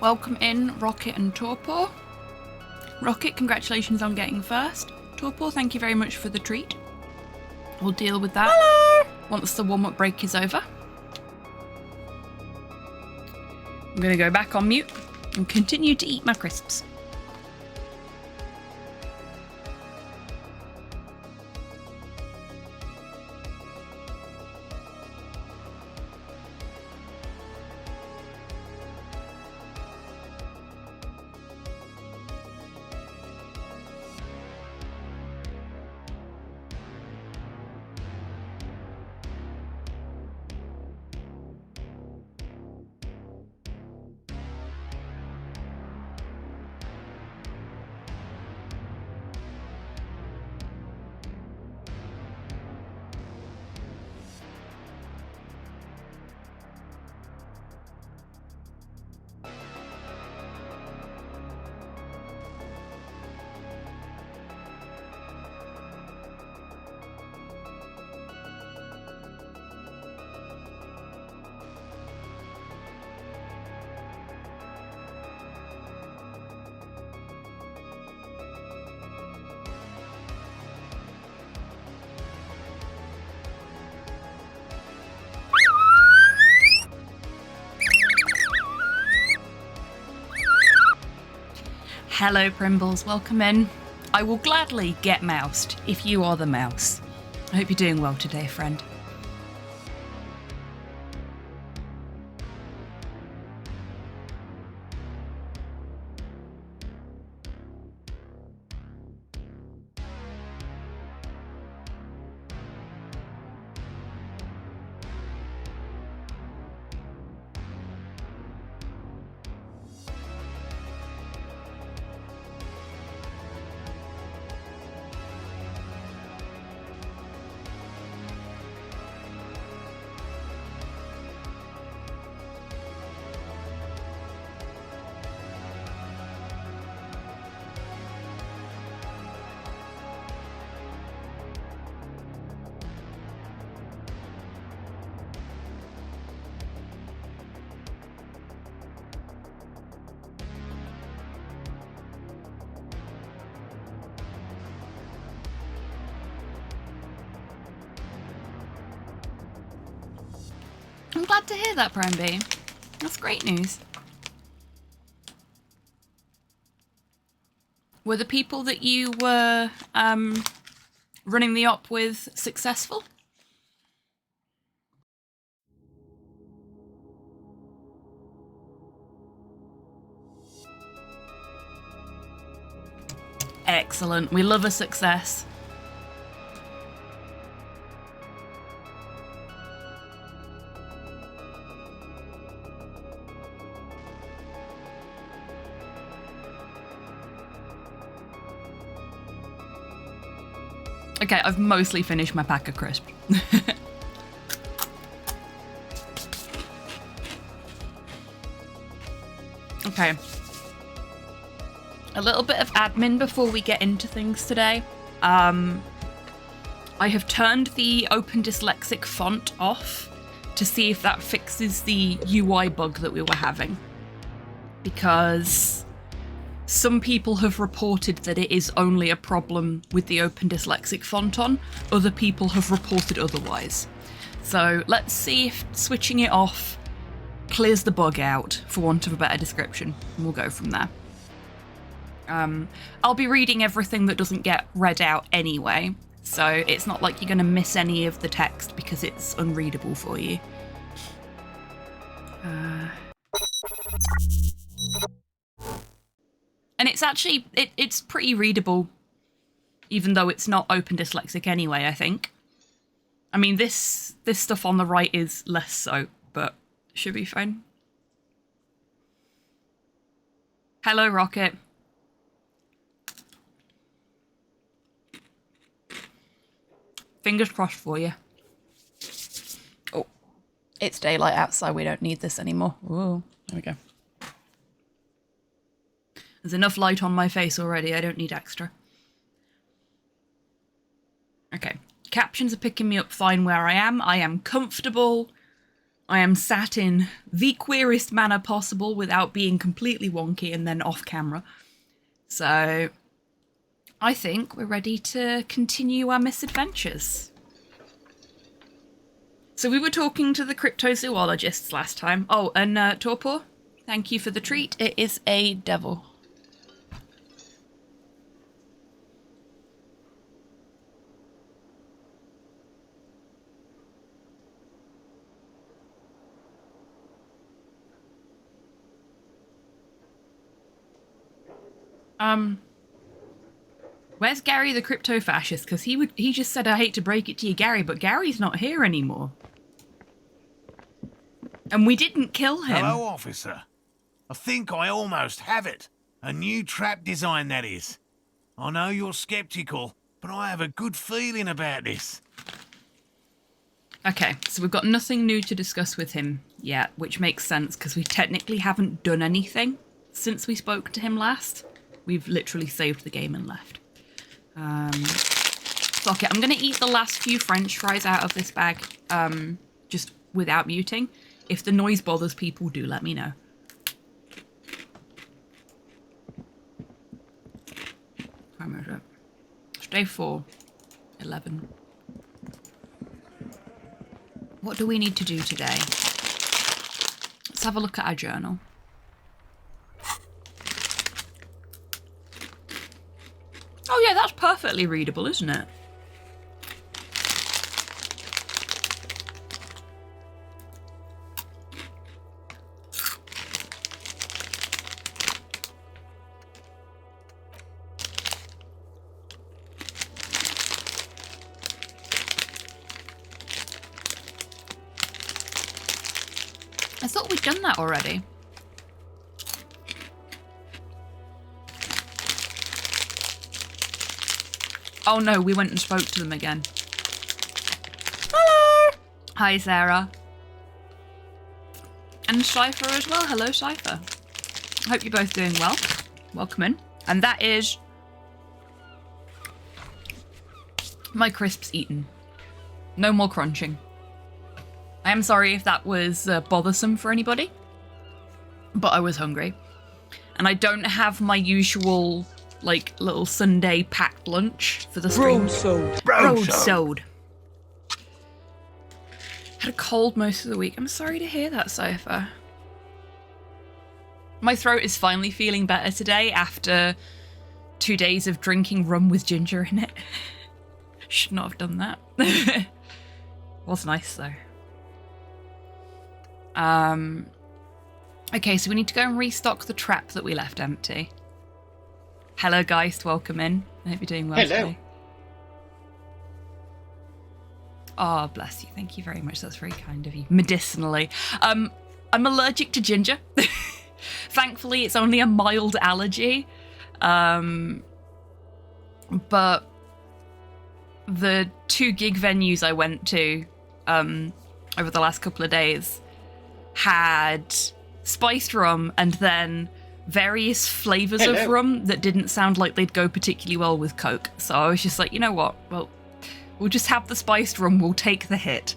Welcome in, Rocket and Torpor. Rocket, congratulations on getting first. Torpor, thank you very much for the treat. We'll deal with that once the warm-up break is over. I'm going to go back on mute and continue to eat my crisps. Hello Primbles, welcome in. I will gladly get moused if you are the mouse. I hope you're doing well today, friend. I'm glad to hear that, Prime B. That's great news. Were the people that you were running the op with successful? Excellent. We love a success. Okay, I've mostly finished my pack of crisps. Okay. A little bit of admin before we get into things today. I have turned the Open Dyslexic font off to see if that fixes the UI bug that we were having. Because some people have reported that it is only a problem with the Open Dyslexic font on. Other people have reported otherwise. So let's see if switching it off clears the bug out, for want of a better description, and we'll go from there. I'll be reading everything that doesn't get read out anyway, so it's not like you're going to miss any of the text because it's unreadable for you. And it's actually, it's pretty readable, even though it's not Open Dyslexic anyway, I think. I mean, this stuff on the right is less so, but it should be fine. Hello, Rocket. Fingers crossed for you. Oh, it's daylight outside. We don't need this anymore. Ooh, there we go. There's enough light on my face already. I don't need extra. Okay. Captions are picking me up fine where I am. I am comfortable. I am sat in the queerest manner possible without being completely wonky and then off camera. So I think we're ready to continue our misadventures. So we were talking to the cryptozoologists last time. Oh, and Torpor, thank you for the treat. It is a devil. Where's Gary the crypto-fascist? Because he just said, I hate to break it to you, Gary, but Gary's not here anymore. And we didn't kill him. Hello, officer. I think I almost have it. A new trap design, that is. I know you're skeptical, but I have a good feeling about this. Okay, so we've got nothing new to discuss with him yet, which makes sense because we technically haven't done anything since we spoke to him last. We've literally saved the game and left. Fuck it, I'm gonna eat the last few French fries out of this bag, just without muting. If the noise bothers people, do let me know. How much is it? It's day 4, 11. What do we need to do today? Let's have a look at our journal. Oh yeah, that's perfectly readable, isn't it? I thought we'd done that already. Oh no, we went and spoke to them again. Hello! Hi, Sarah. And Cypher as well. Hello, Cypher. I hope you're both doing well. Welcome in. And that is my crisps eaten. No more crunching. I am sorry if that was bothersome for anybody, but I was hungry. And I don't have my usual, like, little Sunday packed lunch for the stream. Broadsword. Had a cold most of the week. I'm sorry to hear that, Cypher. My throat is finally feeling better today after 2 days of drinking rum with ginger in it. Should not have done that. Was nice though. Okay, so we need to go and restock the trap that we left empty. Hello, Geist. Welcome in. I hope you're doing well today. Oh, bless you. Thank you very much. That's very kind of you. Medicinally. I'm allergic to ginger. Thankfully, it's only a mild allergy. But the 2 gig venues I went to over the last couple of days had spiced rum and then various flavors of rum that didn't sound like they'd go particularly well with Coke. So I was just like, you know what? Well, we'll just have the spiced rum. We'll take the hit.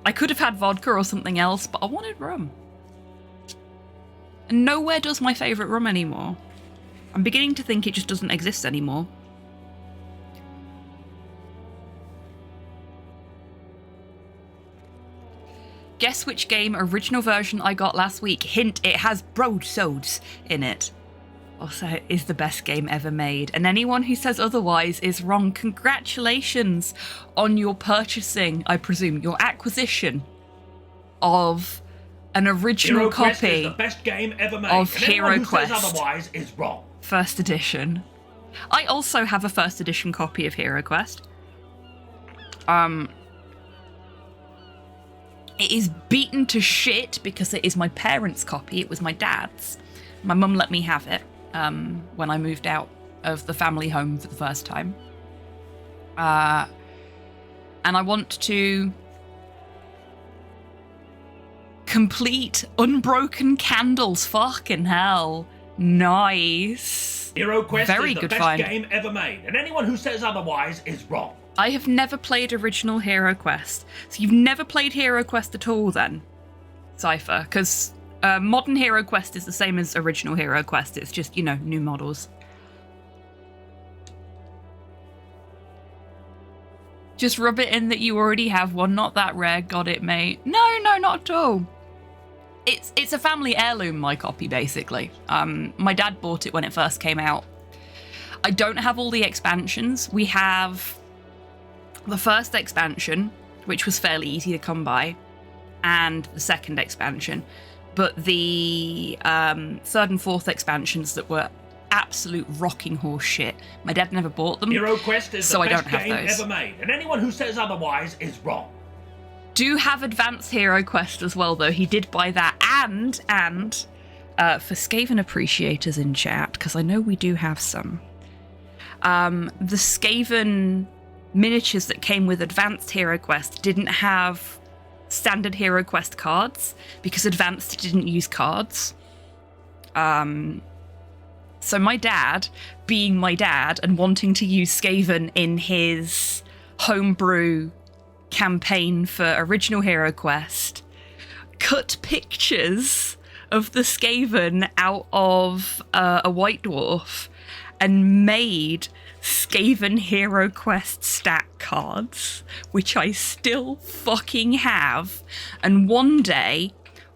I could have had vodka or something else, but I wanted rum. And nowhere does my favourite rum anymore. I'm beginning to think it just doesn't exist anymore. Guess which game original version I got last week? Hint, it has broadswords in it. Also, is the best game ever made. And anyone who says otherwise is wrong. Congratulations on your purchasing, I presume, your acquisition of an original copy is the best game ever made. of and Hero who Quest. Says otherwise is wrong. First edition. I also have a first edition copy of Hero Quest. It is beaten to shit because it is my parents' copy. It was my dad's. My mum let me have it when I moved out of the family home for the first time. And I want to complete Unbroken Candles. Fucking hell. Nice. Hero Quest Very is the good best find. game ever made, and anyone who says otherwise is wrong. I have never played original Hero Quest. So you've never played Hero Quest at all then, Cypher? Because modern Hero Quest is the same as original Hero Quest. It's just, you know, new models. Just rub it in that you already have one. Not that rare. Got it, mate. No, not at all. It's a family heirloom, my copy, basically. My dad bought it when it first came out. I don't have all the expansions. We have the first expansion, which was fairly easy to come by, and the second expansion. But the third and fourth expansions that were absolute rocking horse shit, my dad never bought them. Hero Quest is so the I best don't have game those. ever made, and anyone who says otherwise is wrong. Do have Advanced Hero Quest as well, though. He did buy that, and for Skaven appreciators in chat, because I know we do have some, the Skaven miniatures that came with Advanced Hero Quest didn't have standard Hero Quest cards, because Advanced didn't use cards. So my dad, being my dad and wanting to use Skaven in his homebrew campaign for original Hero Quest, cut pictures of the Skaven out of a White Dwarf and made Skaven Hero Quest stack cards, which I still fucking have. And one day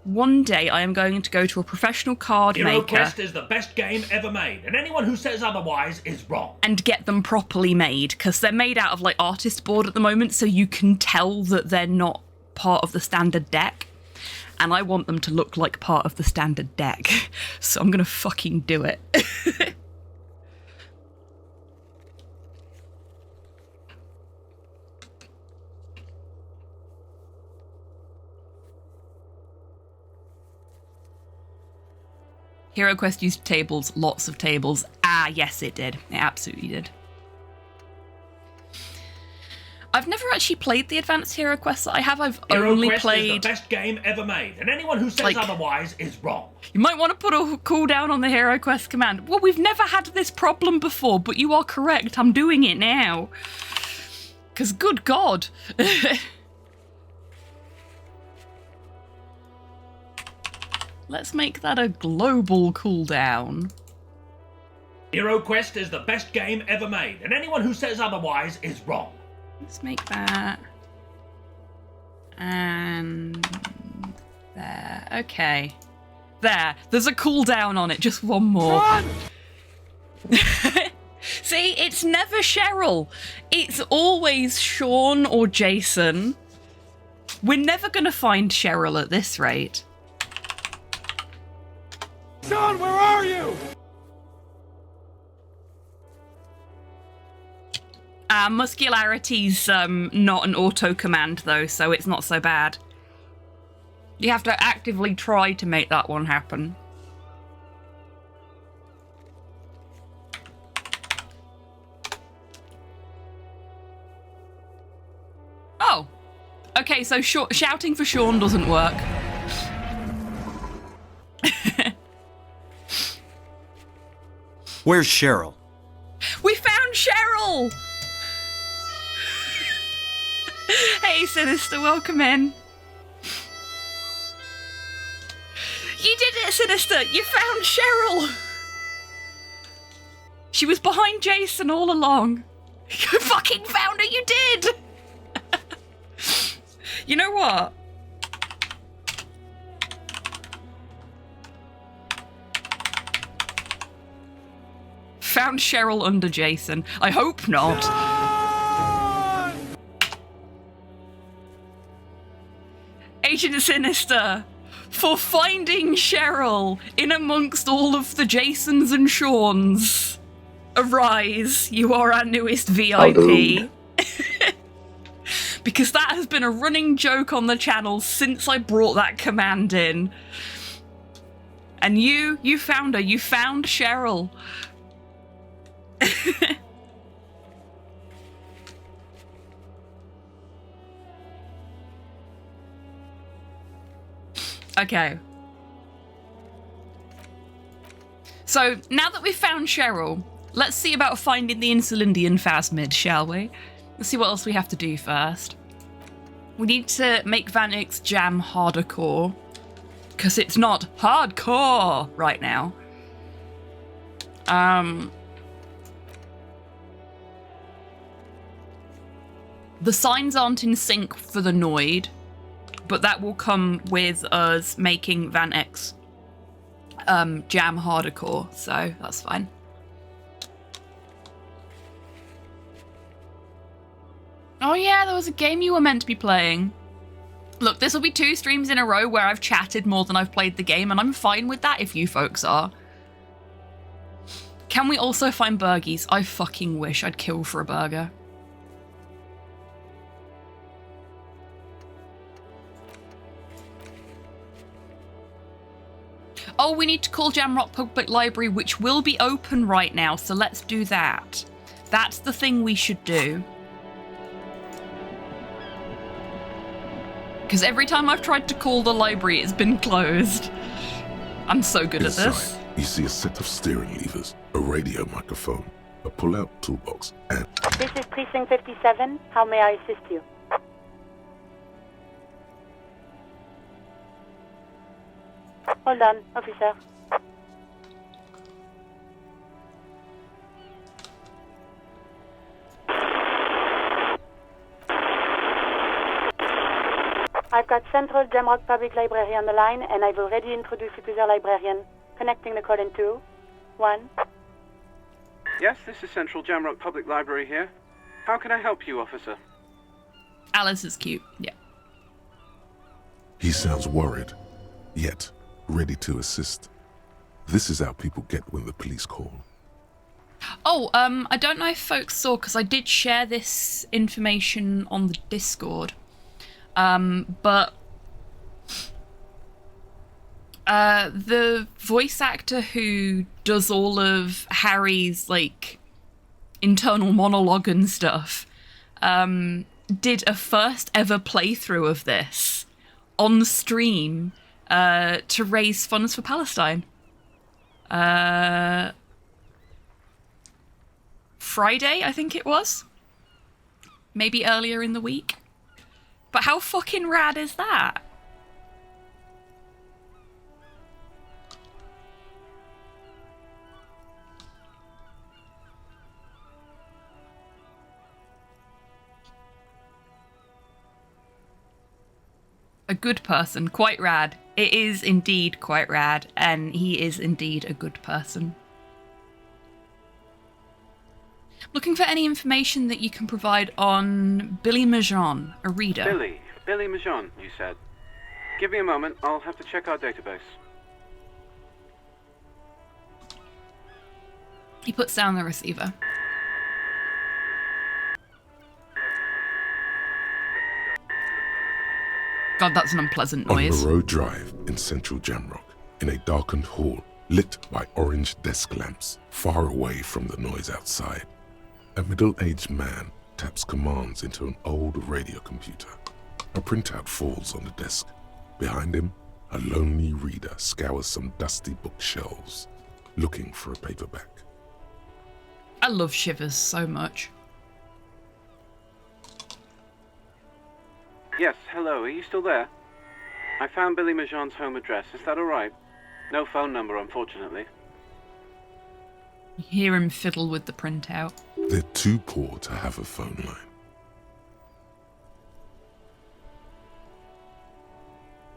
I am going to go to a professional card Hero maker. Quest is the best game ever made, and anyone who says otherwise is wrong. And get them properly made, because they're made out of like artist board at the moment, so you can tell that they're not part of the standard deck. And I want them to look like part of the standard deck. So I'm gonna fucking do it. Hero Quest used tables, lots of tables. Ah, yes, it did. It absolutely did. I've never actually played the Advanced Hero Quest that I have. I've Hero only Quest played... is the best game ever made, and anyone who says otherwise is wrong. You might want to put a cooldown on the Hero Quest command. Well, we've never had this problem before, but you are correct. I'm doing it now. Because good God. Let's make that a global cooldown. Hero Quest is the best game ever made, and anyone who says otherwise is wrong. Let's make that. And there. Okay. There. There's a cooldown on it. Just one more. See, it's never Cheryl. It's always Sean or Jason. We're never going to find Cheryl at this rate. Sean, where are you? Muscularity's not an auto command though, so it's not so bad. You have to actively try to make that one happen. Oh. Okay, so shouting for Sean doesn't work. Where's Cheryl? We found Cheryl! Hey, Sinister, welcome in. You did it, Sinister! You found Cheryl! She was behind Jason all along. You fucking found her, you did! You know what? Found Cheryl under Jason. I hope not. Agent Sinister, for finding Cheryl in amongst all of the Jasons and Shawns. Arise, you are our newest VIP. Because that has been a running joke on the channel since I brought that command in. And you found her. You found Cheryl. Okay. So, now that we've found Cheryl, let's see about finding the Insulindian Phasmid, shall we? Let's see what else we have to do first. We need to make Van Eyck's jam harder core, because it's not hardcore right now. The signs aren't in sync for the Noid, but that will come with us making Van Eyck's jam harder core, so that's fine. Oh yeah, there was a game you were meant to be playing. Look, this will be 2 streams in a row where I've chatted more than I've played the game, and I'm fine with that if you folks are. Can we also find burgies? I fucking wish I'd kill for a burger. Oh, we need to call Jamrock Public Library, which will be open right now, so let's do that. That's the thing we should do. Because every time I've tried to call the library, it's been closed. I'm so good at this. Inside, you see a set of steering levers, a radio microphone, a pull-out toolbox, and... This is Precinct 57. How may I assist you? Hold on, officer. I've got Central Jamrock Public Library on the line, and I've already introduced you to the librarian. Connecting the call in 2, 1. Yes, this is Central Jamrock Public Library here. How can I help you, officer? Alice is cute, yeah. He sounds worried, yet ready to assist. This is how people get when the police call. Oh, I don't know if folks saw, because I did share this information on the Discord. But the voice actor who does all of Harry's, like, internal monologue and stuff, did a first ever playthrough of this on stream, to raise funds for Palestine. Friday, I think it was. Maybe earlier in the week. But how fucking rad is that? A good person, quite rad. It is indeed quite rad, and he is indeed a good person. Looking for any information that you can provide on Billy Majon, a reader. Billy Majon, you said. Give me a moment, I'll have to check our database. He puts down the receiver. God, that's an unpleasant noise. On Moreau Drive in central Jamrock, in a darkened hall lit by orange desk lamps, far away from the noise outside, a middle-aged man taps commands into an old radio computer. A printout falls on the desk. Behind him, a lonely reader scours some dusty bookshelves, looking for a paperback. I love Shivers so much. Yes, hello, are you still there? I found Billy Majon's home address, is that alright? No phone number, unfortunately. You hear him fiddle with the printout. They're too poor to have a phone line.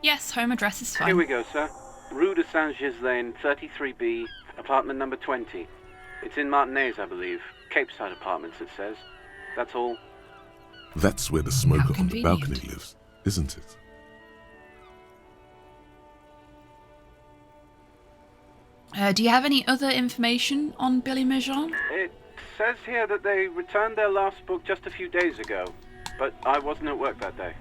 Yes, home address is fine. Here we go, sir. Rue de Saint-Ghislain, 33B, apartment number 20. It's in Martinez, I believe. Capeside Apartments, it says. That's all. That's where the smoker How on the convenient. balcony lives, isn't it? Do you have any other information on Billy Majon? It says here that they returned their last book just a few days ago, but I wasn't at work that day.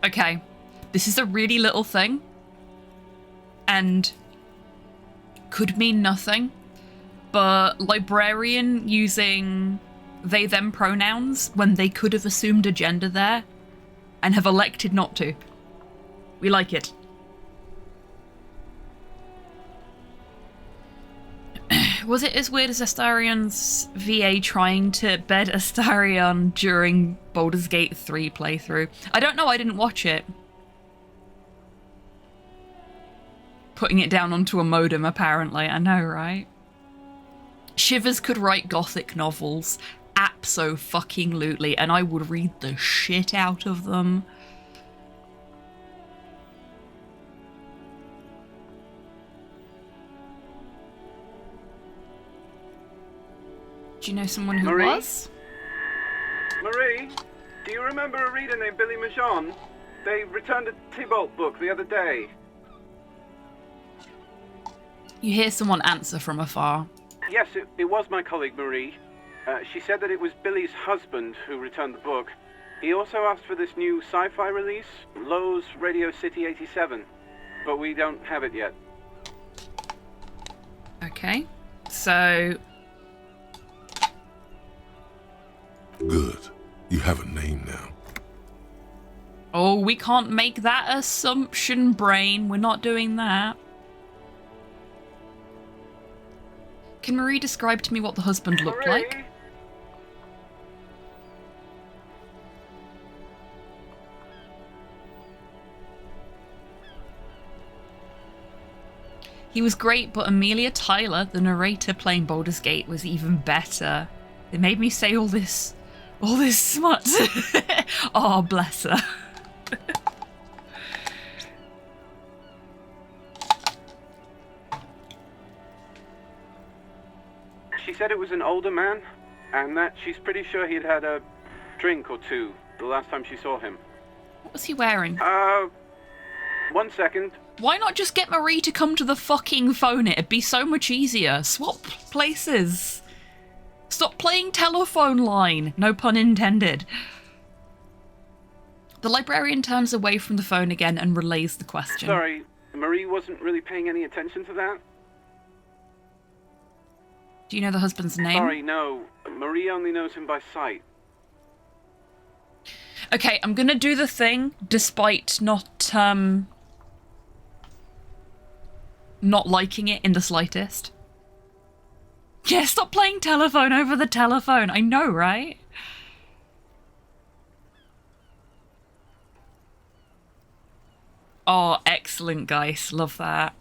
Okay, this is a really little thing, and could mean nothing, but librarian using they them pronouns when they could have assumed a gender there and have elected not to. We like it. Was it as weird as Astarion's VA trying to bed Astarion during Baldur's Gate 3 playthrough? I don't know, I didn't watch it. Putting it down onto a modem, apparently. I know, right? Shivers could write gothic novels. Abso-fucking-lutely. And I would read the shit out of them. Do you know someone who Marie? was? Marie, do you remember a reader named Billy Majon? They returned a Tybalt book the other day. You hear someone answer from afar. Yes, it was my colleague Marie. She said that it was Billy's husband who returned the book. He also asked for this new sci-fi release, Lowe's Radio City 87, but we don't have it yet. Okay, so... Good. You have a name now. Oh, we can't make that assumption, brain. We're not doing that. Can Marie describe to me what the husband looked Marie? like? He was great, but Amelia Tyler, the narrator playing Baldur's Gate, was even better. They made me say all this smut. Oh, bless her. She said it was an older man, and that she's pretty sure he'd had a drink or two the last time she saw him. What was he wearing? 1 second. Why not just get Marie to come to the fucking phone? It'd be so much easier. Swap places. Stop playing telephone line. No pun intended. The librarian turns away from the phone again and relays the question. Sorry, Marie wasn't really paying any attention to that. Do you know the husband's name? Sorry, no. Marie only knows him by sight. Okay, I'm gonna do the thing, despite not liking it in the slightest. Yeah, stop playing telephone over the telephone. I know, right? Oh, excellent, guys. Love that.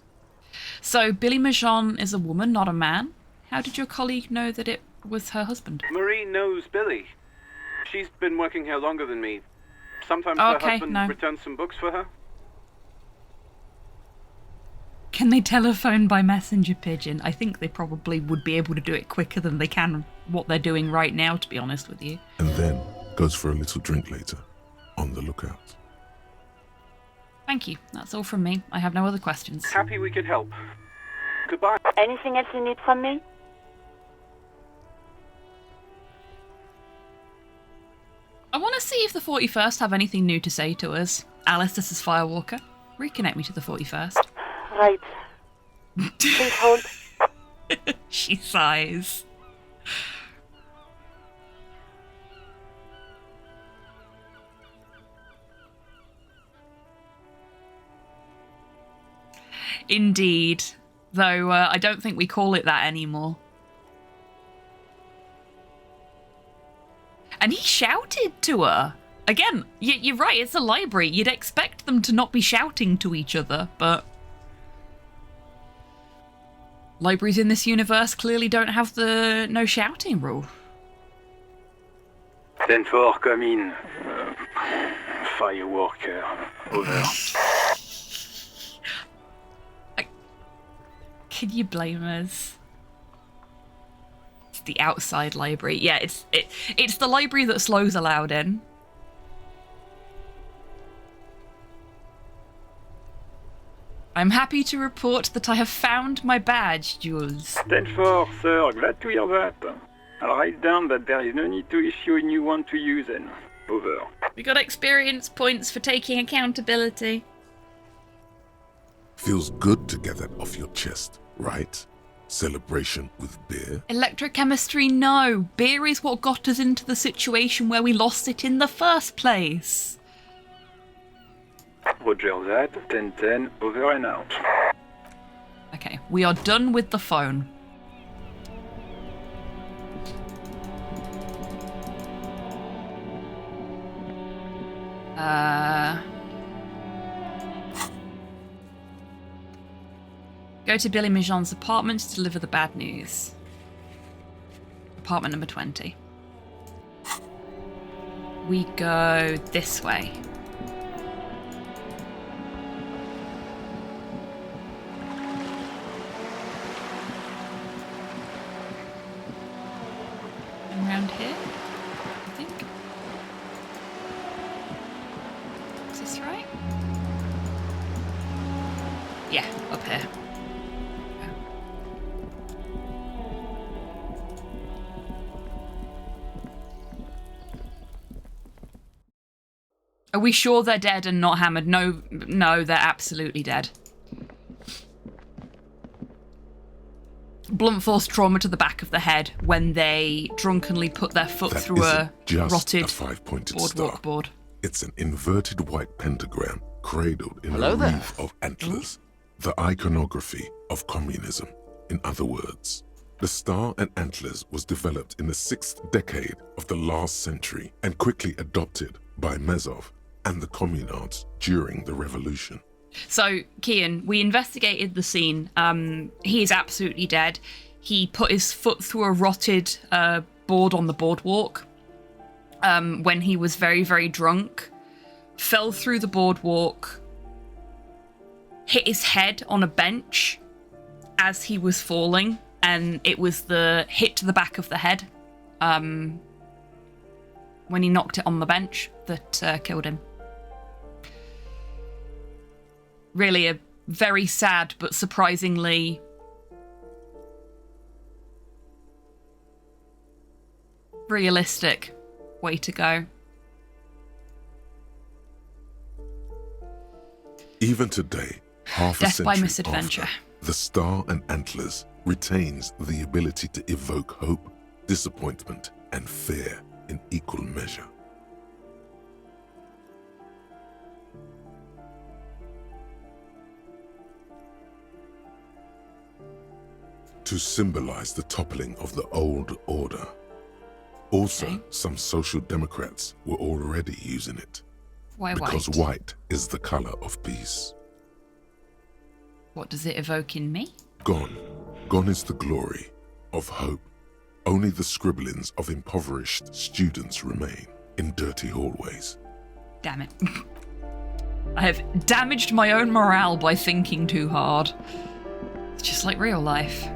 So, Billy Majon is a woman, not a man. How did your colleague know that it was her husband? Marie knows Billy. She's been working here longer than me. Sometimes her husband returns some books for her. Can they telephone by messenger pigeon? I think they probably would be able to do it quicker than they can what they're doing right now, to be honest with you. And then goes for a little drink later. On the lookout. Thank you. That's all from me. I have no other questions. Happy we could help. Goodbye. Anything else you need from me? I want to see if the 41st have anything new to say to us. Alice, this is Firewalker. Reconnect me to the 41st. Right. Please hold. She sighs. Indeed. Though I don't think we call it that anymore. And he shouted to her. Again, you're right, it's a library. You'd expect them to not be shouting to each other, but... libraries in this universe clearly don't have the no shouting rule. 10-4, come in. Firewalker, over. Can you blame us? It's the outside library. Yeah, it's the library that Slow's allowed in. I'm happy to report that I have found my badge, Jules. 10-4, sir. Glad to hear that. I'll write down that there is no need to issue a new one to you then. Over. We got experience points for taking accountability. Feels good to get that off your chest, right? Celebration with beer? Electrochemistry, no. Beer is what got us into the situation where we lost it in the first place. Roger that. 10-10, over and out. Okay, we are done with the phone. Go to Billy Mijon's apartment to deliver the bad news. Apartment number 20. We go this way. Around here, I think. Is this right? Yeah, up here. Are we sure they're dead and not hammered? No, they're absolutely dead. Blunt force trauma to the back of the head when they drunkenly put their foot through a rotted boardwalk board. It's an inverted white pentagram cradled in a wreath of antlers. The iconography of communism, in other words. The star and antlers was developed in the 6th decade of the last century and quickly adopted by Mezov and the communards during the revolution. So, Kian, we investigated the scene. He is absolutely dead. He put his foot through a rotted board on the boardwalk when he was very, very drunk, fell through the boardwalk, hit his head on a bench as he was falling, and it was the hit to the back of the head when he knocked it on the bench that killed him. Really a very sad but surprisingly realistic way to go. Even today, half a Death by century misadventure. after, the star and antlers retains the ability to evoke hope, disappointment, and fear in equal measure. To symbolize the toppling of the old order. Also, some social democrats were already using it. Why because white? White is the color of peace. What does it evoke in me? Gone. Gone is the glory of hope. Only the scribblings of impoverished students remain in dirty hallways. Damn it. I have damaged my own morale by thinking too hard. It's just like real life.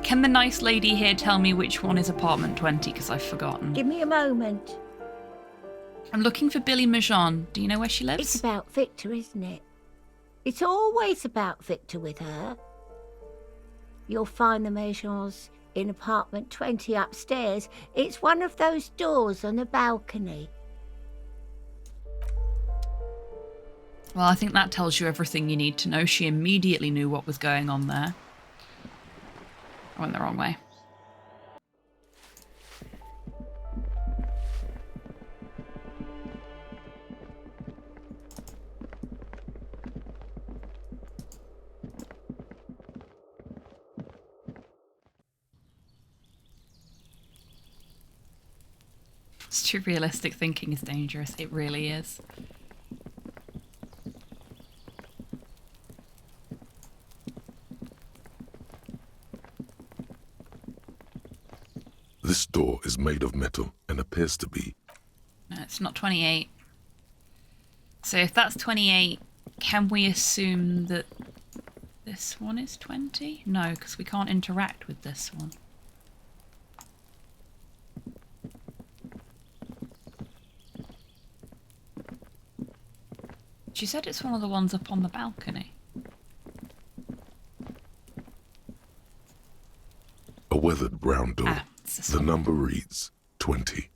Can the nice lady here tell me which one is apartment 20? Because I've forgotten. Give me a moment. I'm looking for Billy Mijon. Do you know where she lives? It's about Victor, isn't it? It's always about Victor with her. You'll find the Mijons in apartment 20 upstairs. It's one of those doors on the balcony. Well, I think that tells you everything you need to know. She immediately knew what was going on there. I went the wrong way. It's too realistic. Thinking is dangerous. It really is. This door is made of metal and appears to be... No, it's not 28. So if that's 28, can we assume that this one is 20? No, because we can't interact with this one. She said it's one of the ones up on the balcony. A weathered brown door. Ah, it's this The one. number reads 20.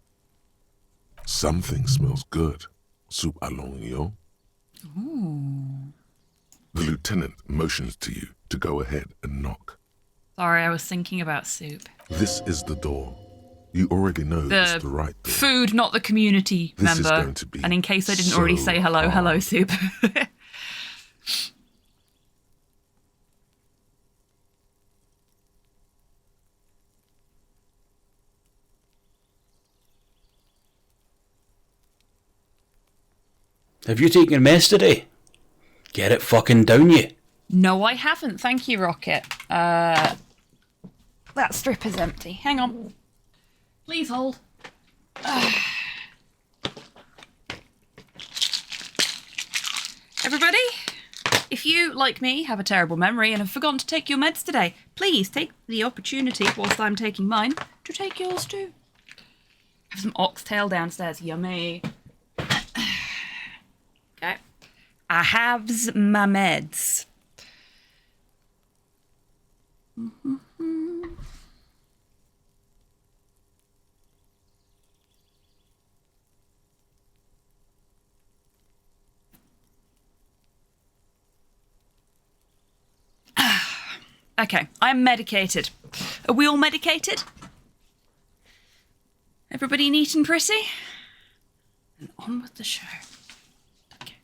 Something smells good. Soup alongio. Ooh. The lieutenant motions to you to go ahead and knock. Sorry, I was thinking about soup. This is the door. You already know it's the right door. Food, not the community This is member. going to be And in case I didn't so already say hello, hello, hard. soup. Have you taken your mess today? Get it fucking down, you. No, I haven't. Thank you, Rocket. That strip is empty. Hang on. Please hold. Everybody, if you, like me, have a terrible memory and have forgotten to take your meds today, please take the opportunity, whilst I'm taking mine, to take yours too. Have some oxtail downstairs. Yummy. Okay. I haves my meds. Okay, I'm medicated. Are we all medicated? Everybody neat and pretty? And on with the show. Okay.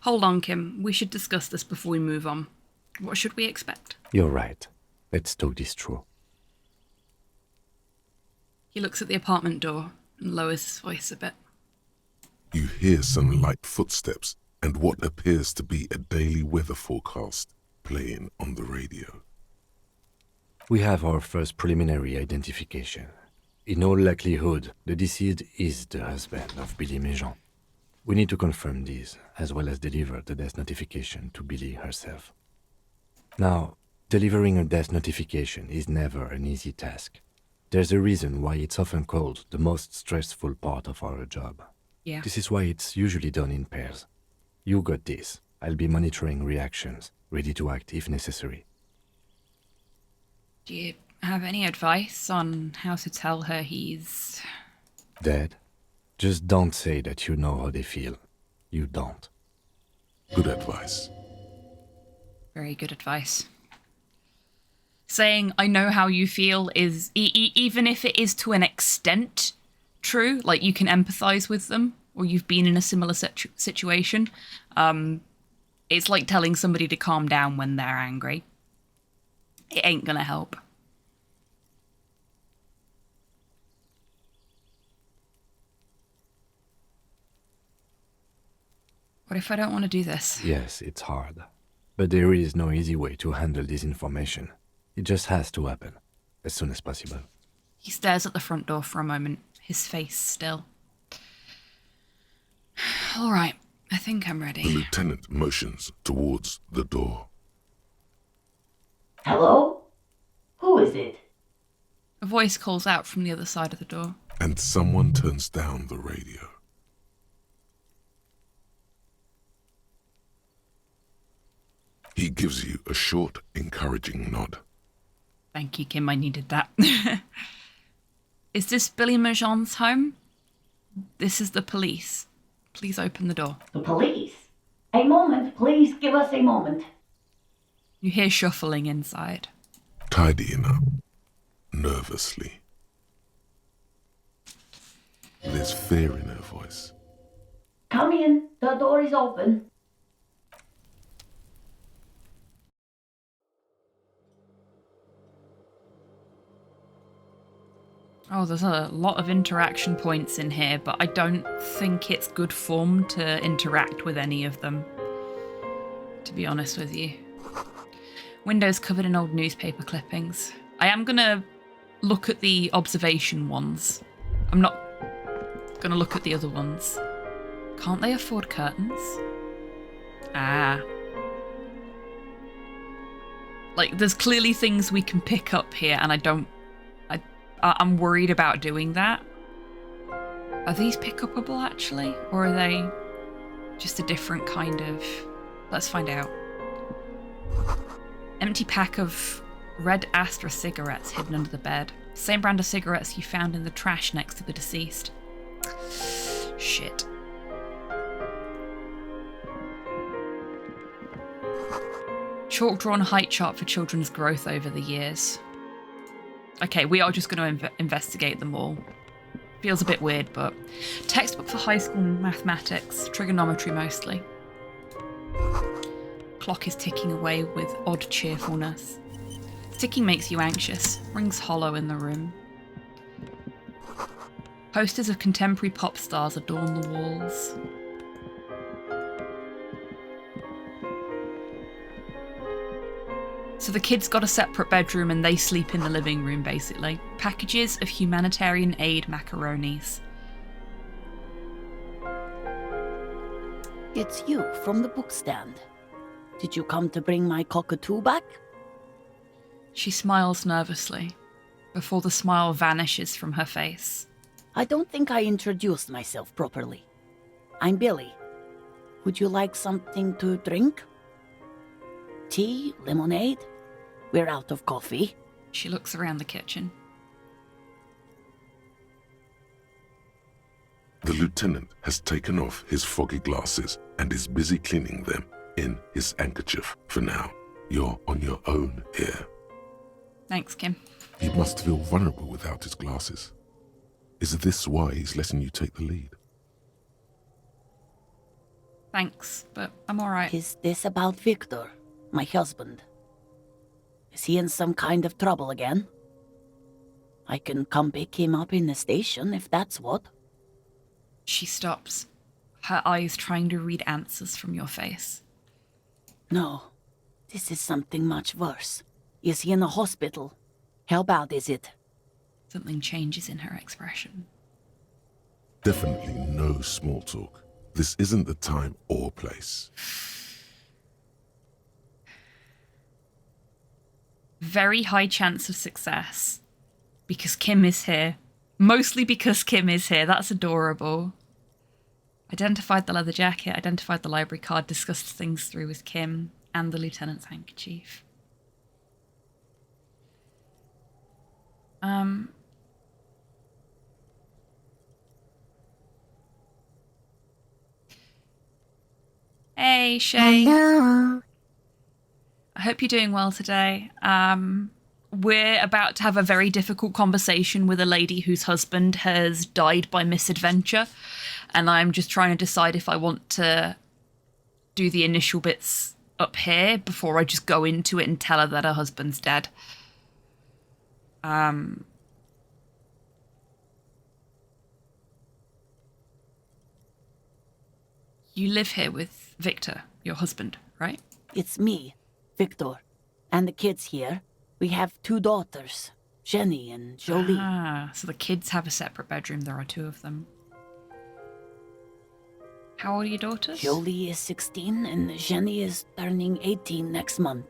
Hold on, Kim. We should discuss this before we move on. What should we expect? You're right. Let's talk this through. He looks at the apartment door and lowers his voice a bit. You hear some light footsteps and what appears to be a daily weather forecast playing on the radio. We have our first preliminary identification. In all likelihood, the deceased is the husband of Billy Méjean. We need to confirm this, as well as deliver the death notification to Billy herself. Now, delivering a death notification is never an easy task. There's a reason why it's often called the most stressful part of our job. Yeah. This is why it's usually done in pairs. You got this. I'll be monitoring reactions, ready to act if necessary. Do you have any advice on how to tell her he's... Dead? Just don't say that you know how they feel. You don't. Good advice. Very good advice. Saying, I know how you feel is, even if it is to an extent true, like you can empathize with them, or you've been in a similar situation, it's like telling somebody to calm down when they're angry. It ain't gonna help. What if I don't want to do this? Yes, it's hard. But there is no easy way to handle this information. It just has to happen, as soon as possible. He stares at the front door for a moment, his face still. All right, I think I'm ready. The lieutenant motions towards the door. Hello? Who is it? A voice calls out from the other side of the door. And someone turns down the radio. He gives you a short, encouraging nod. Thank you, Kim, I needed that. Is this Billy Méjean's home? This is the police. Please open the door. The police? A moment, please give us a moment. You hear shuffling inside. Tidying up, nervously. There's fear in her voice. Come in, the door is open. Oh, there's a lot of interaction points in here, but I don't think it's good form to interact with any of them, to be honest with you. Windows covered in old newspaper clippings. I am gonna look at the observation ones. I'm not gonna look at the other ones. Can't they afford curtains? Ah. Like, there's clearly things we can pick up here, and I'm worried about doing that. Are these pick-upable, actually? Or are they just a different kind of... Let's find out. Empty pack of red Astra cigarettes hidden under the bed. Same brand of cigarettes you found in the trash next to the deceased. Shit. Chalk-drawn height chart for children's growth over the years. Okay, we are just going to investigate them all. Feels a bit weird, but... Textbook for high school mathematics, trigonometry mostly. Clock is ticking away with odd cheerfulness. Ticking makes you anxious, rings hollow in the room. Posters of contemporary pop stars adorn the walls. So the kids got a separate bedroom and they sleep in the living room, basically. Packages of humanitarian aid macaronis. It's you from the bookstand. Did you come to bring my cockatoo back? She smiles nervously, before the smile vanishes from her face. I don't think I introduced myself properly. I'm Billy. Would you like something to drink? Tea? Lemonade? We're out of coffee. She looks around the kitchen. The lieutenant has taken off his foggy glasses and is busy cleaning them in his handkerchief for now. You're on your own here. Thanks, Kim. He must feel vulnerable without his glasses. Is this why he's letting you take the lead? Thanks, but I'm alright. Is this about Victor, my husband? Is he in some kind of trouble again? I can come pick him up in the station if that's what. She stops, her eyes trying to read answers from your face. No, this is something much worse. Is he in a hospital? How bad is it? Something changes in her expression. Definitely no small talk. This isn't the time or place. Very high chance of success. Because Kim is here. Mostly because Kim is here. That's adorable. Identified the leather jacket, identified the library card, discussed things through with Kim and the lieutenant's handkerchief. Hey, Shay. Hello. I hope you're doing well today. We're about to have a very difficult conversation with a lady whose husband has died by misadventure, and I'm just trying to decide if I want to do the initial bits up here before I just go into it and tell her that her husband's dead. You live here with Victor, your husband, right? It's me, Victor, and the kids here. We have 2 daughters, Jenny and Jolie. Ah, so the kids have a separate bedroom. There are 2 of them. How old are your daughters? Jolie is 16 and Jenny is turning 18 next month.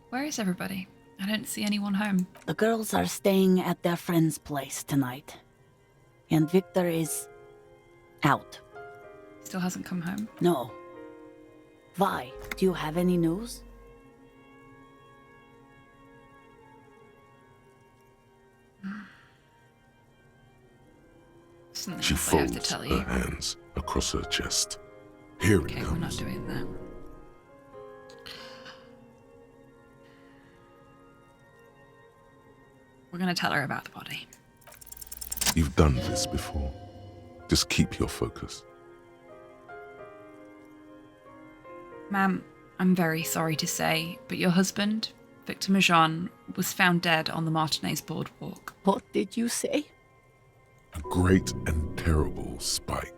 Where is everybody? I don't see anyone home. The girls are staying at their friend's place tonight. And Victor is out. Still hasn't come home? No. Why? Do you have any news? Something She else I have to folds tell her you. hands across her chest. Here Okay, it we're not comes. doing that. We're going to tell her about the body. You've done this before. Just keep your focus. Ma'am, I'm very sorry to say, but your husband, Victor Majan, was found dead on the Martinez boardwalk. What did you say? A great and terrible spike.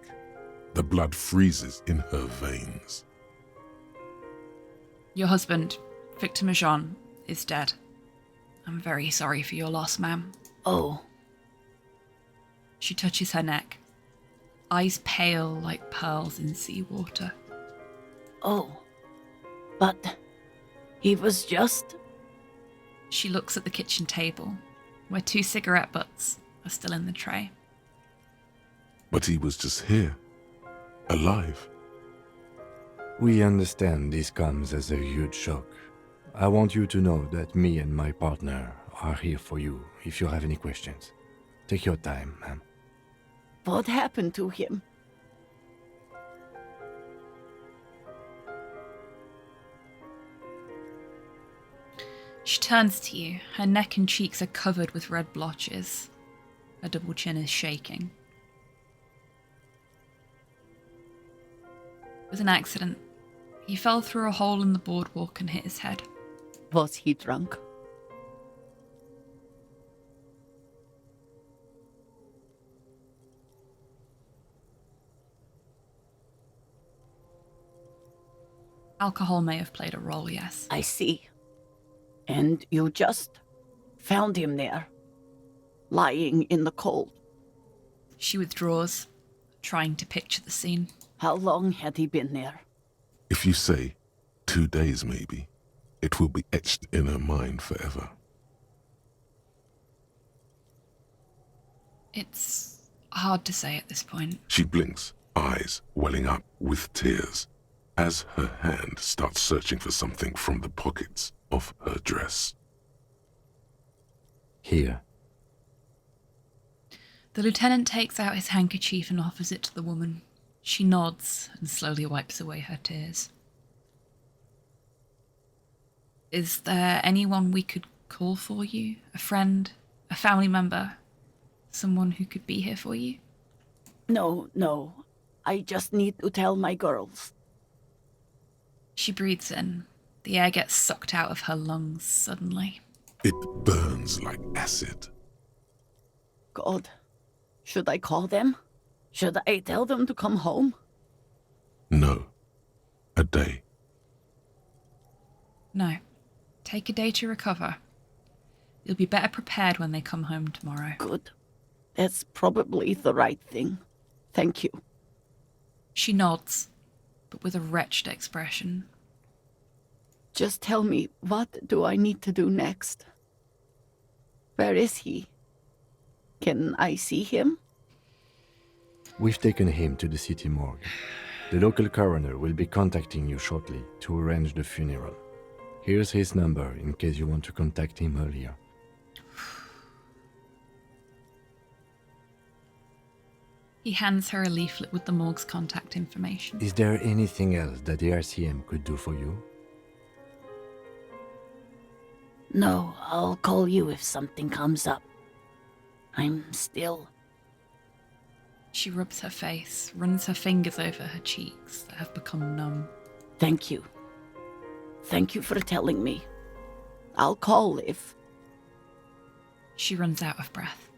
The blood freezes in her veins. Your husband, Victor Majan, is dead. I'm very sorry for your loss, ma'am. Oh. She touches her neck, eyes pale like pearls in seawater. Oh. But he was just... She looks at the kitchen table, where 2 cigarette butts are still in the tray. But he was just here. Alive. We understand this comes as a huge shock. I want you to know that me and my partner are here for you if you have any questions. Take your time, ma'am. What happened to him? She turns to you. Her neck and cheeks are covered with red blotches. Her double chin is shaking. It was an accident. He fell through a hole in the boardwalk and hit his head. Was he drunk? Alcohol may have played a role, yes. I see. And you just found him there, lying in the cold. She withdraws, trying to picture the scene. How long had he been there? If you say 2 days maybe, it will be etched in her mind forever. It's hard to say at this point. She blinks, eyes welling up with tears, as her hand starts searching for something from the pockets of her dress. Here. The lieutenant takes out his handkerchief and offers it to the woman. She nods and slowly wipes away her tears. Is there anyone we could call for you? A friend? A family member? Someone who could be here for you? No. I just need to tell my girls. She breathes in. The air gets sucked out of her lungs suddenly. It burns like acid. God, should I call them? Should I tell them to come home? No. A day. No. Take a day to recover. You'll be better prepared when they come home tomorrow. Good. That's probably the right thing. Thank you. She nods, but with a wretched expression. Just tell me, what do I need to do next? Where is he? Can I see him? We've taken him to the city morgue. The local coroner will be contacting you shortly to arrange the funeral. Here's his number in case you want to contact him earlier. He hands her a leaflet with the morgue's contact information. Is there anything else that the RCM could do for you? No, I'll call you if something comes up. I'm still... She rubs her face, runs her fingers over her cheeks that have become numb. Thank you. Thank you for telling me. I'll call if... She runs out of breath.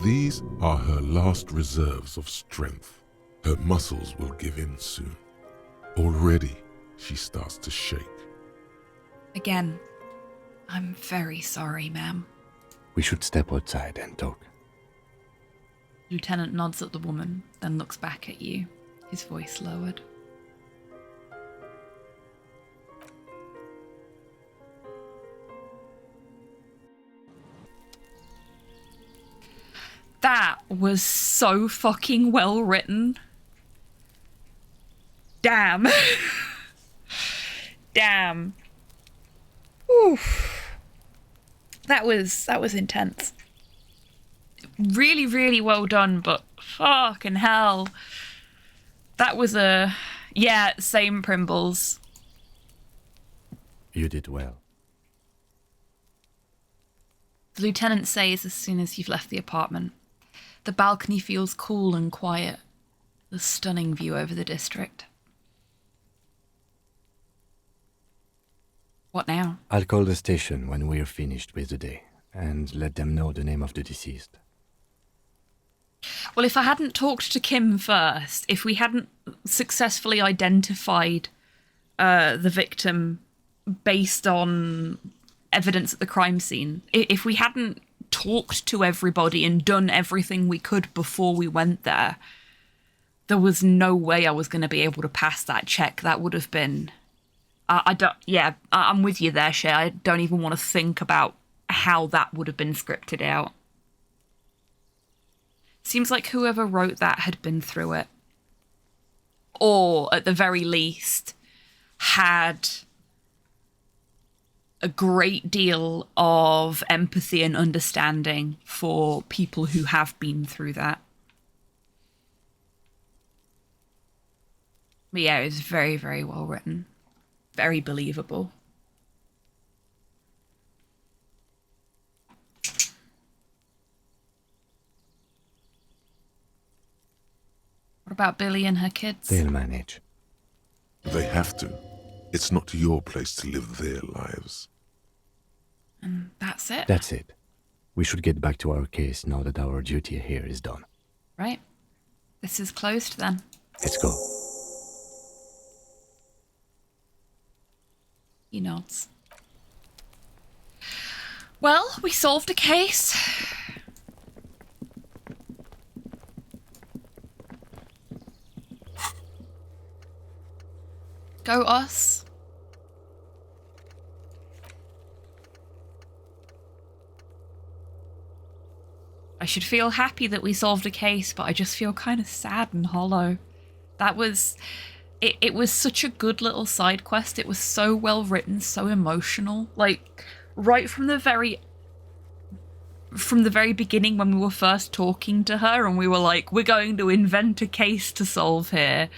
These are her last reserves of strength. Her muscles will give in soon. Already, she starts to shake. Again, I'm very sorry, ma'am. We should step outside and talk. Lieutenant nods at the woman, then looks back at you, his voice lowered. That was so fucking well written. Damn. Damn. Oof. That was intense. Really, really well done, but fucking hell. That was yeah, same Primbles. You did well. The lieutenant says as soon as you've left the apartment. The balcony feels cool and quiet. The stunning view over the district. What now? I'll call the station when we're finished with the day, and let them know the name of the deceased. Well, if I hadn't talked to Kim first, if we hadn't successfully identified the victim based on evidence at the crime scene, if we hadn't talked to everybody and done everything we could before we went there, there was no way I was going to be able to pass that check. That would have been... I'm with you there, Shay. I don't even want to think about how that would have been scripted out. Seems like whoever wrote that had been through it. Or, at the very least, had a great deal of empathy and understanding for people who have been through that. But yeah, it was very, very well written. Very believable. What about Billy and her kids? They'll manage. They have to. It's not your place to live their lives. And that's it? That's it. We should get back to our case now that our duty here is done. Right. This is closed then. Let's go. He nods. Well, we solved a case. Go us. I should feel happy that we solved a case, but I just feel kind of sad and hollow. That was... It was such a good little side quest. It was so well written, so emotional. Like, right from the very beginning when we were first talking to her and we were like, we're going to invent a case to solve here.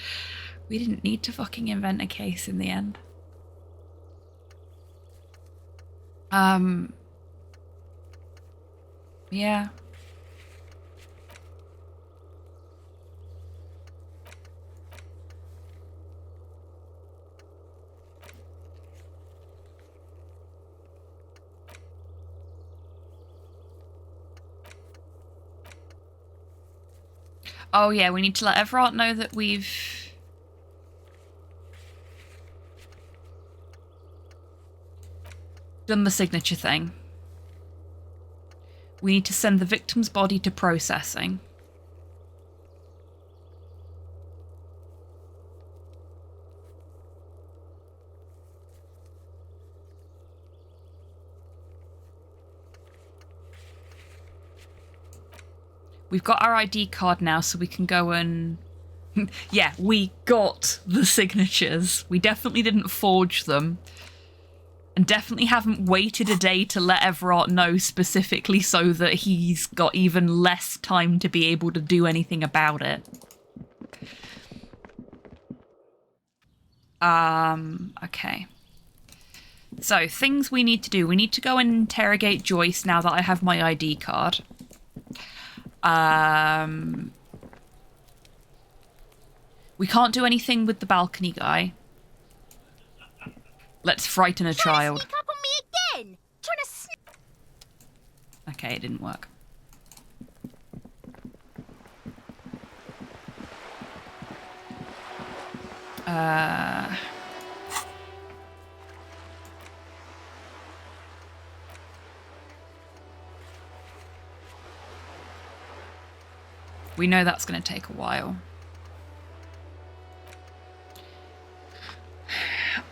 We didn't need to fucking invent a case in the end. Yeah. Oh yeah, we need to let Everard know that we've... done the signature thing. We need to send the victim's body to processing. We've got our ID card now, so we can go and... yeah, we got the signatures. We definitely didn't forge them. And definitely haven't waited a day to let Everard know specifically so that he's got even less time to be able to do anything about it. Okay. So, things we need to do. We need to go and interrogate Joyce now that I have my ID card. We can't do anything with the balcony guy. Let's frighten a child. Sneak up on me again! Okay, it didn't work. We know that's going to take a while.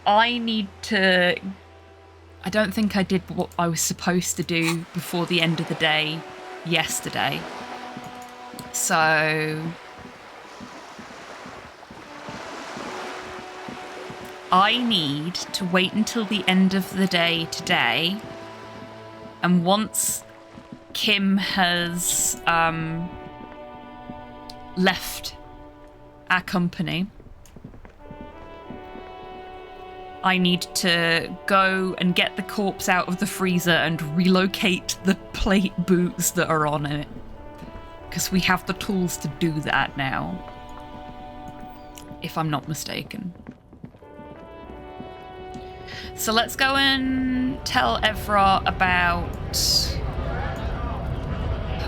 I need to... I don't think I did what I was supposed to do before the end of the day yesterday. So... I need to wait until the end of the day today. And once Kim has left our company, I need to go and get the corpse out of the freezer and relocate the plate boots that are on it. Because we have the tools to do that now. If I'm not mistaken. So let's go and tell Evra about...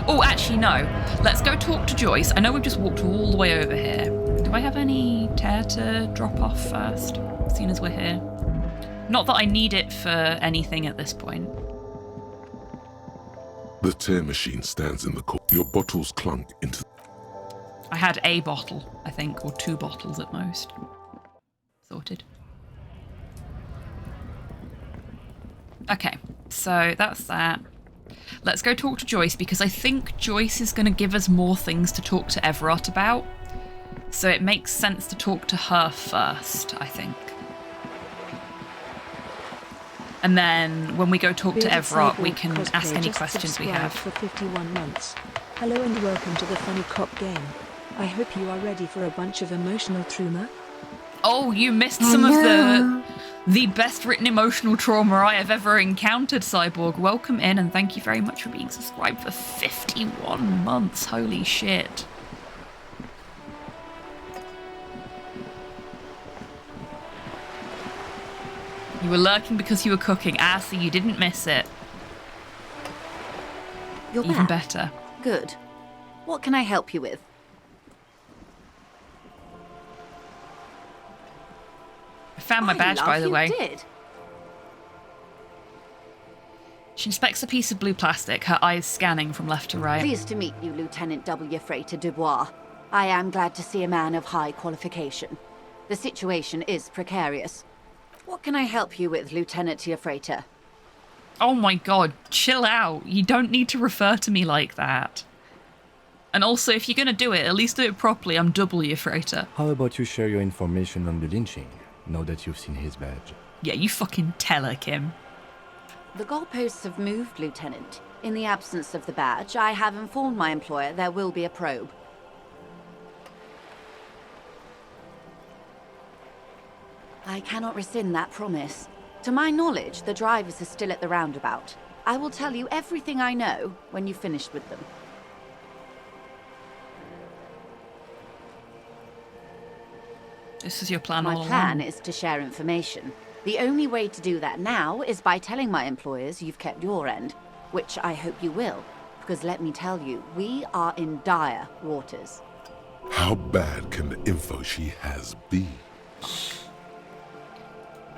Oh, actually, no. Let's go talk to Joyce. I know we've just walked all the way over here. Do I have any tear to drop off first, seeing as we're here? Not that I need it for anything at this point. The tear machine stands in the corner. Your bottles clunk into... I had a bottle, I think, or 2 bottles at most. Sorted. Okay, so that's that. Let's go talk to Joyce, because I think Joyce is going to give us more things to talk to Everard about. So it makes sense to talk to her first, I think. And then when we go talk to Everard, we can ask any questions we have. For 51 months. Hello and welcome to the Funny Cop game. I hope you are ready for a bunch of emotional trauma. Oh, you missed some of the best written emotional trauma I have ever encountered, Cyborg. Welcome in and thank you very much for being subscribed for 51 months. Holy shit. You were lurking because you were cooking. Ah, so you didn't miss it. You're Even back. better. Good. What can I help you with? I found my badge, by the way. You did. She inspects a piece of blue plastic, her eyes scanning from left to right. Pleased to meet you, Lieutenant W. Freighter Dubois. I am glad to see a man of high qualification. The situation is precarious. What can I help you with, Lieutenant Freighter? Oh my god, chill out. You don't need to refer to me like that. And also, if you're gonna do it, at least do it properly. I'm W. Freighter. How about you share your information on the lynching, now that you've seen his badge? Yeah, you fucking tell her, Kim. The goalposts have moved, Lieutenant. In the absence of the badge, I have informed my employer there will be a probe. I cannot rescind that promise. To my knowledge, the drivers are still at the roundabout. I will tell you everything I know when you've finished with them. This is your plan all along. My plan is to share information. The only way to do that now is by telling my employers you've kept your end, which I hope you will, because let me tell you, we are in dire waters. How bad can the info she has be?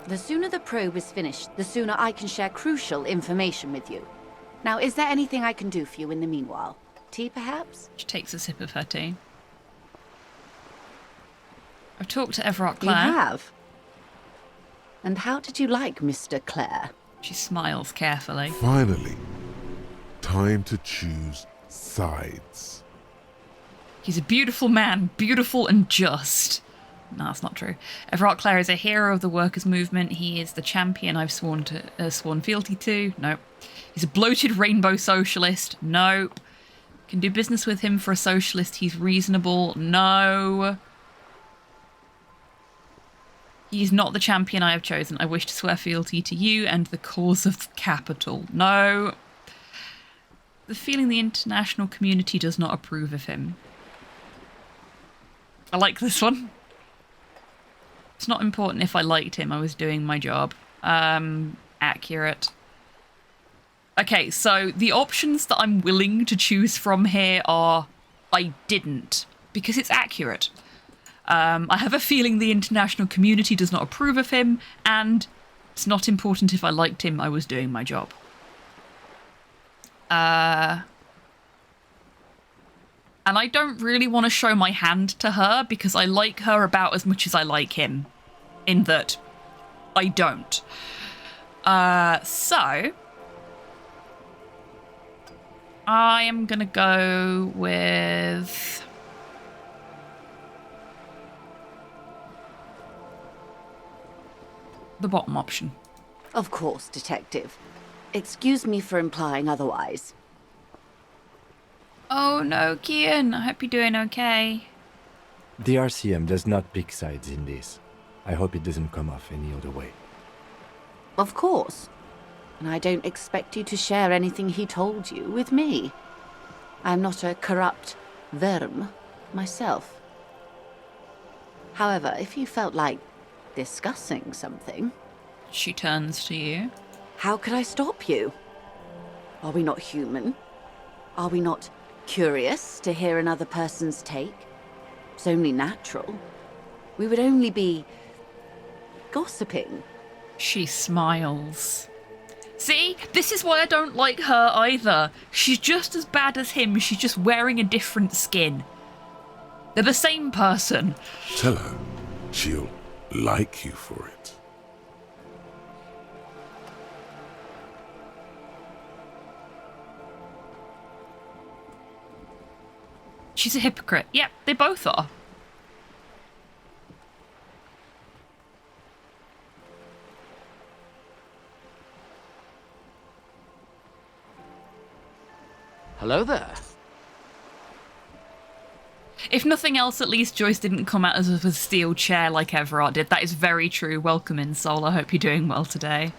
The sooner the probe is finished, the sooner I can share crucial information with you. Now, is there anything I can do for you in the meanwhile? Tea, perhaps? She takes a sip of her tea. I've talked to Everard Clare. You have? And how did you like Mr. Clare? She smiles carefully. Finally, time to choose sides. He's a beautiful man, beautiful and just. No, that's not true. Everard Clare is a hero of the workers' movement. He is the champion I've sworn fealty to. No. He's a bloated rainbow socialist. No. Can do business with him for a socialist. He's reasonable. No. He is not the champion I have chosen. I wish to swear fealty to you and the cause of the capital. No. The feeling the international community does not approve of him. I like this one. It's not important if I liked him. I was doing my job. Accurate. Okay, so the options that I'm willing to choose from here are I didn't, because it's accurate. I have a feeling the international community does not approve of him, and it's not important if I liked him. I was doing my job. And I don't really want to show my hand to her because I like her about as much as I like him. In that, I don't. So, I am going to go with... the bottom option. Of course, Detective. Excuse me for implying otherwise. Oh no, Kian, I hope you're doing okay. The RCM does not pick sides in this. I hope it doesn't come off any other way. Of course. And I don't expect you to share anything he told you with me. I'm not a corrupt verm myself. However, if you felt like discussing something... She turns to you. How could I stop you? Are we not human? Are we not curious to hear another person's take? It's only natural. We would only be... gossiping. She smiles. See? This is why I don't like her either. She's just as bad as him. She's just wearing a different skin. They're the same person. Tell her she'll like you for it. She's a hypocrite. Yep, they both are. Hello there. If nothing else, at least Joyce didn't come at us with a steel chair like Everard did. That is very true. Welcome in, Soul. I hope you're doing well today.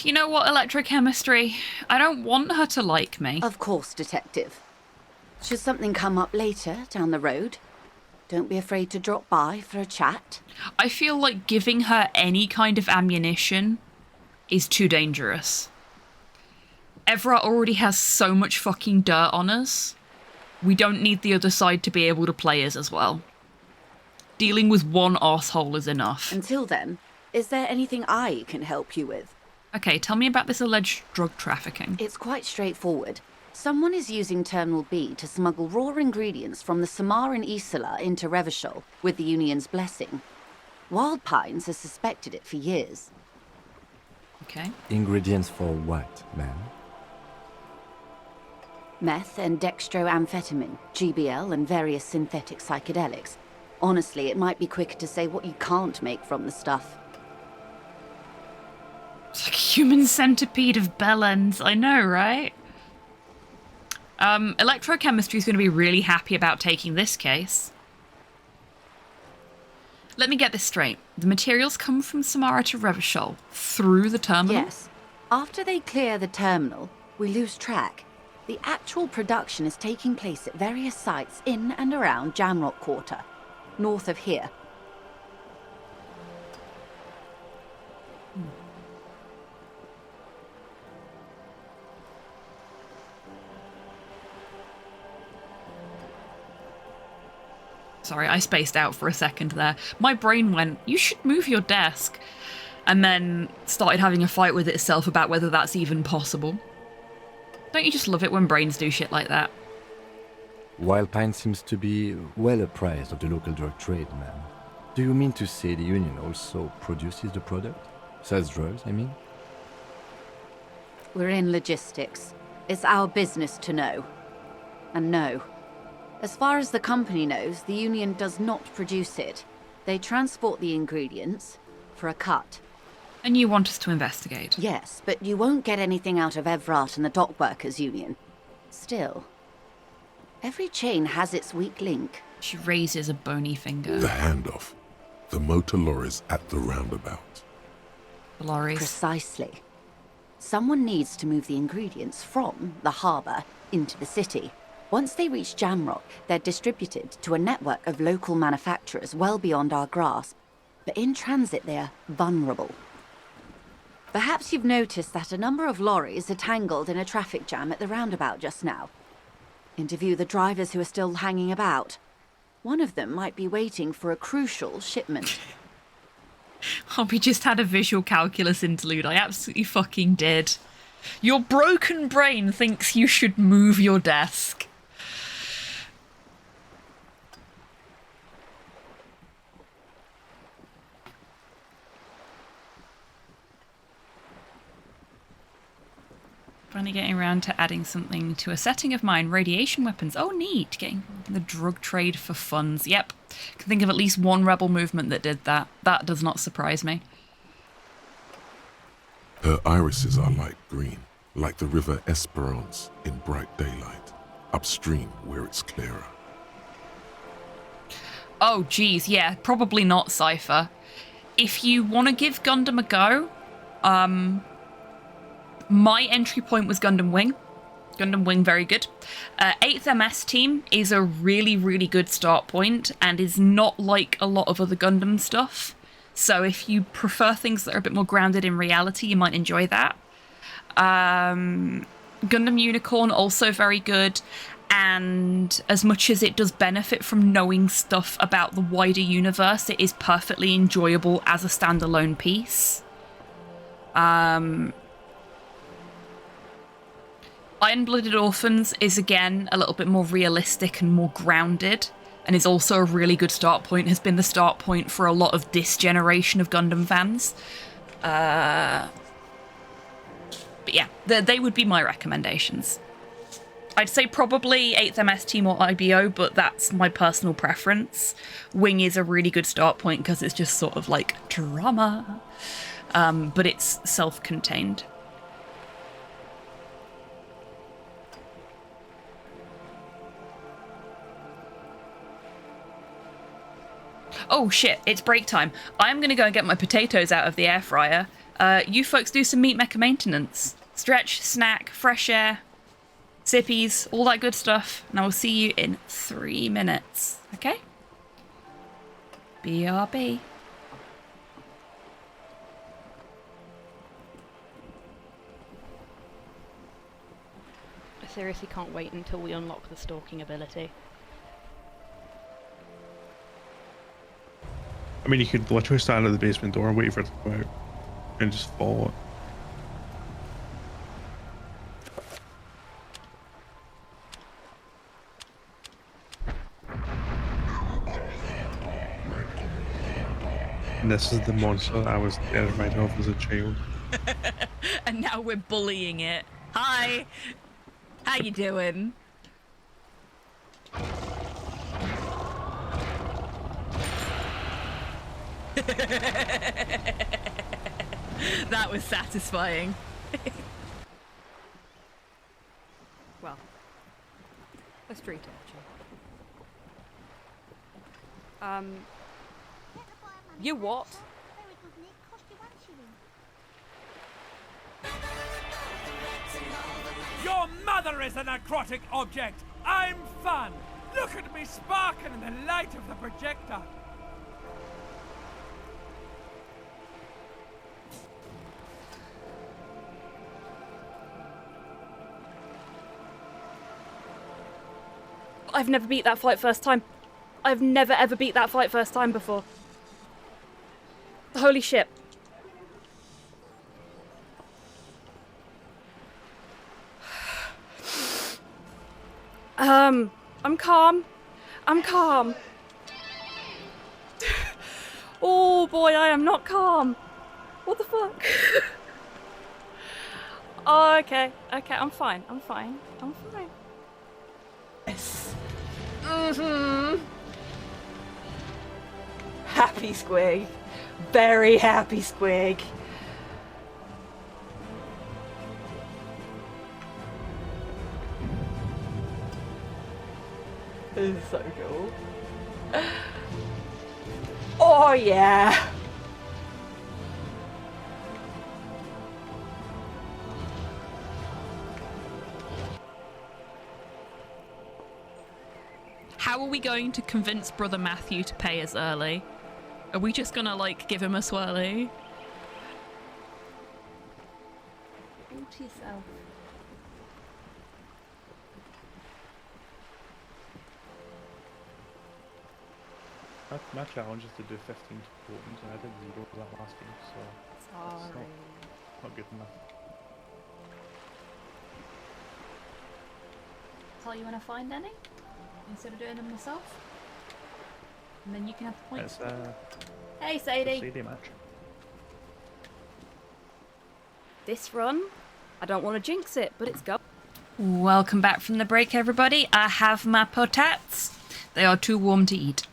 You know what, electrochemistry? I don't want her to like me. Of course, Detective. Should something come up later, down the road, don't be afraid to drop by for a chat. I feel like giving her any kind of ammunition is too dangerous. Everett already has so much fucking dirt on us. We don't need the other side to be able to play us as well. Dealing with one arsehole is enough. Until then, is there anything I can help you with? Okay, tell me about this alleged drug trafficking. It's quite straightforward. Someone is using Terminal B to smuggle raw ingredients from the Samar and Isola into Revachol with the Union's blessing. Wild Pines has suspected it for years. Okay. Ingredients for what, ma'am? Meth and dextroamphetamine, GBL, and various synthetic psychedelics. Honestly, it might be quicker to say what you can't make from the stuff. It's like a human centipede of bellends, I know, right? Electrochemistry is going to be really happy about taking this case. Let me get this straight. The materials come from Samara to Revachol through the terminal? Yes. After they clear the terminal, we lose track. The actual production is taking place at various sites in and around Jamrock Quarter, north of here. Sorry, I spaced out for a second there. My brain went, you should move your desk. And then started having a fight with itself about whether that's even possible. Don't you just love it when brains do shit like that? Wild Pine seems to be well apprised of the local drug trade, ma'am. Do you mean to say the Union also produces the product? Sells drugs, I mean? We're in logistics. It's our business to know. And no. As far as the company knows, the Union does not produce it. They transport the ingredients for a cut. And you want us to investigate? Yes, but you won't get anything out of Everett and the Dock Workers Union. Still, every chain has its weak link. She raises a bony finger. The handoff. The motor lorries at the roundabout. The lorries. Precisely. Someone needs to move the ingredients from the harbour into the city. Once they reach Jamrock, they're distributed to a network of local manufacturers well beyond our grasp. But in transit, they're vulnerable. Perhaps you've noticed that a number of lorries are tangled in a traffic jam at the roundabout just now. Interview the drivers who are still hanging about. One of them might be waiting for a crucial shipment. We just had a visual calculus interlude. I absolutely fucking did. Your broken brain thinks you should move your desk. Finally getting around to adding something to a setting of mine. Radiation weapons. Oh, neat. Getting the drug trade for funds. Yep. Can think of at least one rebel movement that did that. That does not surprise me. Her irises are light green, like the river Esperance in bright daylight, upstream where it's clearer. Oh, geez. Yeah, probably not Cypher. If you want to give Gundam a go, my entry point was Gundam Wing. Gundam Wing, very good. 8th MS team is a really, really good start point and is not like a lot of other Gundam stuff. So if you prefer things that are a bit more grounded in reality, you might enjoy that. Gundam Unicorn, also very good. And as much as it does benefit from knowing stuff about the wider universe, it is perfectly enjoyable as a standalone piece. Iron-Blooded Orphans is, again, a little bit more realistic and more grounded, and is also a really good start point, has been the start point for a lot of this generation of Gundam fans. But yeah, they would be my recommendations. I'd say probably 8th MS Team or IBO, but that's my personal preference. Wing is a really good start point because it's just sort of like drama, but it's self-contained. Oh shit, it's break time. I'm gonna go and get my potatoes out of the air fryer. You folks do some meat mecha maintenance. Stretch, snack, fresh air, sippies, all that good stuff. And I will see you in 3 minutes, okay? BRB. seriously can't wait until we unlock the stalking ability. I mean, you could literally stand at the basement door and wait for it to come out and just follow it. And this is the monster I was terrified of as a child. And now we're bullying it. Hi! How you doing? That was satisfying. Well, a street urchin. You what? Your mother is a necrotic object. I'm fun. Look at me sparking in the light of the projector. I've never beat that fight first time. I've never ever beat that fight first time before. Holy shit. I'm calm. I'm calm. Oh boy, I am not calm. What the fuck? Oh, okay. Okay, I'm fine. I'm fine. I'm fine. Yes. Happy Squig. Very happy Squig. This is so cool. Oh yeah. How are we going to convince Brother Matthew to pay us early? Are we just gonna, like, give him a swirly? All to yourself. My challenge is to do 15 tokens, and I did 0 for that last game, so it's not good enough. Tell you when I find any, instead of doing them myself. And then you can have the points. Hey Sadie! Sadie match. This run, I don't want to jinx it, but it's go. Welcome back from the break, everybody. I have my potats. They are too warm to eat.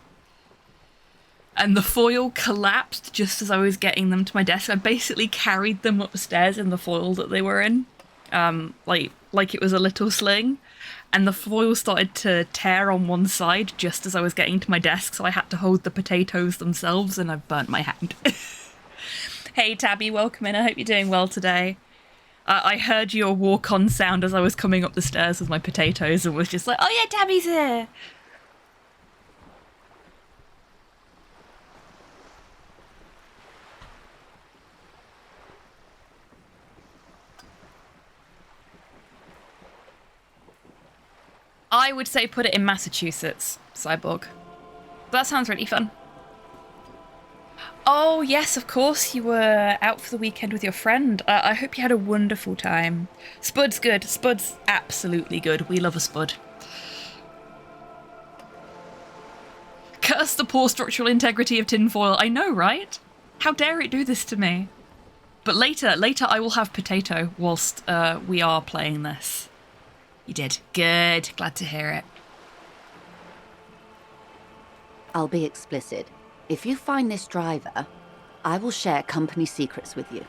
And the foil collapsed just as I was getting them to my desk. I basically carried them upstairs in the foil that they were in, like it was a little sling. And the foil started to tear on one side just as I was getting to my desk, so I had to hold the potatoes themselves, and I burnt my hand. Hey Tabby, welcome in. I hope you're doing well today. I heard your walk-on sound as I was coming up the stairs with my potatoes and was just like, oh yeah, Tabby's here! I would say put it in Massachusetts, Cyborg. That sounds really fun. Oh, yes, of course, you were out for the weekend with your friend. I hope you had a wonderful time. Spud's good. Spud's absolutely good. We love a Spud. Curse the poor structural integrity of tinfoil. I know, right? How dare it do this to me? But later I will have potato whilst we are playing this. You did. Good. Glad to hear it. I'll be explicit. If you find this driver, I will share company secrets with you.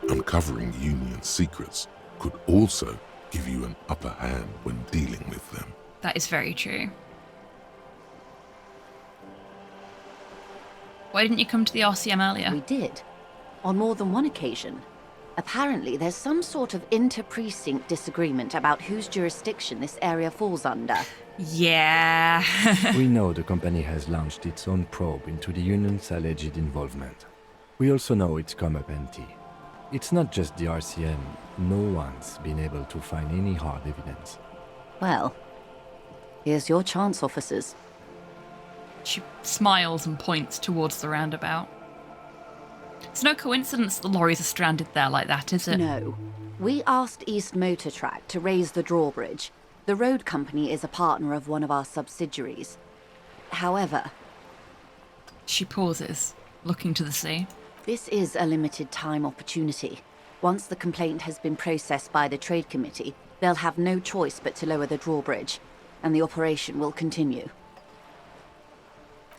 Uncovering Union secrets could also give you an upper hand when dealing with them. That is very true. Why didn't you come to the RCM earlier? We did. On more than one occasion. Apparently, there's some sort of inter-precinct disagreement about whose jurisdiction this area falls under. Yeah. We know the company has launched its own probe into the Union's alleged involvement. We also know it's come up empty. It's not just the RCM. No one's been able to find any hard evidence. Well, here's your chance, officers. She smiles and points towards the roundabout. It's no coincidence the lorries are stranded there like that, is it? No. We asked East Motor Track to raise the drawbridge. The road company is a partner of one of our subsidiaries. However... She pauses, looking to the sea. This is a limited time opportunity. Once the complaint has been processed by the Trade Committee, they'll have no choice but to lower the drawbridge, and the operation will continue.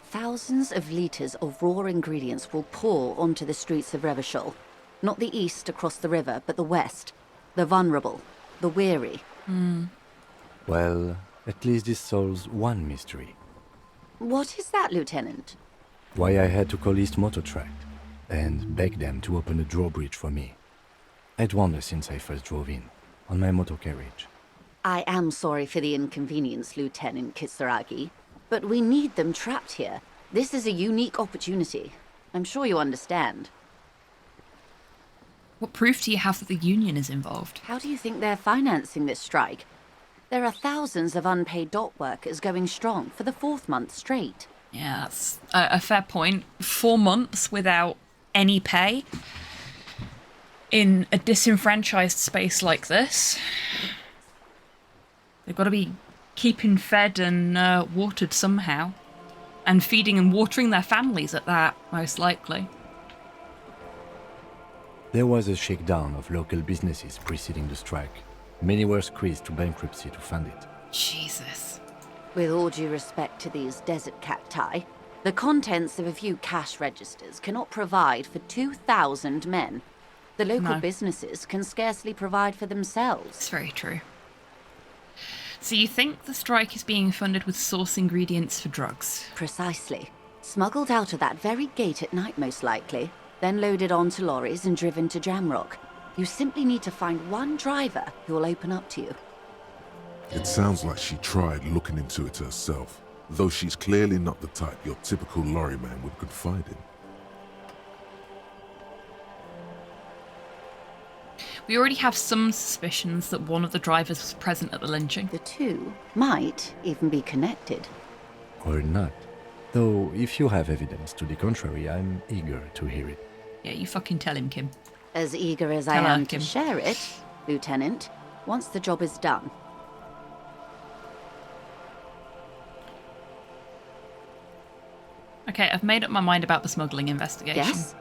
Thousands of litres of raw ingredients will pour onto the streets of Revachol. Not the east across the river, but the west. The vulnerable, the weary. Well, at least this solves one mystery. What is that, Lieutenant? Why I had to call East Motor Track and beg them to open the drawbridge for me. I'd wondered since I first drove in, on my motor carriage. I am sorry for the inconvenience, Lieutenant Kisaragi, but we need them trapped here. This is a unique opportunity. I'm sure you understand. What proof do you have that the union is involved? How do you think they're financing this strike? There are thousands of unpaid dock workers going strong for the 4th month straight. Yeah, that's a fair point. 4 months without any pay in a disenfranchised space like this. They've got to be keeping fed and watered somehow. And feeding and watering their families at that, most likely. There was a shakedown of local businesses preceding the strike. Many were squeezed to bankruptcy to fund it. Jesus. With all due respect to these desert cacti, the contents of a few cash registers cannot provide for 2,000 men. The local businesses can scarcely provide for themselves. It's very true. So you think the strike is being funded with source ingredients for drugs? Precisely. Smuggled out of that very gate at night, most likely, then loaded onto lorries and driven to Jamrock. You simply need to find one driver who will open up to you. It sounds like she tried looking into it herself, though she's clearly not the type your typical lorryman would confide in. We already have some suspicions that one of the drivers was present at the lynching. The two might even be connected. Or not. Though, if you have evidence to the contrary, I'm eager to hear it. Yeah, you fucking tell him, Kim. As eager as I am to share it, Lieutenant, once the job is done. Okay, I've made up my mind about the smuggling investigation. Yes?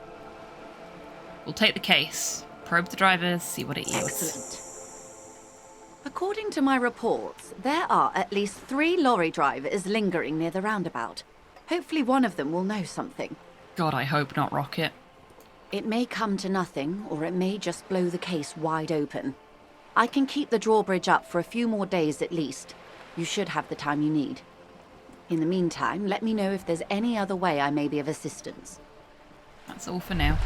We'll take the case, probe the drivers, see what it yields. Excellent. According to my reports, there are at least 3 lorry drivers lingering near the roundabout. Hopefully one of them will know something. God, I hope not, Rocket. It may come to nothing, or it may just blow the case wide open. I can keep the drawbridge up for a few more days at least. You should have the time you need. In the meantime, let me know if there's any other way I may be of assistance. That's all for now.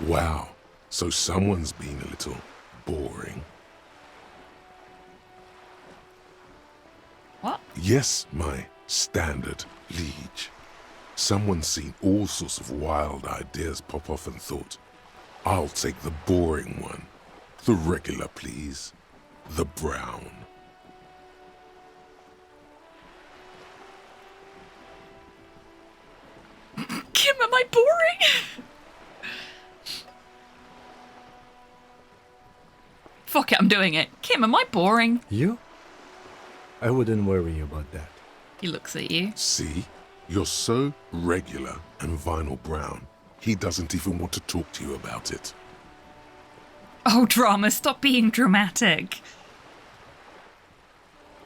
Wow, so someone's been a little boring. What? Yes, my standard liege. Someone's seen all sorts of wild ideas pop off and thought, I'll take the boring one. The regular, please. The brown. Kim, am I boring? Fuck it, I'm doing it. Kim, am I boring? You? I wouldn't worry about that. He looks at you. See? You're so regular and vinyl brown, he doesn't even want to talk to you about it. Oh, drama, stop being dramatic.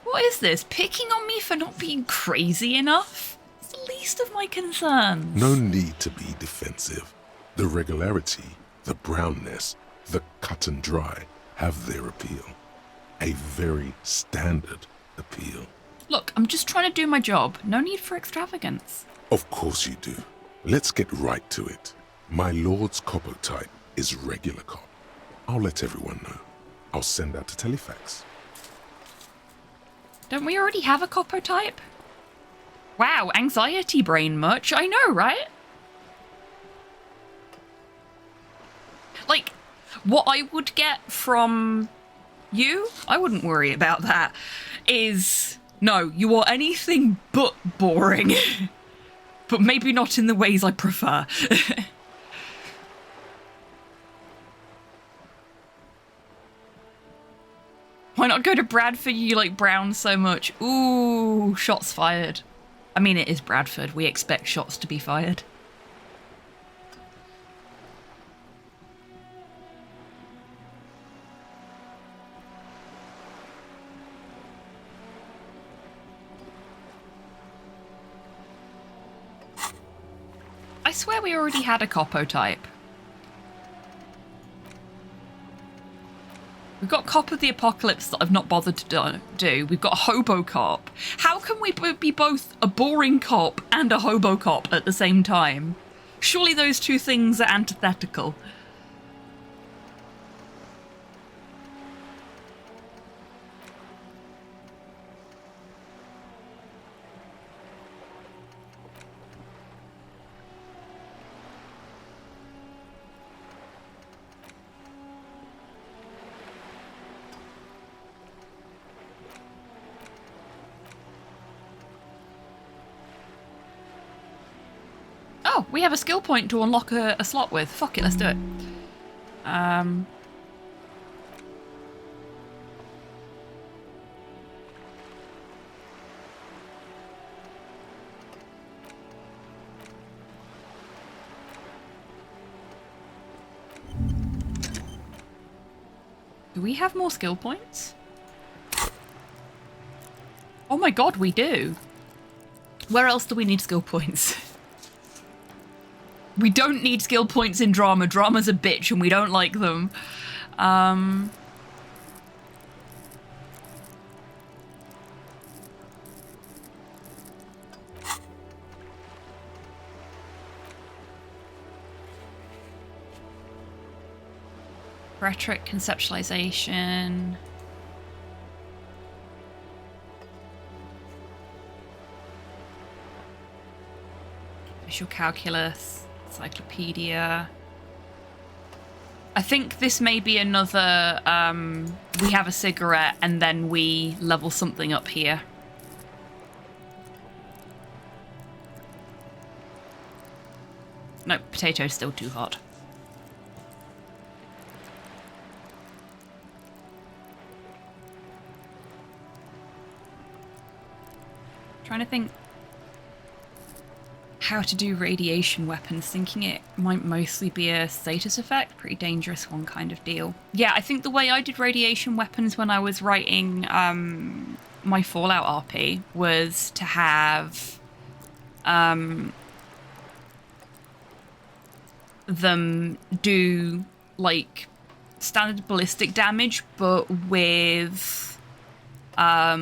What is this? Picking on me for not being crazy enough? It's the least of my concerns. No need to be defensive. The regularity, the brownness, the cut and dry have their appeal. A very standard appeal. Look, I'm just trying to do my job. No need for extravagance. Of course you do. Let's get right to it. My lord's copper type is regular cop. I'll let everyone know. I'll send out a telefax. Don't we already have a copper type? Wow, anxiety brain much. I know, right? What I would get from you, I wouldn't worry about that, is, no, you are anything but boring. But maybe not in the ways I prefer. Why not go to Bradford? You like Brown so much. Ooh, shots fired. I mean, it is Bradford. We expect shots to be fired. I swear we already had a Coppo type. We've got Cop of the Apocalypse that I've not bothered to do. We've got a Hobo Cop. How can we be both a boring cop and a Hobo Cop at the same time? Surely those two things are antithetical. Oh, we have a skill point to unlock a slot with. Fuck it, let's do it. Do we have more skill points? Oh my god, we do. Where else do we need skill points? We don't need skill points in drama. Drama's a bitch and we don't like them. Rhetoric, conceptualization. Visual calculus. Encyclopedia. I think this may be another, we have a cigarette and then we level something up here. No, potato's still too hot. Trying to think how to do radiation weapons, thinking it might mostly be a status effect, pretty dangerous one kind of deal. Yeah, I think the way I did radiation weapons when I was writing my Fallout RP was to have them do like standard ballistic damage, but with I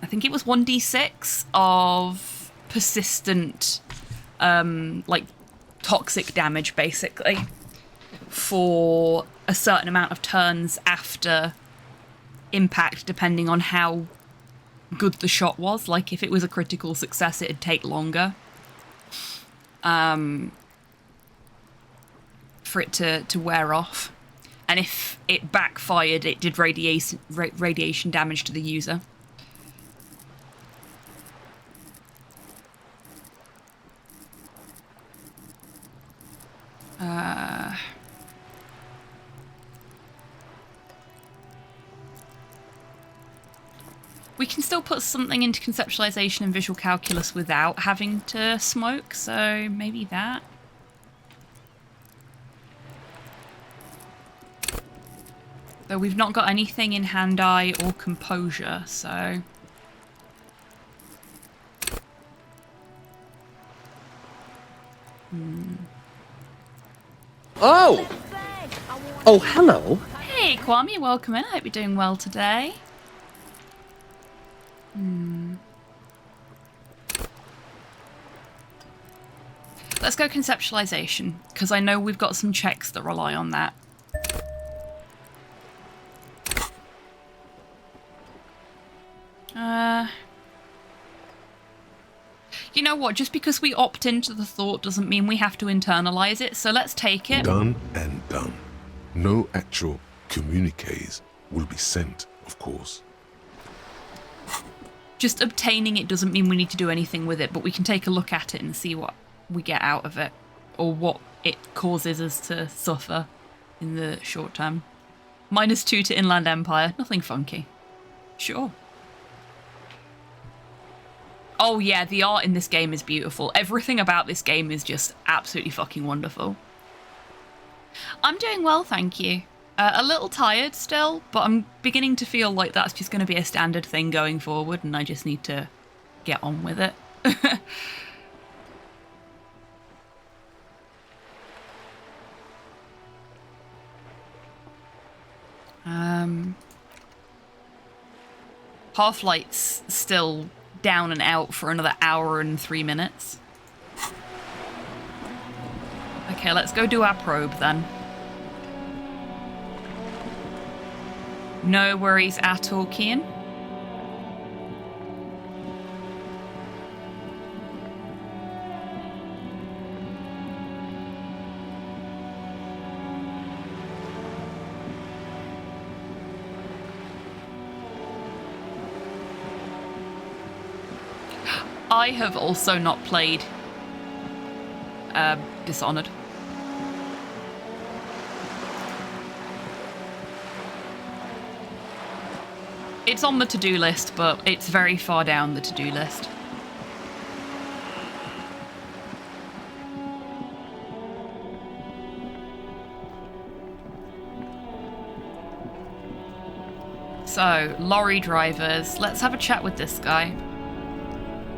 think it was 1d6 of persistent like toxic damage basically for a certain amount of turns after impact, depending on how good the shot was. Like if it was a critical success, it'd take longer for it to wear off, and if it backfired, it did radiation damage to the user. We can still put something into conceptualization and visual calculus without having to smoke, so maybe that. Though we've not got anything in hand-eye or composure, so... Oh! Oh, hello. Hey, Kwame, welcome in. I hope you're doing well today. Let's go conceptualization, because I know we've got some checks that rely on that. You know what? Just because we opt into the thought doesn't mean we have to internalize it, so let's take it. Done and done. No actual communiques will be sent, of course. Just obtaining it doesn't mean we need to do anything with it, but we can take a look at it and see what we get out of it, or what it causes us to suffer in the short term. -2 to Inland Empire. Nothing funky. Sure. Oh yeah, the art in this game is beautiful. Everything about this game is just absolutely fucking wonderful. I'm doing well, thank you. A little tired still, but I'm beginning to feel like that's just going to be a standard thing going forward, and I just need to get on with it. Half-Light's still down and out for another hour and 3 minutes. Okay, let's go do our probe then. No worries at all, Kian. I have also not played Dishonored. It's on the to-do list, but it's very far down the to-do list. So, lorry drivers. Let's have a chat with this guy.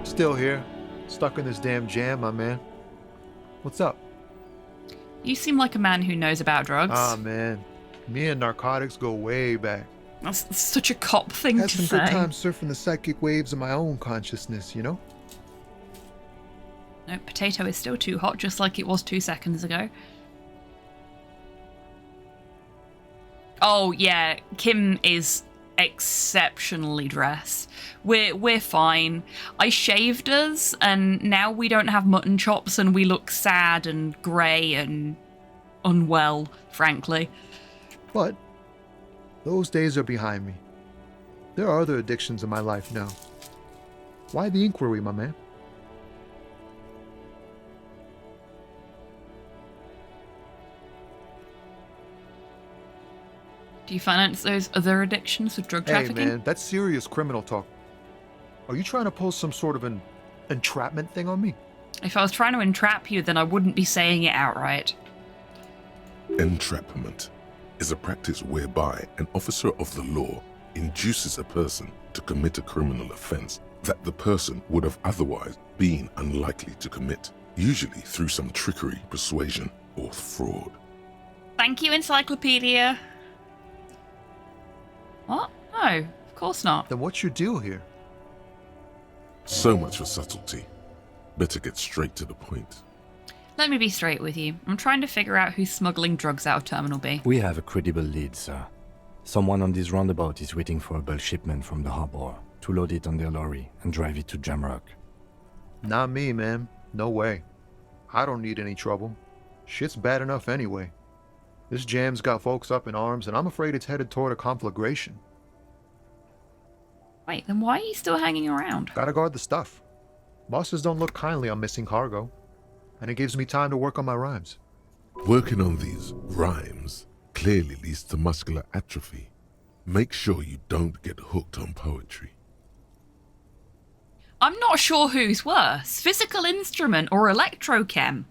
Still here. Stuck in this damn jam, my man. What's up? You seem like a man who knows about drugs. Ah, man. Me and narcotics go way back. That's such a cop thing to say. Had some good times surfing the psychic waves of my own consciousness, you know? No, potato is still too hot, just like it was 2 seconds ago. Oh, yeah. Kim is exceptionally dressed. We're fine. I shaved us, and now we don't have mutton chops, and we look sad and grey and unwell, frankly. But those days are behind me. There are other addictions in my life now. Why the inquiry, my man? Do you finance those other addictions with drug trafficking? Hey, man, that's serious criminal talk. Are you trying to pull some sort of an entrapment thing on me? If I was trying to entrap you, then I wouldn't be saying it outright. Entrapment is a practice whereby an officer of the law induces a person to commit a criminal offense that the person would have otherwise been unlikely to commit, usually through some trickery, persuasion, or fraud. Thank you, Encyclopedia. What? No, of course not. Then what's your deal here? So much for subtlety. Better get straight to the point. Let me be straight with you. I'm trying to figure out who's smuggling drugs out of Terminal B. We have a credible lead, sir. Someone on this roundabout is waiting for a bulk shipment from the harbor to load it on their lorry and drive it to Jamrock. Not me, man. No way. I don't need any trouble. Shit's bad enough anyway. This jam's got folks up in arms, and I'm afraid it's headed toward a conflagration. Wait, then why are you still hanging around? Gotta guard the stuff. Bosses don't look kindly on missing cargo, and it gives me time to work on my rhymes. Working on these rhymes clearly leads to muscular atrophy. Make sure you don't get hooked on poetry. I'm not sure who's worse, physical instrument or electrochem.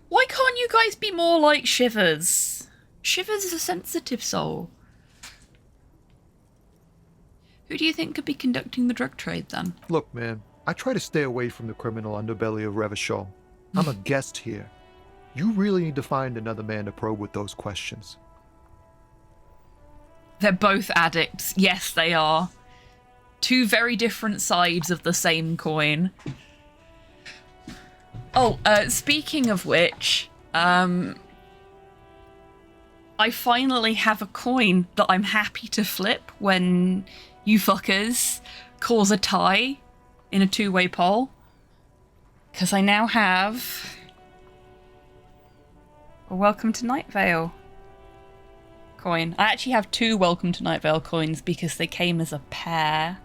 Why can't you guys be more like Shivers? Shivers is a sensitive soul. Who do you think could be conducting the drug trade then? Look, man, I try to stay away from the criminal underbelly of Revachol. I'm a guest here. You really need to find another man to probe with those questions. They're both addicts. Yes, they are. Two very different sides of the same coin. Oh, speaking of which, I finally have a coin that I'm happy to flip when you fuckers cause a tie in a two-way poll. Because I now have a Welcome to Night Vale coin. I actually have 2 Welcome to Night Vale coins because they came as a pair.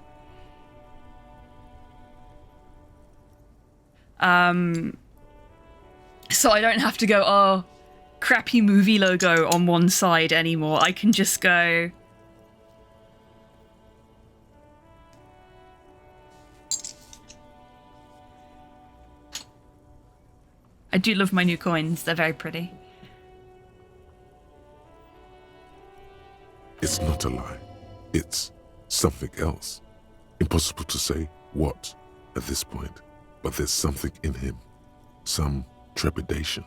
So I don't have to go, oh, crappy movie logo on one side anymore. I can just go... I do love my new coins. They're very pretty. It's not a lie. It's something else. Impossible to say what at this point, but there's something in him. Some trepidation.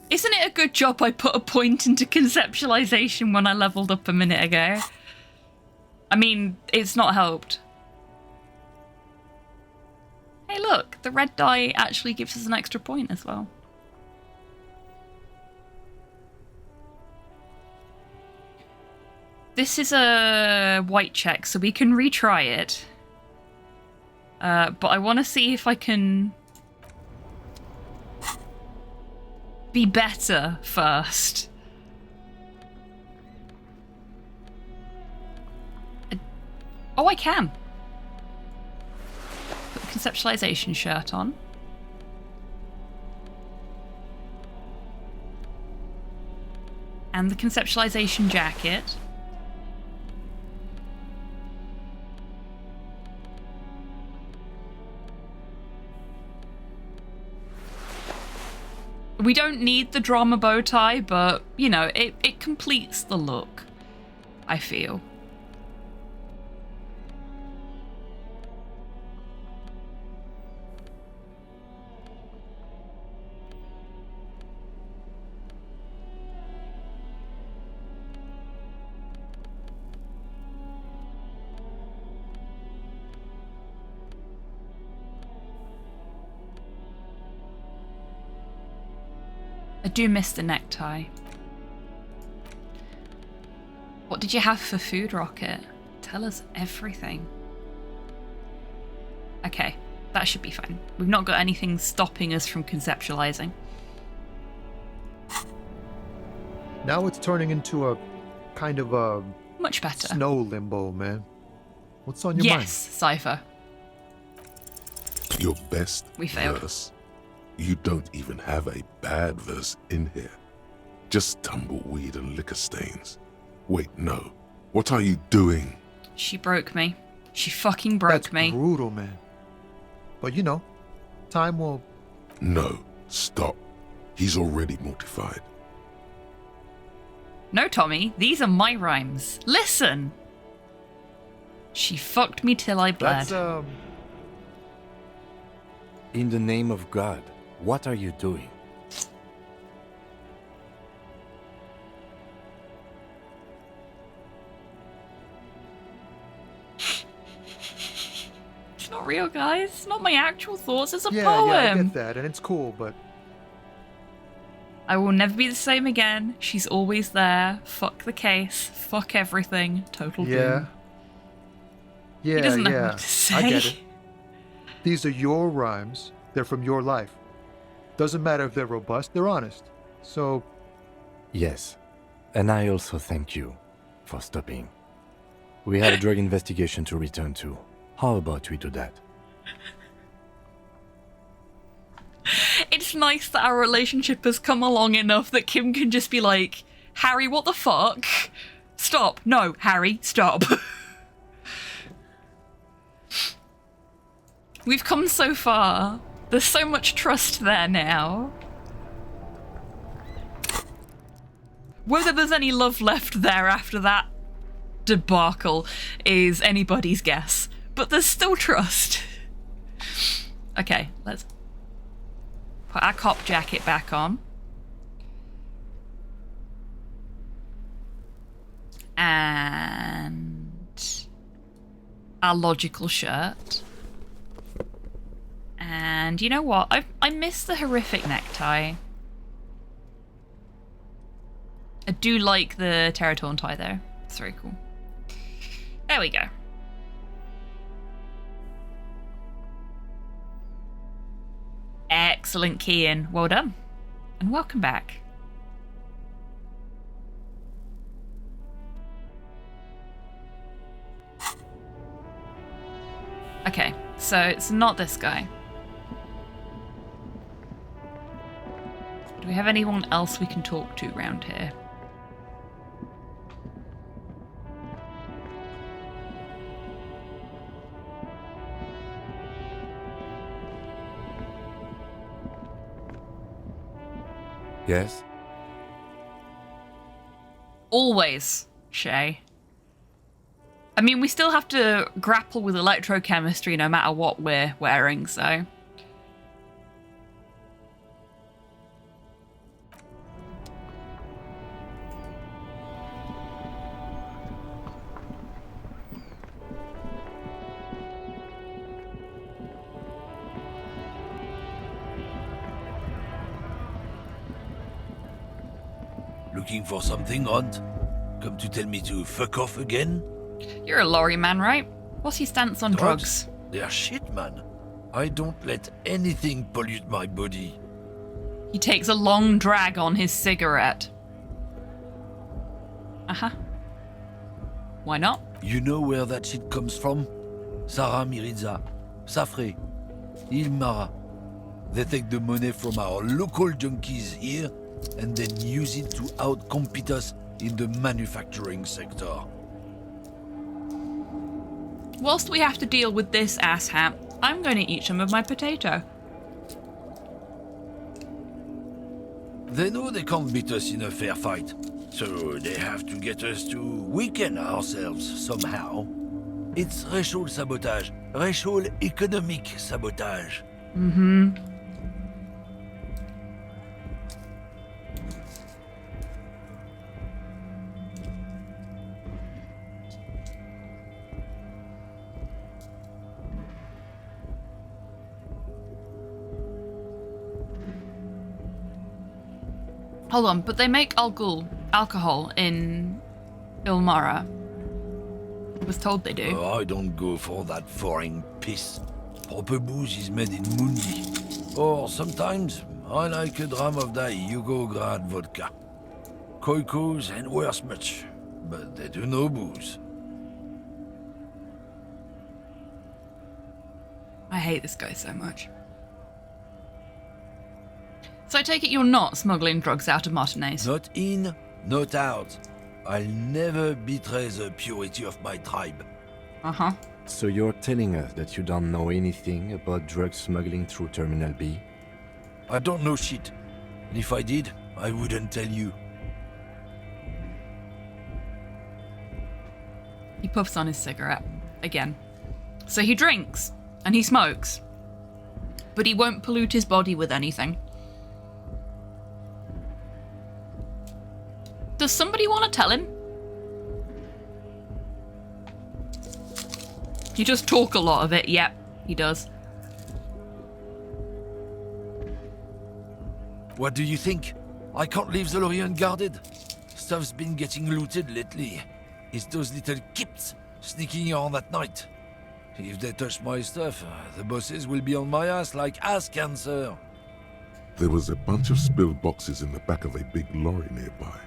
Isn't it a good job I put a point into conceptualization when I leveled up a minute ago? I mean, it's not helped. Hey look, the red die actually gives us an extra point as well. This is a white check, so we can retry it. But I want to see if I can be better first. Oh, I can. Put the conceptualization shirt on. And the conceptualization jacket. We don't need the drama bow tie, but, you know, it completes the look, I feel. I do miss the necktie. What did you have for food, Rocket? Tell us everything. Okay, that should be fine. We've not got anything stopping us from conceptualizing. Now it's turning into a kind of a... Much better. Snow limbo, man. What's on your mind? Yes, Cypher. Your best We failed. verse. You don't even have a bad verse in here. Just tumbleweed and liquor stains. Wait, no. What are you doing? She broke me. She fucking broke me. That's brutal, man. But you know, time will... No, stop. He's already mortified. No, Tommy, these are my rhymes. Listen! She fucked me till I bled. That's, In the name of God, what are you doing? It's not real, guys. It's not my actual thoughts. It's a yeah, poem. Yeah, I get that, and it's cool, but... I will never be the same again. She's always there. Fuck the case. Fuck everything. Total Yeah. doom. Yeah, He doesn't know yeah. what to say. I get it. These are your rhymes. They're from your life. Doesn't matter if they're robust, they're honest. So... Yes, and I also thank you for stopping. We have a drug investigation to return to. How about we do that? It's nice that our relationship has come along enough that Kim can just be like, Harry, what the fuck? Stop. No, Harry, stop. We've come so far. There's so much trust there now. Whether there's any love left there after that debacle is anybody's guess. But there's still trust. Okay, let's put our cop jacket back on. And our logical shirt. And you know what? I miss the horrific necktie. I do like the Terratorn tie though. It's very cool. There we go. Excellent, Kian. Well done. And welcome back. Okay, so it's not this guy. Do we have anyone else we can talk to around here? Yes? Always, Shay. I mean, we still have to grapple with electrochemistry no matter what we're wearing, so... Looking for something, Hunt? Come to tell me to fuck off again? You're a lorry man, right? What's your stance on drugs? They're shit, man. I don't let anything pollute my body. He takes a long drag on his cigarette. Uh-huh. Why not? You know where that shit comes from? Sarah Miriza, Safre, Ilmara. They take the money from our local junkies here and then use it to outcompete us in the manufacturing sector. Whilst we have to deal with this asshat, I'm going to eat some of my potato. They know they can't beat us in a fair fight, so they have to get us to weaken ourselves somehow. It's racial sabotage, racial economic sabotage. Mm-hmm. Hold on, but they make alcohol in Ilmara. I was told they do. I don't go for that foreign piss. Proper booze is made in Mundi. Or sometimes I like a dram of that Yugograd vodka. Koikos and worse much, but they do no booze. I hate this guy so much. So I take it you're not smuggling drugs out of Martinez? Not in, not out. I'll never betray the purity of my tribe. Uh-huh. So you're telling us that you don't know anything about drug smuggling through Terminal B? I don't know shit. And if I did, I wouldn't tell you. He puffs on his cigarette. Again. So he drinks, and he smokes. But he won't pollute his body with anything. Does somebody want to tell him? You just talk a lot of it. Yep, he does. What do you think? I can't leave the lorry unguarded. Stuff's been getting looted lately. It's those little kips sneaking around at night. If they touch my stuff, the bosses will be on my ass like ass cancer. There was a bunch of spilled boxes in the back of a big lorry nearby.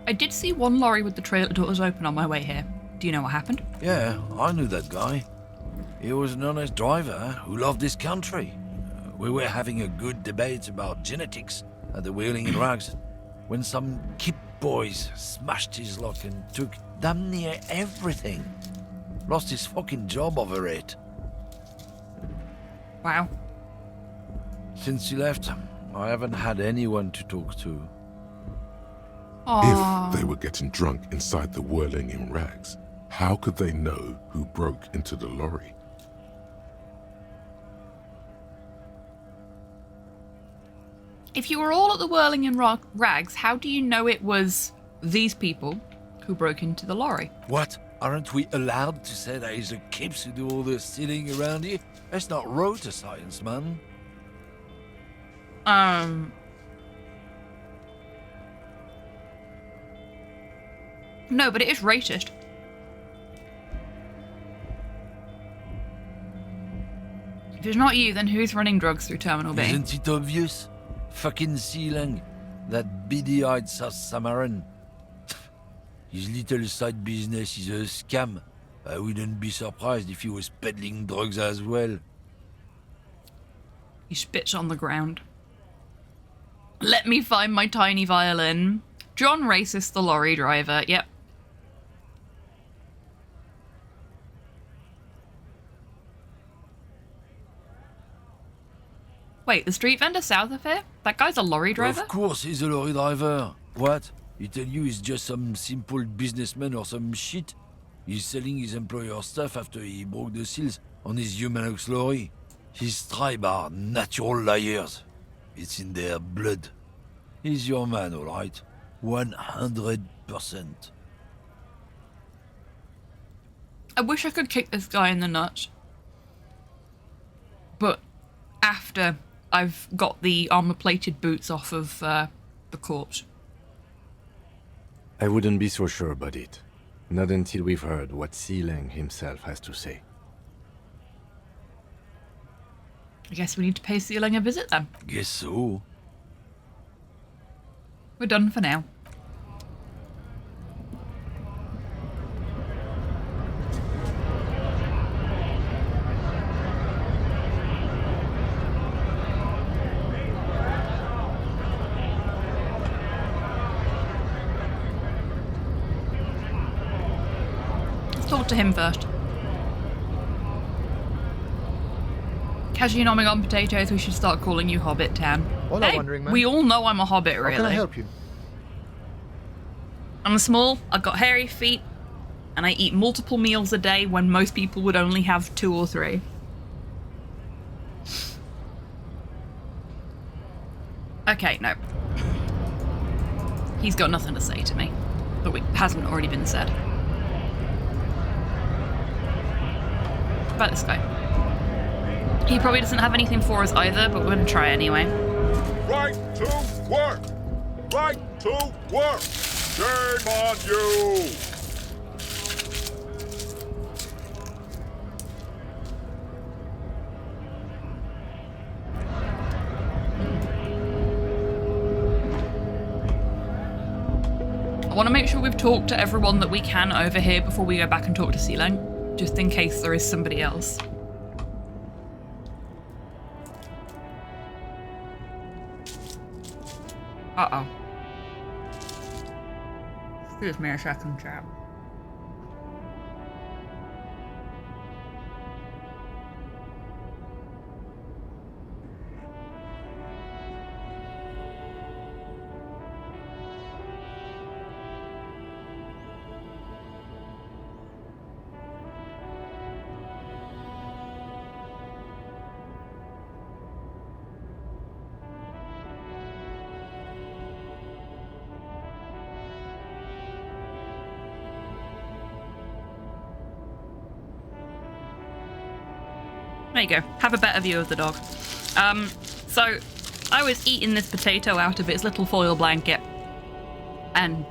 I did see one lorry with the trailer doors open on my way here. Do you know what happened? Yeah, I knew that guy. He was an honest driver who loved this country. We were having a good debate about genetics at the Wheeling and Rags when some kip boys smashed his luck and took damn near everything. Lost his fucking job over it. Wow. Since he left, I haven't had anyone to talk to. If they were getting drunk inside the Whirling in Rags, how could they know who broke into the lorry? If you were all at the Whirling in Rags, how do you know it was these people who broke into the lorry? What? Aren't we allowed to say that it's the kips who do all the stealing around here? That's not rotor science, man. No, but it is racist. If it's not you, then who's running drugs through Terminal B? Isn't it obvious? Fucking Sealang. That beady-eyed South Samaran. His little side business is a scam. I wouldn't be surprised if he was peddling drugs as well. He spits on the ground. Let me find my tiny violin. John Racist, the lorry driver. Yep. Wait, the street vendor south of here? That guy's a lorry driver? Of course he's a lorry driver. What? He tell you he's just some simple businessman or some shit? He's selling his employer stuff after he broke the seals on his Humanox lorry. His tribe are natural liars. It's in their blood. He's your man, all right? 100%. I wish I could kick this guy in the nuts. But after I've got the armor-plated boots off of the corpse. I wouldn't be so sure about it. Not until we've heard what Sealang himself has to say. I guess we need to pay Sealang a visit then. Guess so. We're done for now. Let's talk to him first. Casually nomming on potatoes, we should start calling you HobbyTan. Hola, Wandering Man. We all know I'm a hobbit, really. How can I help you? I'm small, I've got hairy feet, and I eat multiple meals a day when most people would only have 2 or 3. Okay, no. He's got nothing to say to me, but it hasn't already been said. What about this guy? He probably doesn't have anything for us either, but we're gonna try anyway. Right to work! Right to work! Shame on you! I want to make sure we've talked to everyone that we can over here before we go back and talk to Sealang, just in case there is somebody else. Uh-oh. Excuse me a second, chap. There you go. Have a better view of the dog. So I was eating this potato out of its little foil blanket and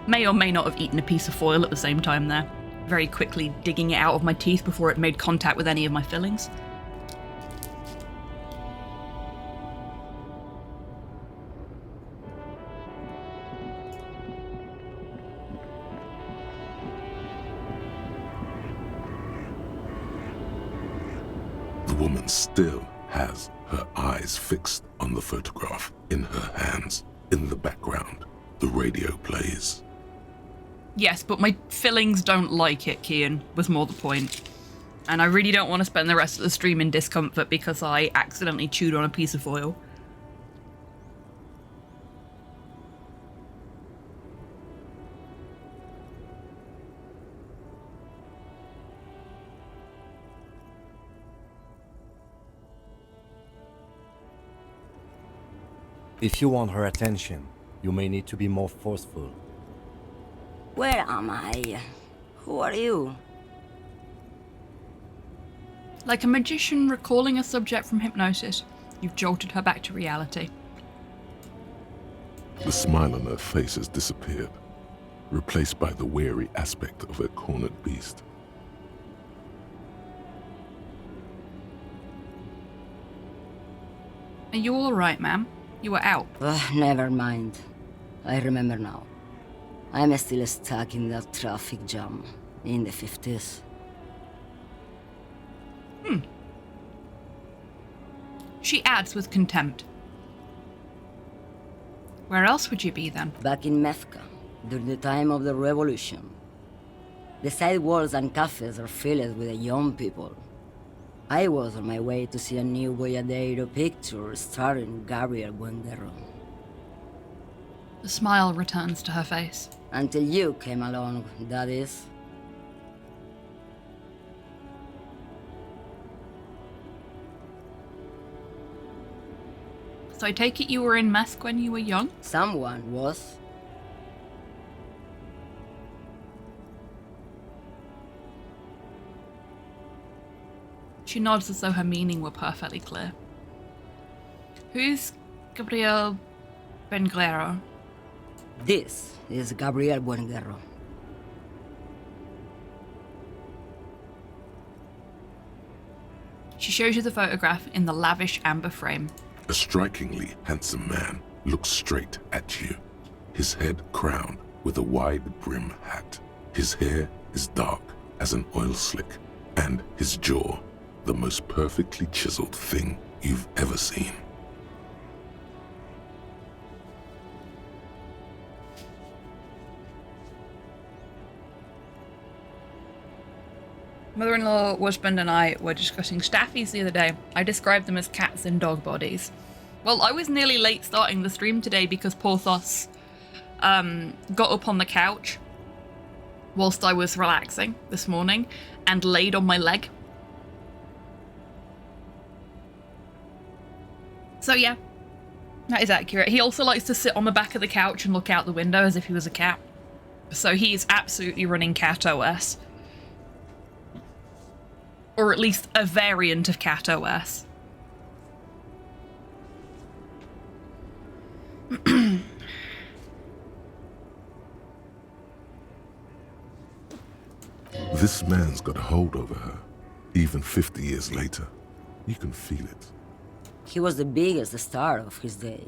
may or may not have eaten a piece of foil at the same time there. Very quickly digging it out of my teeth before it made contact with any of my fillings. The woman still has her eyes fixed on the photograph in her hands. In the background, the radio plays. Yes, but my fillings don't like it, Kian, was more the point. And I really don't want to spend the rest of the stream in discomfort because I accidentally chewed on a piece of foil. If you want her attention, you may need to be more forceful. Where am I? Who are you? Like a magician recalling a subject from hypnosis, you've jolted her back to reality. The smile on her face has disappeared, replaced by the weary aspect of a cornered beast. Are you alright, ma'am? You were out. Never mind. I remember now. I'm still stuck in that traffic jam in the 50s. She adds with contempt. Where else would you be then? Back in Methka, during the time of the revolution. The sidewalks and cafes are filled with the young people. I was on my way to see a new Boyadero picture starring Gabriel Buenguerro. The smile returns to her face. Until you came along, that is. So I take it you were in Mesk when you were young? Someone was. She nods as though her meaning were perfectly clear. Who's Gabriel Buenguerro? This is Gabriel Buenguerro. She shows you the photograph in the lavish amber frame. A strikingly handsome man looks straight at you, his head crowned with a wide brim hat. His hair is dark as an oil slick, and his jaw the most perfectly chiseled thing you've ever seen. Mother-in-law, husband and I were discussing staffies the other day. I described them as cats in dog bodies. Well, I was nearly late starting the stream today because Porthos got up on the couch whilst I was relaxing this morning and laid on my leg. So yeah, that is accurate. He also likes to sit on the back of the couch and look out the window as if he was a cat. So he's absolutely running Cat OS. Or at least a variant of Cat OS. This man's got a hold over her, even 50 years later. You can feel it. He was the biggest star of his day.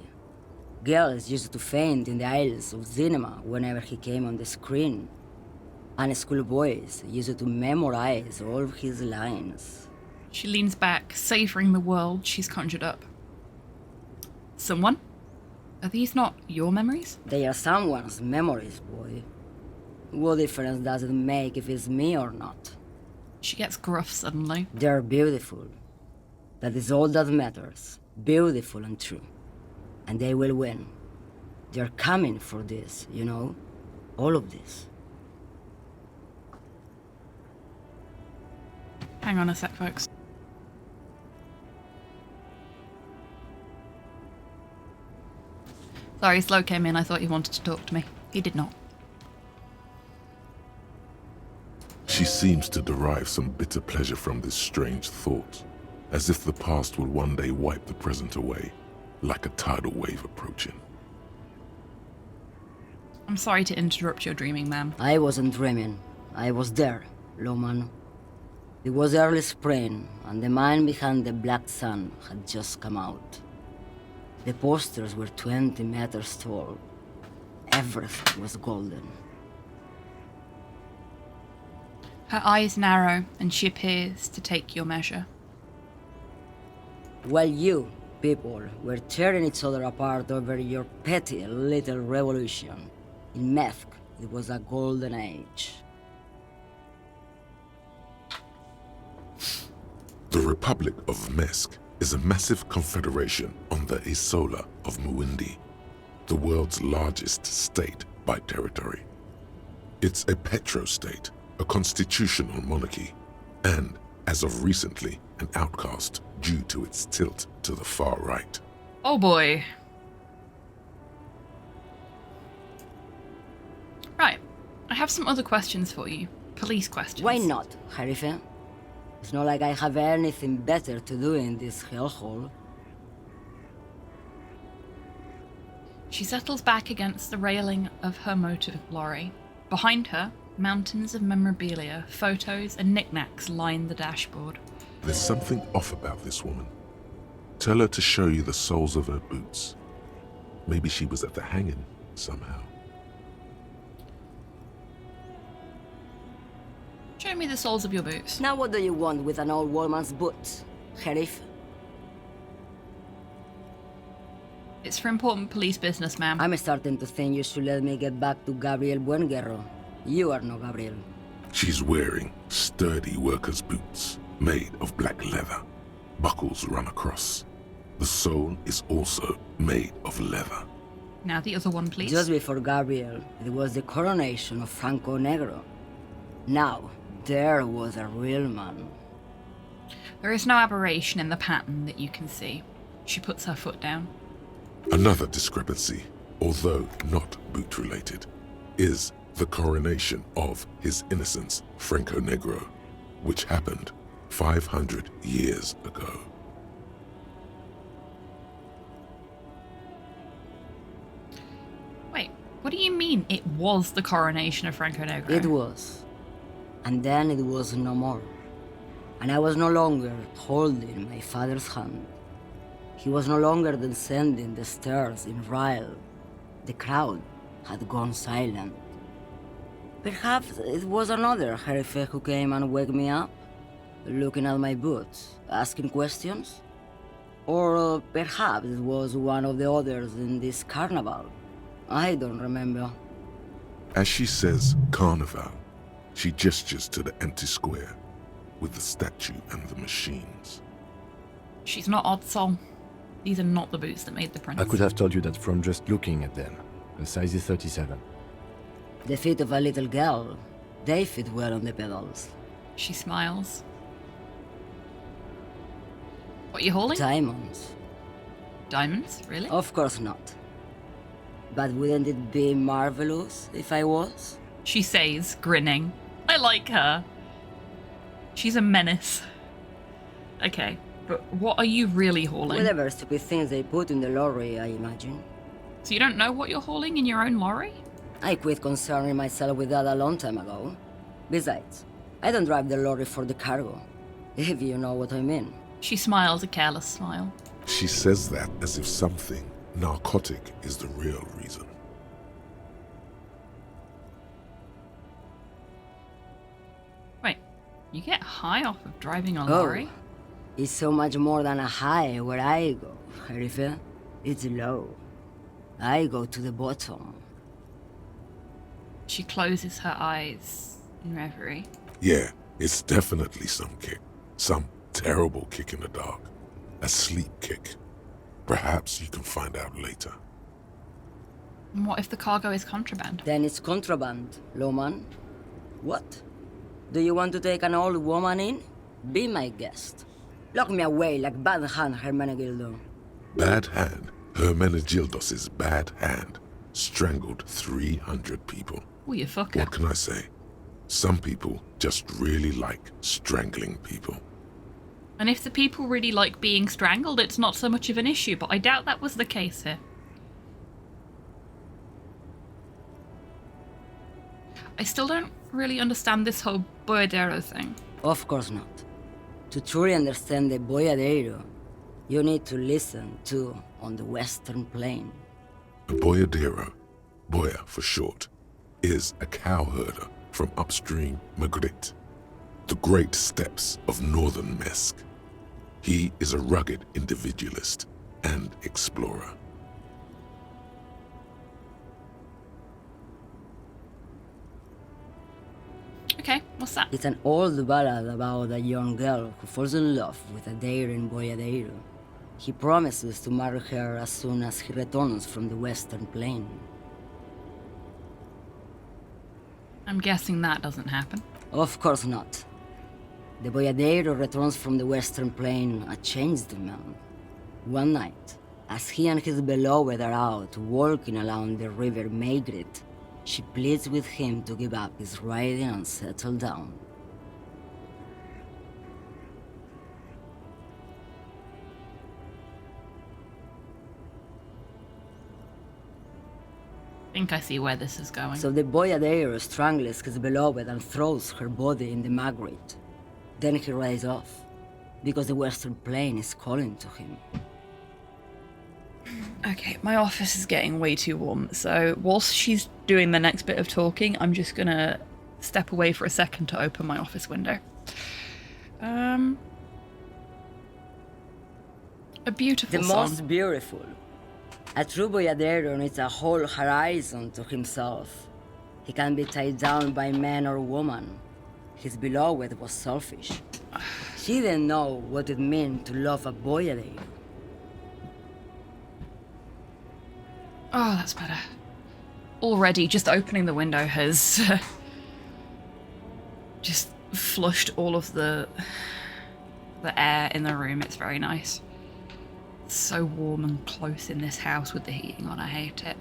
Girls used to faint in the aisles of cinema whenever he came on the screen. And schoolboys used to memorize all of his lines. She leans back, savouring the world she's conjured up. Someone? Are these not your memories? They are someone's memories, boy. What difference does it make if it's me or not? She gets gruff suddenly. They're beautiful. That is all that matters. Beautiful and true. And they will win. They're coming for this, you know? All of this. Hang on a sec, folks. Sorry, Slow came in. I thought he wanted to talk to me. He did not. She seems to derive some bitter pleasure from this strange thought, as if the past will one day wipe the present away, like a tidal wave approaching. I'm sorry to interrupt your dreaming, ma'am. I wasn't dreaming. I was there, Lawman. It was early spring, and the man behind the black sun had just come out. The posters were 20 meters tall. Everything was golden. Her eyes narrow, and she appears to take your measure. While you, people, were tearing each other apart over your petty little revolution, in Methk, it was a golden age. The Republic of Mesk is a massive confederation on the Isola of Muindi, the world's largest state by territory. It's a petrostate, a constitutional monarchy, and, as of recently, an outcast due to its tilt to the far right. Oh boy. Right, I have some other questions for you. Police questions. Why not, Harife? It's not like I have anything better to do in this hellhole. She settles back against the railing of her motor lorry. Behind her, mountains of memorabilia, photos, and knickknacks line the dashboard. There's something off about this woman. Tell her to show you the soles of her boots. Maybe she was at the hanging somehow. Show me the soles of your boots. Now what do you want with an old woman's boots, Sheriff? It's for important police business, ma'am. I'm starting to think you should let me get back to Gabriel Buenguerro. You are no Gabriel. She's wearing sturdy workers' boots made of black leather. Buckles run across. The sole is also made of leather. Now the other one, please. Just before Gabriel, it was the coronation of Franco Negro. Now, there was a real man. There is no aberration in the pattern that you can see. She puts her foot down. Another discrepancy, although not boot-related, is the coronation of His Innocence, Franco Negro, which happened 500 years ago. Wait, what do you mean it was the coronation of Franco Negro? It was. And then it was no more. And I was no longer holding my father's hand. He was no longer descending the stairs in Ryle. The crowd had gone silent. Perhaps it was another Sheriff who came and woke me up, looking at my boots, asking questions. Or perhaps it was one of the others in this carnival. I don't remember. As she says carnival, she gestures to the empty square with the statue and the machines. She's not odd soul. These are not the boots that made the prince. I could have told you that from just looking at them. The size is 37. The feet of a little girl. They fit well on the pedals. She smiles. What are you hauling? Diamonds. Diamonds? Really? Of course not. But wouldn't it be marvelous if I was? She says, grinning. I like her. She's a menace. Okay, but what are you really hauling? Whatever stupid things they put in the lorry, I imagine. So you don't know what you're hauling in your own lorry? I quit concerning myself with that a long time ago. Besides, I don't drive the lorry for the cargo, if you know what I mean. She smiles a careless smile. She says that as if something narcotic is the real reason. Wait, you get high off of driving a lorry? It's so much more than a high where I go, Sheriff. It's low. I go to the bottom. She closes her eyes in reverie. Yeah, it's definitely some kick. Some terrible kick in the dark. A sleep kick. Perhaps you can find out later. And what if the cargo is contraband? Then it's contraband, lawman. What? Do you want to take an old woman in? Be my guest. Lock me away like Bad Hand Hermenegildo. Bad Hand? Hermenegildos' bad hand strangled 300 people. Oh, you fucker. What can I say? Some people just really like strangling people. And if the people really like being strangled, it's not so much of an issue, but I doubt that was the case here. I still don't really understand this whole boyadero thing. Of course not. To truly understand the boyadero, you need to listen to on the Western Plain. A boyadero, boya for short, is a cowherder from upstream Magritte, the great steppes of northern Mesk. He is a rugged individualist and explorer. Okay, what's that? It's an old ballad about a young girl who falls in love with a daring boyadero. He promises to marry her as soon as he returns from the Western Plain. I'm guessing that doesn't happen. Of course not. The boyadero returns from the Western Plain a changed man. One night, as he and his beloved are out walking along the river Maigret, she pleads with him to give up his riding and settle down. I think I see where this is going. So the boyadero strangles his beloved and throws her body in the Magritte. Then he rides off, because the Western Plain is calling to him. Okay, my office is getting way too warm, so whilst she's doing the next bit of talking, I'm just gonna step away for a second to open my office window. A beautiful The song. most beautiful. A true boyadero needs a whole horizon to himself. He can be tied down by man or woman. His beloved was selfish. She didn't know what it meant to love a boyadero. Oh, that's better. Already, just opening the window has just flushed all of the air in the room. It's very nice. It's so warm and close in this house with the heating on. I hate it.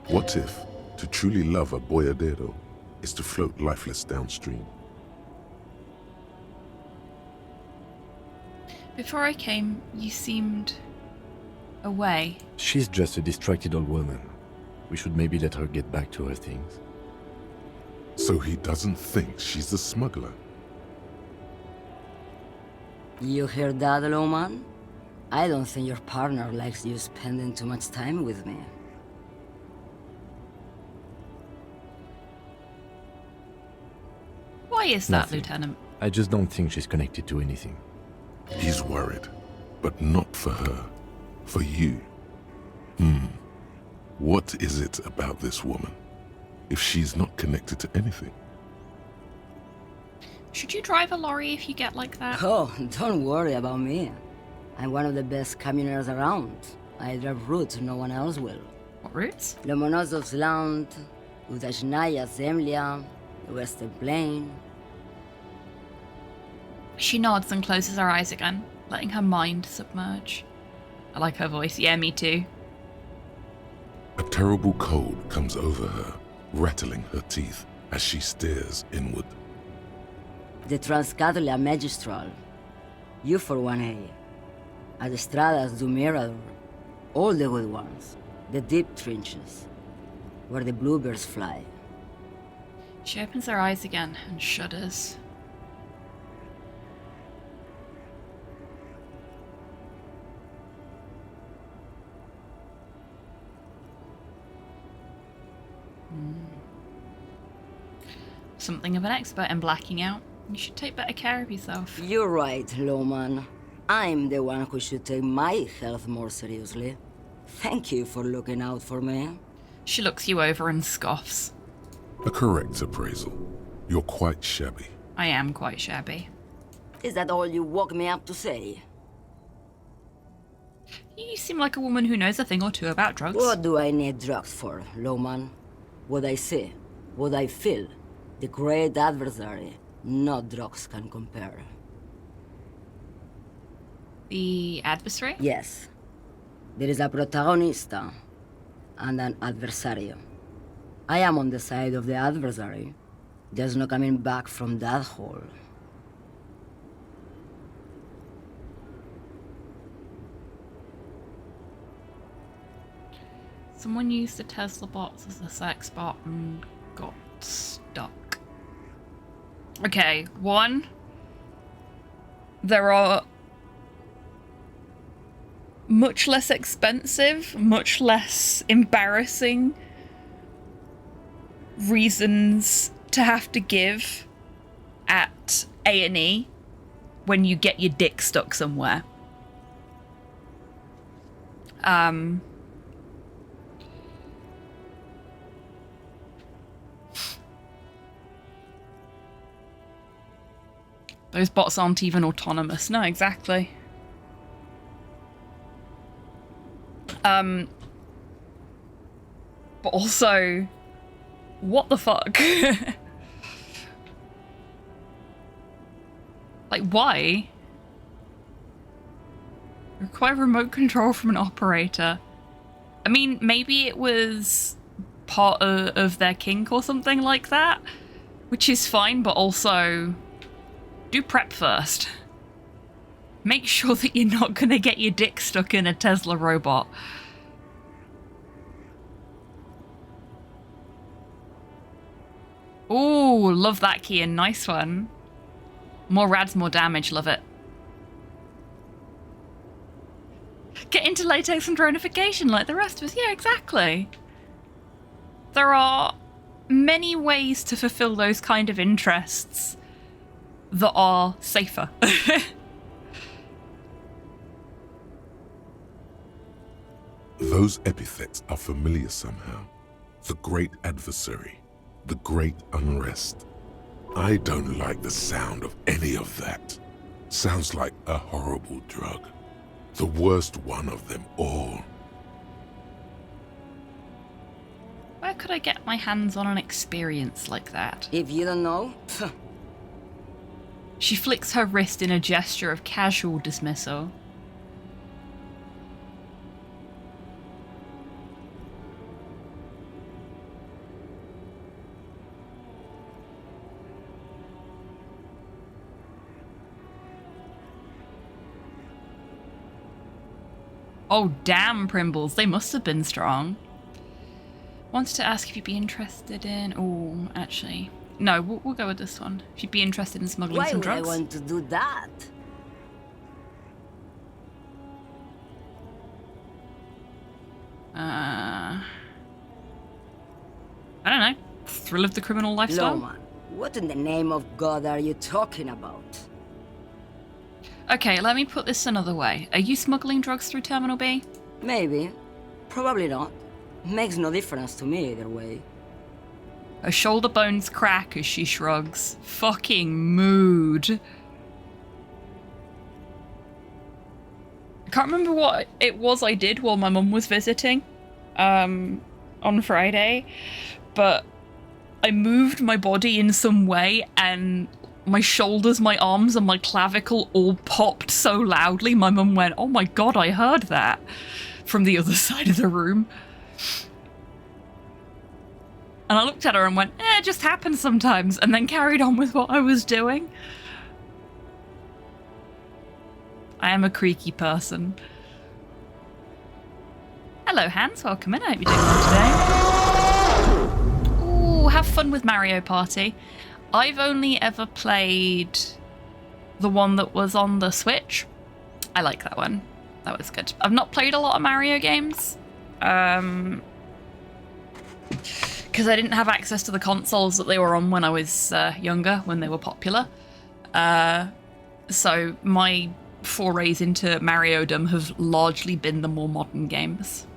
What if to truly love a boyadero is to float lifeless downstream? Before I came, you seemed away. She's just a distracted old woman. We should maybe let her get back to her things. So he doesn't think she's the smuggler. You hear that, Lowman? I don't think your partner likes you spending too much time with me. Why is that, Nothing. Lieutenant? I just don't think she's connected to anything. He's worried, but not for her. For you. What is it about this woman, if she's not connected to anything? Should you drive a lorry if you get like that? Oh, don't worry about me. I'm one of the best camioners around. I drive routes no one else will. What routes? Lomonosov's Land, Udachnaya Zemlya, the Western Plain. She nods and closes her eyes again, letting her mind submerge. I like her voice. Yeah, me too. A terrible cold comes over her, rattling her teeth as she stares inward. The Transcatolia Magistral. You for 1A. Adestradas do Mirador. All the good ones. The deep trenches. Where the bluebirds fly. She opens her eyes again and shudders. Something of an expert in blacking out. You should take better care of yourself. You're right, Lowman. I'm the one who should take my health more seriously. Thank you for looking out for me. She looks you over and scoffs. A correct appraisal. You're quite shabby. I am quite shabby. Is that all you woke me up to say? You seem like a woman who knows a thing or two about drugs. What do I need drugs for, Lowman? What I see, what I feel, the great adversary, no drugs can compare. The adversary? Yes. There is a protagonista and an adversario. I am on the side of the adversary. There's no coming back from that hole. Someone used the Tesla bots as a sex bot and got stuck. Okay, one. There are much less expensive, much less embarrassing reasons to have to give at A&E when you get your dick stuck somewhere. Those bots aren't even autonomous. No, exactly. But also, what the fuck? Like, why? Require remote control from an operator. I mean, maybe it was part of their kink or something like that. Which is fine, but also do prep first. Make sure that you're not going to get your dick stuck in a Tesla robot. Ooh, love that, Kian. Nice one. More rads, more damage. Love it. Get into latex and dronification like the rest of us. Yeah, exactly. There are many ways to fulfill those kind of interests that are safer. Those epithets are familiar somehow. The great adversary, the great unrest. I don't like the sound of any of that. Sounds like a horrible drug. The worst one of them all. Where could I get my hands on an experience like that? If you don't know, She flicks her wrist in a gesture of casual dismissal. Oh, damn, Primbles. They must have been strong. Wanted to ask if you'd be interested in... Oh, actually... No, we'll go with this one. If you'd be interested in smuggling why some would I drugs. want to do that? I don't know. Thrill of the criminal lifestyle? Loman, what in the name of God are you talking about? Okay, let me put this another way. Are you smuggling drugs through Terminal B? Maybe. Probably not. Makes no difference to me either way. Her shoulder bones crack as she shrugs. Fucking mood. I can't remember what it was I did while my mum was visiting on Friday, but I moved my body in some way and my shoulders, my arms, and my clavicle all popped so loudly my mum went, "Oh my god, I heard that," from the other side of the room. And I looked at her and went, it just happens sometimes, and then carried on with what I was doing. I am a creaky person. Hello, Hans. Welcome in. I hope you're doing well today. Ooh, have fun with Mario Party. I've only ever played the one that was on the Switch. I like that one. That was good. I've not played a lot of Mario games. Because I didn't have access to the consoles that they were on when I was younger, when they were popular. So my forays into Mario-dom have largely been the more modern games.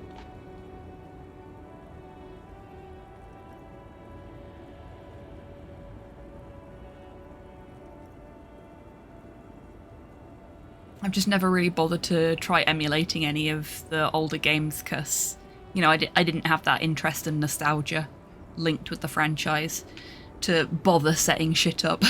I've just never really bothered to try emulating any of the older games because, you know, I didn't have that interest and nostalgia linked with the franchise to bother setting shit up.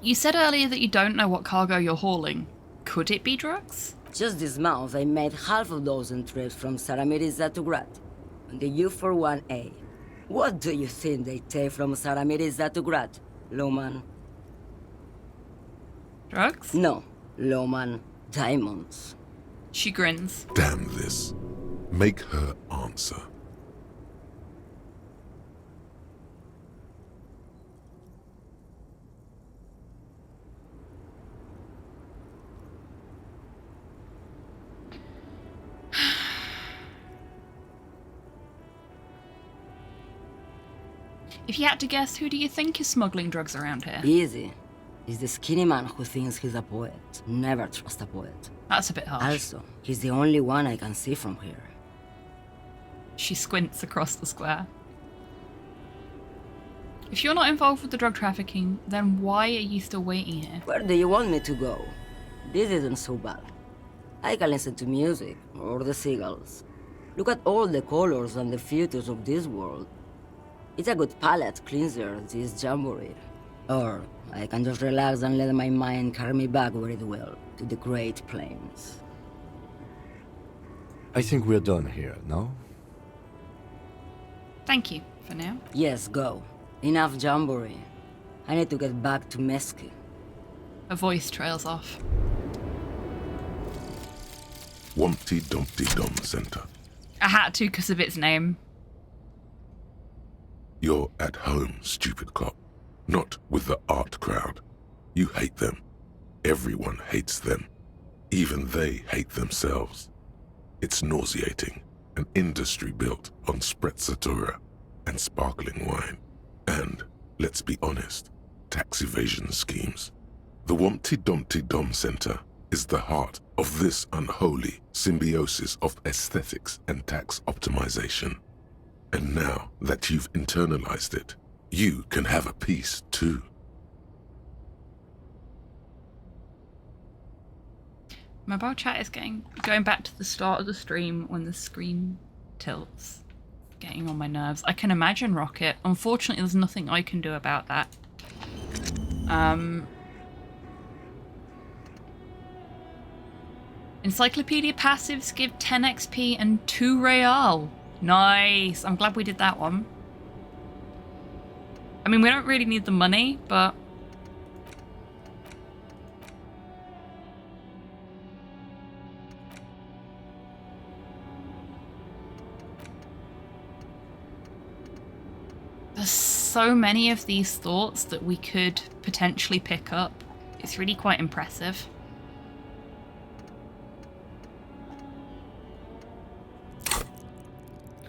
You said earlier that you don't know what cargo you're hauling. Could it be drugs? Just this month, I made half a dozen trips from Saramirizat to Grad, on the U41A. What do you think they take from Saramirizat to Grad, Loman? Drugs? No, Loman. Diamonds. She grins. Damn this. Make her answer. If you had to guess, who do you think is smuggling drugs around here? Easy. He's the skinny man who thinks he's a poet. Never trust a poet. That's a bit harsh. Also, he's the only one I can see from here. She squints across the square. If you're not involved with the drug trafficking, then why are you still waiting here? Where do you want me to go? This isn't so bad. I can listen to music, or the seagulls. Look at all the colors and the futures of this world. It's a good palate cleanser, this jamboree. Or I can just relax and let my mind carry me back where it will, to the Great Plains. I think we're done here, no? Thank you, for now. Yes, go. Enough jamboree. I need to get back to Mesky. A voice trails off. Wumpty Dumpty Dum Center. I had to because of its name. You're at home, stupid cop. Not with the art crowd. You hate them. Everyone hates them. Even they hate themselves. It's nauseating. An industry built on sprezzatura and sparkling wine. And, let's be honest, tax evasion schemes. The Wumpty Dumpty Dum Center is the heart of this unholy symbiosis of aesthetics and tax optimization. And now that you've internalized it, you can have a piece too. Mobile chat is going back to the start of the stream when the screen tilts. Getting on my nerves. I can imagine, Rocket. Unfortunately, there's nothing I can do about that. Encyclopedia passives give 10 XP and 2 real. Nice. I'm glad we did that one. I mean, we don't really need the money, but... there's so many of these thoughts that we could potentially pick up. It's really quite impressive.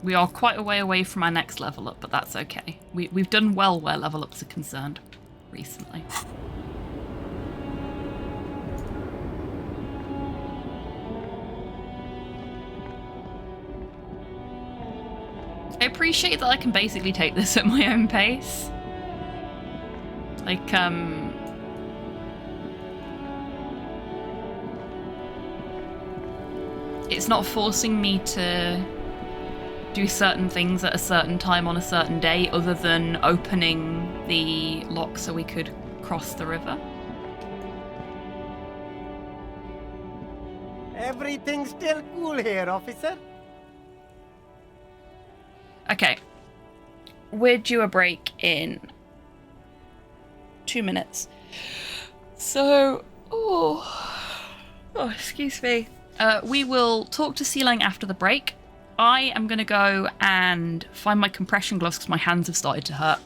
We are quite a way away from our next level up, but that's okay. We've done well where level ups are concerned recently. I appreciate that I can basically take this at my own pace. Like, it's not forcing me to do certain things at a certain time on a certain day other than opening the lock so we could cross the river. Everything's still cool here, officer. Okay. We're due a break in 2 minutes. So, excuse me. We will talk to Sealang after the break. I am going to go and find my compression gloves because my hands have started to hurt.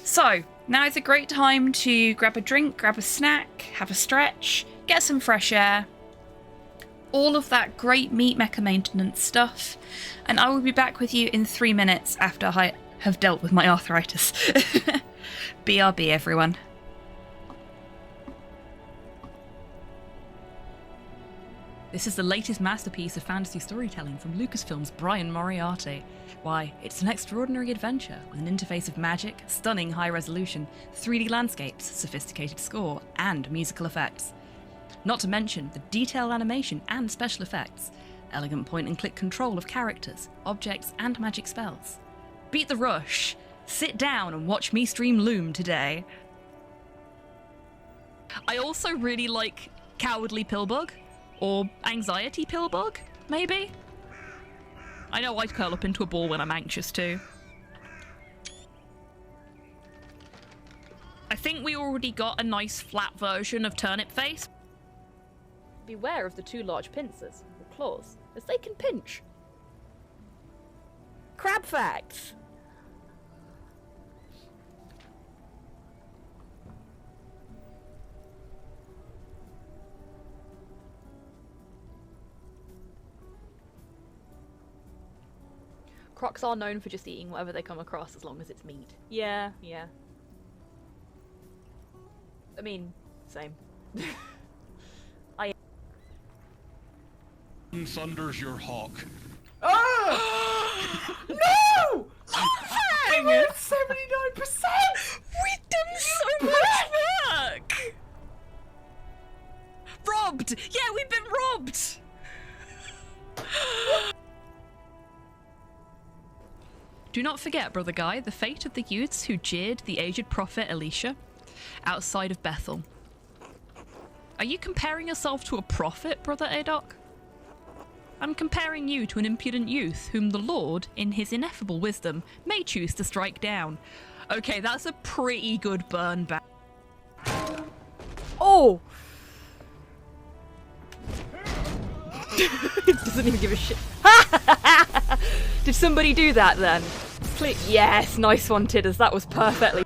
So, now is a great time to grab a drink, grab a snack, have a stretch, get some fresh air, all of that great meat mecha maintenance stuff, and I will be back with you in 3 minutes after I have dealt with my arthritis. BRB, everyone. This is the latest masterpiece of fantasy storytelling from Lucasfilm's Brian Moriarty. Why, it's an extraordinary adventure with an interface of magic, stunning high resolution, 3D landscapes, sophisticated score, and musical effects. Not to mention the detailed animation and special effects, elegant point-and-click control of characters, objects, and magic spells. Beat the rush. Sit down and watch me stream Loom today. I also really like Cowardly Pillbug. Or Anxiety Pillbug, maybe? I know I curl up into a ball when I'm anxious too. I think we already got a nice flat version of Turnip Face. Beware of the 2 large pincers, or claws, as they can pinch. Crab facts! Crocs are known for just eating whatever they come across as long as it's meat. Yeah, yeah. I mean, same. Thunders your hawk. Ah! No! Hang it! 79%! We've done so much work! Robbed! Yeah, we've been robbed! Do not forget, Brother Guy, the fate of the youths who jeered the aged prophet Elisha. outside of Bethel. Are you comparing yourself to a prophet, Brother Adok? I'm comparing you to an impudent youth whom the Lord, in his ineffable wisdom, may choose to strike down. Okay, that's a pretty good burn back. Oh! It doesn't even give a shit. Did somebody do that then? Yes, nice one, Tidders. That was perfectly.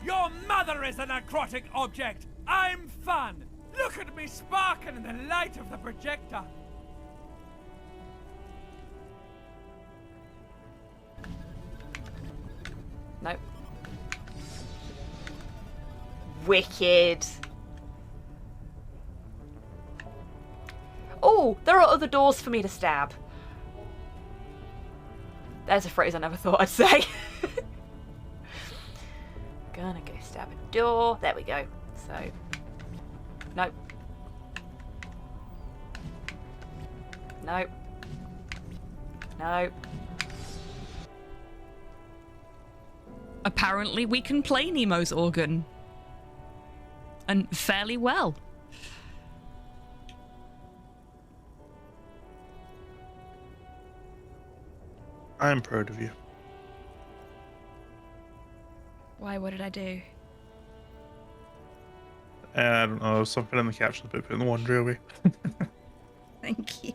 Your mother is a necrotic object. I'm fun. Look at me sparking in the light of the projector. Nope. Wicked. Oh, there are other doors for me to stab. There's a phrase I never thought I'd say. Gonna go stab a door. There we go. So, nope. Nope. Nope. Apparently we can play Nemo's organ. And fairly well. I'm proud of you. Why, what did I do? I don't know, something in the caption about putting the laundry away. Thank you.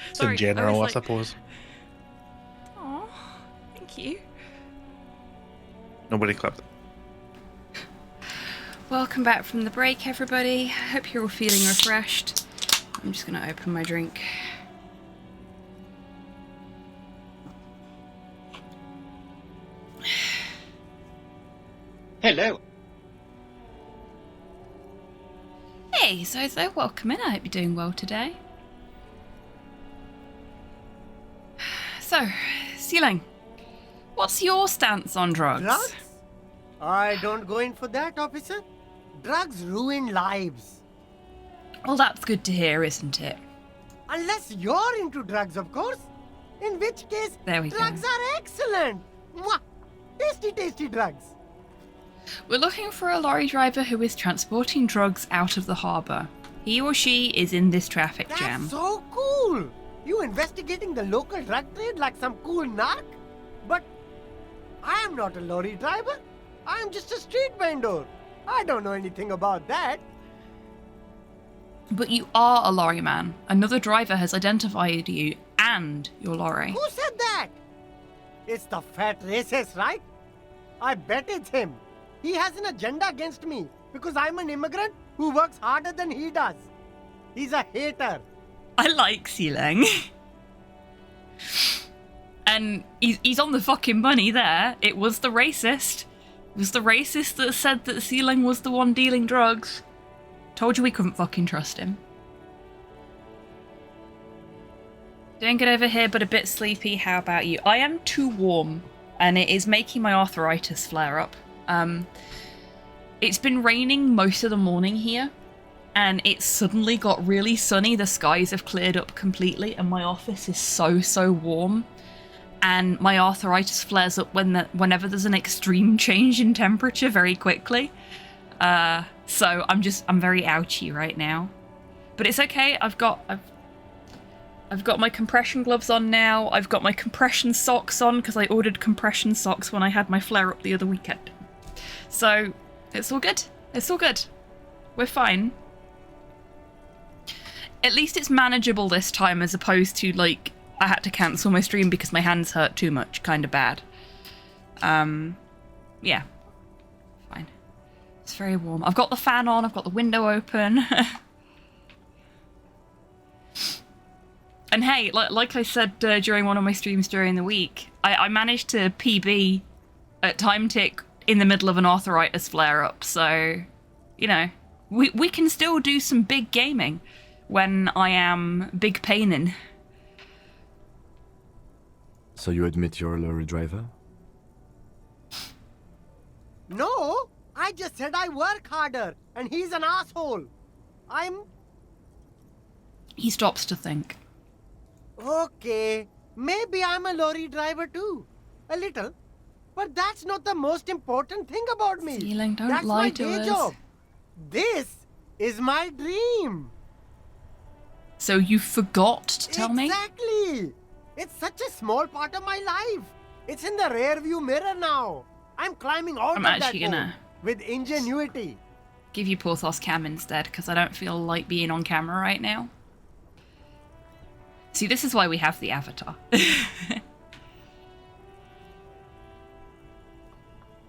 It's in general, I suppose. Oh, thank you. Nobody clapped it. Welcome back from the break, everybody. Hope you're all feeling refreshed. I'm just going to open my drink. Hello. Hey, Zozo, welcome in. I hope you're doing well today. So, Sealing, what's your stance on drugs? Drugs? I don't go in for that, officer. Drugs ruin lives. Well, that's good to hear, isn't it? Unless you're into drugs, of course. In which case, There we go. drugs are excellent. Mwah! Tasty, tasty drugs. We're looking for a lorry driver who is transporting drugs out of the harbour. He or she is in this traffic jam. That's so cool. You investigating the local drug trade like some cool narc? But I am not a lorry driver. I am just a street vendor. I don't know anything about that. But you are a lorry man. Another driver has identified you and your lorry. Who said that? It's the fat racist, right? I bet it's him. He has an agenda against me because I'm an immigrant who works harder than he does. He's a hater. I like Sealing. And he's on the fucking money there. It was the racist. It was the racist that said that Sealing was the one dealing drugs. Told you we couldn't fucking trust him. Doing good over here, but a bit sleepy. How about you? I am too warm, and it is making my arthritis flare up. It's been raining most of the morning here, and it suddenly got really sunny. The skies have cleared up completely, and my office is so warm. And my arthritis flares up whenever there's an extreme change in temperature very quickly. So I'm very ouchy right now. But it's okay. I've got my compression gloves on now. I've got my compression socks on because I ordered compression socks when I had my flare up the other weekend. So it's all good. It's all good. We're fine. At least it's manageable this time as opposed to like I had to cancel my stream because my hands hurt too much. Kind of bad. Yeah. Fine. It's very warm. I've got the fan on. I've got the window open. And hey, like I said during one of my streams during the week, I managed to PB at time tick in the middle of an arthritis flare-up. So, you know, we can still do some big gaming when I am big paining. So you admit you're a lorry driver? No, I just said I work harder, and he's an asshole. He stops to think. Okay, maybe I'm a lorry driver too. A little. But that's not the most important thing about me. Sealing, don't that's lie my to day us. job. This is my dream. So you forgot to tell me? Exactly. It's such a small part of my life. It's in the rear view mirror now. I'm climbing out I'm of that actually gonna hole with ingenuity. give you Porthos cam instead, because I don't feel like being on camera right now. See, this is why we have the avatar.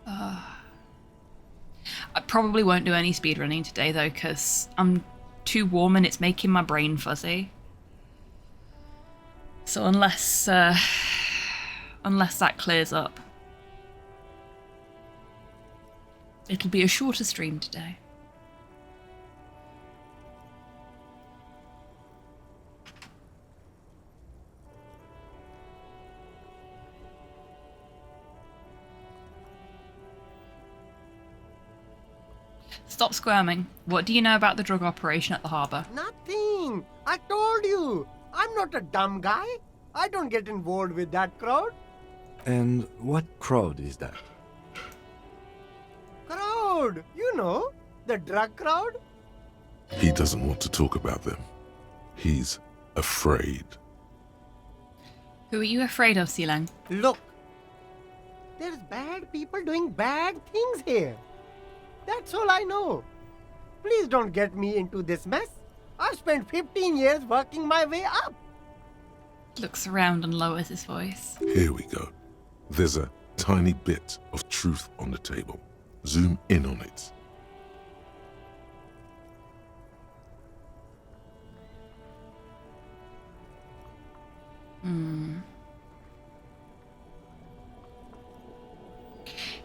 I probably won't do any speedrunning today though, because I'm too warm and it's making my brain fuzzy. So unless that clears up, it'll be a shorter stream today. Stop squirming. What do you know about the drug operation at the harbour? Nothing. I told you. I'm not a dumb guy. I don't get involved with that crowd. And what crowd is that? Crowd. You know, the drug crowd. He doesn't want to talk about them. He's afraid. Who are you afraid of, Silang? Look. There's bad people doing bad things here. That's all I know. Please don't get me into this mess. I've spent 15 years working my way up. Looks around and lowers his voice. Here we go. There's a tiny bit of truth on the table. Zoom in on it.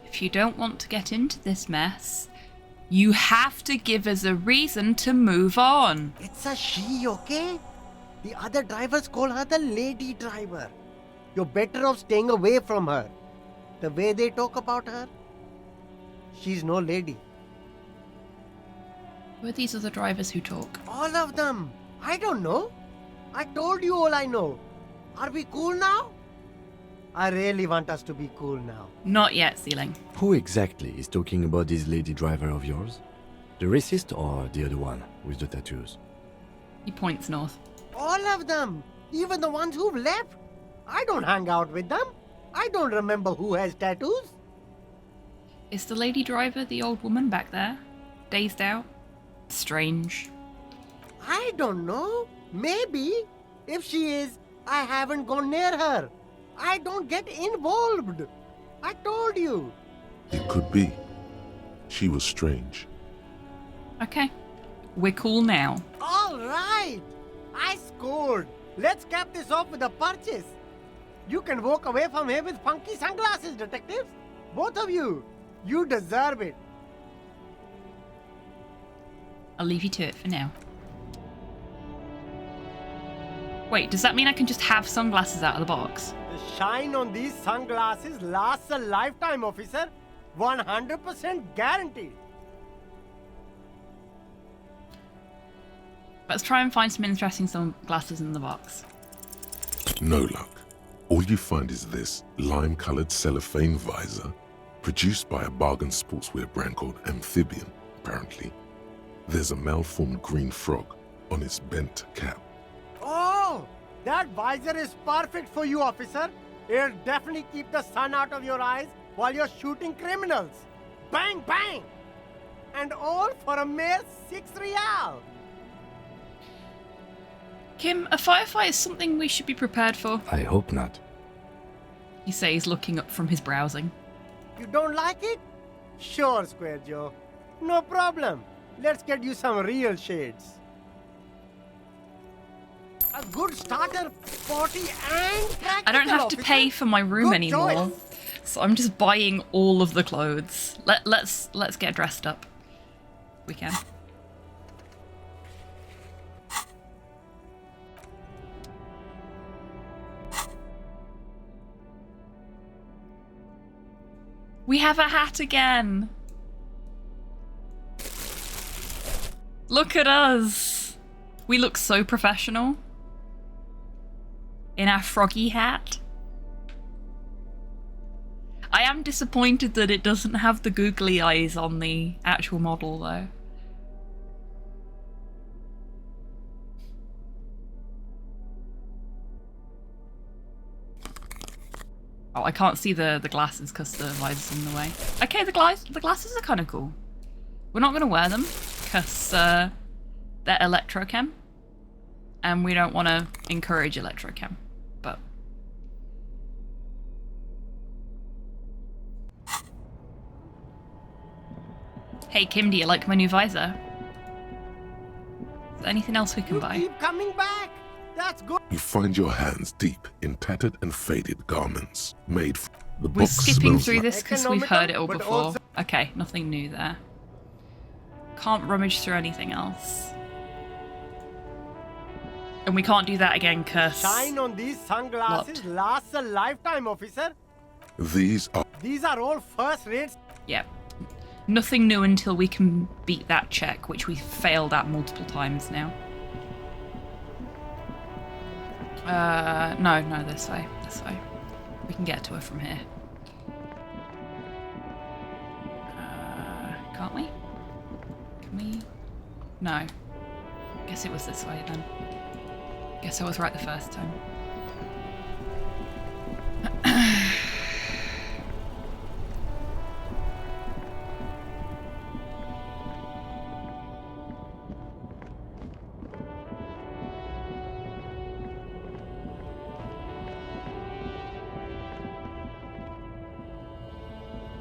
If you don't want to get into this mess, you have to give us a reason to move on. It's a she, okay? The other drivers call her the lady driver. You're better off staying away from her. The way they talk about her, she's no lady. Who are these other drivers who talk? All of them. I don't know. I told you all I know. Are we cool now? I really want us to be cool now. Not yet, Sealing. Who exactly is talking about this lady driver of yours? The racist or the other one with the tattoos? He points north. All of them. Even the ones who've left. I don't hang out with them. I don't remember who has tattoos. Is the lady driver the old woman back there? Dazed out? Strange. I don't know. Maybe. If she is, I haven't gone near her. I don't get involved. I told you. It could be. She was strange. Okay. We're cool now. All right. I scored. Let's cap this off with a purchase. You can walk away from here with funky sunglasses, detectives. Both of you. You deserve it. I'll leave you to it for now. Wait, does that mean I can just have sunglasses out of the box? The shine on these sunglasses lasts a lifetime, officer. 100% guaranteed. Let's try and find some interesting sunglasses in the box. No luck. All you find is this lime-colored cellophane visor, produced by a bargain sportswear brand called Amphibian, apparently. There's a malformed green frog on its bent cap. Oh, that visor is perfect for you, officer. It'll definitely keep the sun out of your eyes while you're shooting criminals. Bang, bang! And all for a mere 6 real. Kim, a firefight is something we should be prepared for. I hope not. He says, looking up from his browsing. You don't like it? Sure, Square Joe. No problem. Let's get you some real shades. A good starter, sporty and practical. I don't have to pay for my room Good anymore, choice. so I'm just buying all of the clothes. Let's get dressed up. We can. We have a hat again. Look at us. We look so professional. in our froggy hat. I am disappointed that it doesn't have the googly eyes on the actual model, though. Oh, I can't see the glasses because the lights in the way. Okay, the glasses are kind of cool. We're not going to wear them because they're electrochem. And we don't want to encourage electrochem. But... Hey Kim, do you like my new visor? Is there anything else we can buy? Keep coming back! That's good! You find your hands deep in tattered and faded garments made from the We're box skipping smells through like this because we've heard it all but before. also- Okay, nothing new there. Can't rummage through anything else. And we can't do that again because... Shine on these sunglasses lasts a lifetime, officer. These are These are all first rates. Yeah. Nothing new until we can beat that check, which we failed at multiple times now. No, this way. This way. We can get to her from here. Can't we? Can we? No. Guess it was this way then. Guess I was right the first time.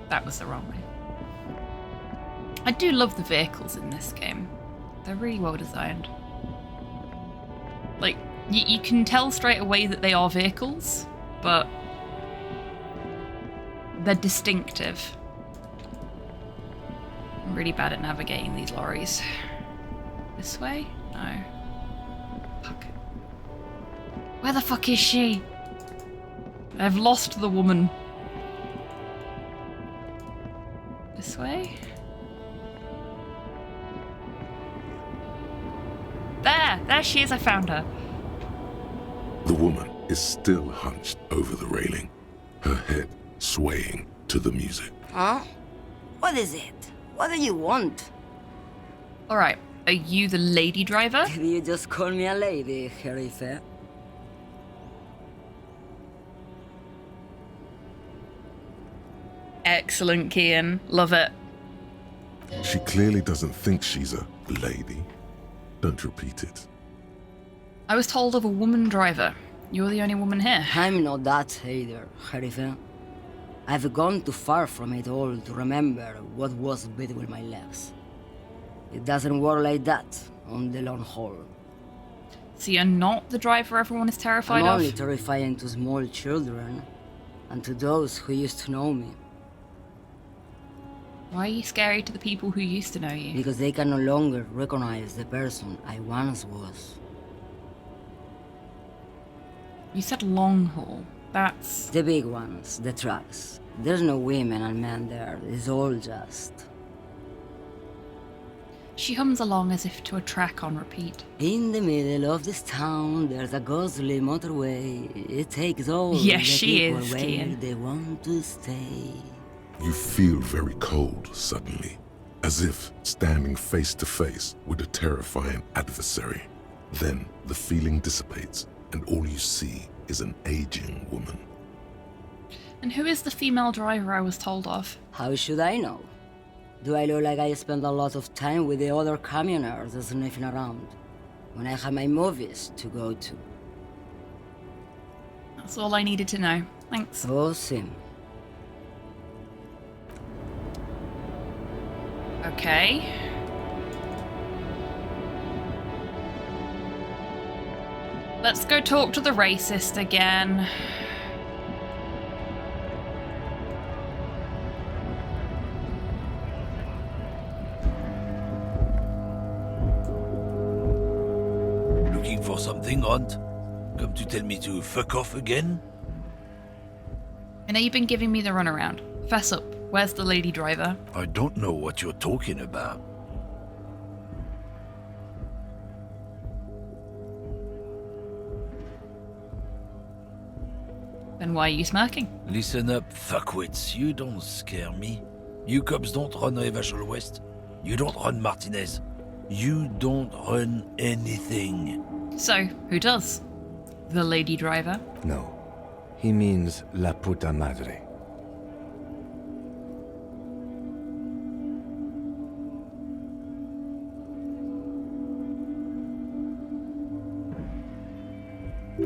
That was the wrong way. I do love the vehicles in this game. They're really well designed. Like, you can tell straight away that they are vehicles, but they're distinctive. I'm really bad at navigating these lorries. This way? No. Fuck. Where the fuck is she? I've lost the woman. This way? There she is, I found her. The woman is still hunched over the railing, her head swaying to the music. Huh? What is it? What do you want? Alright, are you the lady driver? Did you just call me a lady, Herife? Excellent, Kian. Love it. She clearly doesn't think she's a lady. Don't repeat it. I was told of a woman driver. You're the only woman here. I'm not that either, Herife. I've gone too far from it all to remember what was between my legs. It doesn't work like that on the long haul. So you're not the driver everyone is terrified I'm of? only terrifying to small children and to those who used to know me. Why are you scary to the people who used to know you? Because they can no longer recognize the person I once was. You said long haul. That's... The big ones, the trucks. There's no women and men there. It's all just... She hums along as if to a track on repeat. In the middle of this town, there's a ghostly motorway. It takes all Yes, the she people is, where Kian. they want to stay. You feel very cold suddenly, as if standing face to face with a terrifying adversary. Then the feeling dissipates, and all you see is an aging woman. And who is the female driver I was told of? How should I know? Do I look like I spend a lot of time with the other communers sniffing around when I have my movies to go to? That's all I needed to know. Thanks. Oh, Sim. Okay. Let's go talk to the racist again. Looking for something, Aunt? Come to tell me to fuck off again? I know you've been giving me the runaround. Fess up. Where's the lady driver? I don't know what you're talking about. Then why are you smirking? Listen up, fuckwits. You don't scare me. You cops don't run Revachol West. You don't run Martinez. You don't run anything. So, who does? The lady driver? No. He means la puta madre.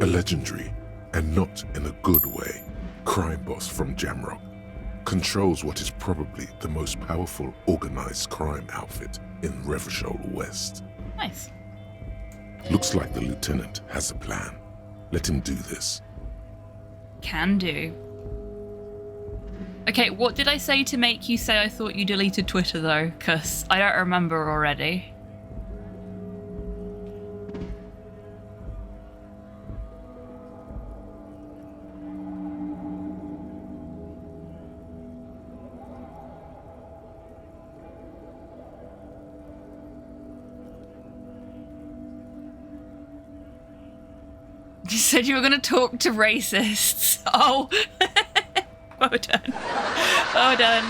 A legendary, and not in a good way, crime boss from Jamrock controls what is probably the most powerful organized crime outfit in Revachol West. Nice. Looks like the lieutenant has a plan. Let him do this. Can do. Okay, what did I say to make you say I thought you deleted Twitter though? Because I don't remember already. You said you were going to talk to racists. Oh. Well done. Well done.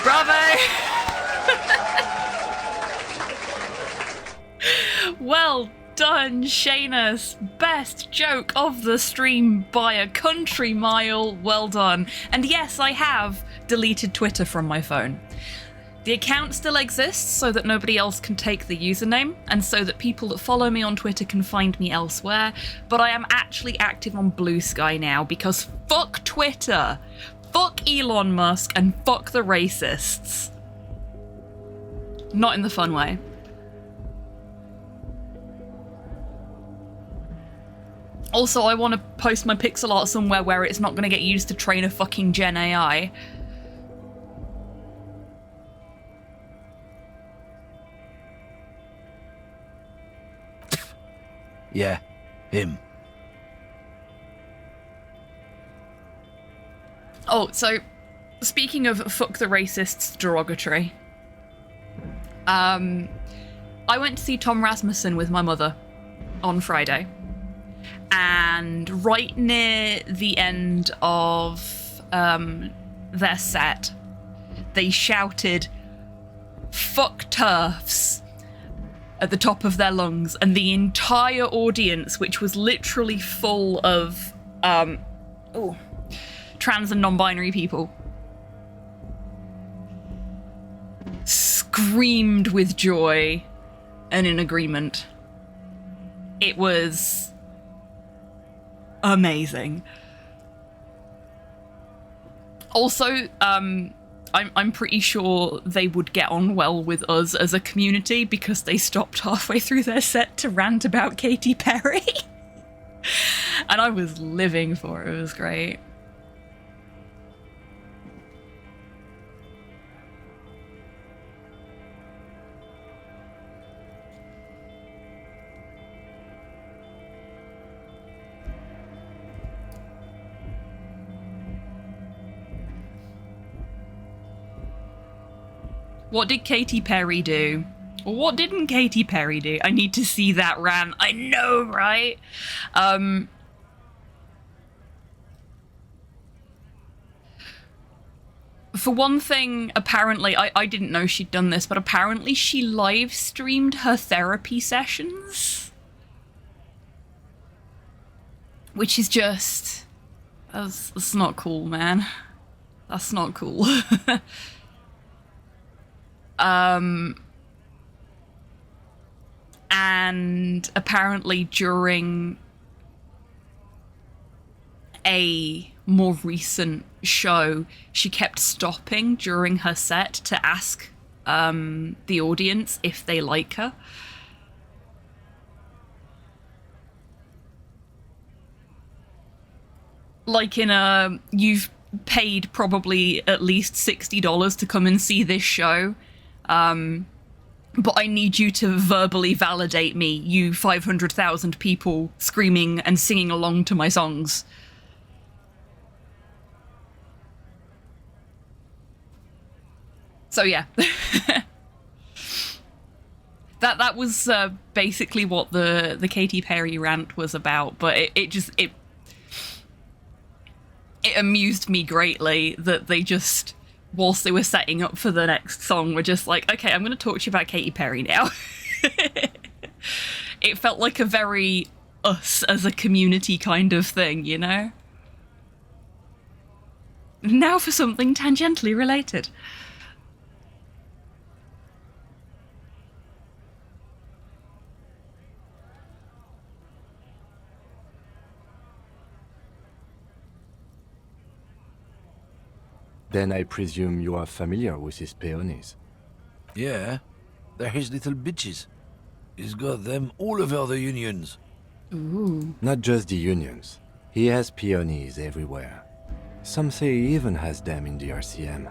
Bravo! Well done, Shanus. Best joke of the stream by a country mile. Well done. And yes, I have deleted Twitter from my phone. The account still exists so that nobody else can take the username, and so that people that follow me on Twitter can find me elsewhere, but I am actually active on Blue Sky now because fuck Twitter, fuck Elon Musk, and fuck the racists. Not in the fun way. Also, I want to post my pixel art somewhere where it's not going to get used to train a fucking Gen AI. Yeah, him. Oh, so speaking of fuck the racists derogatory, I went to see Tom Rasmussen with my mother on Friday, and right near the end of their set, they shouted "fuck TERFs" at the top of their lungs, and the entire audience, which was literally full of trans and non-binary people, screamed with joy and in agreement. It was amazing. Also, I'm pretty sure they would get on well with us as a community because they stopped halfway through their set to rant about Katy Perry. And I was living for it. It was great. What did Katy Perry do? Or what didn't Katy Perry do? I need to see that rant. I know, right? For one thing, apparently, I didn't know she'd done this, but apparently she live streamed her therapy sessions. Which is just... That's not cool, man. That's not cool. And apparently during a more recent show, she kept stopping during her set to ask the audience if they like her. Like in a, you've paid probably at least $60 to come and see this show. But I need you to verbally validate me, you 500,000 people screaming and singing along to my songs. So yeah. that was basically what the Katy Perry rant was about, but it it amused me greatly that they just, whilst they were setting up for the next song, were just like, okay, I'm going to talk to you about Katy Perry now. It felt like a very us as a community kind of thing, you know? Now for something tangentially related. Then I presume you are familiar with his peonies. Yeah, they're his little bitches. He's got them all over the unions. Ooh. Not just the unions. He has peonies everywhere. Some say he even has them in the RCM.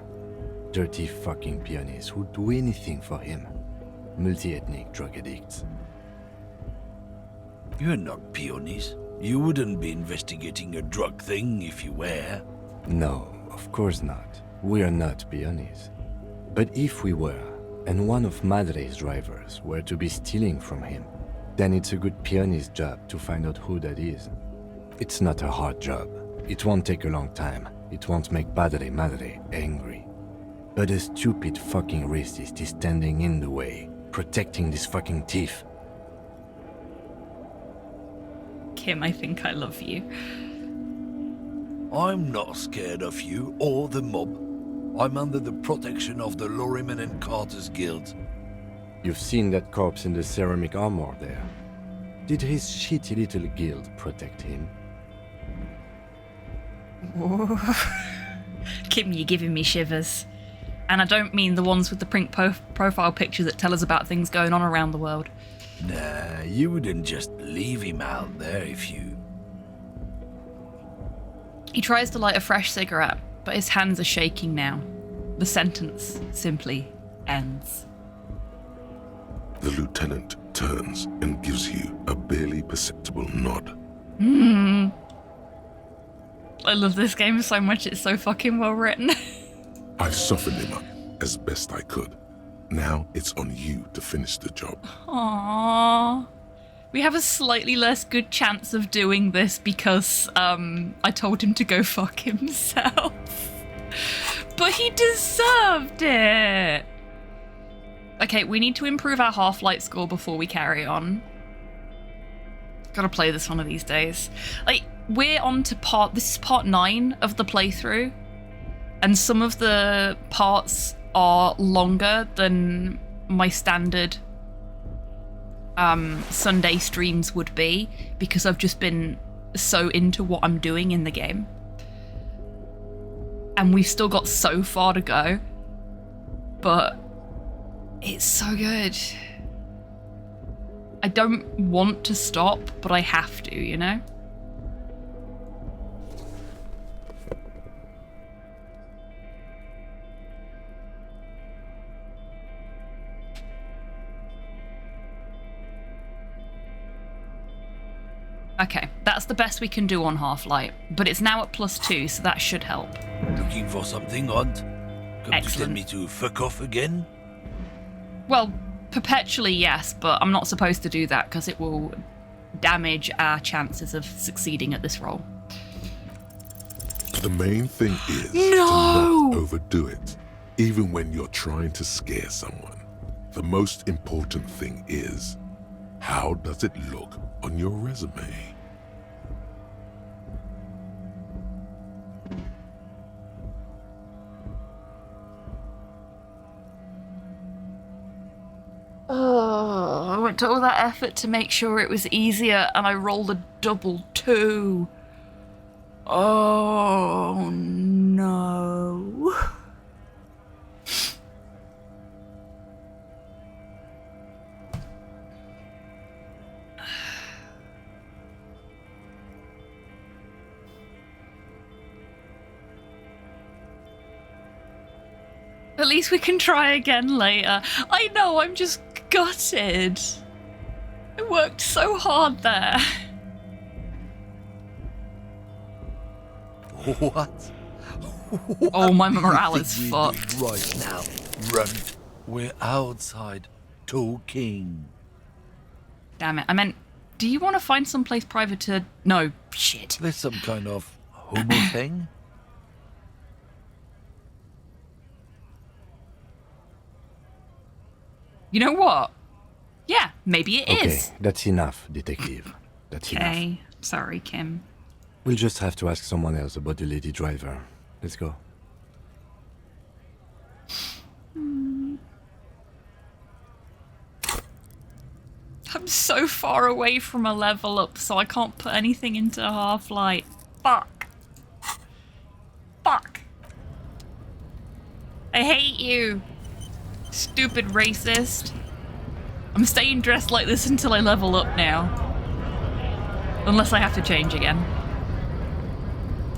Dirty fucking peonies who'd do anything for him. Multi-ethnic drug addicts. You're not peonies. You wouldn't be investigating a drug thing if you were. No, of course not. We are not peonies. But if we were, and one of Madre's drivers were to be stealing from him, then it's a good peony's job to find out who that is. It's not a hard job. It won't take a long time. It won't make Padre Madre angry. But a stupid fucking racist is standing in the way, protecting this fucking thief. Kim, I think I love you. I'm not scared of you or the mob. I'm under the protection of the Lorrymen and Carters Guild. You've seen that corpse in the ceramic armor there. Did his shitty little guild protect him? Kim, you're giving me shivers. And I don't mean the ones with the print profile pictures that tell us about things going on around the world. Nah, you wouldn't just leave him out there if you... He tries to light a fresh cigarette, but his hands are shaking now. The sentence simply ends. The lieutenant turns and gives you a barely perceptible nod. I love this game so much, it's so fucking well written. I softened him up as best I could. Now it's on you to finish the job. Aww. We have a slightly less good chance of doing this because I told him to go fuck himself. But he deserved it. Okay, we need to improve our Half-Light score before we carry on. Gotta play this one of these days. Like, we're on to this is part 9 of the playthrough. And some of the parts are longer than my standard Sunday streams would be, because I've just been so into what I'm doing in the game. And we've still got so far to go, but it's so good. I don't want to stop, but I have to, you know? Okay, that's the best we can do on Half-Light, but it's now at +2, so that should help. Looking for something odd? Come Excellent. to tell me to fuck off again? Well, perpetually yes, but I'm not supposed to do that because it will damage our chances of succeeding at this role. The main thing is to not overdo it, even when you're trying to scare someone. The most important thing is, how does it look on your resume? Oh, I went to all that effort to make sure it was easier and I rolled a double 2. Oh no. At least we can try again later. I know, I'm just gutted. I worked so hard there. What? Oh, my morale is fucked. Right now, run. We're outside, talking. Damn it, I meant, do you want to find someplace private to... No, shit. There's some kind of homo thing? You know what? Yeah, maybe it is. Okay, that's enough, detective. That's enough. Okay, sorry, Kim. We'll just have to ask someone else about the lady driver. Let's go. I'm so far away from a level up, so I can't put anything into Half-Light. Fuck. Fuck. I hate you. Stupid racist. I'm staying dressed like this until I level up now. Unless I have to change again.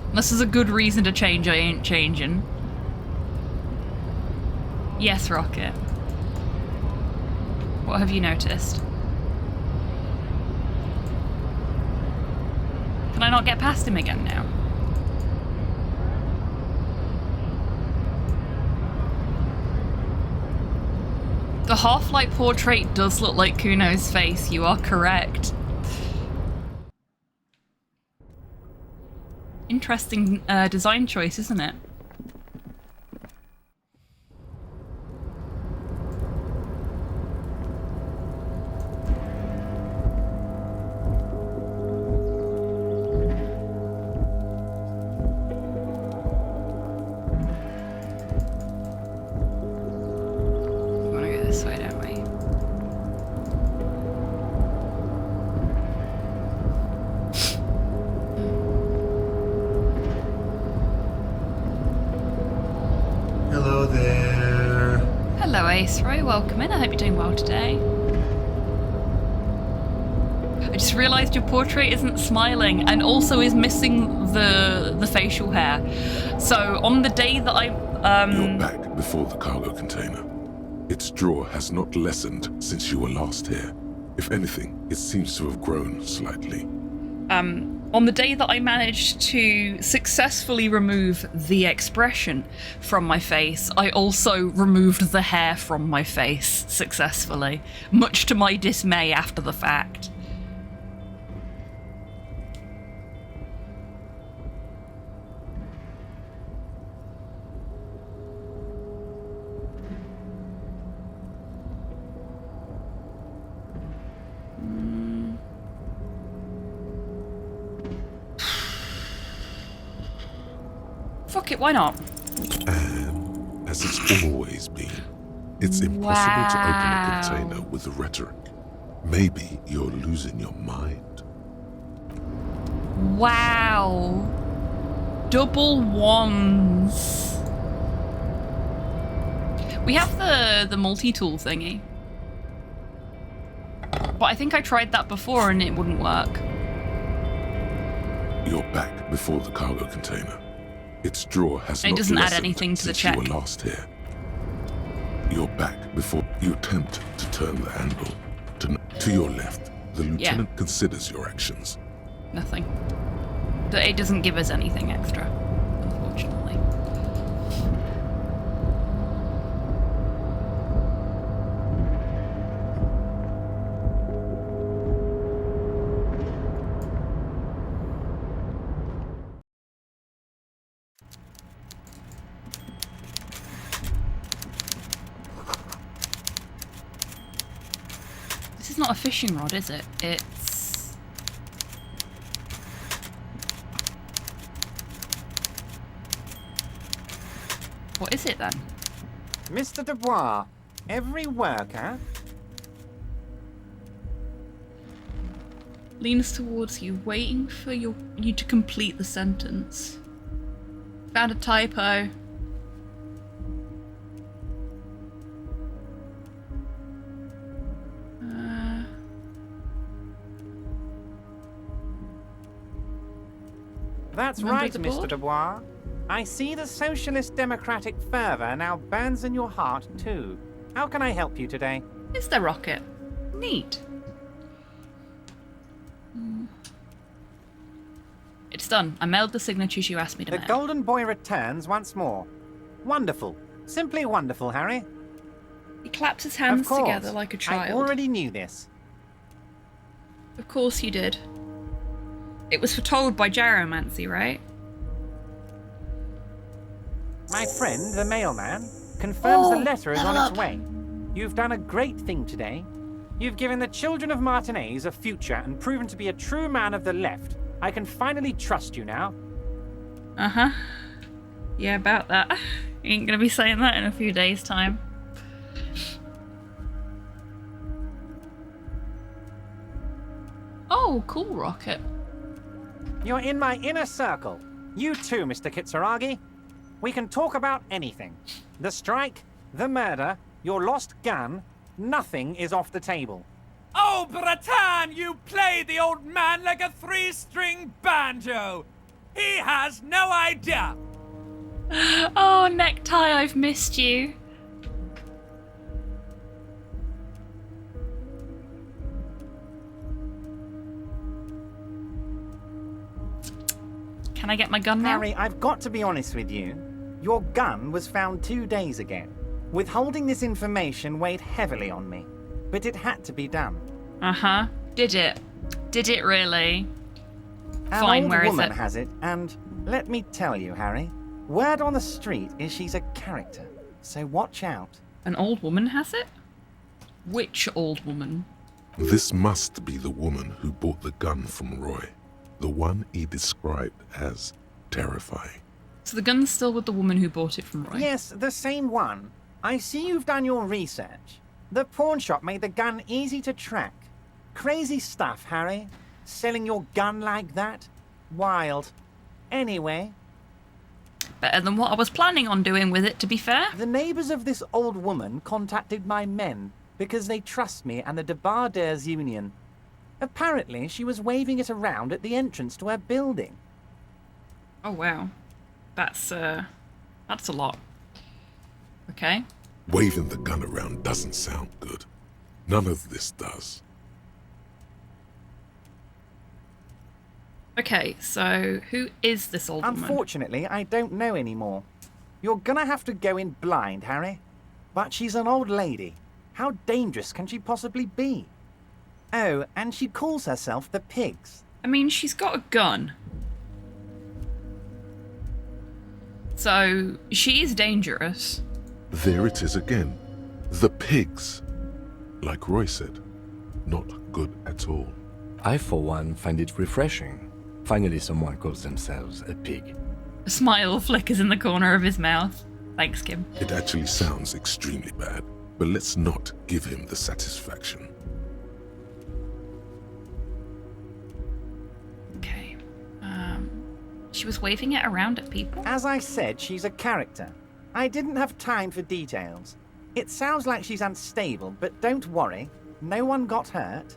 Unless there's a good reason to change, I ain't changing. Yes, Rocket. What have you noticed? Can I not get past him again now? The Half-Light portrait does look like Kuno's face, you are correct. Interesting design choice, isn't it? Welcome in, I hope you're doing well today. I just realised your portrait isn't smiling and also is missing the facial hair. So on the day that You're back before the cargo container. Its draw has not lessened since you were last here. If anything, it seems to have grown slightly. On the day that I managed to successfully remove the expression from my face, I also removed the hair from my face successfully, much to my dismay after the fact. Fuck it, why not? And as it's always been, it's impossible to open a container with the rhetoric. Maybe you're losing your mind. Wow. Double ones. We have the multi-tool thingy. But I think I tried that before and it wouldn't work. You're back before the cargo container. Its draw has it not doesn't add lessened anything to the since check. you were last here. You're back before you attempt to turn the handle. To your left, the lieutenant considers your actions. Nothing. But it doesn't give us anything extra, unfortunately. This is not a fishing rod, is it? It's... What is it then? Mr. Dubois, every worker... Leans towards you, waiting for you to complete the sentence. Found a typo. That's right, Mr. Dubois. I see the socialist democratic fervour now burns in your heart, too. How can I help you today? Is there rocket? Neat. It's done. I mailed the signatures you asked me to mail. The Golden Boy returns once more. Wonderful. Simply wonderful, Harry. He clapped his hands together like a child. I already knew this. Of course you did. It was foretold by Gyromancy, right? My friend, the mailman, confirms the letter is on its way. you've done a great thing today. You've given the children of Martinez a future and proven to be a true man of the left. I can finally trust you now. Uh-huh. Yeah, about that. You ain't gonna be saying that in a few days' time. Oh, cool rocket. You're in my inner circle. You too, Mr. Kitsuragi. We can talk about anything. The strike, the murder, your lost gun, nothing is off the table. Oh, Bratan, you played the old man like a three-string banjo. He has no idea. Oh, Necktie, I've missed you. Can I get my gun now? Harry, I've got to be honest with you. Your gun was found 2 days ago. Withholding this information weighed heavily on me, but it had to be done. Uh-huh. Did it? Did it really? An Fine, old where is woman it? has it, and let me tell you, Harry, word on the street is she's a character, so watch out. An old woman has it? Which old woman? This must be the woman who bought the gun from Roy. The one he described as terrifying. So the gun's still with the woman who bought it from Roy? Yes, the same one. I see you've done your research. The pawn shop made the gun easy to track. Crazy stuff, Harry. Selling your gun like that? Wild. Anyway. Better than what I was planning on doing with it, to be fair. The neighbours of this old woman contacted my men because they trust me and the Debardeurs Union. Apparently, she was waving it around at the entrance to her building. Oh, wow. That's a lot. Okay. Waving the gun around doesn't sound good. None of this does. Okay, so who is this old woman? Unfortunately, I don't know anymore. You're gonna have to go in blind, Harry. But she's an old lady. How dangerous can she possibly be? Oh, and she calls herself the Pigs. I mean, she's got a gun. So, she is dangerous. There it is again. The pigs. Like Roy said, not good at all. I, for one, find it refreshing. Finally, someone calls themselves a pig. A smile flickers in the corner of his mouth. Thanks, Kim. It actually sounds extremely bad, but let's not give him the satisfaction. Okay. She was waving it around at people? As I said, she's a character. I didn't have time for details. It sounds like she's unstable, but don't worry. No one got hurt.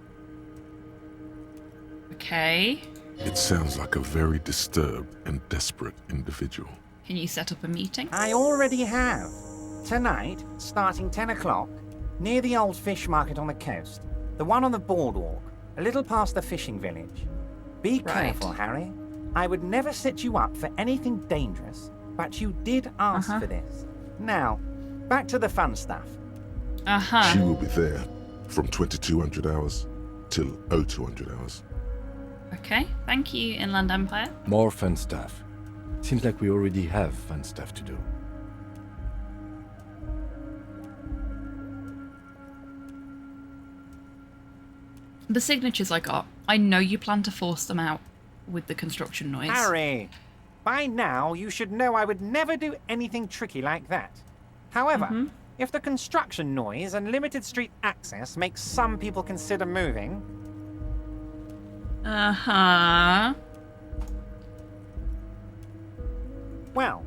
Okay. It sounds like a very disturbed and desperate individual. Can you set up a meeting? I already have. Tonight, starting 10 o'clock, near the old fish market on the coast. The one on the boardwalk, a little past the fishing village. Be careful, Harry. I would never set you up for anything dangerous, but you did ask for this. Now, back to the fun stuff. She will be there from 2200 hours till 0200 hours. Okay, thank you, Inland Empire. More fun stuff. Seems like we already have fun stuff to do. The signatures I got, I know you plan to force them out with the construction noise. Harry, by now you should know I would never do anything tricky like that. However, if the construction noise and limited street access makes some people consider moving... Well,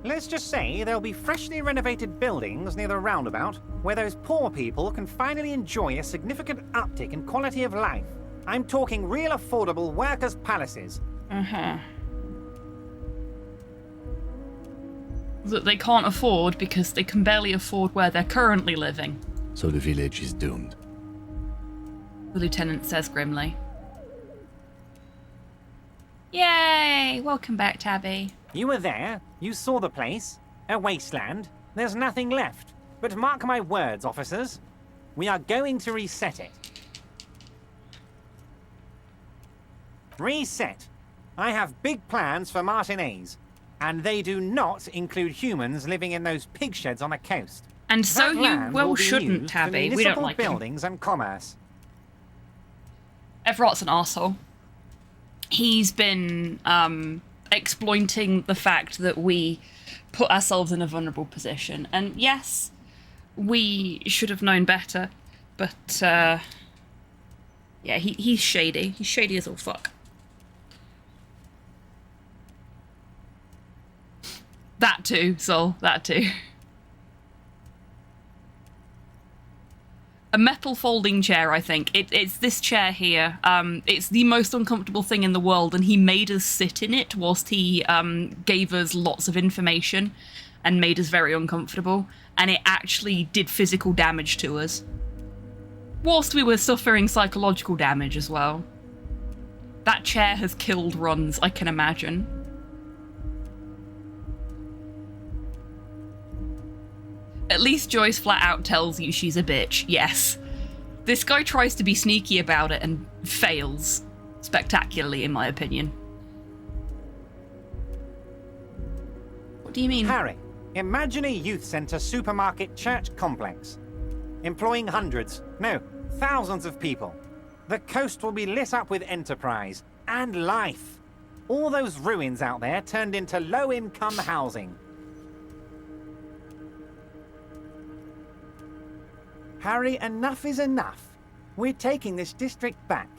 let's just say there'll be freshly renovated buildings near the roundabout where those poor people can finally enjoy a significant uptick in quality of life. I'm talking real affordable workers' palaces. That they can't afford because they can barely afford where they're currently living. So the village is doomed. The lieutenant says grimly. Yay! Welcome back, Tabby. You were there. You saw the place. A wasteland. There's nothing left. But mark my words, officers. We are going to reset it. Reset. I have big plans for Martinez. And they do not include humans living in those pig sheds on the coast. And so That you land well will be shouldn't, used for Tabby. We don't municipal like him. buildings and commerce. Everott's an arsehole. He's been exploiting the fact that we put ourselves in a vulnerable position. And yes, we should have known better, but yeah, he's shady. He's shady as all fuck. That too, Sol, that too. A metal folding chair, I think. It's this chair here. It's the most uncomfortable thing in the world, and he made us sit in it whilst he gave us lots of information and made us very uncomfortable, and it actually did physical damage to us. Whilst we were suffering psychological damage as well. That chair has killed runs, I can imagine. At least Joyce flat out tells you she's a bitch, yes. This guy tries to be sneaky about it and fails spectacularly, in my opinion. What do you mean? Harry, imagine a youth centre supermarket church complex. Employing hundreds, no, thousands of people. The coast will be lit up with enterprise and life. All those ruins out there turned into low-income housing. Harry, enough is enough. We're taking this district back.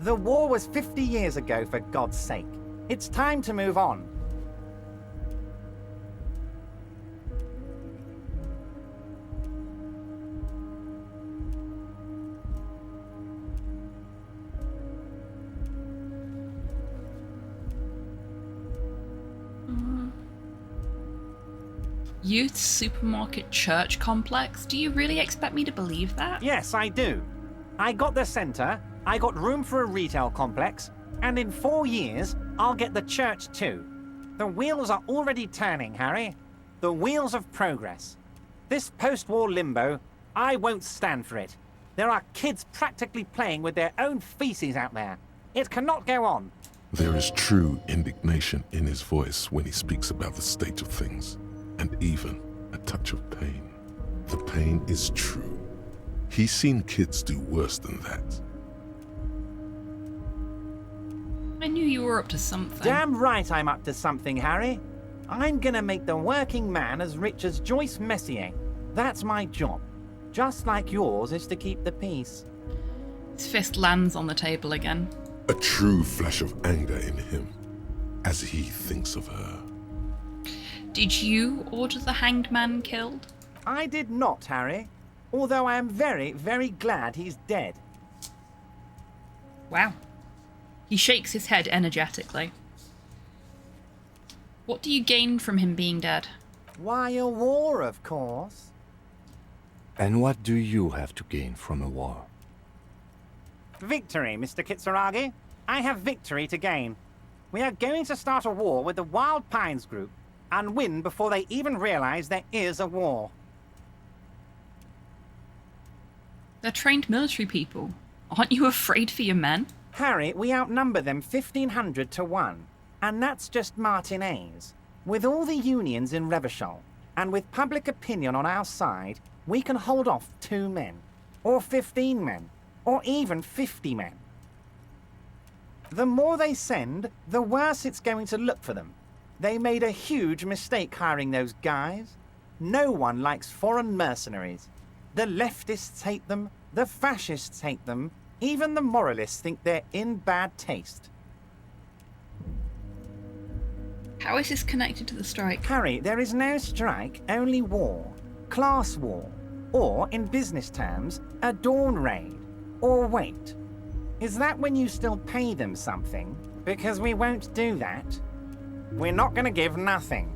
The war was 50 years ago, for God's sake. It's time to move on. Youth supermarket church complex? Do you really expect me to believe that? Yes, I do. I got the centre, I got room for a retail complex, and in 4 years, I'll get the church too. The wheels are already turning, Harry. The wheels of progress. This post-war limbo, I won't stand for it. There are kids practically playing with their own feces out there. It cannot go on. There is true indignation in his voice when he speaks about the state of things, and even a touch of pain. The pain is true. He's seen kids do worse than that. I knew you were up to something. Damn right I'm up to something, Harry. I'm gonna make the working man as rich as Joyce Messier. That's my job. Just like yours is to keep the peace. His fist lands on the table again. A true flash of anger in him as he thinks of her. Did you order the hanged man killed? I did not, Harry. Although I am very, very glad he's dead. Wow. He shakes his head energetically. What do you gain from him being dead? Why, a war, of course. And what do you have to gain from a war? Victory, Mr. Kitsuragi. I have victory to gain. We are going to start a war with the Wild Pines group and win before they even realize there is a war. They're trained military people. Aren't you afraid for your men? Harry, we outnumber them 1,500 to 1. And that's just Martinez. With all the unions in Revachol, and with public opinion on our side, we can hold off 2 men, or 15 men, or even 50 men. The more they send, the worse it's going to look for them. They made a huge mistake hiring those guys. No one likes foreign mercenaries. The leftists hate them, the fascists hate them, even the moralists think they're in bad taste. How is this connected to the strike? Harry, there is no strike, only war. Class war. Or, in business terms, a dawn raid. Or wait. Is that when you still pay them something? Because we won't do that. We're not going to give nothing.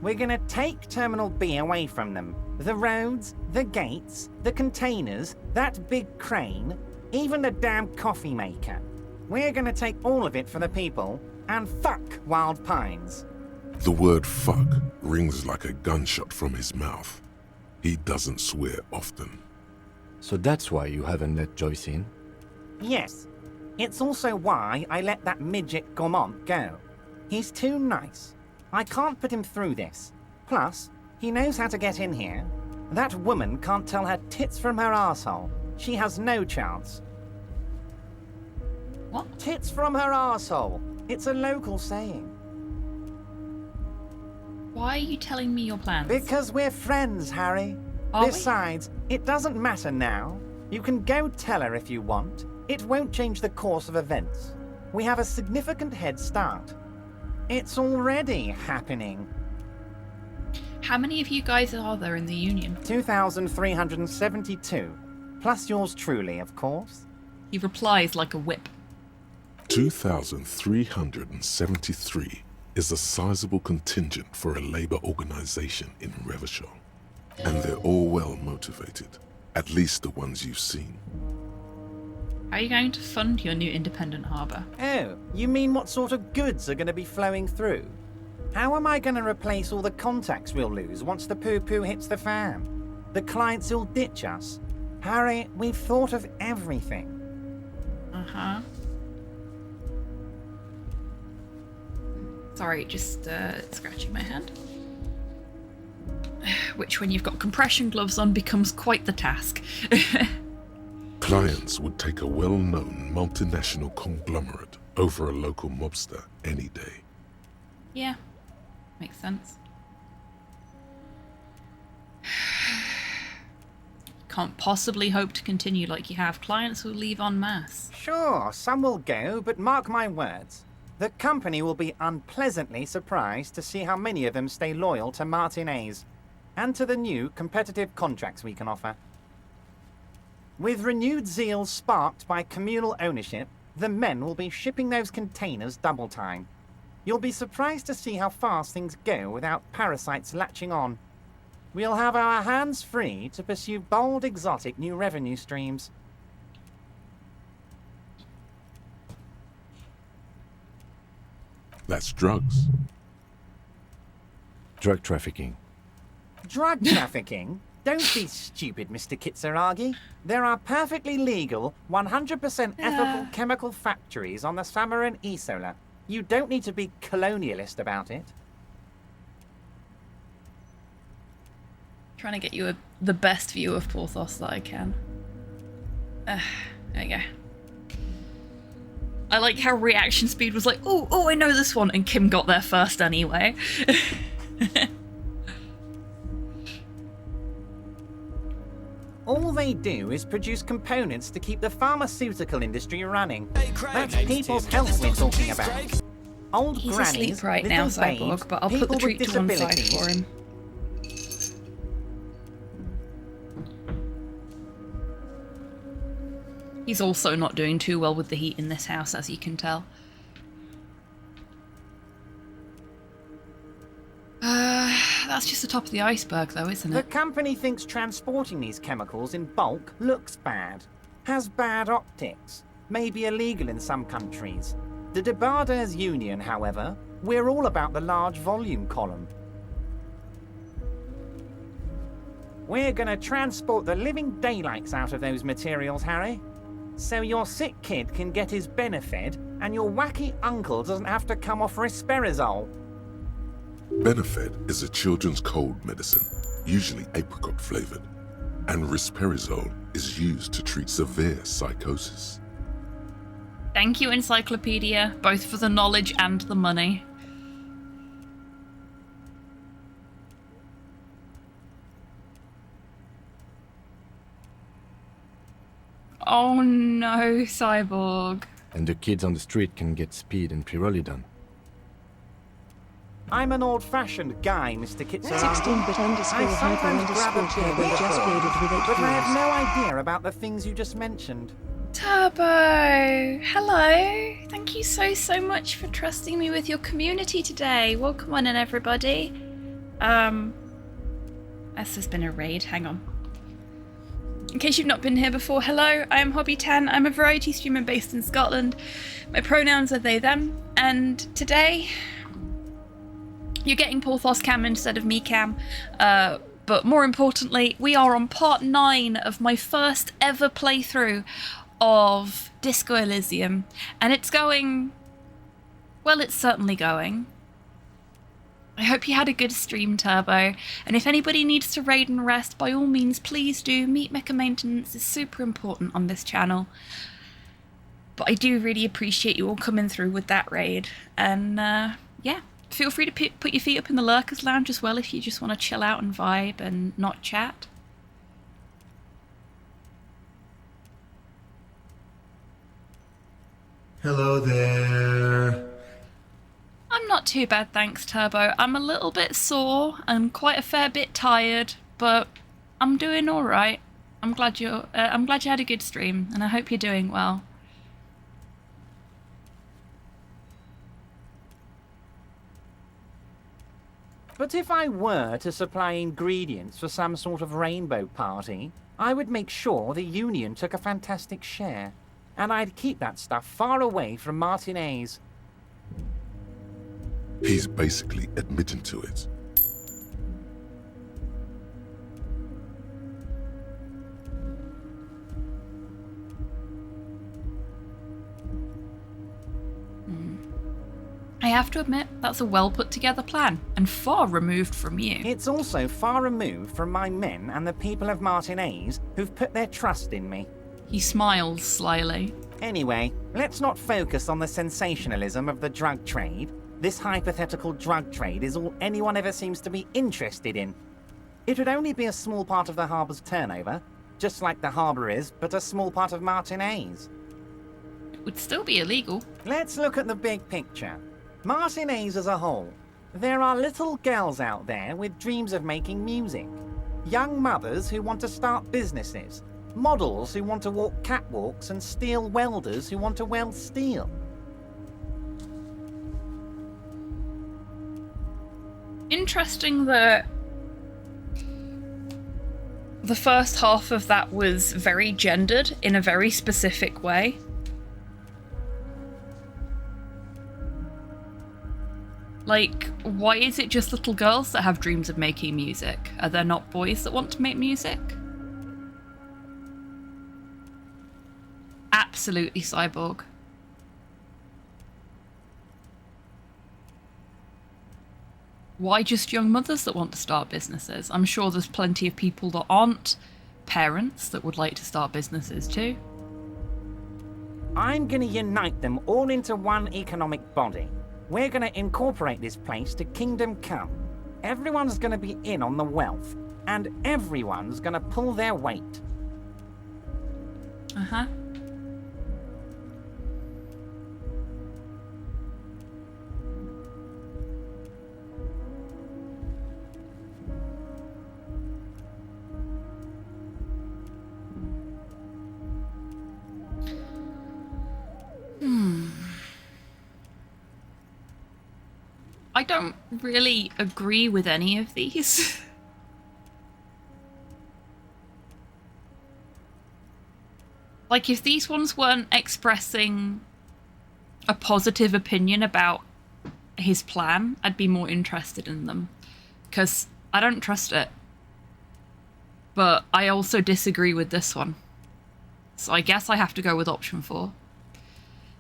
We're going to take Terminal B away from them. The roads, the gates, the containers, that big crane, even the damn coffee maker. We're going to take all of it for the people, and fuck Wild Pines. The word fuck rings like a gunshot from his mouth. He doesn't swear often. So that's why you haven't let Joyce in? Yes. It's also why I let that midget Gaumont go. He's too nice. I can't put him through this. Plus, he knows how to get in here. That woman can't tell her tits from her arsehole. She has no chance. What? Tits from her arsehole. It's a local saying. Why are you telling me your plans? Because we're friends, Harry. Are we? Besides, it doesn't matter now. You can go tell her if you want. It won't change the course of events. We have a significant head start. It's already happening. How many of you guys are there in the Union? 2,372. Plus yours truly, of course. He replies like a whip. 2,373 is a sizable contingent for a labor organization in Revachol. And they're all well motivated. At least the ones you've seen. How are you going to fund your new independent harbour? Oh, you mean what sort of goods are going to be flowing through? How am I going to replace all the contacts we'll lose once the poo-poo hits the fan? The clients will ditch us. Harry, we've thought of everything. Uh-huh. Sorry, just scratching my hand. Which, when you've got compression gloves on, becomes quite the task. Clients would take a well-known multinational conglomerate over a local mobster any day. Yeah, makes sense. Can't possibly hope to continue like you have. Clients will leave en masse. Sure, some will go, but mark my words. The company will be unpleasantly surprised to see how many of them stay loyal to Martinez and to the new competitive contracts we can offer. With renewed zeal sparked by communal ownership, the men will be shipping those containers double time. You'll be surprised to see how fast things go without parasites latching on. We'll have our hands free to pursue bold, exotic new revenue streams. That's drugs. Drug trafficking. Drug trafficking? Don't be stupid, Mr. Kitsuragi. There are perfectly legal, 100% ethical chemical factories on the Samaran Isola. You don't need to be colonialist about it. Trying to get you the best view of Porthos that I can. There you go. I like how reaction speed was like, oh, I know this one, and Kim got there first anyway. All they do is produce components to keep the pharmaceutical industry running. That's people's health we're talking about. Old He's grannies, asleep right little now, babes, Cyborg, but I'll put the people treat with to one side disabilities. for him. He's also not doing too well with the heat in this house, as you can tell. That's just the top of the iceberg, though, isn't The it? company thinks transporting these chemicals in bulk looks bad, has bad optics, may be illegal in some countries. The Debarders Union, however, we're all about the large volume column. We're gonna transport the living daylights out of those materials, Harry. So your sick kid can get his Benefed, and your wacky uncle doesn't have to come off risperidone. Benefed is a children's cold medicine, usually apricot flavored, and risperidone is used to treat severe psychosis. Thank you, Encyclopedia, both for the knowledge and the money. Oh no, Cyborg. And the kids on the street can get speed and pyrrolidone. I'm an old-fashioned guy, Mr. Kitsuragi. 16-bit underscore I hyper sometimes grab a underscore turbo beer just bottle, loaded with 8 but I have views. no idea about the things you just mentioned. Turbo! Hello! Thank you so much for trusting me with your community today. Welcome on in, everybody. This has been a raid. Hang on. In case you've not been here before, hello, I am HobbyTan. I'm a variety streamer based in Scotland. My pronouns are they, them, and today you're getting Porthos Cam instead of me Cam. But more importantly, we are on part 9 of my first ever playthrough of Disco Elysium, and it's going, well, it's certainly going. I hope you had a good stream, Turbo. And if anybody needs to raid and rest, by all means, please do. Meat Mecha maintenance is super important on this channel. But I do really appreciate you all coming through with that raid. And yeah, feel free to put your feet up in the Lurkers Lounge as well if you just want to chill out and vibe and not chat. Hello there. I'm not too bad, thanks, Turbo. I'm a little bit sore and quite a fair bit tired, but I'm doing all right. I'm glad you had a good stream, and I hope you're doing well. But if I were to supply ingredients for some sort of rainbow party, I would make sure the Union took a fantastic share. And I'd keep that stuff far away from Martinez. He's basically admitting to it. I have to admit, that's a well put together plan, and far removed from you. It's also far removed from my men and the people of Martinez who've put their trust in me. He smiles slyly. Anyway, let's not focus on the sensationalism of the drug trade. This hypothetical drug trade is all anyone ever seems to be interested in. It would only be a small part of the harbour's turnover, just like the harbour is, but a small part of Martinez. It would still be illegal. Let's look at the big picture. Martinez as a whole. There are little girls out there with dreams of making music. Young mothers who want to start businesses. Models who want to walk catwalks and steel welders who want to weld steel. Interesting that the first half of that was very gendered in a very specific way. Like, why is it just little girls that have dreams of making music? Are there not boys that want to make music? Absolutely, Cyborg. Why just young mothers that want to start businesses? I'm sure there's plenty of people that aren't parents that would like to start businesses too. I'm gonna unite them all into one economic body. We're gonna incorporate this place to Kingdom Come. Everyone's gonna be in on the wealth, and everyone's gonna pull their weight. Uh-huh. I don't really agree with any of these. Like, if these ones weren't expressing a positive opinion about his plan, I'd be more interested in them. Because I don't trust it. But I also disagree with this one. So I guess I have to go with option 4.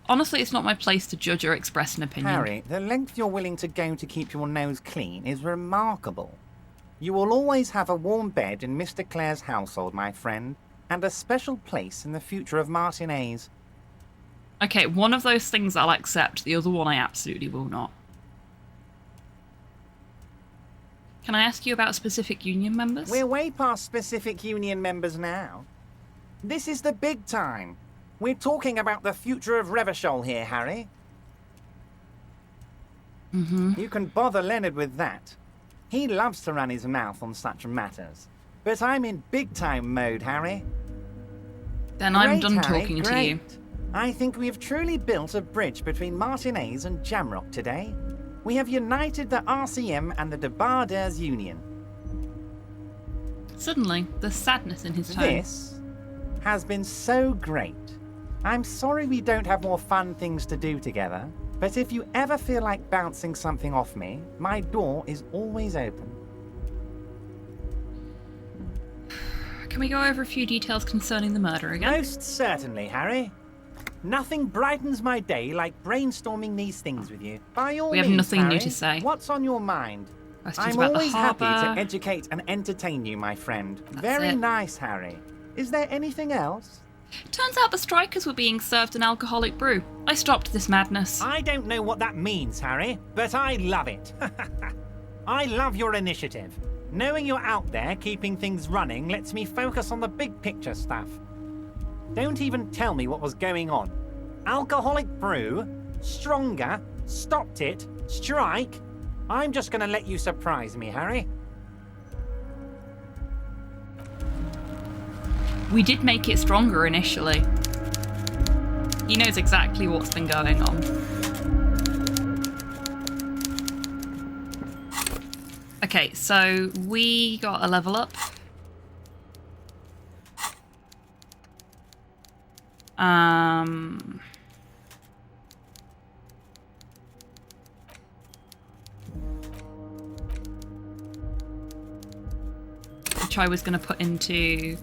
Honestly, it's not my place to judge or express an opinion. Harry, the length you're willing to go to keep your nose clean is remarkable. You will always have a warm bed in Mr. Clare's household, my friend, and a special place in the future of Martinez. Okay, one of those things I'll accept, the other one I absolutely will not. Can I ask you about specific union members? We're way past specific union members now. This is the big time. We're talking about the future of Revachol here, Harry. You can bother Leonard with that. He loves to run his mouth on such matters. But I'm in big-time mode, Harry. Then I'm Great, done Harry, talking to great. you. I think we've truly built a bridge between Martinez and Jamrock today. We have united the RCM and the Debardeurs Union. Suddenly, there's sadness in his tone. This has been so great. I'm sorry we don't have more fun things to do together, but if you ever feel like bouncing something off me, my door is always open. Can we go over a few details concerning the murder again? Most certainly, Harry. Nothing brightens my day like brainstorming these things with you. By all We have means, nothing new Harry, to say. What's on your mind? Questions I'm about the always happy harbour. to educate and entertain you, my friend. That's Very it. nice, Harry. Is there anything else? Turns out the strikers were being served an alcoholic brew. I stopped this madness. I don't know what that means, Harry, but I love it. I love your initiative. Knowing you're out there keeping things running lets me focus on the big picture stuff. Don't even tell me what was going on. Alcoholic brew? Stronger? Stopped it? Strike? I'm just gonna let you surprise me, Harry. We did make it stronger initially. He knows exactly what's been going on. Okay, so we got a level up. Which I was going to put into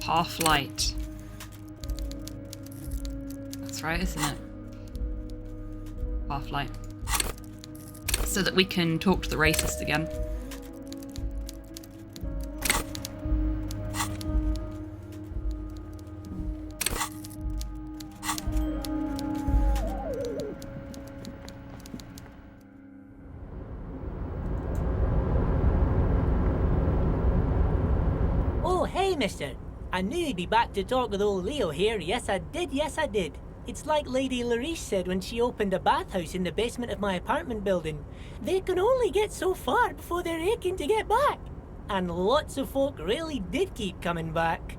half light. That's right, isn't it? Half light. So that we can talk to the racist again. Oh, hey, mister. I knew you'd be back to talk with old Leo here. Yes, I did. Yes, I did. It's like Lady Larice said when she opened a bathhouse in the basement of my apartment building. They can only get so far before they're aching to get back. And lots of folk really did keep coming back.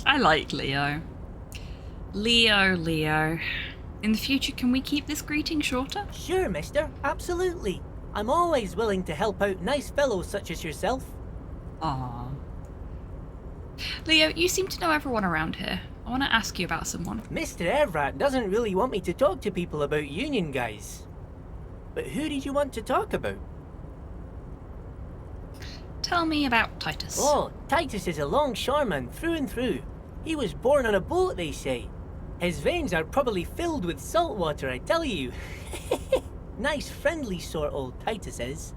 I like Leo. Leo. In the future, can we keep this greeting shorter? Sure, mister. Absolutely. I'm always willing to help out nice fellows such as yourself. Aww. Leo, you seem to know everyone around here. I want to ask you about someone. Mr. Everett doesn't really want me to talk to people about union guys. But who did you want to talk about? Tell me about Titus. Oh, Titus is a longshoreman through and through. He was born on a boat, they say. His veins are probably filled with salt water, I tell you. Nice, friendly sort, old Titus is.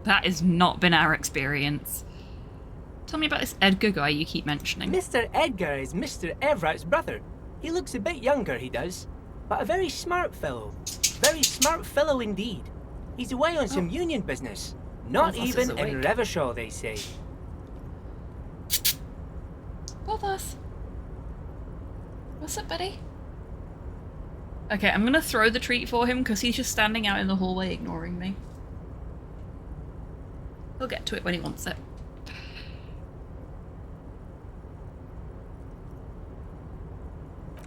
That has not been our experience. Tell me about this Edgar guy you keep mentioning. Mr. Edgar is Mr. Everett's brother. He looks a bit younger, he does. But a very smart fellow. Very smart fellow indeed. He's away on some union business. Not even in Revershaw, they say. Bothers. What's up, buddy? Okay, I'm gonna throw the treat for him because he's just standing out in the hallway ignoring me. He'll get to it when he wants it.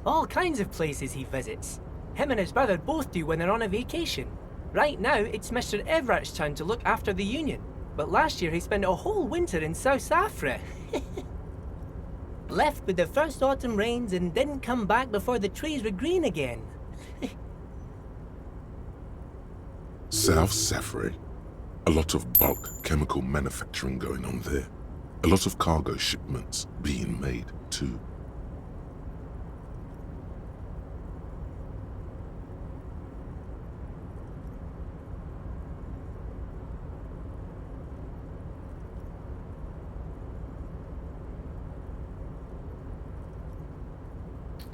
All kinds of places he visits. Him and his brother both do when they're on a vacation. Right now, it's Mr. Everett's turn to look after the union. But last year he spent a whole winter in South Africa. Left with the first autumn rains and didn't come back before the trees were green again. South Safari. A lot of bulk chemical manufacturing going on there. A lot of cargo shipments being made too.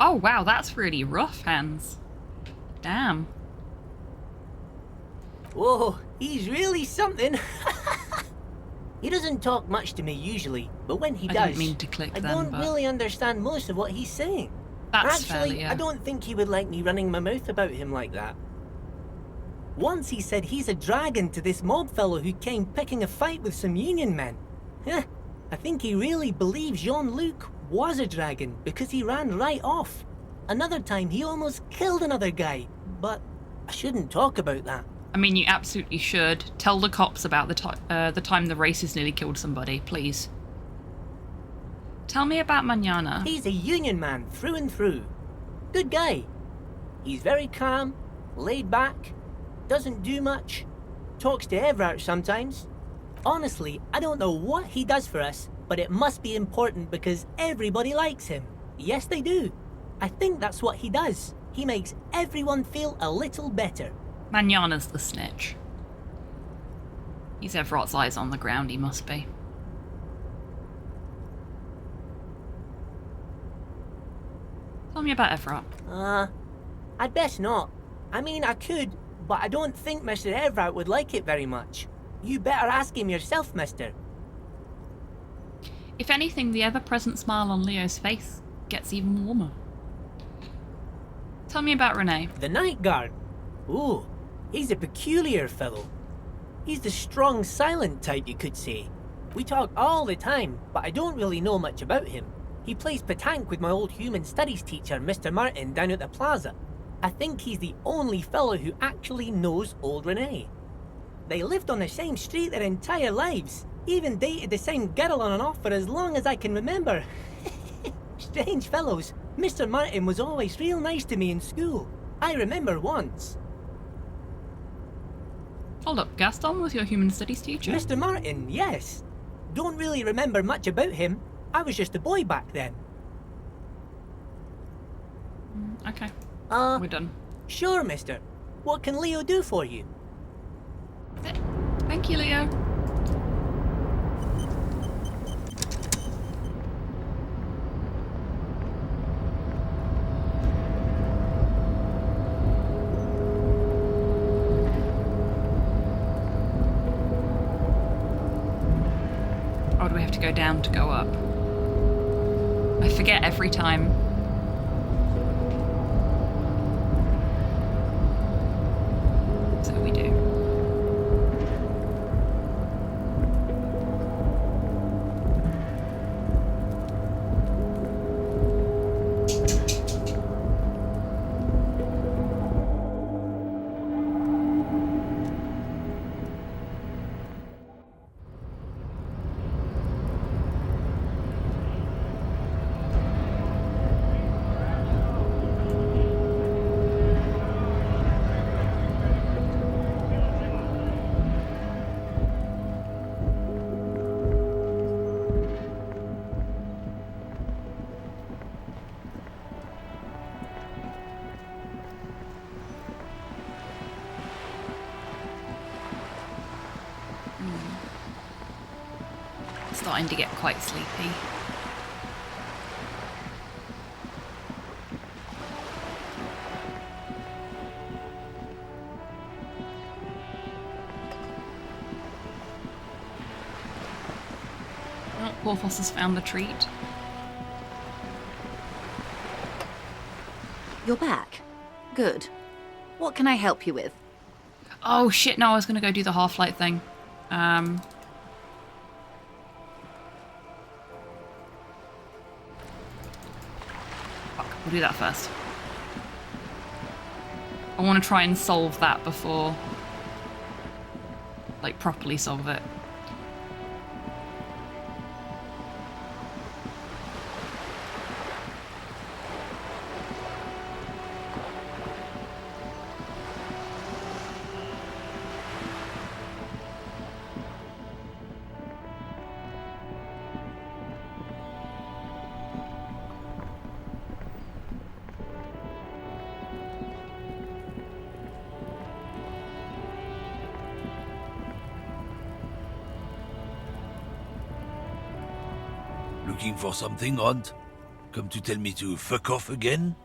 Oh wow, that's really rough, Hans. Damn. Whoa, he's really something. He doesn't talk much to me usually, but when he does, I didn't mean to click I then, don't but really understand most of what he's saying. That's fair, Actually, yeah. I don't think he would like me running my mouth about him like that. Once he said he's a dragon to this mob fellow who came picking a fight with some union men. I think he really believes Jean-Luc was a dragon because he ran right off. Another time he almost killed another guy, but I shouldn't talk about that. I mean, you absolutely should. Tell the cops about the time the racist nearly killed somebody, please. Tell me about Manana. He's a union man through and through. Good guy. He's very calm, laid back, doesn't do much, talks to Everett sometimes. Honestly, I don't know what he does for us, but it must be important because everybody likes him. Yes, they do. I think that's what he does. He makes everyone feel a little better. Manana's the snitch. He's Everott's eyes on the ground, he must be. Tell me about Everott. I'd best not. I mean, I could, but I don't think Mr. Everett would like it very much. You better ask him yourself, mister. If anything, the ever-present smile on Leo's face gets even warmer. Tell me about Renee. The night guard? Ooh, he's a peculiar fellow. He's the strong, silent type, you could say. We talk all the time, but I don't really know much about him. He plays petanque with my old human studies teacher, Mr. Martin, down at the plaza. I think he's the only fellow who actually knows old Renee. They lived on the same street their entire lives, even dated the same girl on and off for as long as I can remember. Strange fellows. Mr. Martin was always real nice to me in school. I remember once. Hold up, Gaston was your human studies teacher? Mr. Martin, yes. Don't really remember much about him. I was just a boy back then. Okay. We're done. Sure, mister. What can Leo do for you? Thank you, Leo. Oh, do we have to go down to go up? I forget every time. So we do. Starting to get quite sleepy. Oh, Porthos has found the treat. You're back. Good. What can I help you with? Oh shit, no, I was gonna go do the Half-Light thing. We'll do that first. I want to try and solve that before, like, properly solve it. Looking for something, Aunt? Come to tell me to fuck off again?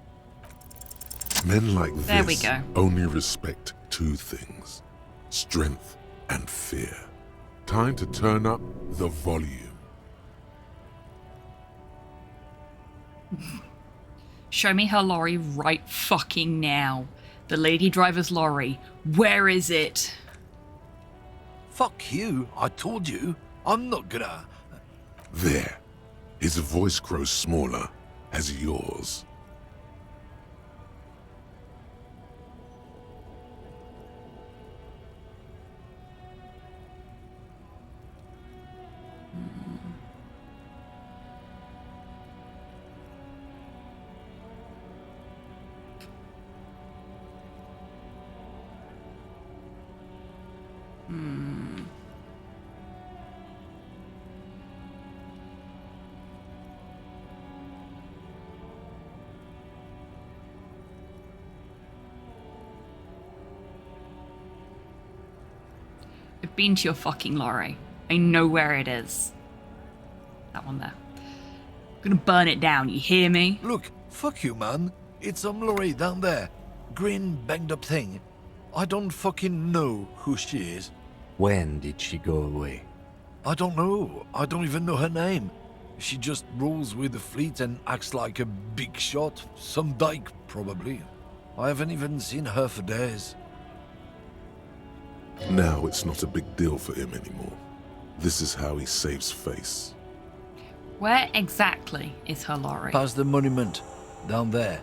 Men like There we this go. only respect two things: strength and fear. Time to turn up the volume. Show me her lorry right fucking now. The lady driver's lorry. Where is it? Fuck you, I told you. I'm not gonna... There. His voice grows smaller as yours. I've been to your fucking lorry. I know where it is. That one there. I'm gonna burn it down, you hear me? Look, fuck you, man. It's some lorry down there. Green banged up thing. I don't fucking know who she is. When did she go away? I don't know. I don't even know her name. She just rolls with the fleet and acts like a big shot. Some dyke, probably. I haven't even seen her for days. Now it's not a big deal for him anymore. This is how he saves face. Where exactly is her lorry? Past the monument. Down there.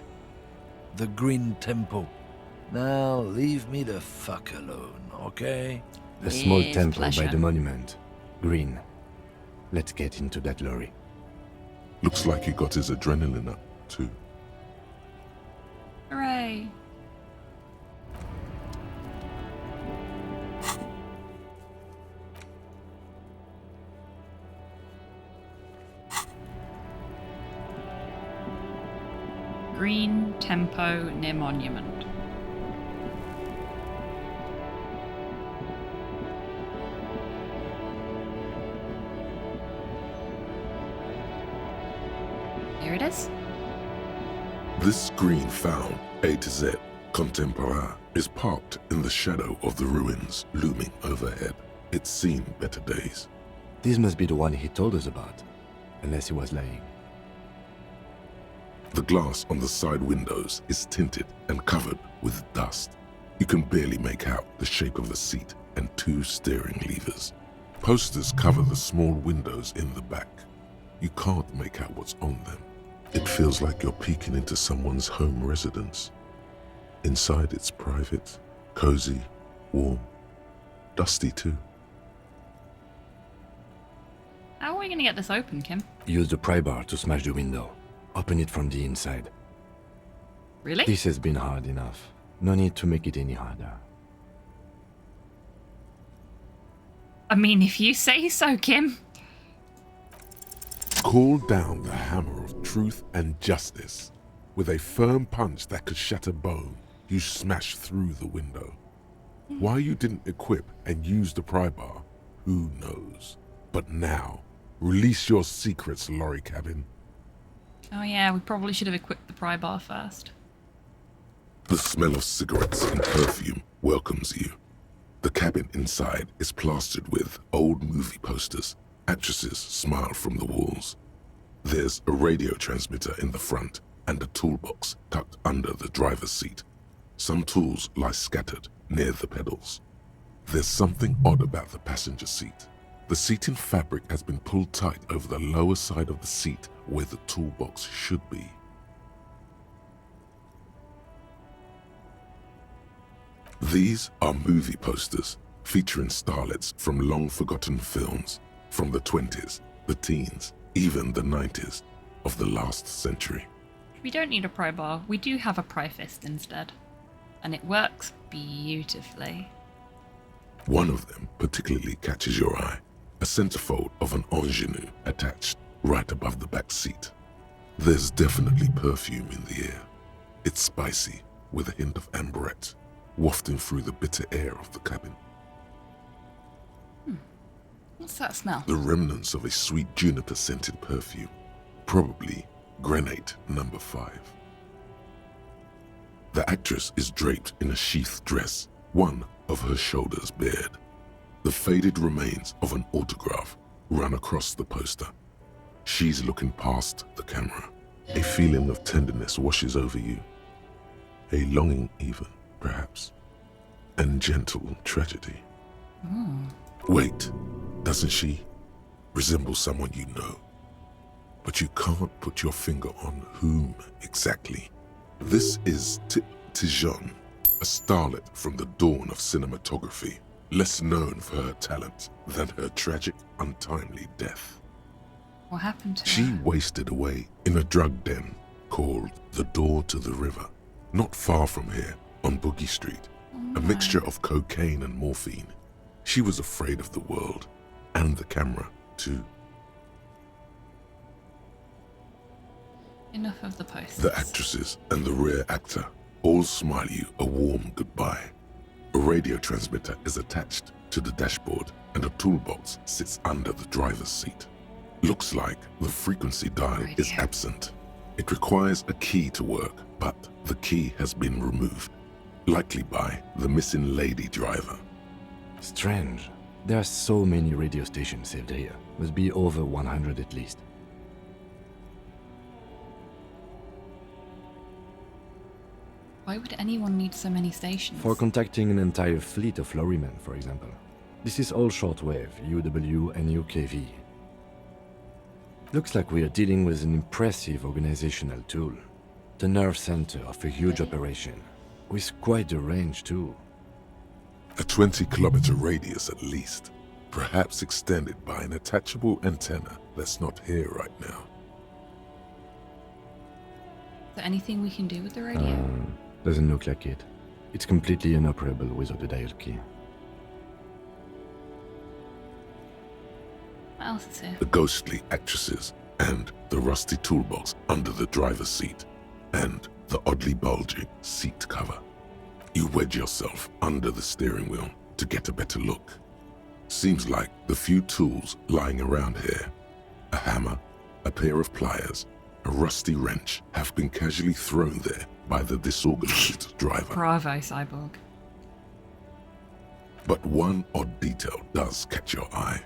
The Green Temple. Now leave me the fuck alone, okay? The small temple by the monument. Green. Let's get into that lorry. Looks like he got his adrenaline up, too. Hooray. Green Tempo near Monument. Here it is. This green found, A to Z, contemporaire, is parked in the shadow of the ruins looming overhead. It's seen better days. This must be the one he told us about, unless he was lying. The glass on the side windows is tinted and covered with dust. You can barely make out the shape of a seat and 2 steering levers. Posters cover the small windows in the back. You can't make out what's on them. It feels like you're peeking into someone's home residence. Inside it's private, cozy, warm, dusty too. How are we gonna get this open, Kim? Use the pry bar to smash the window. Open it from the inside. Really? This has been hard enough. No need to make it any harder. I mean, if you say so, Kim. Call down the hammer of truth and justice. With a firm punch that could shatter bone, you smash through the window. Why you didn't equip and use the pry bar, who knows? But now, release your secrets, lorry cabin. Oh yeah, we probably should have equipped the pry bar first. The smell of cigarettes and perfume welcomes you. The cabin inside is plastered with old movie posters. Actresses smile from the walls. There's a radio transmitter in the front and a toolbox tucked under the driver's seat. Some tools lie scattered near the pedals. There's something odd about the passenger seat. The seating fabric has been pulled tight over the lower side of the seat where the toolbox should be. These are movie posters featuring starlets from long-forgotten films from the 20s, the teens, even the 90s of the last century. We don't need a pry bar. We do have a pry fist instead. And it works beautifully. One of them particularly catches your eye. A centerfold of an ingenue attached right above the back seat. There's definitely perfume in the air. It's spicy with a hint of amberette wafting through the bitter air of the cabin. What's that smell? The remnants of a sweet juniper-scented perfume. Probably Grenade No. 5. The actress is draped in a sheathed dress, one of her shoulders bared. The faded remains of an autograph run across the poster. She's looking past the camera. A feeling of tenderness washes over you. A longing even, perhaps. And gentle tragedy. Wait, doesn't she resemble someone you know? But you can't put your finger on whom exactly. This is Tijon, a starlet from the dawn of cinematography, less known for her talent than her tragic, untimely death. What happened to She her? wasted away in a drug den called the Door to the River, not far from here on Boogie Street, a mixture of cocaine and morphine. She was afraid of the world and the camera, too. Enough of the posts. The actresses and the rear actor all smile you a warm goodbye. A radio transmitter is attached to the dashboard and a toolbox sits under the driver's seat. Looks like the frequency dial is absent. It requires a key to work, but the key has been removed, likely by the missing lady driver. Strange. There are so many radio stations saved here. Must be over 100 at least. Why would anyone need so many stations? For contacting an entire fleet of lorrymen, for example. This is all shortwave, UW and UKV. Looks like we are dealing with an impressive organizational tool. The nerve center of a huge operation, with quite a range too. A 20-kilometer radius at least, perhaps extended by an attachable antenna that's not here right now. Is there anything we can do with the radio? Doesn't look like it. It's completely inoperable without a dial key. What else is here? The ghostly actresses and the rusty toolbox under the driver's seat and the oddly bulging seat cover. You wedge yourself under the steering wheel to get a better look. Seems like the few tools lying around here, a hammer, a pair of pliers, a rusty wrench, have been casually thrown there by the disorganized driver. Bravo, Cyborg. But one odd detail does catch your eye.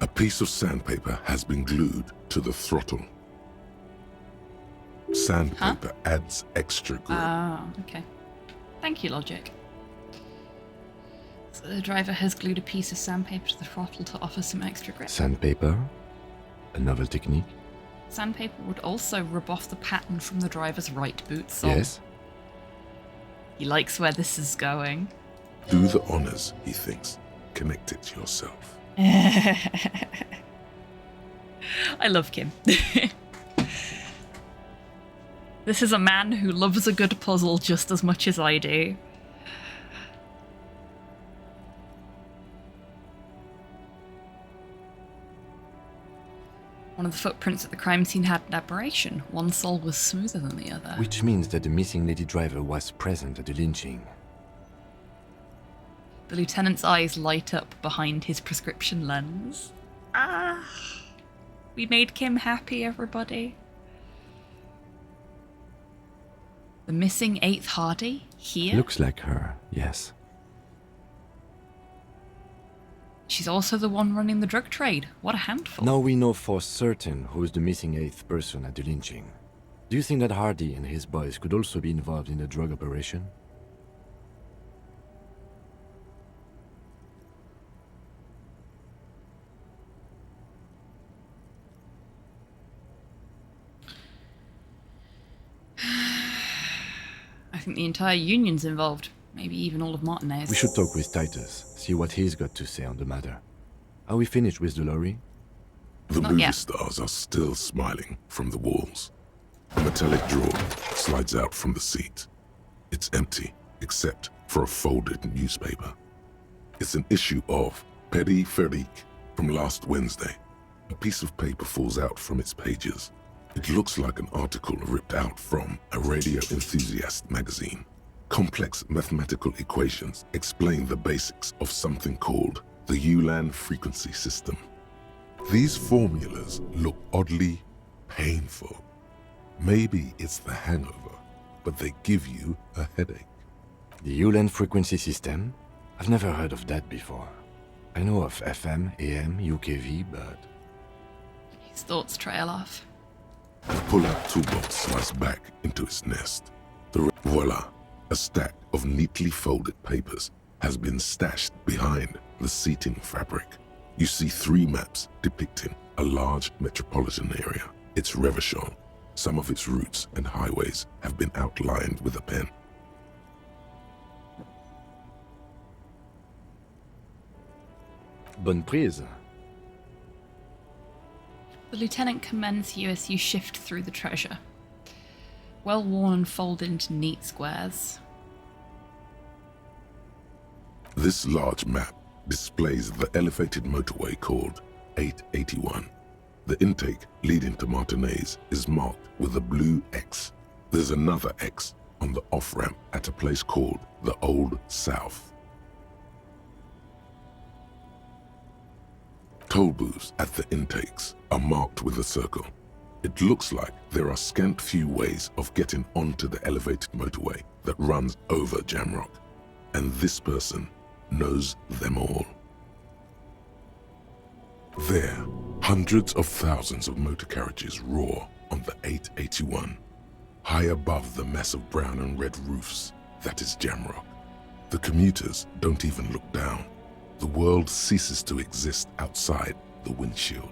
A piece of sandpaper has been glued to the throttle. Sandpaper adds extra grip. Ah, okay. Thank you, Logic. So the driver has glued a piece of sandpaper to the throttle to offer some extra grip. Sandpaper? A novel technique? Sandpaper would also rub off the pattern from the driver's right boot sole. Yes. He likes where this is going. Do the honors, he thinks. Connect it to yourself. I love Kim. This is a man who loves a good puzzle just as much as I do. One of the footprints at the crime scene had an aberration. One sole was smoother than the other. Which means that the missing lady driver was present at the lynching. The lieutenant's eyes light up behind his prescription lens. Ah! We made Kim happy, everybody. The missing 8th Hardy? Here? Looks like her, yes. She's also the one running the drug trade. What a handful. Now we know for certain who's the missing 8th person at the lynching. Do you think that Hardy and his boys could also be involved in the drug operation? I think the entire union's involved. Maybe even all of Martinez. We should talk with Titus, see what he's got to say on the matter. Are we finished with the lorry? The movie stars are still smiling from the walls. A metallic drawer slides out from the seat. It's empty, except for a folded newspaper. It's an issue of Petit Feric from last Wednesday. A piece of paper falls out from its pages. It looks like an article ripped out from a radio enthusiast magazine. Complex mathematical equations explain the basics of something called the Ulan frequency system. These formulas look oddly painful. Maybe it's the hangover, but they give you a headache. The Ulan frequency system? I've never heard of that before. I know of FM, AM, UKV, but... His thoughts trail off. The pull-out toolbox slides back into its nest. Voila! A stack of neatly folded papers has been stashed behind the seating fabric. You see 3 maps depicting a large metropolitan area. It's Revachol. Some of its routes and highways have been outlined with a pen. Bonne prise. The lieutenant commends you as you shift through the treasure. Well worn and folded into neat squares. This large map displays the elevated motorway called 881. The intake leading to Martinez is marked with a blue X. There's another X on the off-ramp at a place called the Old South. Toll booths at the intakes are marked with a circle. It looks like there are scant few ways of getting onto the elevated motorway that runs over Jamrock, and this person knows them all. There, hundreds of thousands of motor carriages roar on the 881, high above the mess of brown and red roofs that is Jamrock. The commuters don't even look down. The world ceases to exist outside the windshield.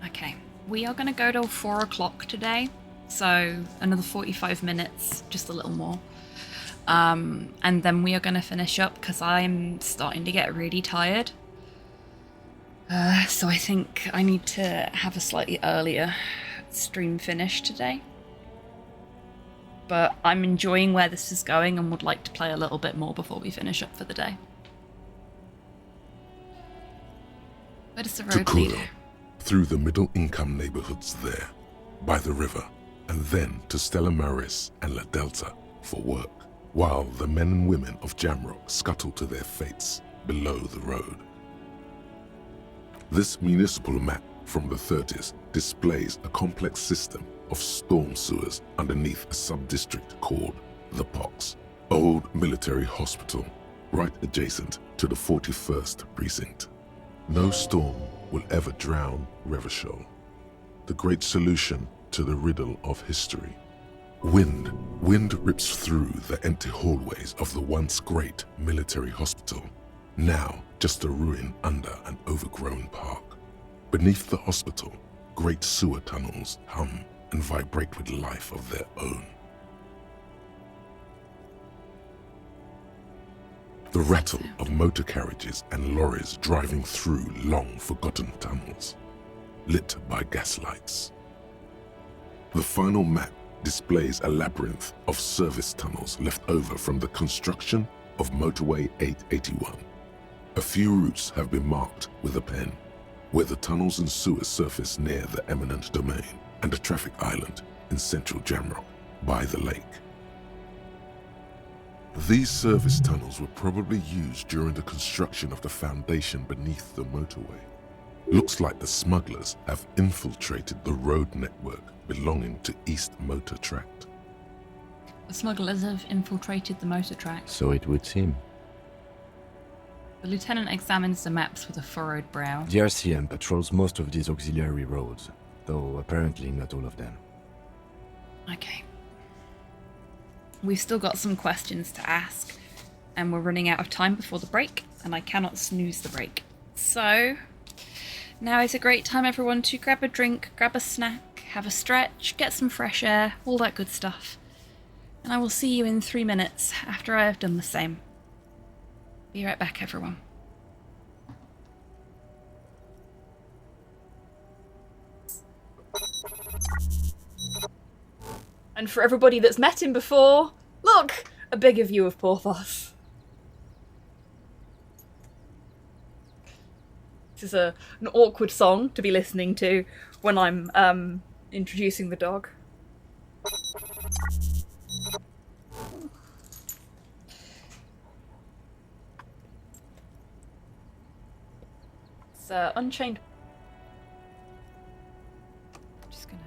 Okay, we are going to go till 4 o'clock today, so another 45 minutes, just a little more. And then we are going to finish up because I'm starting to get really tired. So I think I need to have a slightly earlier stream finish today. But I'm enjoying where this is going and would like to play a little bit more before we finish up for the day. Where does the road lead? Through the middle-income neighborhoods there, by the river, and then to Stella Maris and La Delta for work, while the men and women of Jamrock scuttle to their fates below the road. This municipal map from the 30s displays a complex system of storm sewers underneath a sub-district called the Pox, old military hospital, right adjacent to the 41st precinct. No storm will ever drown Revachol, the great solution to the riddle of history. Wind rips through the empty hallways of the once great military hospital, now just a ruin under an overgrown park. Beneath the hospital, great sewer tunnels hum and vibrate with life of their own. The rattle of motor carriages and lorries driving through long-forgotten tunnels, lit by gaslights. The final map displays a labyrinth of service tunnels left over from the construction of Motorway 881. A few routes have been marked with a pen, where the tunnels and sewers surface near the eminent domain and a traffic island in central Jamrock by the lake. These service tunnels were probably used during the construction of the foundation beneath the motorway. Looks like the smugglers have infiltrated the road network belonging to East Motor Tract. The smugglers have infiltrated the motor track. So it would seem. The lieutenant examines the maps with a furrowed brow. The RCM patrols most of these auxiliary roads, though apparently not all of them. Okay. We've still got some questions to ask, and we're running out of time before the break, and I cannot snooze the break. So, now is a great time, everyone, to grab a drink, grab a snack, have a stretch, get some fresh air, all that good stuff. And I will see you in 3 minutes after I have done the same. Be right back, everyone. And for everybody that's met him before, look! A bigger view of Porthos. This is an awkward song to be listening to when I'm introducing the dog. It's Unchained. Just gonna.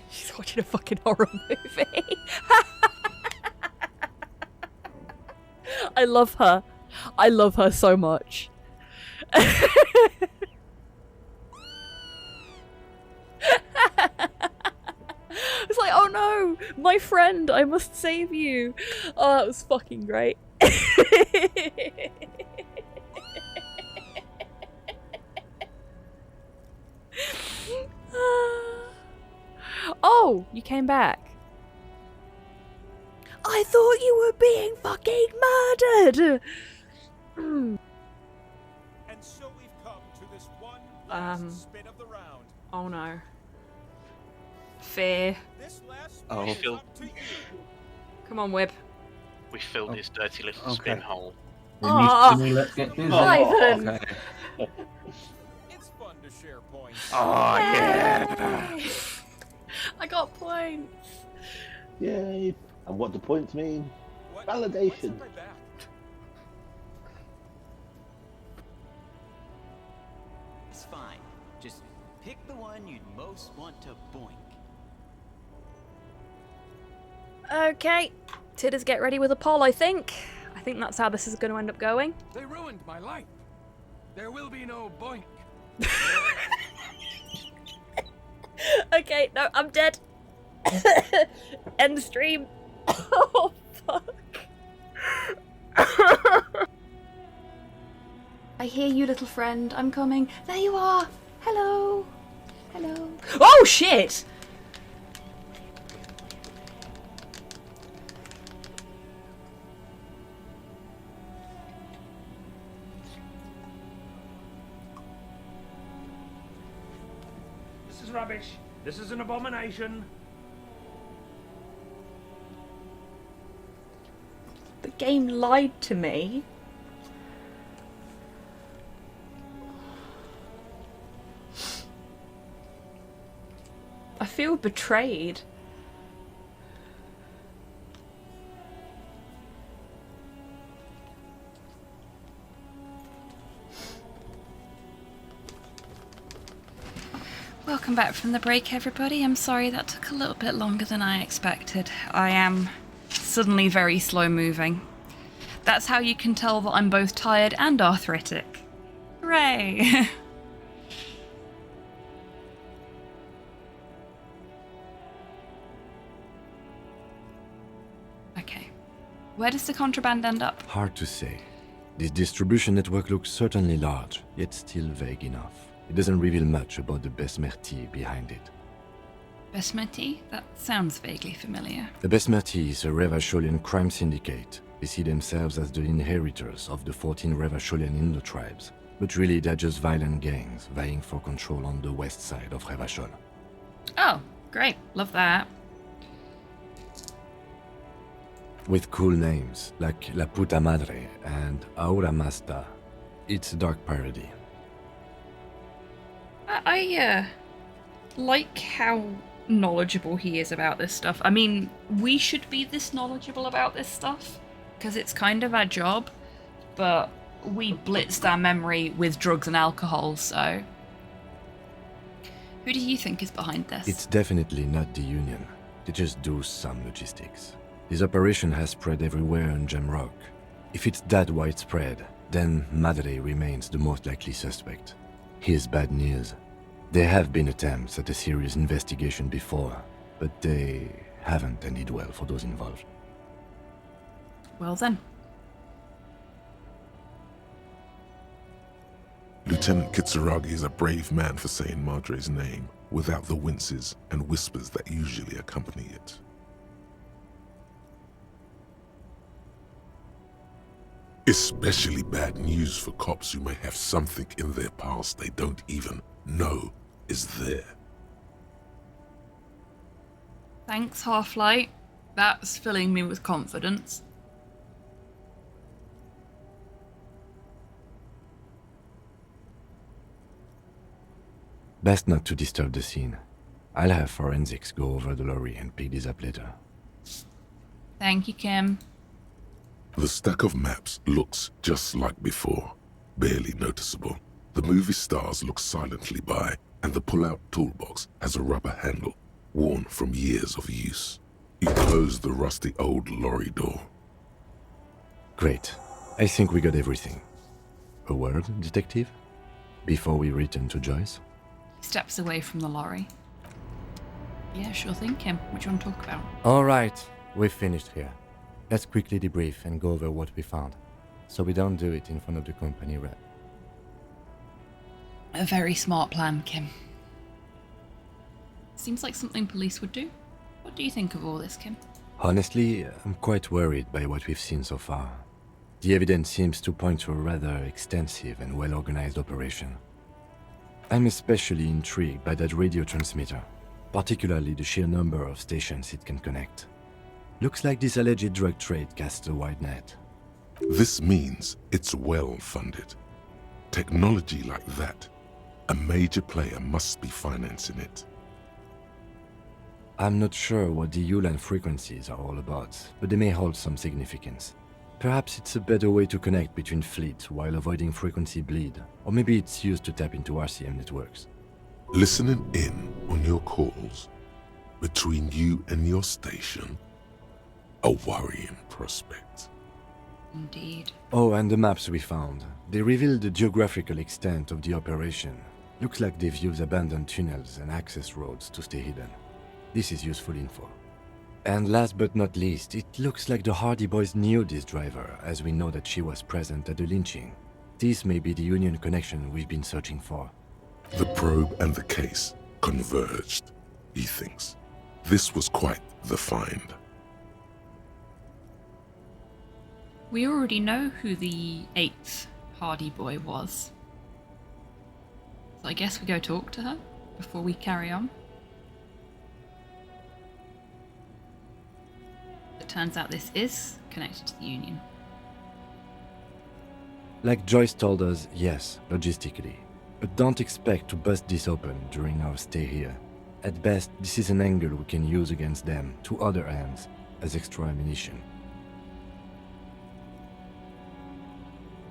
She's watching a fucking horror movie. I love her. I love her so much. It's like, oh no, my friend, I must save you. Oh, that was fucking great. Oh, you came back. I thought you were being fucking murdered. And so we've come to this one last spin of the round. Oh no. Fear. This last Oh. spin is up to you. Come on, Wib. we fill this dirty little spin hole. Let's get busy. Ivan! Okay. It's fun to share points. Oh, yeah! I got points. Yay! And what do points mean? Validation. It's fine. Just pick the one you'd most want to boink. Okay, Tidders, get ready with a poll, I think. I think that's how this is going to end up going. They ruined my life. There will be no boink. Okay, no, I'm dead. End the stream. Oh, fuck. I hear you, little friend. I'm coming. There you are. Hello. Hello. Oh, shit! This is rubbish. This is an abomination. The game lied to me. I feel betrayed. Welcome back from the break, everybody. I'm sorry that took a little bit longer than I expected. I am suddenly very slow moving. That's how you can tell that I'm both tired and arthritic. Hooray! Okay. Where does the contraband end up? Hard to say. This distribution network looks certainly large, yet still vague enough. It doesn't reveal much about the Besmerti behind it. Besmerti? That sounds vaguely familiar. The Besmerti is a Revacholian crime syndicate. They see themselves as the inheritors of the 14 Revacholian Indo-tribes, but really they're just violent gangs vying for control on the west side of Revachol. Oh, great. Love that. With cool names like La Puta Madre and Aura Masta. It's a dark parody. I like how knowledgeable he is about this stuff. I mean, we should be this knowledgeable about this stuff, because it's kind of our job, but we blitzed our memory with drugs and alcohol, so... Who do you think is behind this? It's definitely not the Union. They just do some logistics. This operation has spread everywhere in Jamrock. If it's that widespread, then Madre remains the most likely suspect. Here's bad news. There have been attempts at a serious investigation before, but they haven't ended well for those involved. Well then. Lieutenant Kitsuragi is a brave man for saying Madre's name without the winces and whispers that usually accompany it. Especially bad news for cops who may have something in their past they don't even know is there. Thanks, Half-Light. That's filling me with confidence. Best not to disturb the scene. I'll have forensics go over the lorry and pick this up later. Thank you, Kim. The stack of maps looks just like before, barely noticeable. The movie stars look silently by, and the pull-out toolbox has a rubber handle, worn from years of use. You close the rusty old lorry door. Great. I think we got everything. A word, detective? Before we return to Joyce? He steps away from the lorry. Yeah, sure thing, Kim. What do you want to talk about? Alright, we've finished here. Let's quickly debrief and go over what we found, so we don't do it in front of the company rep. A very smart plan, Kim. Seems like something police would do. What do you think of all this, Kim? Honestly, I'm quite worried by what we've seen so far. The evidence seems to point to a rather extensive and well-organized operation. I'm especially intrigued by that radio transmitter, particularly the sheer number of stations it can connect. Looks like this alleged drug trade casts a wide net. This means it's well funded. Technology like that, a major player must be financing it. I'm not sure what the Ulan frequencies are all about, but they may hold some significance. Perhaps it's a better way to connect between fleets while avoiding frequency bleed, or maybe it's used to tap into RCM networks. Listening in on your calls between you and your station, a worrying prospect. Indeed. Oh, and the maps we found. They reveal the geographical extent of the operation. Looks like they've used abandoned tunnels and access roads to stay hidden. This is useful info. And last but not least, it looks like the Hardy Boys knew this driver, as we know that she was present at the lynching. This may be the Union connection we've been searching for. The probe and the case converged, he thinks. This was quite the find. We already know who the 8th Hardy Boy was. So I guess we go talk to her before we carry on. It turns out this is connected to the Union. Like Joyce told us, yes, logistically. But don't expect to bust this open during our stay here. At best, this is an angle we can use against them, to other ends, as extra ammunition.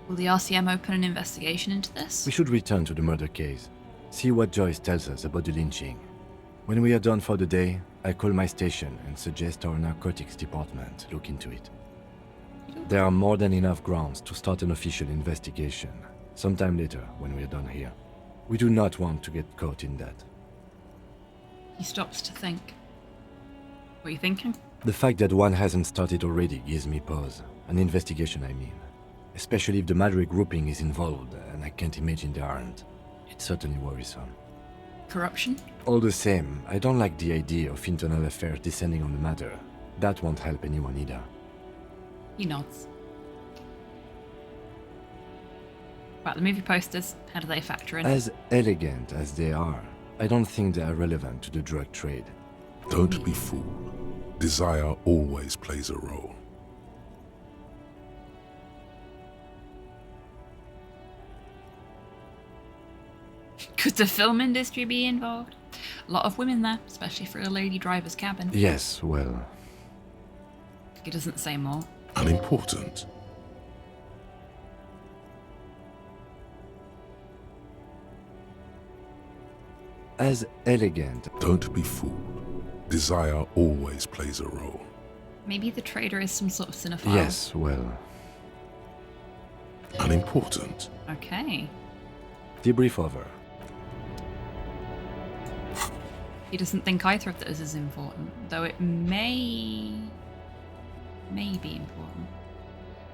Will the RCM open an investigation into this? We should return to the murder case. See what Joyce tells us about the lynching. When we are done for the day, I call my station and suggest our narcotics department look into it. There are more than enough grounds to start an official investigation, sometime later when we are done here. We do not want to get caught in that. He stops to think. What are you thinking? The fact that one hasn't started already gives me pause. An investigation, I mean. Especially if the Madrid grouping is involved, and I can't imagine they aren't. It's certainly worrisome. Corruption? All the same, I don't like the idea of internal affairs descending on the matter. That won't help anyone either. He nods. About the movie posters, how do they factor in? As elegant as they are, I don't think they are relevant to the drug trade. Don't be fooled. Desire always plays a role. Could the film industry be involved? A lot of women there, especially for a lady driver's cabin. Yes, well... He doesn't say more. Unimportant. As elegant. Don't be fooled. Desire always plays a role. Maybe the trader is some sort of cinephile. Yes, well... Unimportant. Okay. Debrief over. He doesn't think either of those is important, though it may be important.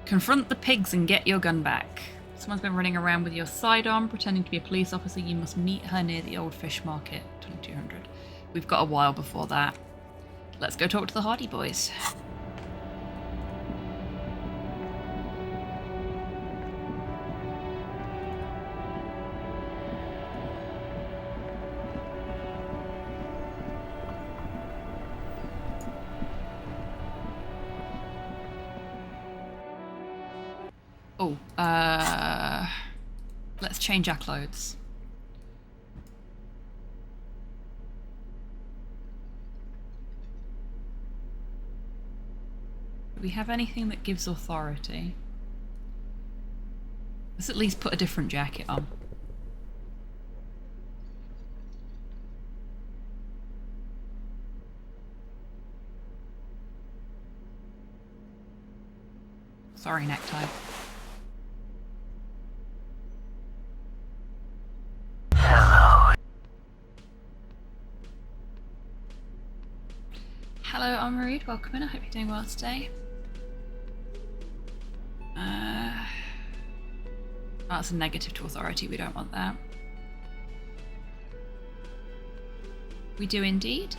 Confront the pigs and get your gun back. Someone's been running around with your sidearm, pretending to be a police officer. You must meet her near the old fish market, 2200. We've got a while before that. Let's go talk to the Hardy Boys. Oh, let's change our clothes. Do we have anything that gives authority? Let's at least put a different jacket on. Sorry, necktie. Hello, I'm Marie. Welcome in. I hope you're doing well today. That's a negative to authority. We don't want that. We do indeed.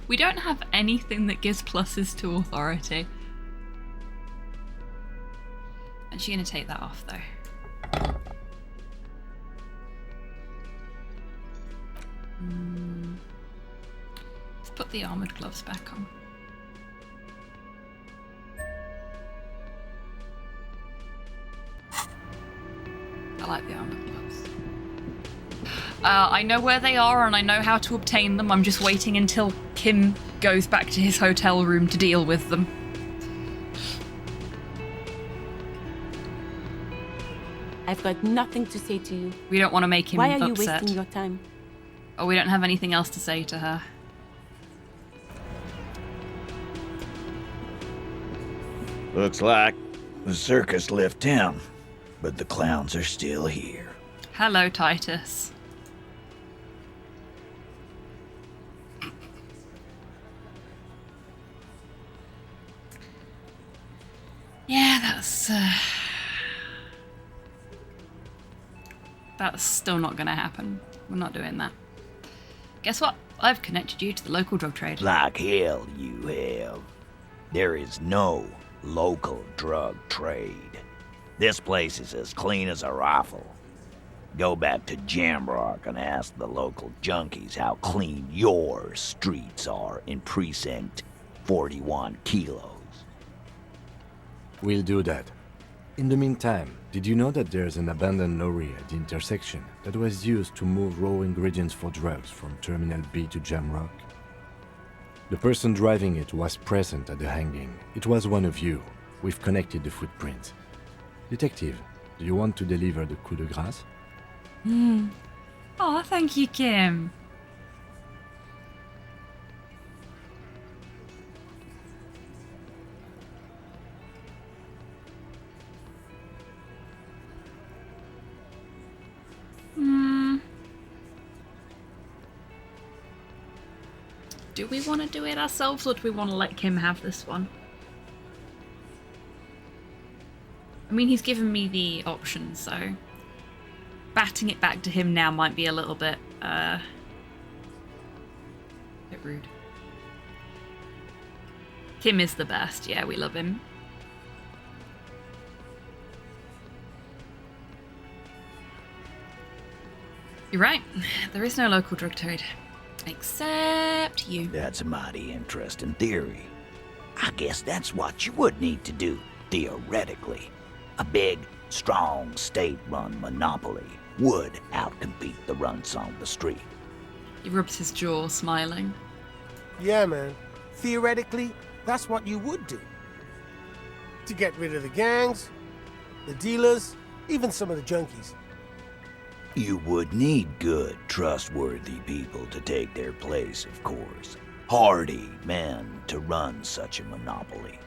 We don't have anything that gives pluses to authority. And she's gonna take that off though. Let's put the armoured gloves back on. I like the armoured gloves. I know where they are and I know how to obtain them. I'm just waiting until Kim goes back to his hotel room to deal with them. I've got nothing to say to you. We don't want to make him upset. Why are you wasting your time? Oh, we don't have anything else to say to her. Looks like the circus left town, but the clowns are still here. Hello, Titus. Yeah, that's still not gonna happen. We're not doing that. Guess what? I've connected you to the local drug trade. Like hell you have. There is no local drug trade. This place is as clean as a rifle. Go back to Jamrock and ask the local junkies how clean your streets are in Precinct 41 Kilos. We'll do that. In the meantime, did you know that there's an abandoned lorry at the intersection that was used to move raw ingredients for drugs from Terminal B to Jamrock? The person driving it was present at the hanging. It was one of you. We've connected the footprint. Detective, do you want to deliver the coup de grâce? Oh, thank you, Kim. Do we want to do it ourselves, or do we want to let Kim have this one? I mean, he's given me the option, so batting it back to him now might be a little bit rude. Kim is the best. Yeah, we love him. You're right. There is no local drug trade. Except you. That's a mighty interesting theory. I guess that's what you would need to do, theoretically. A big, strong, state-run monopoly would outcompete the runts on the street. He rubs his jaw, smiling. Yeah, man. Theoretically, that's what you would do. To get rid of the gangs, the dealers, even some of the junkies. You would need good, trustworthy people to take their place, of course. Hardy men to run such a monopoly.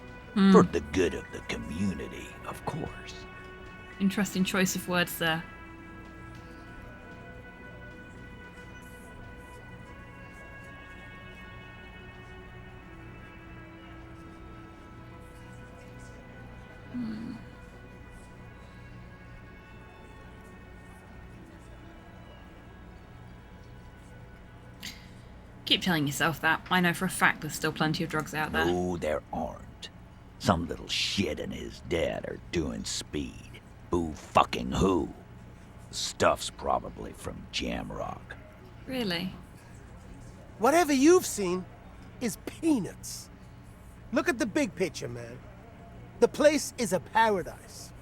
For the good of the community, of course. Interesting choice of words there. Keep telling yourself that. I know for a fact there's still plenty of drugs out there. No, there aren't. Some little shit and his dad are doing speed. Who fucking who? The stuff's probably from Jamrock. Really? Whatever you've seen is peanuts. Look at the big picture, man. The place is a paradise.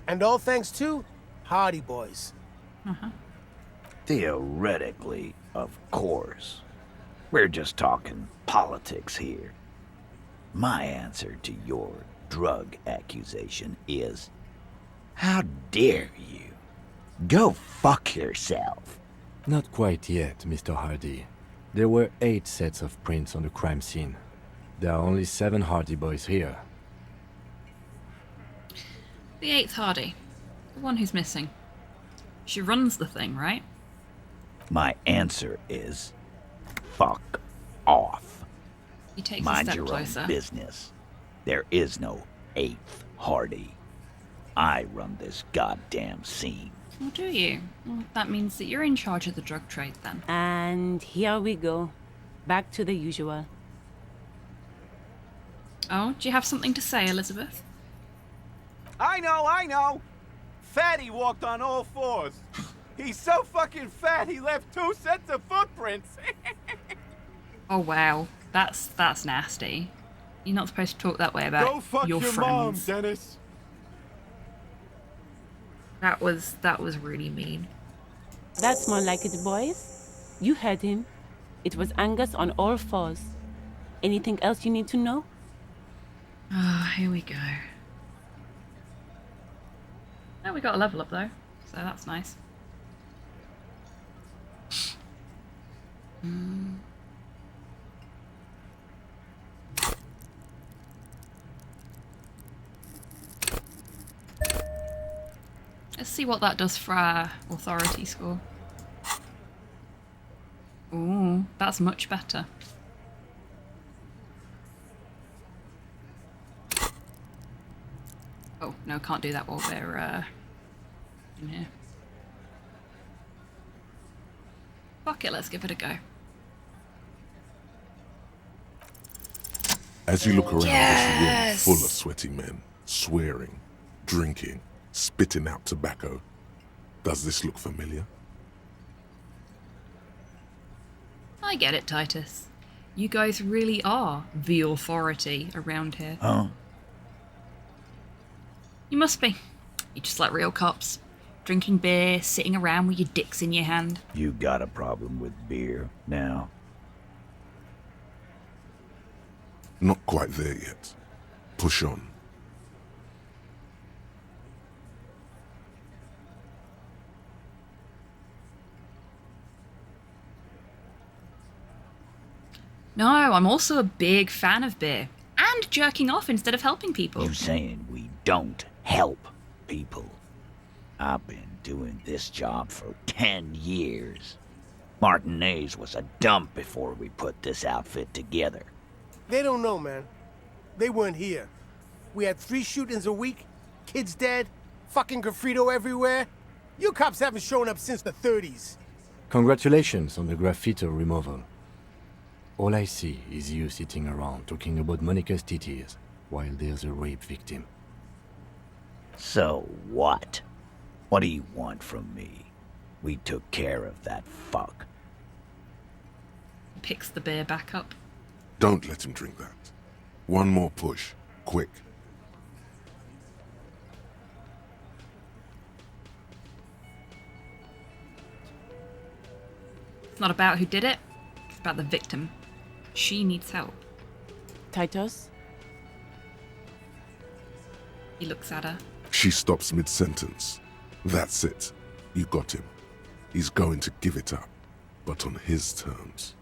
And all thanks to Hardy Boys. Theoretically, of course. We're just talking politics here. My answer to your drug accusation is, how dare you? Go fuck yourself. Not quite yet, Mr. Hardy. There were 8 sets of prints on the crime scene. There are only 7 Hardy boys here. The 8th Hardy. The one who's missing. She runs the thing, right? My answer is, fuck off. He takes Mind a step your closer. own business. There is no 8th Hardy. I run this goddamn scene. Well, do you? Well, that means that you're in charge of the drug trade then. And here we go. Back to the usual. Oh, do you have something to say, Elizabeth? I know! Fatty walked on all fours. He's so fucking fat he left 2 sets of footprints. Oh wow, that's nasty. You're not supposed to talk that way about Go fuck your your mom, friends. Dennis. That was really mean. That's more like it, boys. You heard him. It was Angus on all fours. Anything else you need to know? Ah, here we go. Oh, we got a level up though, so that's nice. Let's see what that does for our authority score. Ooh, that's much better. Oh, no, can't do that while we're in here. Fuck it, let's give it a go. As you look around Yes! this room full of sweaty men, swearing, drinking, spitting out tobacco, does this look familiar? I get it, Titus. You guys really are the authority around here. Huh? You must be. You're just like real cops. Drinking beer, sitting around with your dicks in your hand. You got a problem with beer now? Not quite there yet. Push on. No, I'm also a big fan of beer. And jerking off instead of helping people. You saying we don't help people? I've been doing this job for 10 years. Martinez was a dump before we put this outfit together. They don't know, man. They weren't here. We had 3 shootings a week, kids dead, fucking graffito everywhere. You cops haven't shown up since the 30s. Congratulations on the graffiti removal. All I see is you sitting around talking about Monica's titties while there's a rape victim. So what? What do you want from me? We took care of that fuck. Picks the beer back up. Don't let him drink that. One more push. Quick. It's not about who did it. It's about the victim. She needs help. Titus? He looks at her. She stops mid-sentence. That's it. You got him. He's going to give it up, but on his terms.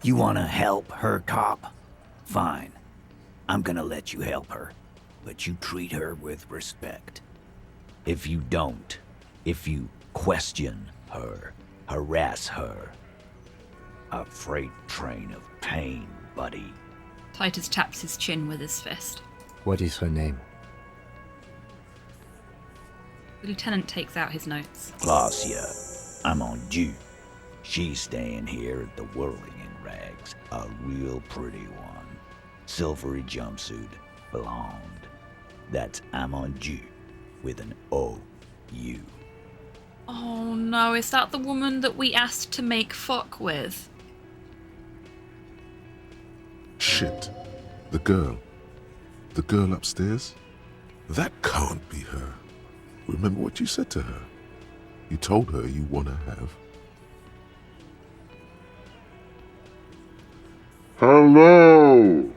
You wanna help her, cop? Fine. I'm gonna let you help her, but you treat her with respect. If you don't, if you question her, harass her, a freight train of pain, buddy. Titus taps his chin with his fist. What is her name? The lieutenant takes out his notes. Glacia, I'm on due. She's staying here at the Whirling in Rags, a real pretty one. Silvery jumpsuit, blonde. That's Amonju with an O-U. Oh no, is that the woman that we asked to make fuck with? Shit. The girl. The girl upstairs? That can't be her. Remember what you said to her? You told her you want to have. Hello!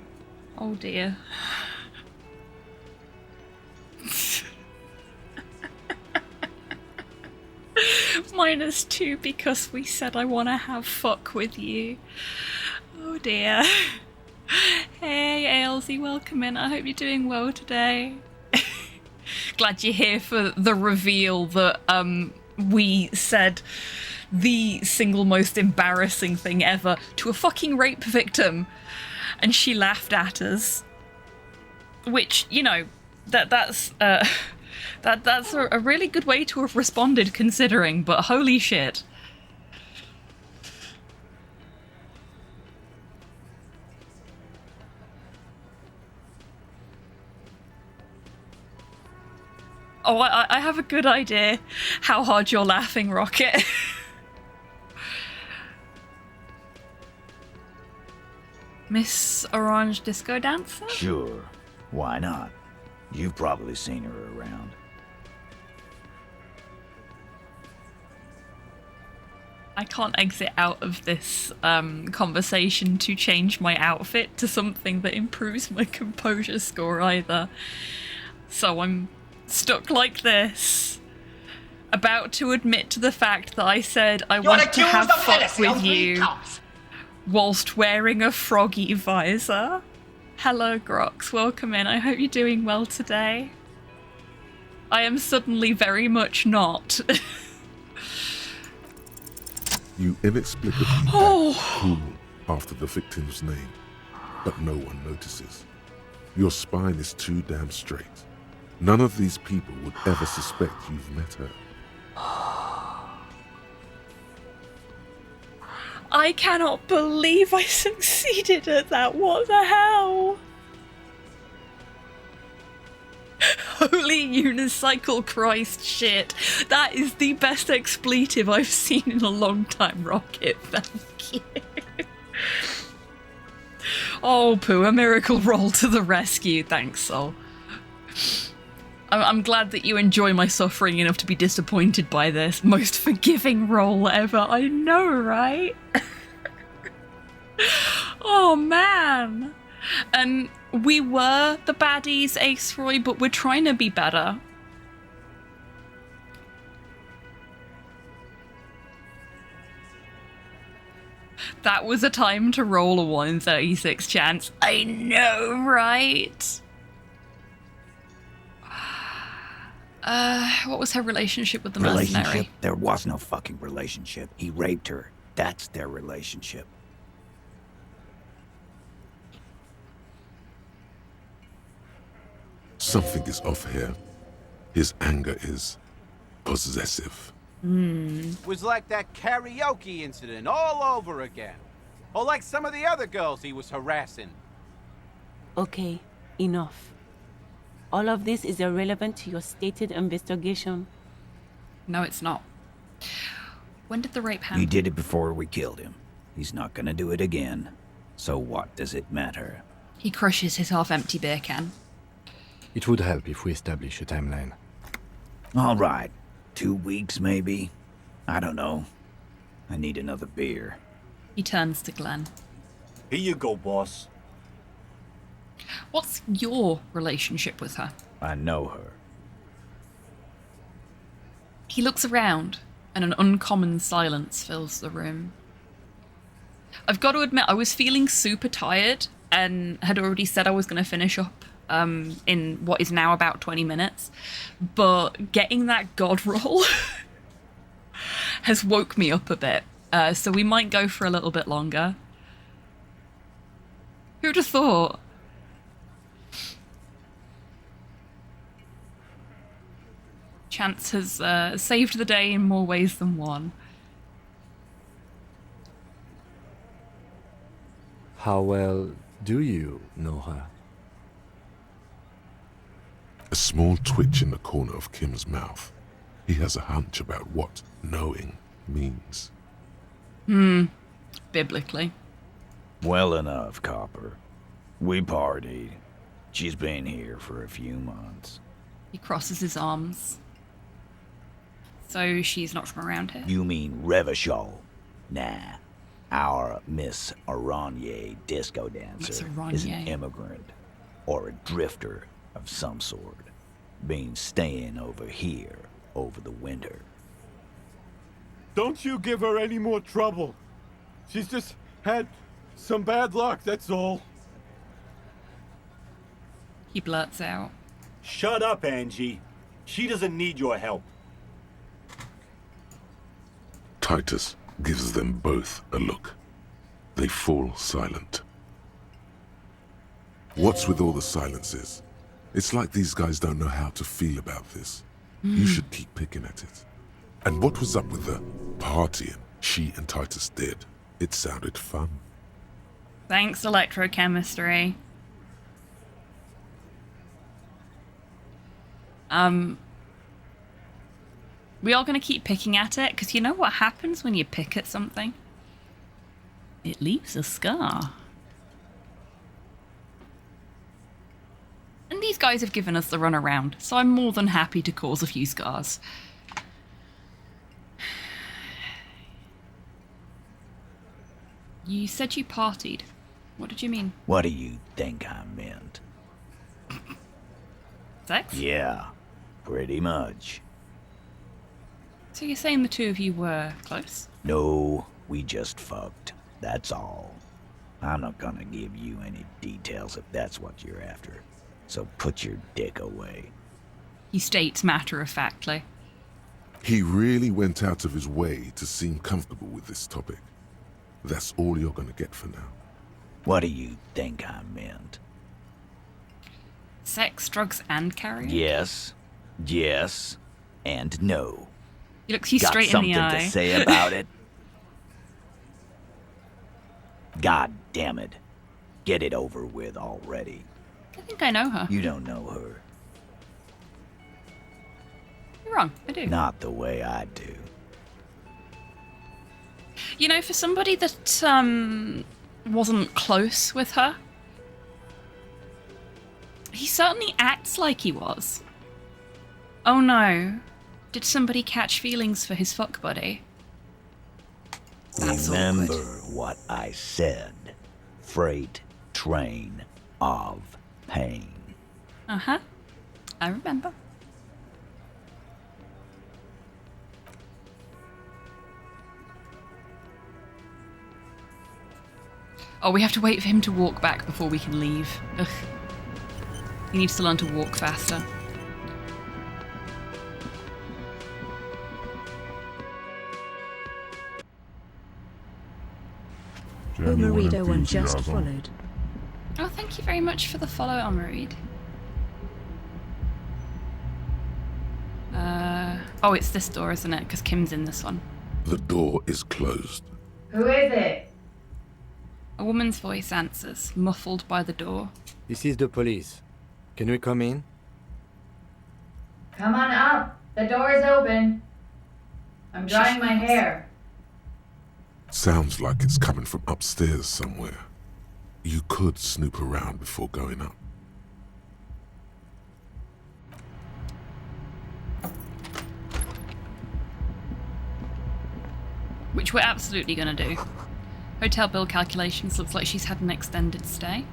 Oh dear. -2 because we said I want to have fuck with you. Oh dear. Hey Ailsy, welcome in. I hope you're doing well today. Glad you're here for the reveal that we said the single most embarrassing thing ever to a fucking rape victim, and she laughed at us. Which, you know, that's a really good way to have responded considering, but holy shit. Oh, I have a good idea how hard you're laughing, Rocket. Miss Orange Disco Dancer? Sure. Why not? You've probably seen her around. I can't exit out of this conversation to change my outfit to something that improves my composure score either. So I'm stuck like this, about to admit to the fact that I said I want to have fuck with you whilst wearing a froggy visor. Hello, Grox. Welcome in. I hope you're doing well today. I am suddenly very much not. You inexplicably act cool after the victim's name, but no one notices. Your spine is too damn straight. None of these people would ever suspect you've met her. I cannot believe I succeeded at that. What the hell? Holy unicycle Christ shit. That is the best expletive I've seen in a long time, Rocket. Thank you. Oh, poo, a miracle roll to the rescue. Thanks, Sol. I'm glad that you enjoy my suffering enough to be disappointed by this. Most forgiving roll ever. I know, right? Oh, man. And we were the baddies, Ace Roy, but we're trying to be better. That was a time to roll a 1 in 36 chance. I know, right? What was her relationship with the mercenary? There was no fucking relationship. He raped her. That's their relationship. Something is off here. His anger is possessive. Was like that karaoke incident all over again. Or like some of the other girls he was harassing. Okay, enough. All of this is irrelevant to your stated investigation. No, it's not. When did the rape happen? He did it before we killed him. He's not gonna do it again. So what does it matter? He crushes his half-empty beer can. It would help if we establish a timeline. All right. 2 weeks, maybe? I don't know. I need another beer. He turns to Glenn. Here you go, boss. What's your relationship with her? I know her. He looks around, and an uncommon silence fills the room. I've got to admit, I was feeling super tired, and had already said I was going to finish up in what is now about 20 minutes. But getting that god roll has woke me up a bit. So we might go for a little bit longer. Who'd have thought? Chance has saved the day in more ways than one. How well do you know her? A small twitch in the corner of Kim's mouth. He has a hunch about what knowing means. Biblically. Well enough, Copper. We partied. She's been here for a few months. He crosses his arms. So she's not from around here? You mean Revachol? Nah. Our Miss Aranye disco dancer is an immigrant or a drifter of some sort, been staying over here over the winter. Don't you give her any more trouble. She's just had some bad luck, that's all. He blurts out. Shut up, Angie. She doesn't need your help. Titus gives them both a look. They fall silent. What's with all the silences? It's like these guys don't know how to feel about this. You should keep picking at it. And what was up with the partying she and Titus did? It sounded fun. Thanks, electrochemistry. We are going to keep picking at it, because you know what happens when you pick at something? It leaves a scar. And these guys have given us the runaround, so I'm more than happy to cause a few scars. You said you partied. What did you mean? What do you think I meant? Sex? Yeah, pretty much. So you're saying the two of you were close? No, we just fucked. That's all. I'm not gonna give you any details if that's what you're after. So put your dick away. He states matter-of-factly. He really went out of his way to seem comfortable with this topic. That's all you're gonna get for now. What do you think I meant? Sex, drugs, and karaoke? Yes, yes, and no. He looks you straight in the eye. Got something to say about it? God damn it. Get it over with already. I think I know her. You don't know her. You're wrong, I do. Not the way I do. You know, for somebody that wasn't close with her, he certainly acts like he was. Oh no. Did somebody catch feelings for his fuck buddy? That's Remember awkward. what I said. Freight train of pain. Uh-huh. I remember. Oh, we have to wait for him to walk back before we can leave. Ugh. He needs to learn to walk faster. Omarido one just followed. Oh, thank you very much for the follow, Omarid. Oh, it's this door, isn't it? Because Kim's in this one. The door is closed. Who is it? A woman's voice answers, muffled by the door. This is the police. Can we come in? Come on up. The door is open. I'm drying my hair. Sounds like it's coming from upstairs somewhere. You could snoop around before going up. Which we're absolutely gonna do. Hotel bill calculations, looks like she's had an extended stay.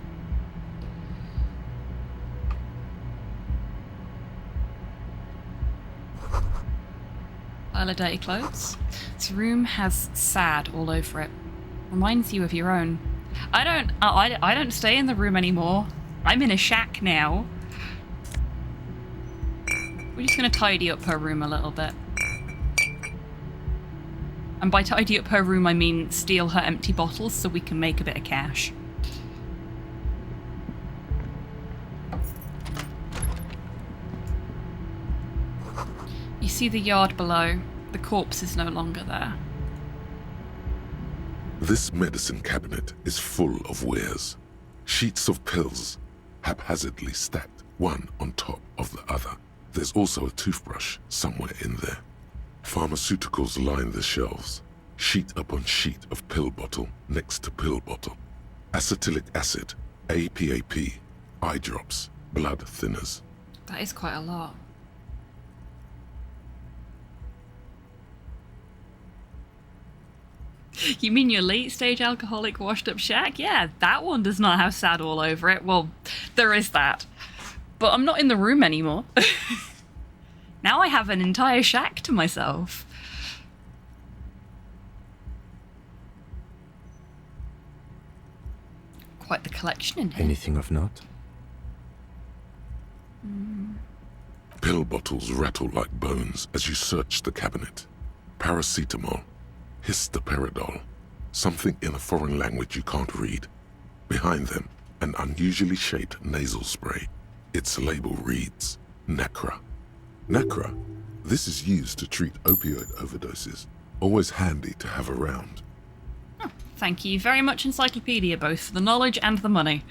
Pile of dirty clothes. This room has sad all over it. Reminds you of your own. I don't stay in the room anymore. I'm in a shack now. We're just gonna tidy up her room a little bit. And by tidy up her room, I mean steal her empty bottles so we can make a bit of cash. You see the yard below. The corpse is no longer there. This medicine cabinet is full of wares. Sheets of pills, haphazardly stacked, one on top of the other. There's also a toothbrush somewhere in there. Pharmaceuticals line the shelves, sheet upon sheet of pill bottle next to pill bottle. Acetylic acid, APAP, eye drops, blood thinners. That is quite a lot. You mean your late-stage alcoholic washed-up shack? Yeah, that one does not have sad all over it. Well, there is that. But I'm not in the room anymore. Now I have an entire shack to myself. Quite the collection in here. Anything of note? Pill bottles rattle like bones as you search the cabinet. Paracetamol, histoperidol, something in a foreign language you can't read. Behind them, an unusually shaped nasal spray. Its label reads, Nacra. Nacra, this is used to treat opioid overdoses. Always handy to have around. Oh, thank you very much, Encyclopedia, both for the knowledge and the money.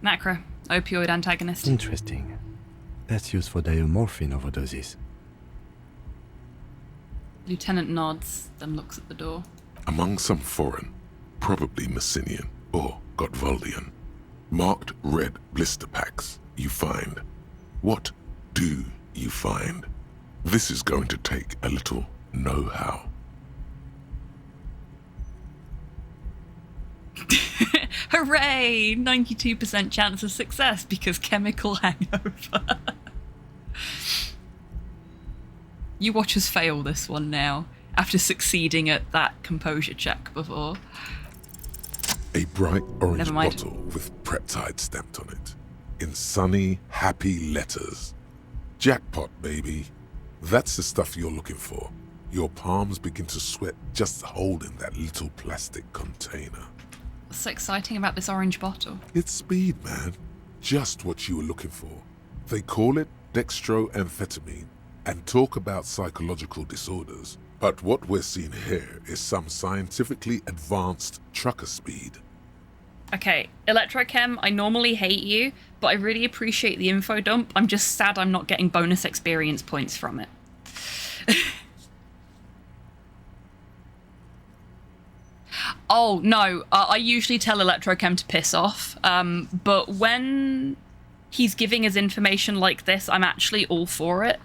Nacra, opioid antagonist. Interesting. That's used for diamorphine overdoses. Lieutenant nods, then looks at the door. Among some foreign, probably Messinian or Gotvaldian, marked red blister packs you find. What do you find? This is going to take a little know-how. Hooray! 92% chance of success because chemical hangover. You watch us fail this one now, after succeeding at that composure check before. A bright orange Never mind. bottle with Preptide stamped on it, in sunny, happy letters. Jackpot, baby. That's the stuff you're looking for. Your palms begin to sweat just holding that little plastic container. What's so exciting about this orange bottle? It's speed, man. Just what you were looking for. They call it dextroamphetamine and talk about psychological disorders. But what we're seeing here is some scientifically advanced trucker speed. Okay, Electrochem, I normally hate you, but I really appreciate the info dump. I'm just sad I'm not getting bonus experience points from it. Oh, no, I usually tell Electrochem to piss off, but when he's giving us information like this, I'm actually all for it,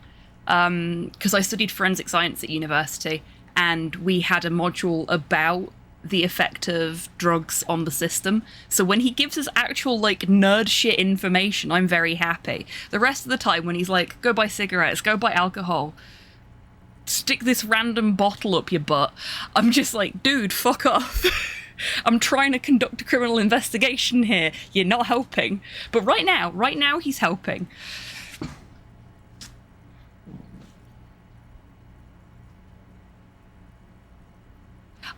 because I studied forensic science at university, and we had a module about the effect of drugs on the system. So when he gives us actual, like, nerd shit information, I'm very happy. The rest of the time, when he's like, go buy cigarettes, go buy alcohol, stick this random bottle up your butt, I'm just like, dude, fuck off. I'm trying to conduct a criminal investigation here. You're not helping. But right now, he's helping.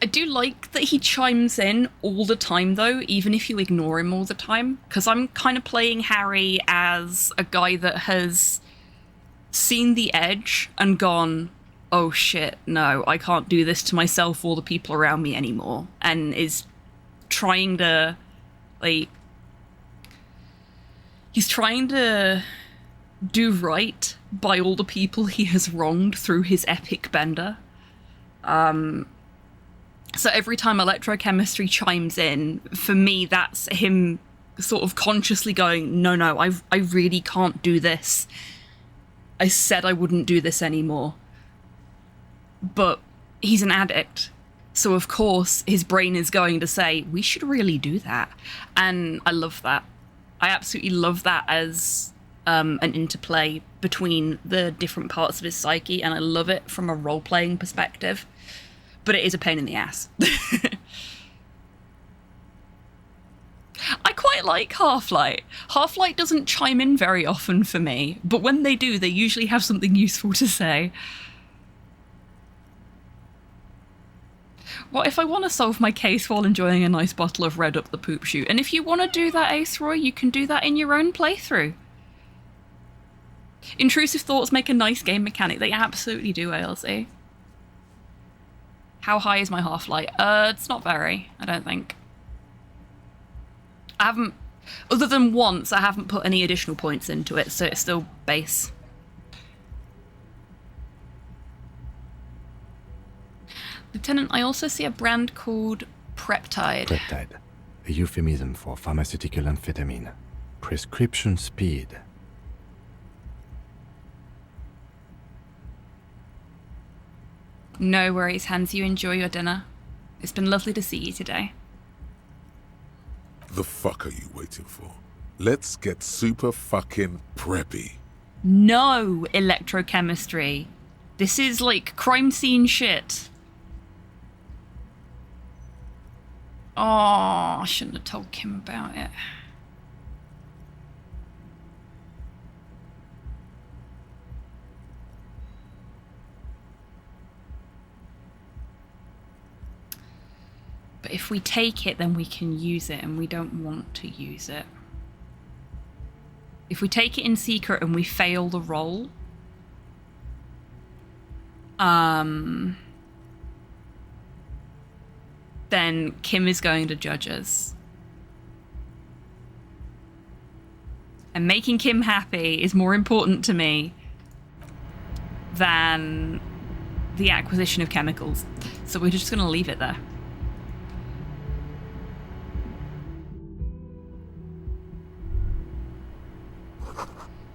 I do like that he chimes in all the time, though, even if you ignore him all the time, because I'm kind of playing Harry as a guy that has seen the edge and gone, oh shit, no, I can't do this to myself or the people around me anymore, and is trying to, like, he's trying to do right by all the people he has wronged through his epic bender. So every time electrochemistry chimes in, for me, that's him sort of consciously going, no, I really can't do this. I said I wouldn't do this anymore. But he's an addict. So of course his brain is going to say, we should really do that. And I love that. I absolutely love that as an interplay between the different parts of his psyche, and I love it from a role-playing perspective. But it is a pain in the ass. I quite like Half-Light. Half-Light doesn't chime in very often for me, but when they do, they usually have something useful to say. What if I want to solve my case while enjoying a nice bottle of red up the poop chute? And if you want to do that, Ace Roy, you can do that in your own playthrough. Intrusive thoughts make a nice game mechanic. They absolutely do, ALC. How high is my Half-Light? It's not very, I don't think. I haven't, other than once, I haven't put any additional points into it, so it's still base. Lieutenant, I also see a brand called Preptide. Preptide, a euphemism for pharmaceutical amphetamine. Prescription speed. No worries, Hans. You enjoy your dinner. It's been lovely to see you today. The fuck are you waiting for? Let's get super fucking preppy. No electrochemistry. This is like crime scene shit. Oh, I shouldn't have told Kim about it. But if we take it, then we can use it, and we don't want to use it. If we take it in secret and we fail the roll, then Kim is going to judge us. And making Kim happy is more important to me than the acquisition of chemicals. So we're just going to leave it there.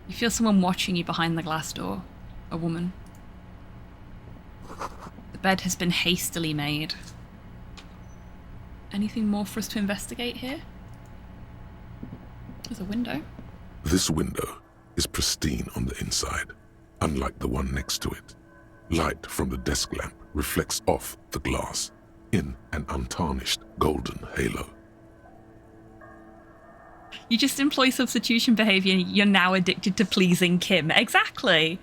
You feel someone watching you behind the glass door. A woman. The bed has been hastily made. Anything more for us to investigate here? There's a window. This window is pristine on the inside, unlike the one next to it. Light from the desk lamp reflects off the glass in an untarnished golden halo. You just employ substitution behavior and you're now addicted to pleasing Kim. Exactly.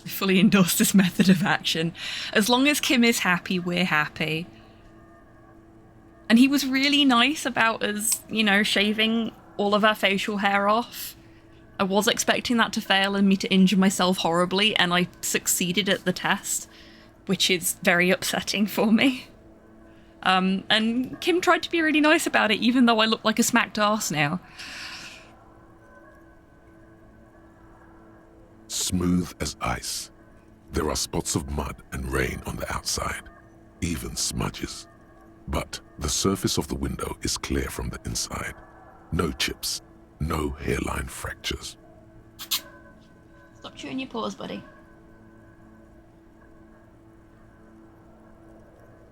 I fully endorse this method of action. As long as Kim is happy, we're happy. And he was really nice about us, you know, shaving all of our facial hair off. I was expecting that to fail and me to injure myself horribly, and I succeeded at the test, which is very upsetting for me. And Kim tried to be really nice about it, even though I look like a smacked arse now. Smooth as ice. There are spots of mud and rain on the outside, even smudges. But the surface of the window is clear from the inside. No chips, no hairline fractures. Stop chewing your paws, buddy.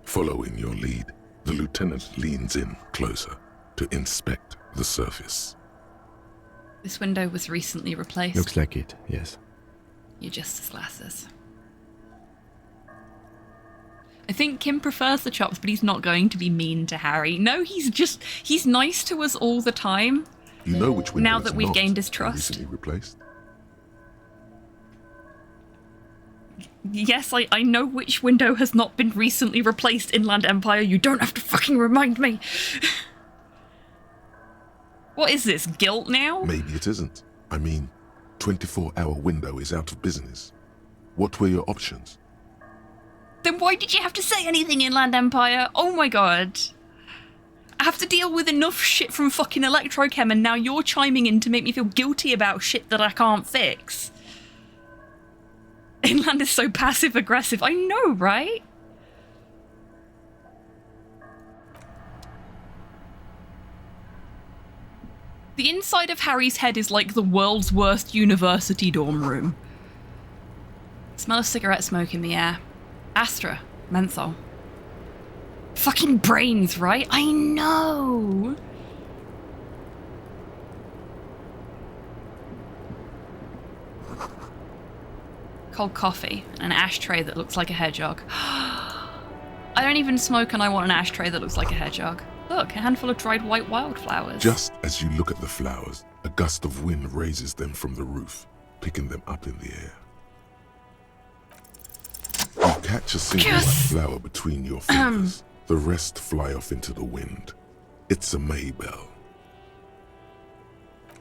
Following your lead, the lieutenant leans in closer to inspect the surface. This window was recently replaced. Looks like it, yes. You're just as glasses. I think Kim prefers the chops, but he's not going to be mean to Harry. No, he's nice to us all the time. You know which window now that we've gained his trust. Recently replaced? Yes, I know which window has not been recently replaced, Inland Empire. You don't have to fucking remind me. What is this, guilt now? Maybe it isn't. I mean, 24-hour window is out of business. What were your options? Then why did you have to say anything, Inland Empire? Oh my god. I have to deal with enough shit from fucking Electrochem, and now you're chiming in to make me feel guilty about shit that I can't fix. Inland is so passive-aggressive. I know, right? The inside of Harry's head is like the world's worst university dorm room. Smell of cigarette smoke in the air. Astra. Menthol. Fucking brains, right? I know! Cold coffee. An ashtray that looks like a hedgehog. I don't even smoke and I want an ashtray that looks like a hedgehog. Look, a handful of dried white wildflowers. Just as you look at the flowers, a gust of wind raises them from the roof, picking them up in the air. You catch a single white flower between your fingers. The rest fly off into the wind. It's a Maybell.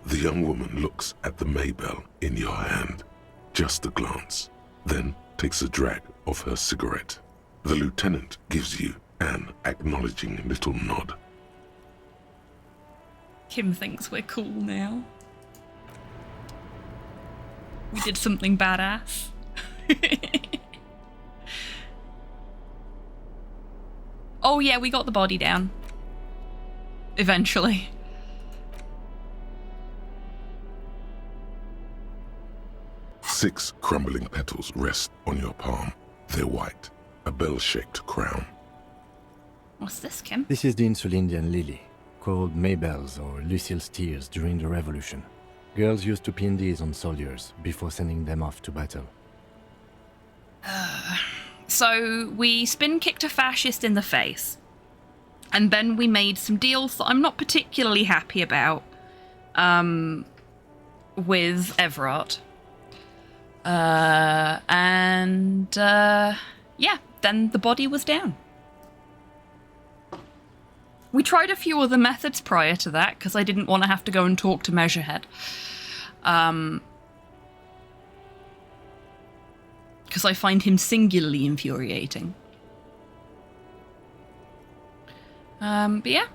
The young woman looks at the Maybell in your hand. Just a glance, then takes a drag of her cigarette. The lieutenant gives you an acknowledging little nod. Kim thinks we're cool now. We did something badass. Oh yeah, we got the body down. Eventually. Six crumbling petals rest on your palm. They're white, a bell-shaped crown. What's this, Kim? This is the Insulindian lily, called Maybells or Lucille's tears during the Revolution. Girls used to pin these on soldiers before sending them off to battle. So we spin-kicked a fascist in the face. And then we made some deals that I'm not particularly happy about with Everard. Yeah, then the body was down. We tried a few other methods prior to that, because I didn't want to have to go and talk to Measurehead. Because I find him singularly infuriating. But yeah.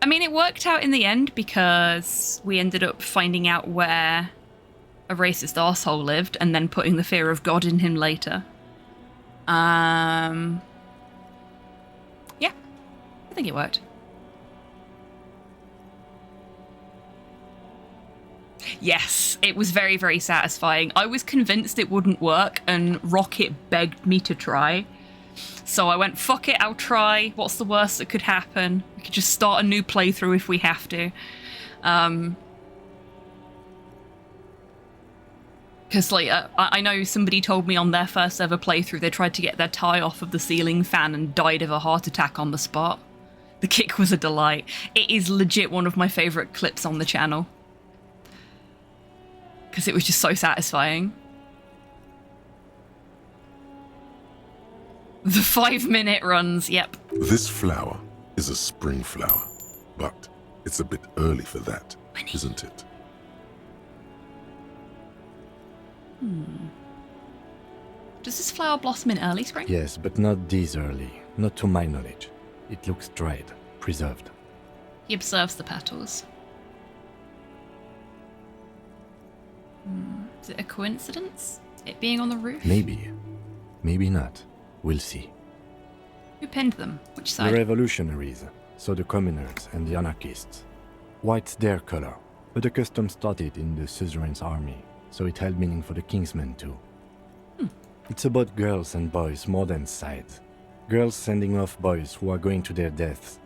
I mean, it worked out in the end, because we ended up finding out where a racist arsehole lived and then putting the fear of God in him later. Yeah, I think it worked. Yes, it was very, very satisfying. I was convinced it wouldn't work, and Rocket begged me to try. So I went, fuck it, I'll try. What's the worst that could happen? We could just start a new playthrough if we have to. Because, like, I know somebody told me on their first ever playthrough they tried to get their tie off of the ceiling fan and died of a heart attack on the spot. The kick was a delight. It is legit one of my favourite clips on the channel. Because it was just so satisfying. The 5-minute runs, yep. This flower is a spring flower, but it's a bit early for that, isn't it? Does this flower blossom in early spring? Yes, but not this early. Not to my knowledge. It looks dried, preserved. He observes the petals. Is it a coincidence? It being on the roof? Maybe. Maybe not. We'll see. Who pinned them? Which The side? revolutionaries, so the communers and the anarchists. White's their color, but the custom started in the suzerain's army, so it held meaning for the kingsmen too. It's about girls and boys more than sides. Girls sending off boys who are going to their deaths,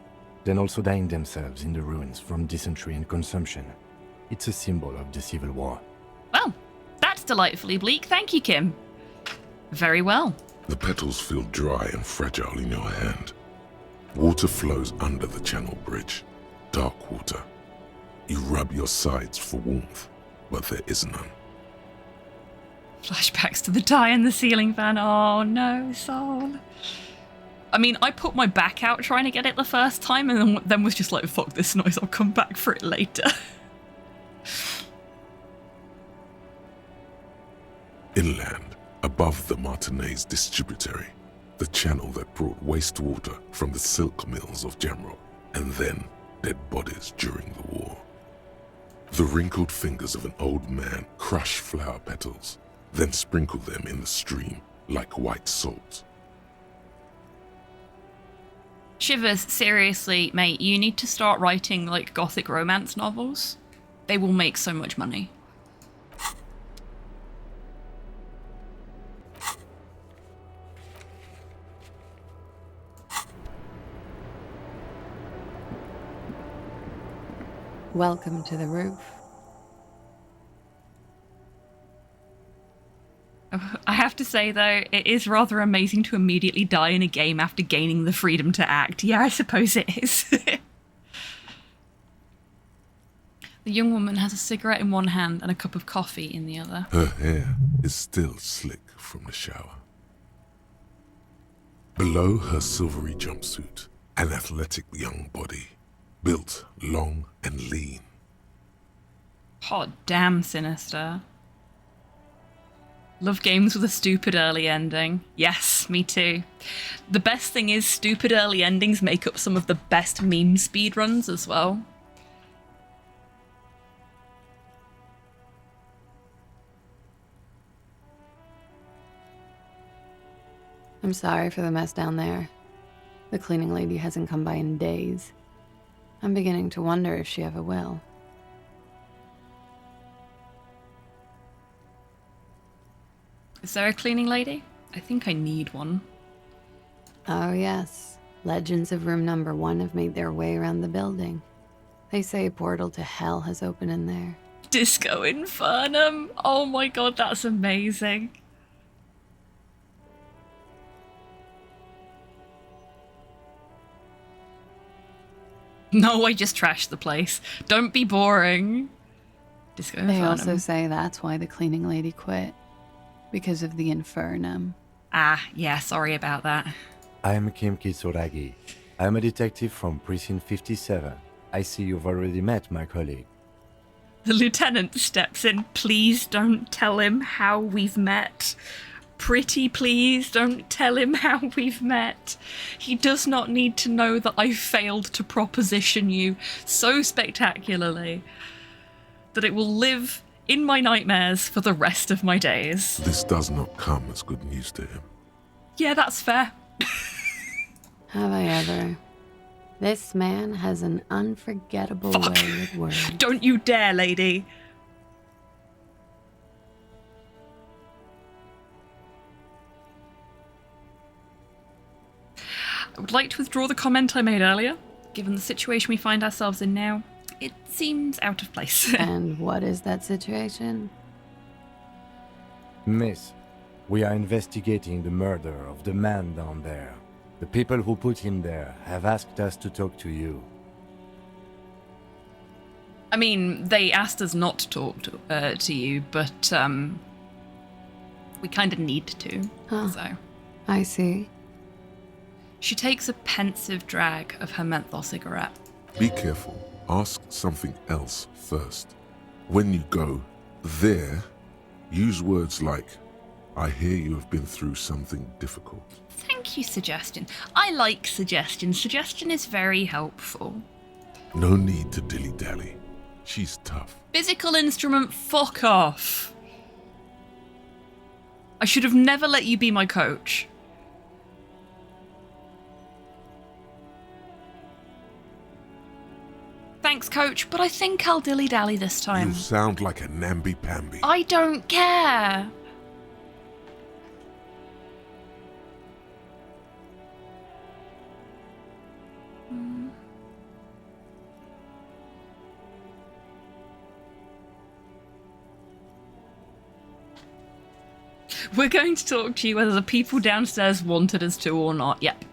then also dying themselves in the ruins from dysentery and consumption. It's a symbol of the civil war. Well, that's delightfully bleak. Thank you, Kim. Very well. The petals feel dry and fragile in your hand. Water flows under the channel bridge. Dark water. You rub your sides for warmth, but there is none. Flashbacks to the tie in the ceiling fan. Oh no, Soul. I mean, I put my back out trying to get it the first time and then was just like, fuck this noise, I'll come back for it later. Inland, above the Martinez distributary, the channel that brought wastewater from the silk mills of Jamrock, and then dead bodies during the war. The wrinkled fingers of an old man crush flower petals, then sprinkle them in the stream like white salt. Shivers, seriously, mate, you need to start writing, like, gothic romance novels. They will make so much money. Welcome to the roof. I have to say, though, it is rather amazing to immediately die in a game after gaining the freedom to act. Yeah, I suppose it is. The young woman has a cigarette in one hand and a cup of coffee in the other. Her hair is still slick from the shower. Below her silvery jumpsuit, an athletic young body, built long and lean. Hot damn, Sinister. Love games with a stupid early ending. Yes, me too. The best thing is stupid early endings make up some of the best meme speedruns as well. I'm sorry for the mess down there. The cleaning lady hasn't come by in days. I'm beginning to wonder if she ever will. Is there a cleaning lady? I think I need one. Oh yes, legends of room number 1 have made their way around the building. They say a portal to hell has opened in there. Disco Infernum! Oh my god, that's amazing. No, I just trashed the place. Don't be boring. Disco Infernum. They also say that's why the cleaning lady quit. Because of the Infernum. Ah, yeah, sorry about that. I am Kim Kitsuragi. I am a detective from Precinct 57. I see you've already met my colleague. The lieutenant steps in. Please don't tell him how we've met. Pretty please don't tell him how we've met. He does not need to know that I failed to proposition you so spectacularly that it will live in my nightmares for the rest of my days. This does not come as good news to him. Yeah, that's fair. Have I ever? This man has an unforgettable way with words. Don't you dare, lady. I would like to withdraw the comment I made earlier. Given the situation we find ourselves in now, it seems out of place. And what is that situation? Miss, we are investigating the murder of the man down there. The people who put him there have asked us to talk to you. I mean, they asked us not to talk to you, but we kind of need to. So I see. She takes a pensive drag of her menthol cigarette. Be careful. Ask something else first. When you go there, use words like, I hear you have been through something difficult. Thank you, suggestion. I like suggestion. Suggestion is very helpful. No need to dilly-dally. She's tough. Physical instrument, fuck off. I should have never let you be my coach. Thanks, coach, but I think I'll dilly-dally this time. You sound like a namby-pamby. I don't care. We're going to talk to you whether the people downstairs wanted us to or not. Yep.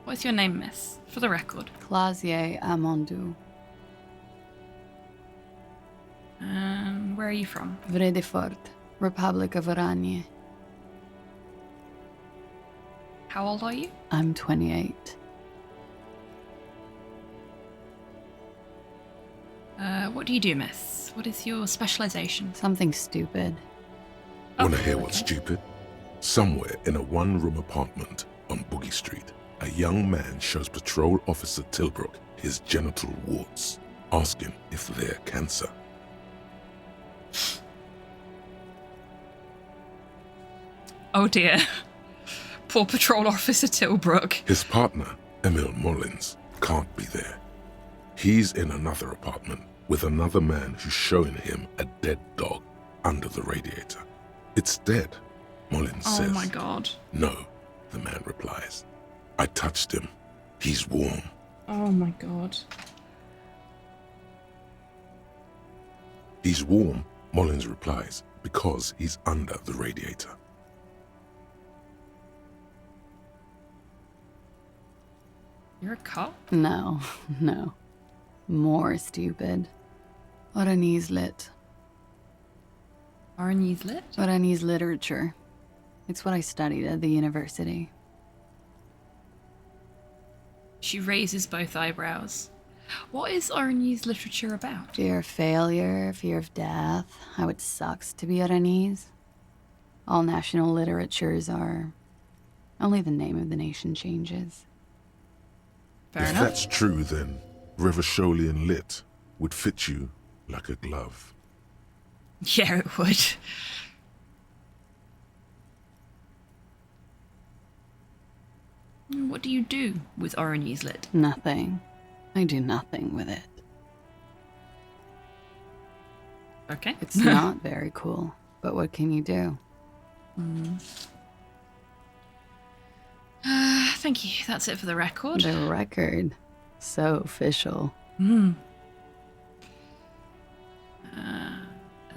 What's your name, miss? For the record. Clausier Amondou. Where are you from? Vredefort, Republic of Oranje. How old are you? I'm 28. What do you do, miss? What is your specialization? Something stupid. Want to hear what's stupid? Somewhere in a one-room apartment on Boogie Street, a young man shows Patrol Officer Tilbrook his genital warts. Ask him if they're cancer. Oh dear. Poor Patrol Officer Tilbrook. His partner, Emil Mullins, can't be there. He's in another apartment with another man who's showing him a dead dog under the radiator. It's dead, Mullins says. Oh my god. No, the man replies. I touched him. He's warm. Oh my god. He's warm, Mullins replies, because he's under the radiator. You're a cop? No, no. More stupid. Oranese lit. Oranese lit? Oranese literature. It's what I studied at the university. She raises both eyebrows. What is Oranese literature about? Fear of failure, fear of death, how it sucks to be Oranese. All national literatures are... Only the name of the nation changes. If that's true, then Revacholian lit would fit you like a glove. Yeah, it would. What do you do with Oranese lit? Nothing. I do nothing with it. Okay. It's not very cool, but what can you do? Thank you. That's it for the record. The record. So official.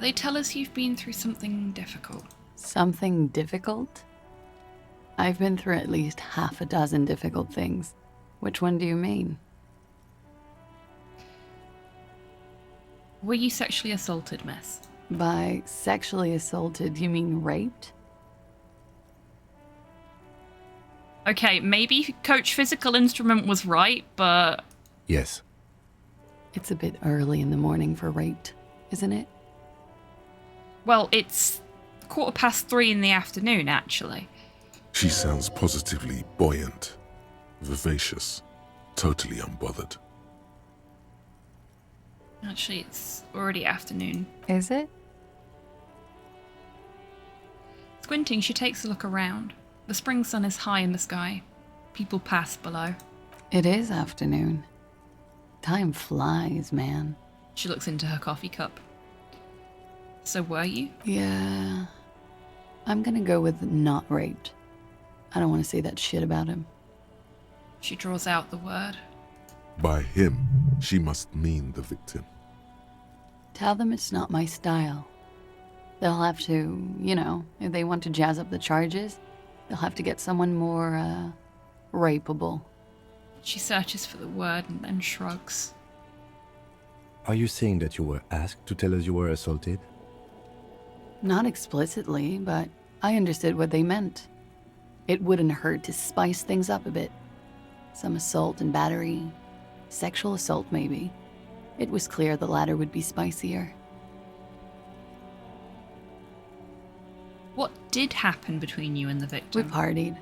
They tell us you've been through something difficult. Something difficult? I've been through at least half a dozen difficult things. Which one do you mean? Were you sexually assaulted, miss? By sexually assaulted, you mean raped? Okay, maybe Coach Physical Instrument was right, but... Yes. It's a bit early in the morning for raped, isn't it? Well, it's 3:15 in the afternoon, actually. She sounds positively buoyant, vivacious, totally unbothered. Actually, it's already afternoon. Is it? Squinting, she takes a look around. The spring sun is high in the sky. People pass below. It is afternoon. Time flies, man. She looks into her coffee cup. So were you? Yeah. I'm gonna go with not raped. I don't want to say that shit about him. She draws out the word. By him, she must mean the victim. Tell them it's not my style. They'll have to, if they want to jazz up the charges, they'll have to get someone more, rapeable. She searches for the word and then shrugs. Are you saying that you were asked to tell us you were assaulted? Not explicitly, but I understood what they meant. It wouldn't hurt to spice things up a bit. Some assault and battery. Sexual assault, maybe. It was clear the latter would be spicier. What did happen between you and the victim? We partied.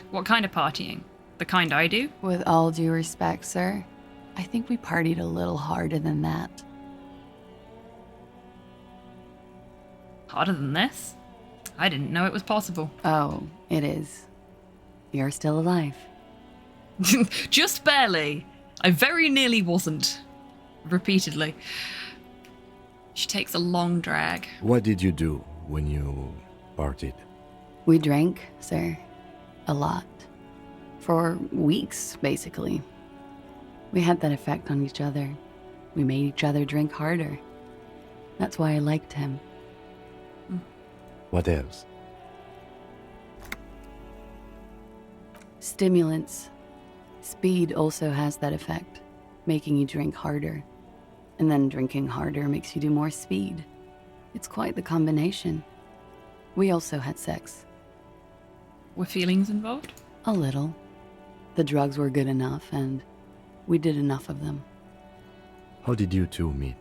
What kind of partying? The kind I do? With all due respect, sir, I think we partied a little harder than that. Harder than this? I didn't know it was possible. Oh, it is. You're still alive. Just barely. I very nearly wasn't. Repeatedly. She takes a long drag. What did you do when you partied? We drank, sir. A lot. For weeks, basically. We had that effect on each other. We made each other drink harder. That's why I liked him. What else? Stimulants. Speed also has that effect, making you drink harder. And then drinking harder makes you do more speed. It's quite the combination. We also had sex. Were feelings involved? A little. The drugs were good enough, and we did enough of them. How did you two meet?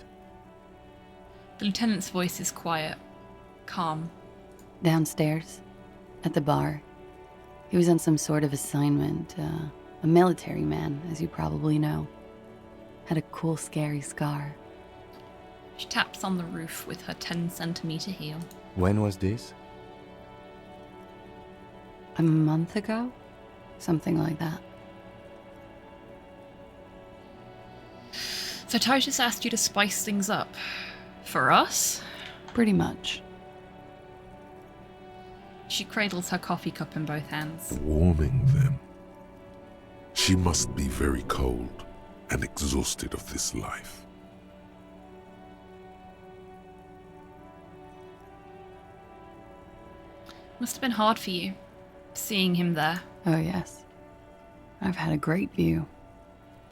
The lieutenant's voice is quiet, calm. Downstairs, at the bar. He was on some sort of assignment, a military man, as you probably know. Had a cool, scary scar. She taps on the roof with her 10-centimeter heel. When was this? A month ago? Something like that. So Titus asked you to spice things up. For us? Pretty much. She cradles her coffee cup in both hands. Warming them. She must be very cold and exhausted of this life. Must have been hard for you, seeing him there. Oh, yes. I've had a great view.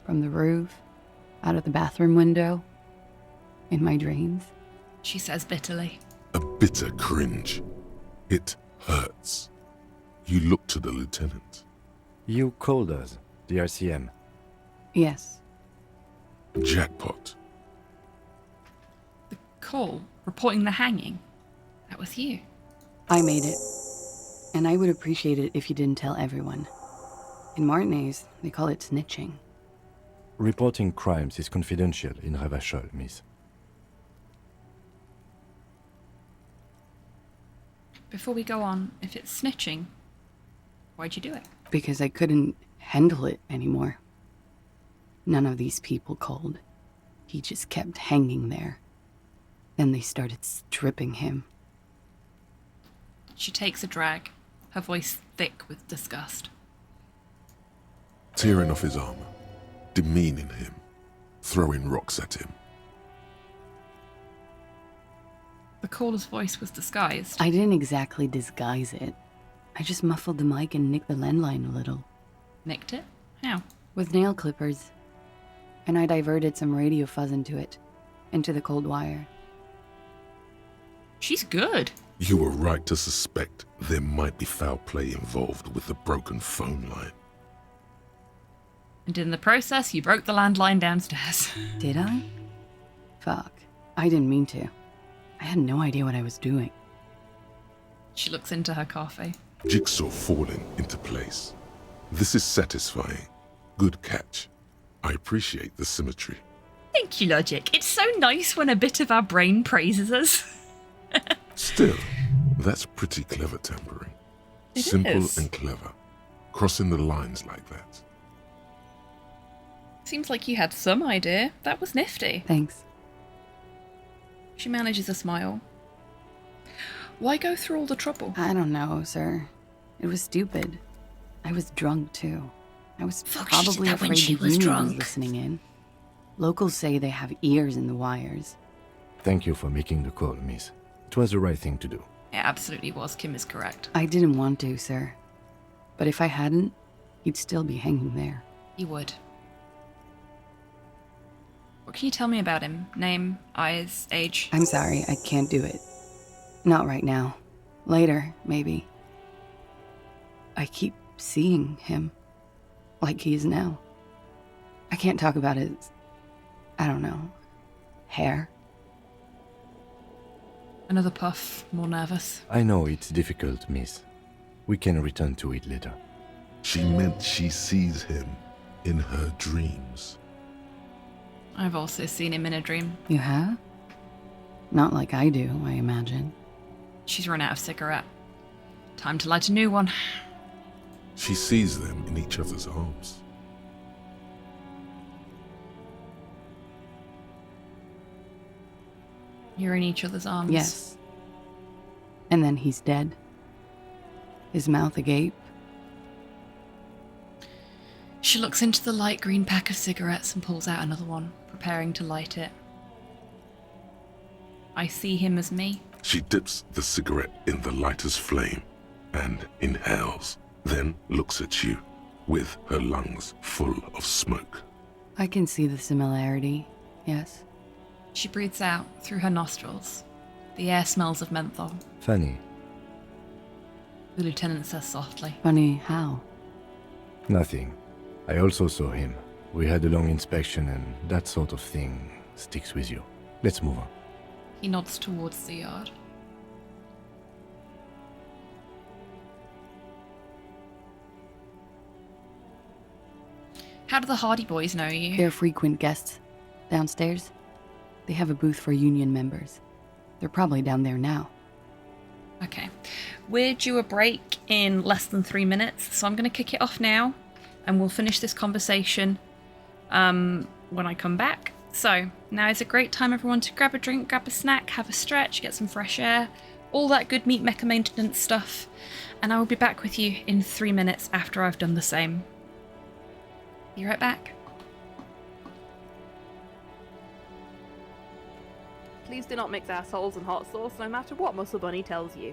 From the roof, out of the bathroom window, in my dreams. She says bitterly. A bitter cringe. It hurts. You look to the lieutenant. You called us, the RCM. Yes. Jackpot. The call, reporting the hanging. That was you. I made it. And I would appreciate it if you didn't tell everyone. In Martinez, they call it snitching. Reporting crimes is confidential in Revachol, miss. Before we go on, if it's snitching, why'd you do it? Because I couldn't handle it anymore. None of these people called. He just kept hanging there. Then they started stripping him. She takes a drag, her voice thick with disgust. Tearing off his armor, demeaning him, throwing rocks at him. The caller's voice was disguised. I didn't exactly disguise it. I just muffled the mic and nicked the landline a little. Nicked it? How? With nail clippers. And I diverted some radio fuzz into it, into the cold wire. She's good. You were right to suspect there might be foul play involved with the broken phone line. And in the process, you broke the landline downstairs. Did I? Fuck. I didn't mean to. I had no idea what I was doing. She looks into her coffee. Jigsaw falling into place. This is satisfying. Good catch. I appreciate the symmetry. Thank you, Logic. It's so nice when a bit of our brain praises us. Still, that's pretty clever tampering. It Simple is. and clever. Crossing the lines like that. Seems like you had some idea. That was nifty. Thanks. She manages a smile. Why go through all the trouble? I don't know, sir. It was stupid. I was drunk, too. I was Fuck, she did probably that when afraid she the was union drunk. was listening in. Locals say they have ears in the wires. Thank you for making the call, miss. It was the right thing to do. It absolutely was. Kim is correct. I didn't want to, sir. But if I hadn't, he'd still be hanging there. He would. What can you tell me about him? Name, eyes, age? I'm sorry, I can't do it. Not right now. Later, maybe. I keep seeing him. Like he is now. I can't talk about his... I don't know. Hair. Another puff, more nervous. I know it's difficult, miss. We can return to it later. She meant she sees him in her dreams. I've also seen him in a dream. You have? Not like I do, I imagine. She's run out of cigarette. Time to light a new one. She sees them in each other's arms. You're in each other's arms. Yes. And then he's dead. His mouth agape. She looks into the light green pack of cigarettes and pulls out another one, preparing to light it. I see him as me. She dips the cigarette in the lighter's flame and inhales, then looks at you with her lungs full of smoke. I can see the similarity, yes. She breathes out through her nostrils. The air smells of menthol. Funny. The lieutenant says softly. Funny how? Nothing. I also saw him. We had a long inspection and that sort of thing sticks with you. Let's move on. He nods towards the yard. How do the Hardy Boys know you? They're frequent guests. Downstairs. They have a booth for union members. They're probably down there now. Okay. We're due a break in less than 3 minutes, so I'm going to kick it off now, and we'll finish this conversation when I come back. So, now is a great time, everyone, to grab a drink, grab a snack, have a stretch, get some fresh air, all that good meat mecha maintenance stuff, and I will be back with you in 3 minutes after I've done the same. Be right back. Please do not mix assholes and hot sauce, no matter what Muscle Bunny tells you.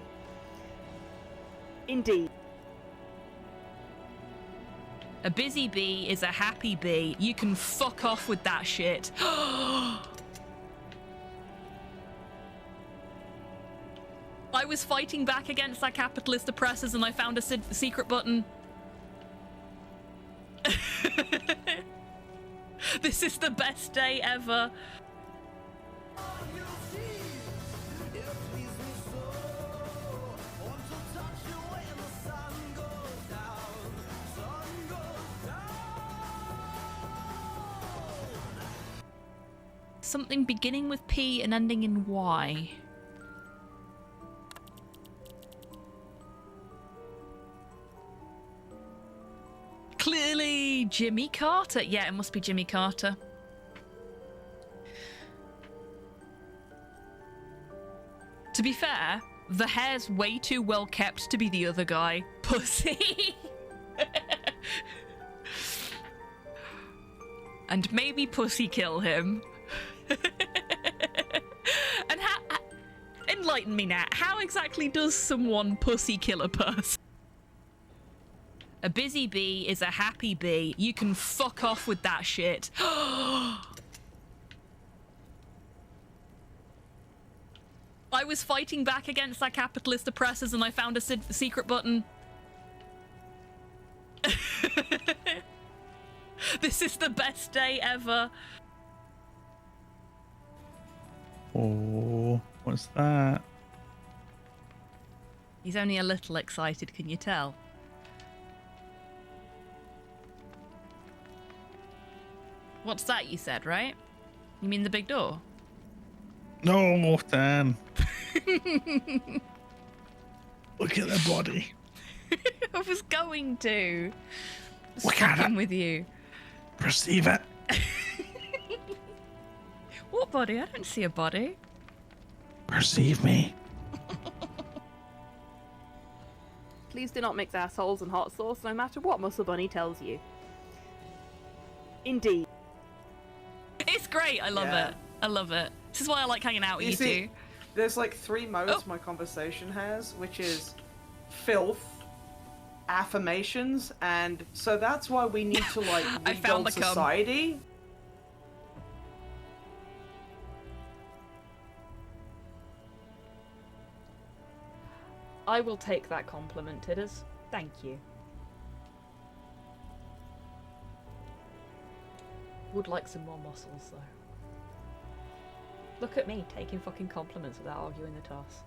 Indeed. A busy bee is a happy bee. You can fuck off with that shit. I was fighting back against that capitalist oppressors and I found a secret button. This is the best day ever. Something beginning with P and ending in Y. Clearly Jimmy Carter. Yeah, it must be Jimmy Carter. To be fair, the hair's way too well kept to be the other guy. Pussy. And maybe Pussy kill him. And enlighten me now. How exactly does someone pussy kill a person? A busy bee is a happy bee. You can fuck off with that shit. I was fighting back against that capitalist oppressors and I found a secret button. This is the best day ever. Oh, what's that? He's only a little excited, can you tell? What's that you said, right? You mean the big door? No, Dan. Look at the body. I was going to. Look at it. With you. Perceive it. What body? I don't see a body. Perceive me. Please do not mix assholes and hot sauce, no matter what Muscle Bunny tells you. Indeed. It's great. I love it. I love it. This is why I like hanging out with you see, two. There's like 3 modes my conversation has, which is filth, affirmations, and so that's why we need to like I found rebuild the cum. society. I will take that compliment, Tidders. Thank you. Would like some more muscles, though. Look at me, taking fucking compliments without arguing the toss.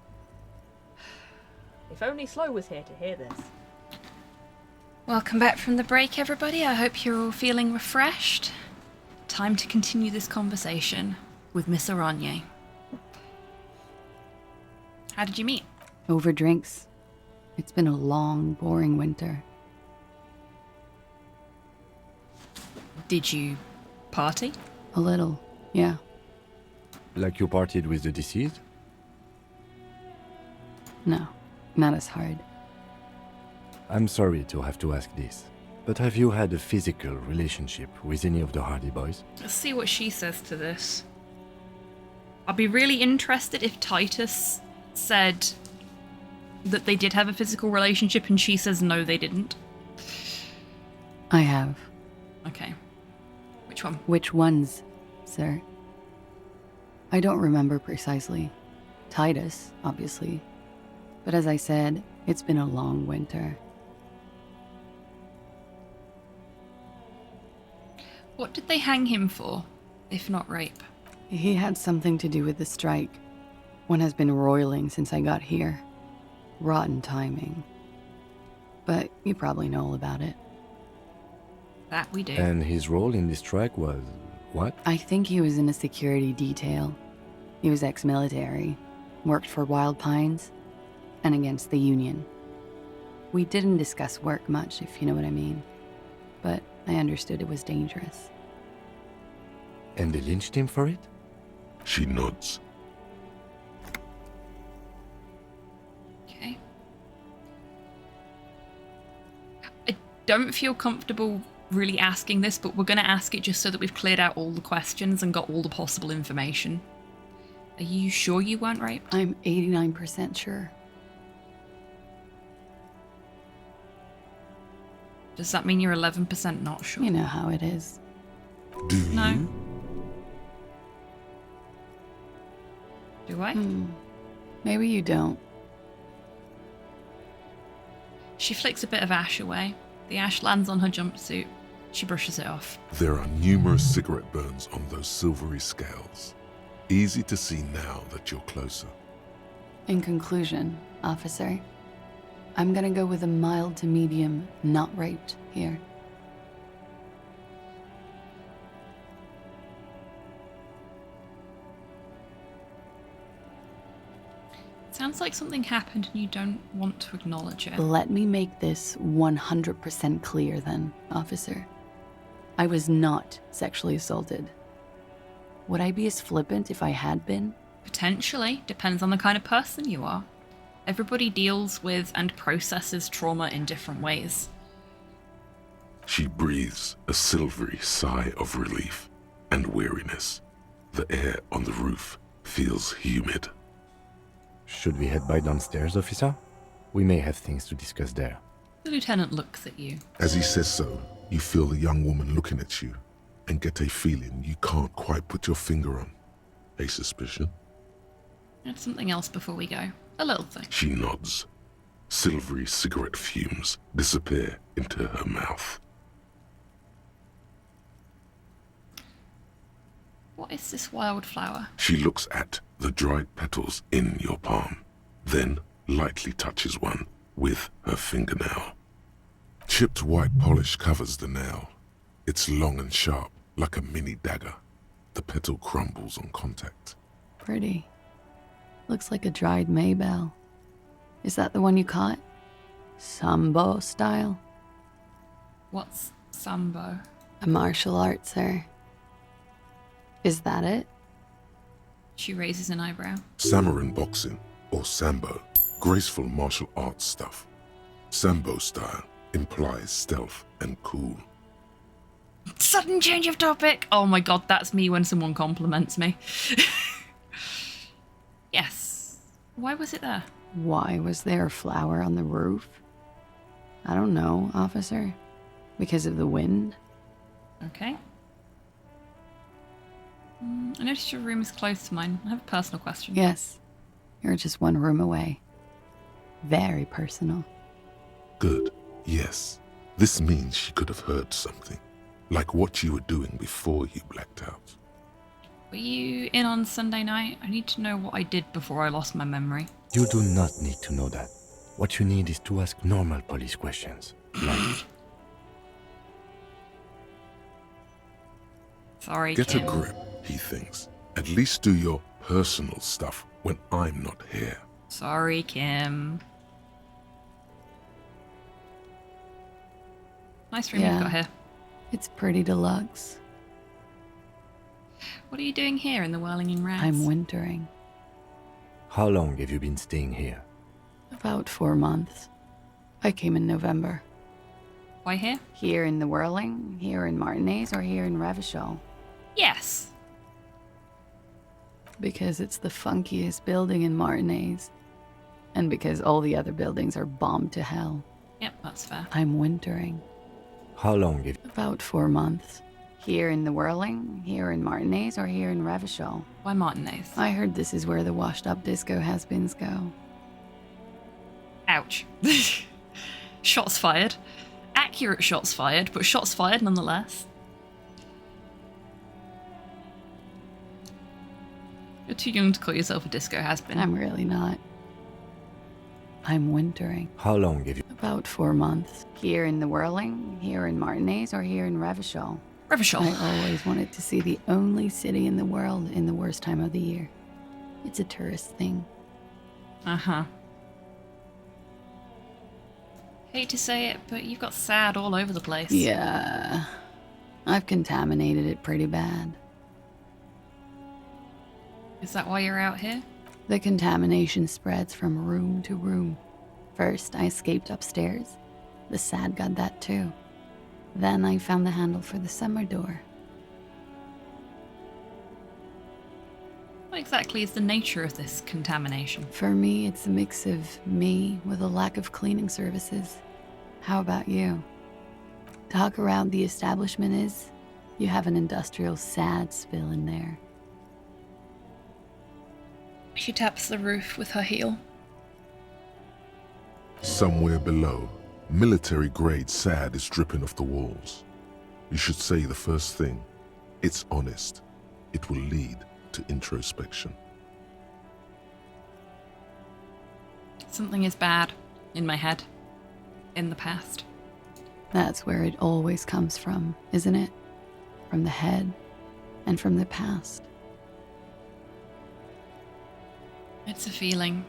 If only Slow was here to hear this. Welcome back from the break, everybody. I hope you're all feeling refreshed. Time to continue this conversation with Miss Aranye. How did you meet? Over drinks. It's been a long, boring winter. Did you party? A little, yeah. Like you partied with the deceased? No, not as hard. I'm sorry to have to ask this, but have you had a physical relationship with any of the Hardy Boys? Let's see what she says to this. I'd be really interested if Titus said that they did have a physical relationship and she says no, they didn't. I have. Okay. Which one? Which ones, sir? I don't remember precisely. Titus, obviously. But as I said, it's been a long winter. What did they hang him for, if not rape? He had something to do with the strike. One has been roiling since I got here. Rotten timing. But you probably know all about it. That we do. And his role in this strike was what? I think he was in a security detail. He was ex-military, worked for Wild Pines, and against the Union. We didn't discuss work much, if you know what I mean. But I understood it was dangerous. And they lynched him for it? She nods. Okay. I don't feel comfortable really asking this, but we're going to ask it just so that we've cleared out all the questions and got all the possible information. Are you sure you weren't raped? I'm 89% sure. Does that mean you're 11% not sure? You know how it is. No. Do I? Maybe you don't. She flicks a bit of ash away. The ash lands on her jumpsuit. She brushes it off. There are numerous cigarette burns on those silvery scales. Easy to see now that you're closer. In conclusion, officer, I'm gonna go with a mild to medium, not raped here. Sounds like something happened and you don't want to acknowledge it. Let me make this 100% clear then, officer. I was not sexually assaulted. Would I be as flippant if I had been? Potentially. Depends on the kind of person you are. Everybody deals with and processes trauma in different ways. She breathes a silvery sigh of relief and weariness. The air on the roof feels humid. Should we head by downstairs, officer? We may have things to discuss there. The lieutenant looks at you. As he says so, you feel the young woman looking at you and get a feeling you can't quite put your finger on. A suspicion? Add something else before we go. A little thing. She nods. Silvery cigarette fumes disappear into her mouth. What is this wildflower? She looks at the dried petals in your palm, then lightly touches one with her fingernail. Chipped white polish covers the nail. It's long and sharp, like a mini dagger. The petal crumbles on contact. Pretty. Looks like a dried maybell. Is that the one you caught? Sambo style? What's Sambo? A martial art, sir. Is that it? She raises an eyebrow. Samurai boxing, or Sambo, graceful martial arts stuff. Sambo style implies stealth and cool. Sudden change of topic! Oh my god, that's me when someone compliments me. Yes. Why was it there? Why was there a flower on the roof? I don't know, officer. Because of the wind? Okay. I noticed your room is close to mine. I have a personal question. Yes. You're just one room away. Very personal. Good. Yes. This means she could have heard something. Like what you were doing before you blacked out. Were you in on Sunday night? I need to know what I did before I lost my memory. You do not need to know that. What you need is to ask normal police questions. Like... Sorry, Get Kim. a grip, he thinks. At least do your personal stuff when I'm not here. Sorry, Kim. Nice room you've got here. It's pretty deluxe. What are you doing here in the Whirling Rats? I'm wintering. How long have you been staying here? About 4 months. I came in November. Why here? Here in the Whirling, here in Martinez, or here in Revachol? Yes. Because it's the funkiest building in Martinez. And because all the other buildings are bombed to hell. Yep, that's fair. I'm wintering. How long have... About 4 months. Here in the Whirling, here in Martinez, or here in Revachol? Why Martinez? I heard this is where the washed-up disco has-beens go. Ouch. Shots fired. Accurate shots fired, but shots fired nonetheless. You're too young to call yourself a disco has-been. I'm really not. I'm wintering. How long have you... About 4 months. Here in the Whirling, here in Martinez, or here in Revachol? Revachol. I always wanted to see the only city in the world in the worst time of the year. It's a tourist thing. Uh-huh. Hate to say it, but you've got sad all over the place. Yeah. I've contaminated it pretty bad. Is that why you're out here? The contamination spreads from room to room. First, I escaped upstairs. The sad got that too. Then I found the handle for the summer door. What exactly is the nature of this contamination? For me, it's a mix of me with a lack of cleaning services. How about you? Talk around the establishment is, you have an industrial sad spill in there. She taps the roof with her heel. Somewhere below, military-grade SAD is dripping off the walls. You should say the first thing. It's honest. It will lead to introspection. Something is bad in my head. In the past. That's where it always comes from, isn't it? From the head and from the past. It's a feeling.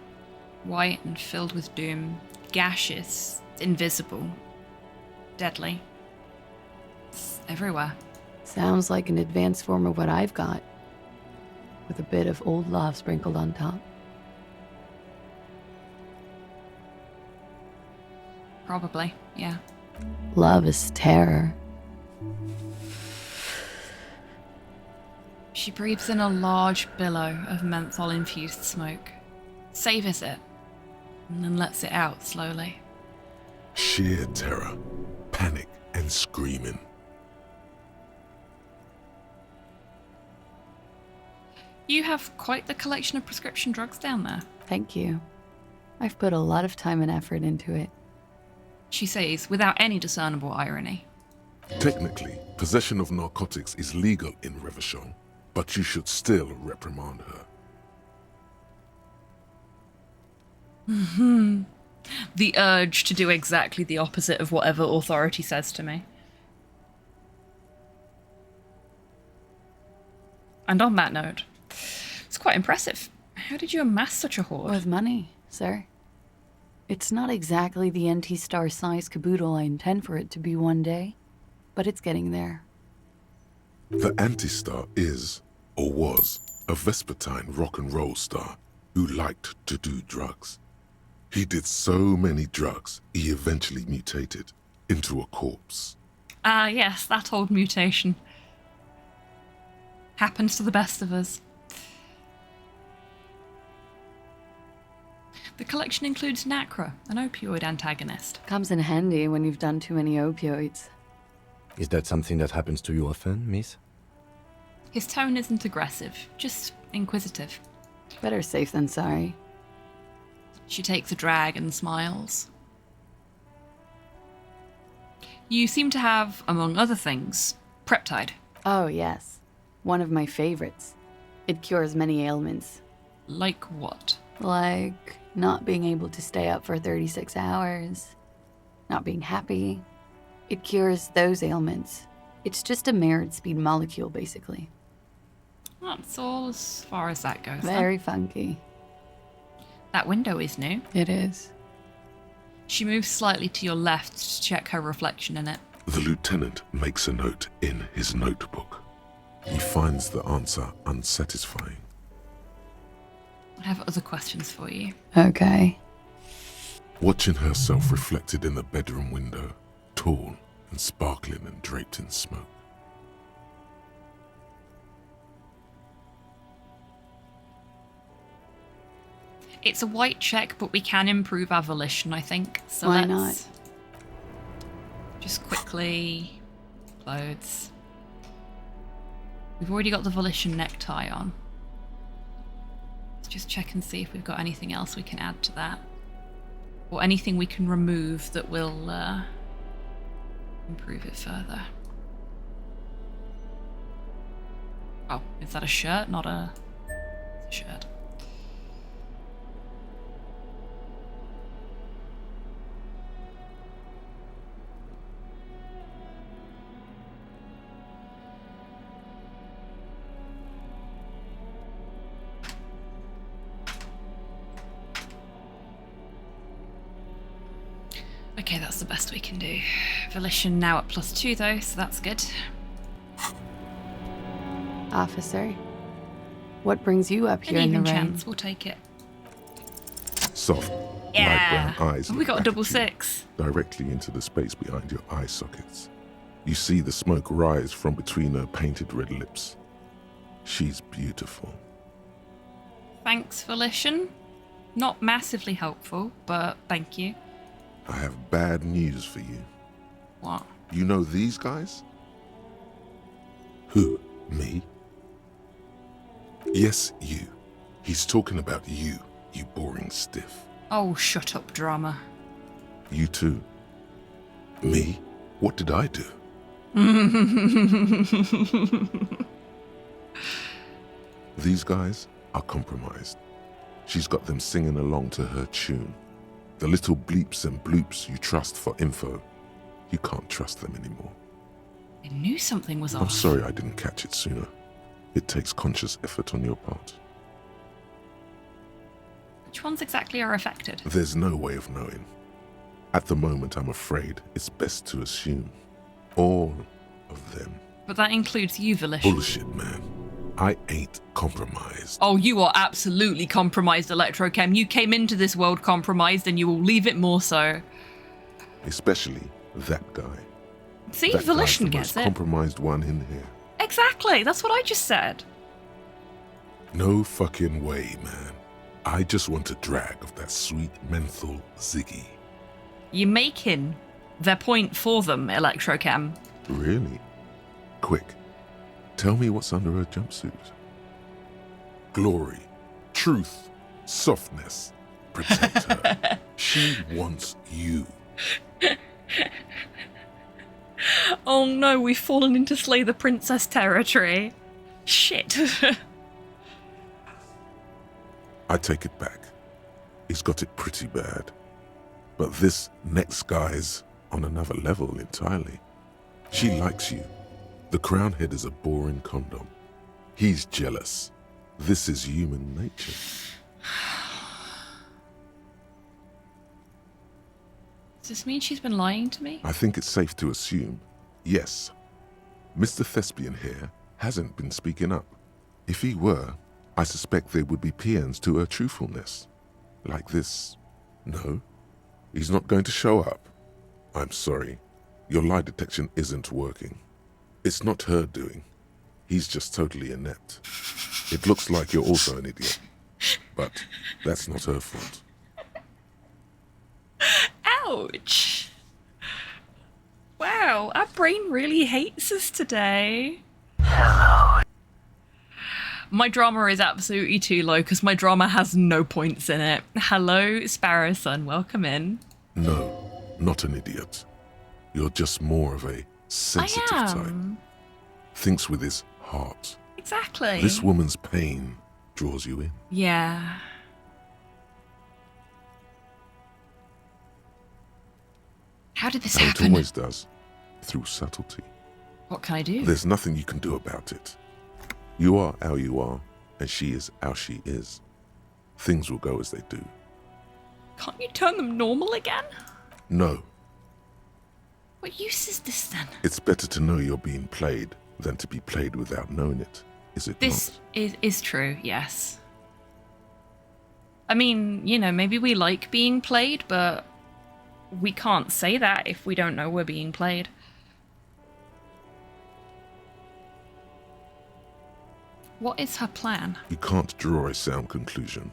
White and filled with doom. Gaseous. Invisible. Deadly. It's everywhere. Sounds like an advanced form of what I've got. With a bit of old love sprinkled on top. Probably, yeah. Love is terror. She breathes in a large billow of menthol-infused smoke, savors it, and then lets it out slowly. Sheer terror, panic, and screaming. You have quite the collection of prescription drugs down there. Thank you. I've put a lot of time and effort into it. She says, without any discernible irony. Technically, possession of narcotics is legal in Revachol, but you should still reprimand her. The urge to do exactly the opposite of whatever authority says to me. And on that note, it's quite impressive. How did you amass such a hoard? With money, sir. It's not exactly the NT-star size caboodle I intend for it to be one day, but it's getting there. The Anti-Star is, or was, a Vespertine rock and roll star who liked to do drugs. He did so many drugs, he eventually mutated into a corpse. Ah, yes, that old mutation. Happens to the best of us. The collection includes Nacra, an opioid antagonist. Comes in handy when you've done too many opioids. Is that something that happens to you often, miss? His tone isn't aggressive, just inquisitive. Better safe than sorry. She takes a drag and smiles. You seem to have, among other things, Preptide. Oh, yes. One of my favorites. It cures many ailments. Like what? Like not being able to stay up for 36 hours, not being happy. It cures those ailments. It's just a merit speed molecule, basically. That's all as far as that goes. Very funky. That window is new. It is. She moves slightly to your left to check her reflection in it. The lieutenant makes a note in his notebook. He finds the answer unsatisfying. I have other questions for you. Okay. Watching herself reflected in the bedroom window, tall and sparkling and draped in smoke. It's a white check, but we can improve our volition, I think. So Why let's just quickly clothes. We've already got the volition necktie on. Let's just check and see if we've got anything else we can add to that. Or anything we can remove that will improve it further. Oh, is that a shirt? Not a shirt. Okay, that's the best we can do. Volition now at +2 though, so that's good. Officer, what brings you up here An in the even rain? chance, we'll take it. Soft, Yeah. light brown eyes. We look got a back double at you, six. directly into the space behind your eye sockets. You see the smoke rise from between her painted red lips. She's beautiful. Thanks, Volition. Not massively helpful, but thank you. I have bad news for you. What? You know these guys? Who? Me? Yes, you. He's talking about you, you boring stiff. Oh, shut up, drama. You too. Me? What did I do? These guys are compromised. She's got them singing along to her tune. The little bleeps and bloops you trust for info, you can't trust them anymore. I knew something was off. I'm sorry I didn't catch it sooner. It takes conscious effort on your part. Which ones exactly are affected? There's no way of knowing. At the moment, I'm afraid it's best to assume all of them. But that includes you, Volition. Bullshit, man. I ain't compromised. Oh, you are absolutely compromised, Electrochem. You came into this world compromised and you will leave it more so. Especially that guy. See, that Volition guy's the gets most it. compromised one in here. Exactly, that's what I just said. No fucking way, man. I just want a drag of that sweet menthol ziggy. You're making their point for them, Electrochem. Really? Quick, tell me what's under her jumpsuit. Glory, truth, softness. Protect her. She wants you. Oh no, we've fallen into Slay the Princess territory. Shit. I take it back. He's got it pretty bad. But this next guy's on another level entirely. She likes you. The crown head is a boring condom. He's jealous. This is human nature. Does this mean she's been lying to me? I think it's safe to assume, yes. Mr. Thespian here hasn't been speaking up. If he were, I suspect there would be paeans to her truthfulness. Like this. No, he's not going to show up. I'm sorry. Your lie detection isn't working. It's not her doing. He's just totally inept. It looks like you're also an idiot. But that's not her fault. Ouch. Wow, our brain really hates us today. Hello. My drama is absolutely too low because my drama has no points in it. Hello, Sparrow Son, welcome in. No, not an idiot. You're just more of a sensitive type. Thinks with his heart. Exactly. This woman's pain draws you in. Yeah. How did this happen? It always does. Through subtlety. What can I do? There's nothing you can do about it. You are how you are, and she is how she is. Things will go as they do. Can't you turn them normal again? No. What use is this then? It's better to know you're being played than to be played without knowing it, is it This not? is true, yes. I mean, you know, maybe we like being played, but we can't say that if we don't know we're being played. What is her plan? You can't draw a sound conclusion.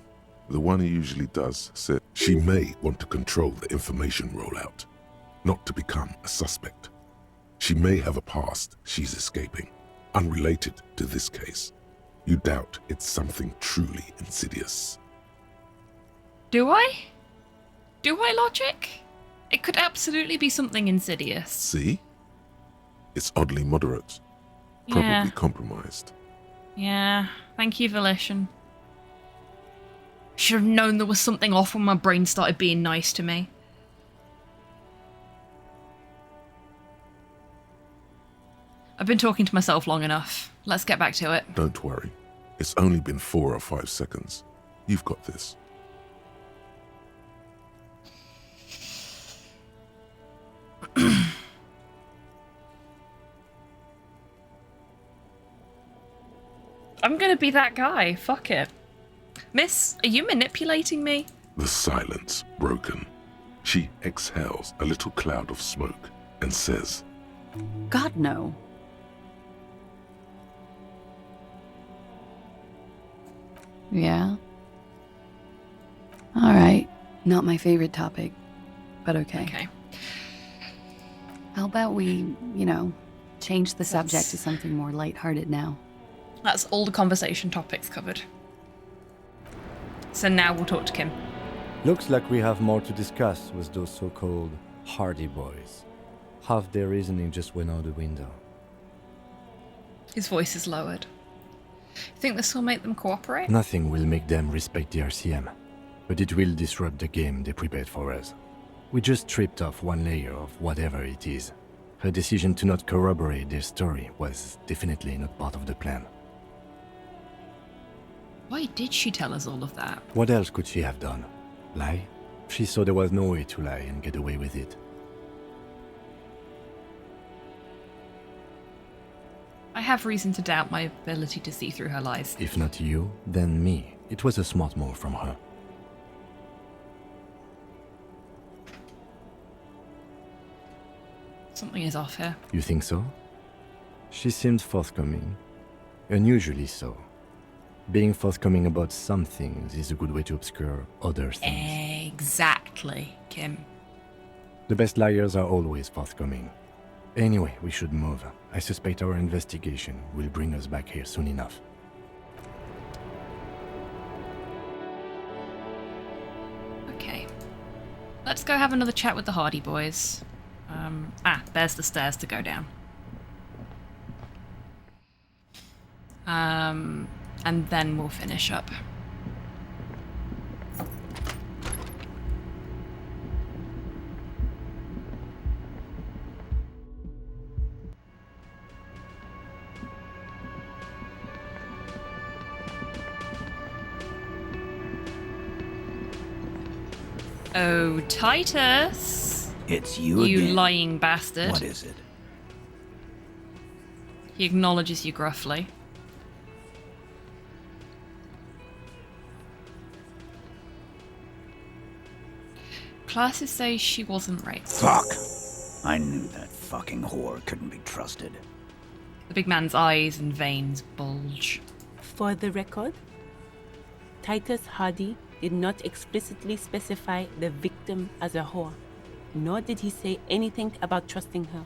The one he usually does said she may want to control the information rollout, not to become a suspect. She may have a past she's escaping, unrelated to this case. You doubt it's something truly insidious. Do I? Do I, Logic? It could absolutely be something insidious. See? It's oddly moderate. Probably Yeah. compromised. Yeah, thank you, Volition. Should have known there was something off when my brain started being nice to me. I've been talking to myself long enough. Let's get back to it. Don't worry. It's only been 4 or 5 seconds. You've got this. I'm gonna be that guy. Fuck it. Miss, are you manipulating me? The silence broken. She exhales a little cloud of smoke and says, God, no. Yeah? Alright. Not my favorite topic, but okay. Okay. How about we, change the subject to something more lighthearted now? That's all the conversation topics covered. So now we'll talk to Kim. Looks like we have more to discuss with those so-called Hardy Boys. Half their reasoning just went out the window. His voice is lowered. Think this will make them cooperate? Nothing will make them respect the RCM, but it will disrupt the game they prepared for us. We just stripped off one layer of whatever it is. Her decision to not corroborate their story was definitely not part of the plan. Why did she tell us all of that? What else could she have done? Lie? She saw there was no way to lie and get away with it. I have reason to doubt my ability to see through her lies. If not you, then me. It was a smart move from her. Something is off here. You think so? She seemed forthcoming. Unusually so. Being forthcoming about some things is a good way to obscure other things. Exactly, Kim. The best liars are always forthcoming. Anyway, we should move. I suspect our investigation will bring us back here soon enough. Okay. Let's go have another chat with the Hardy Boys. There's the stairs to go down. And then we'll finish up. Oh, Titus. It's you You again. lying bastard. What is it? He acknowledges you gruffly. Classes say she wasn't raped. Fuck! I knew that fucking whore couldn't be trusted. The big man's eyes and veins bulge. For the record, Titus Hardy did not explicitly specify the victim as a whore, nor did he say anything about trusting her.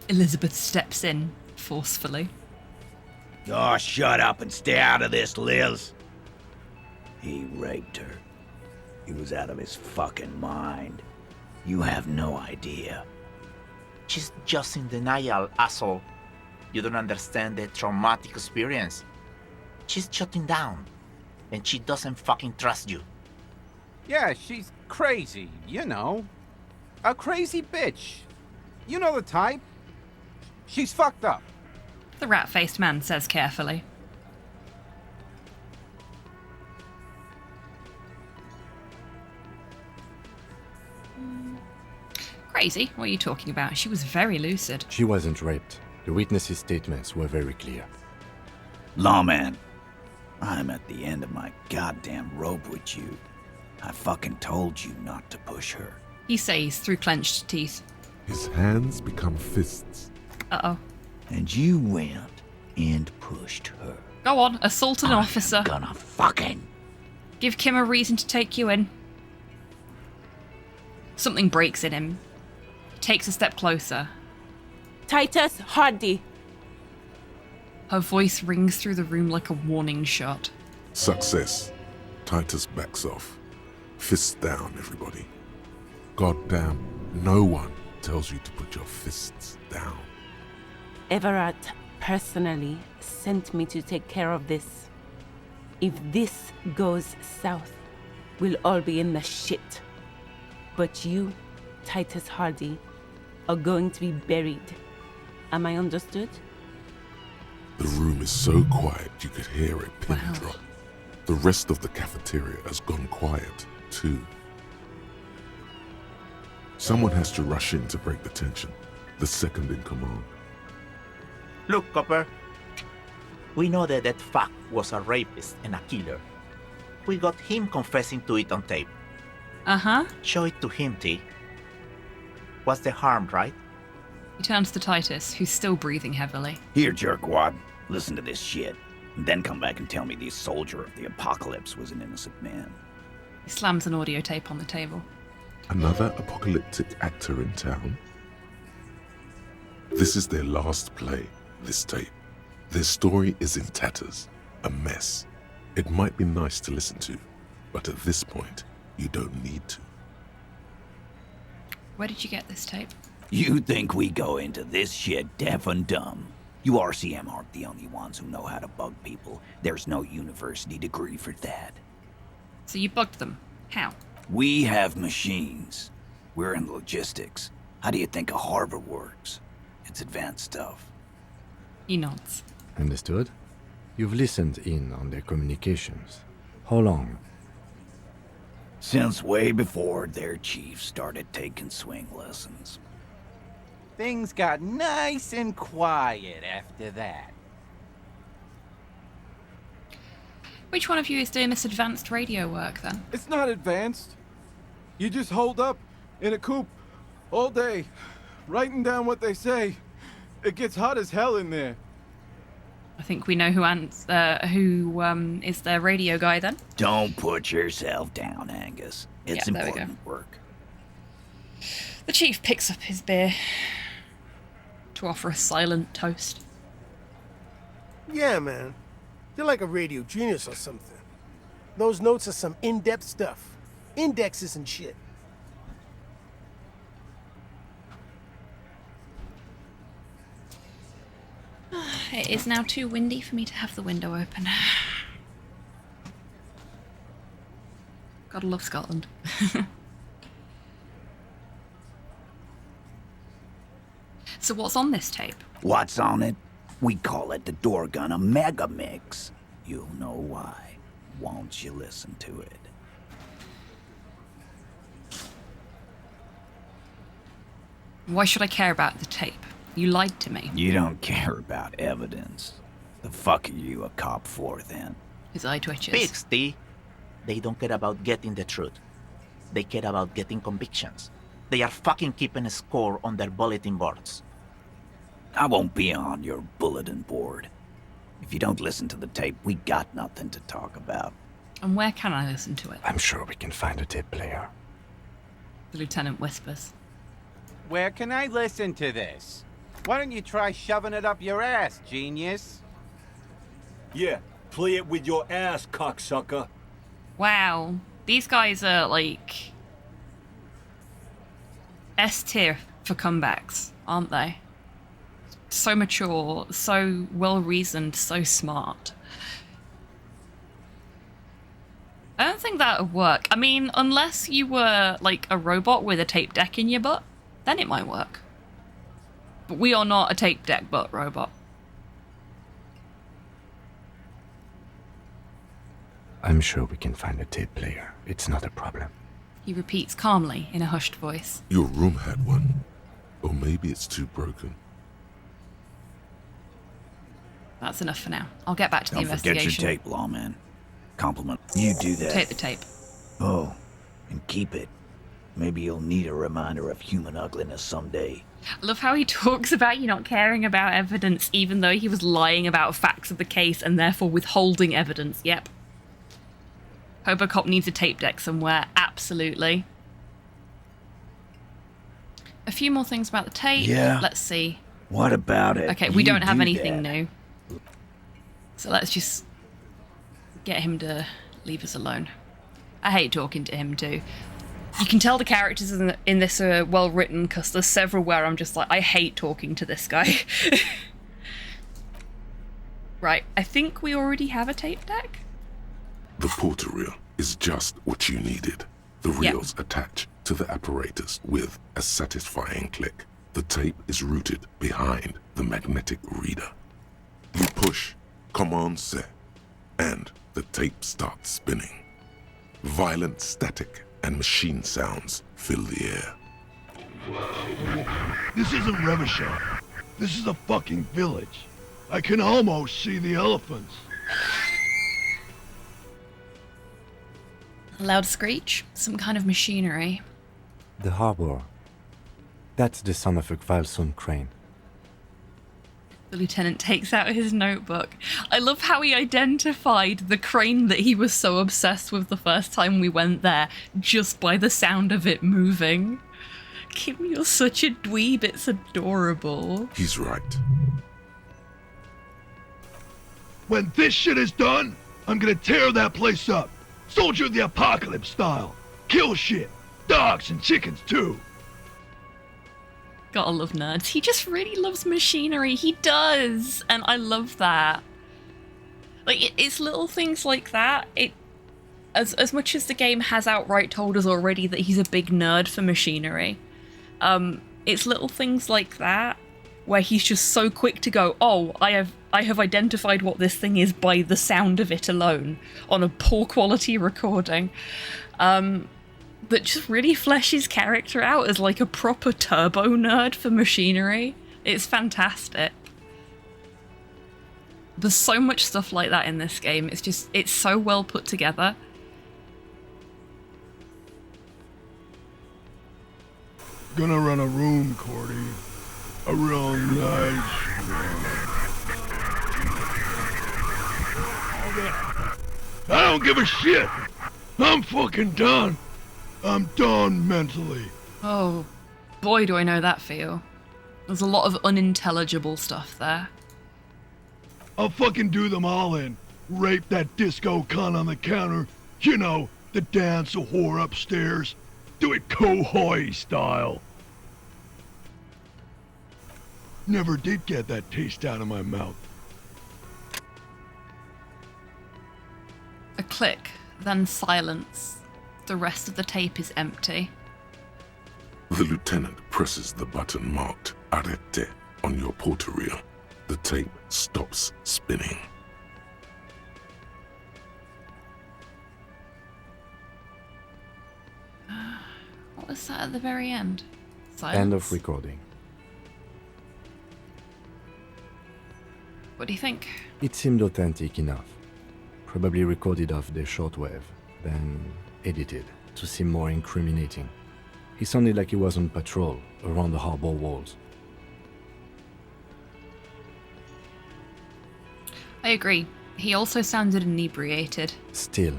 Elizabeth steps in forcefully. Oh, shut up and stay out of this, Liz. He raped her. He was out of his fucking mind. You have no idea. She's just in denial, asshole. You don't understand the traumatic experience. She's shutting down, and she doesn't fucking trust you. Yeah, she's crazy, you know. A crazy bitch. You know the type. She's fucked up. The rat-faced man says carefully. Crazy? What are you talking about? She was very lucid. She wasn't raped. The witnesses' statements were very clear. Lawman, I'm at the end of my goddamn rope with you. I fucking told you not to push her. He says through clenched teeth. His hands become fists. Uh-oh. And you went and pushed her. Go on, assault an officer. Gonna fucking... Give Kim a reason to take you in. Something breaks in him. He takes a step closer. Titus Hardy. Her voice rings through the room like a warning shot. Success. Titus backs off. Fists down, everybody. Goddamn, no one tells you to put your fists down. Everett personally sent me to take care of this. If this goes south, we'll all be in the shit. But you, Titus Hardy, are going to be buried. Am I understood? The room is so quiet you could hear a pin drop. The rest of the cafeteria has gone quiet, too. Someone has to rush in to break the tension. The second in command. Look, Copper. We know that that fuck was a rapist and a killer. We got him confessing to it on tape. Uh-huh. Show it to him, T. What's the harm, right? He turns to Titus, who's still breathing heavily. Here, jerkwad. Listen to this shit. And then come back and tell me the soldier of the apocalypse was an innocent man. He slams an audio tape on the table. Another apocalyptic actor in town? This is their last play, this tape. Their story is in tatters, a mess. It might be nice to listen to, but at this point, you don't need to. Where did you get this tape? You think we go into this shit deaf and dumb? You RCM aren't the only ones who know how to bug people. There's no university degree for that. So you bugged them. How? We have machines. We're in logistics. How do you think a harbor works? It's advanced stuff. He nods. Understood? You've listened in on their communications. How long? Since way before their chief started taking swing lessons. Things got nice and quiet after that. Which one of you is doing this advanced radio work, then? It's not advanced. You just hold up in a coop all day, writing down what they say. It gets hot as hell in there. I think we know who is their radio guy, then. Don't put yourself down, Angus. It's Yeah, there we important work. The chief picks up his beer to offer a silent toast. Yeah, man. You're like a radio genius or something. Those notes are some in-depth stuff. Indexes and shit. It is now too windy for me to have the window open. Gotta love Scotland. So what's on this tape? What's on it? We call it the door gun a mega mix. You'll know why. Won't you listen to it? Why should I care about the tape? You lied to me. You don't care about evidence. The fuck are you a cop for, then? His eye twitches. Pigs, T. They don't care about getting the truth. They care about getting convictions. They are fucking keeping a score on their bulletin boards. I won't be on your bulletin board. If you don't listen to the tape, we got nothing to talk about. And where can I listen to it? I'm sure we can find a tape player. The lieutenant whispers. Where can I listen to this? Why don't you try shoving it up your ass, genius? Yeah, play it with your ass, cocksucker. Wow. These guys are like S tier for comebacks, aren't they? So mature, so well reasoned, so smart. I don't think that would work. I mean, unless you were like a robot with a tape deck in your butt, then it might work. But we are not a tape deck butt robot. I'm sure we can find a tape player. It's not a problem. He repeats calmly in a hushed voice. Your room had one. Or maybe it's too broken. That's enough for now. I'll get back to the Don't forget investigation. your tape, lawman. Compliment. You do that. Take the tape. Oh, and keep it. Maybe you'll need a reminder of human ugliness someday. I love how he talks about you not caring about evidence, even though he was lying about facts of the case and therefore withholding evidence. Yep. Hobocop needs a tape deck somewhere. Absolutely. A few more things about the tape. Yeah. Let's see. What about it? Okay, we You don't have do anything that. new. So let's just get him to leave us alone. I hate talking to him too. You can tell the characters in this are well written because there's several where I'm just like, I hate talking to this guy. Right, I think we already have a tape deck. The porter reel is just what you needed. The reels attach to the apparatus with a satisfying click. The tape is routed behind the magnetic reader. You push Command set, and the tape starts spinning. Violent static and machine sounds fill the air. This isn't Revachol. This is a fucking village. I can almost see the elephants. A loud screech, some kind of machinery. The harbor. That's the son of a Kvalsund crane. The lieutenant takes out his notebook. I love how he identified the crane that he was so obsessed with the first time we went there, just by the sound of it moving. Kim, you're such a dweeb, it's adorable. He's right. When this shit is done, I'm gonna tear that place up. Soldier of the Apocalypse style. Kill shit. Dogs and chickens too. Gotta love nerds. He just really loves machinery. He does. And I love that. Like, it's little things like that. As much as the game has outright told us already that he's a big nerd for machinery, it's little things like that where he's just so quick to go, oh, I have identified what this thing is by the sound of it alone on a poor quality recording. That just really fleshes character out as like a proper turbo nerd for machinery. It's fantastic. There's so much stuff like that in this game. It's so well put together. Gonna run a room, Cordy. A real nice room. I don't give a shit. I'm fucking done. I'm done mentally. Oh, boy do I know that feel. There's a lot of unintelligible stuff there. I'll fucking do them all in. Rape that disco cunt on the counter. You know, the dance a whore upstairs. Do it Kohoi style. Never did get that taste out of my mouth. A click, then silence. The rest of the tape is empty. The lieutenant presses the button marked Arrête on your porter reel. The tape stops spinning. What was that at the very end? End of recording. What do you think? It seemed authentic enough. Probably recorded off the shortwave, then edited to seem more incriminating. He sounded like he was on patrol around the harbor walls. I agree. He also sounded inebriated. Still.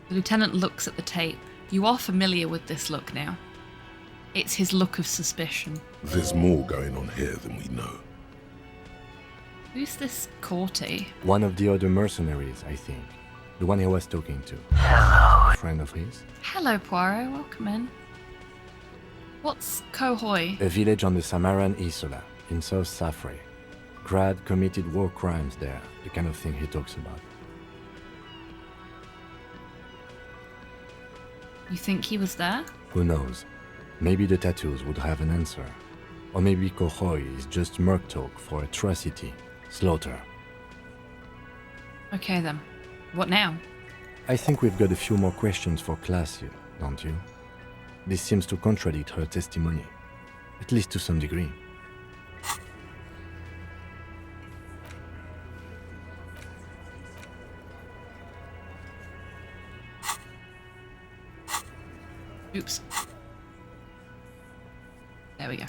The lieutenant looks at the tape. You are familiar with this look now. It's his look of suspicion. There's more going on here than we know. Who's this Corty? One of the other mercenaries, I think. The one he was talking to. Hello. Friend of his. Hello, Poirot. Welcome in. What's Cohoy? A village on the Samaran Isola, in South Safre. Grad committed war crimes there, the kind of thing he talks about. You think he was there? Who knows? Maybe the tattoos would have an answer. Or maybe Cohoy is just merc talk for atrocity, slaughter. Okay then. What now? I think we've got a few more questions for class here, don't you? This seems to contradict her testimony, at least to some degree. Oops. There we go.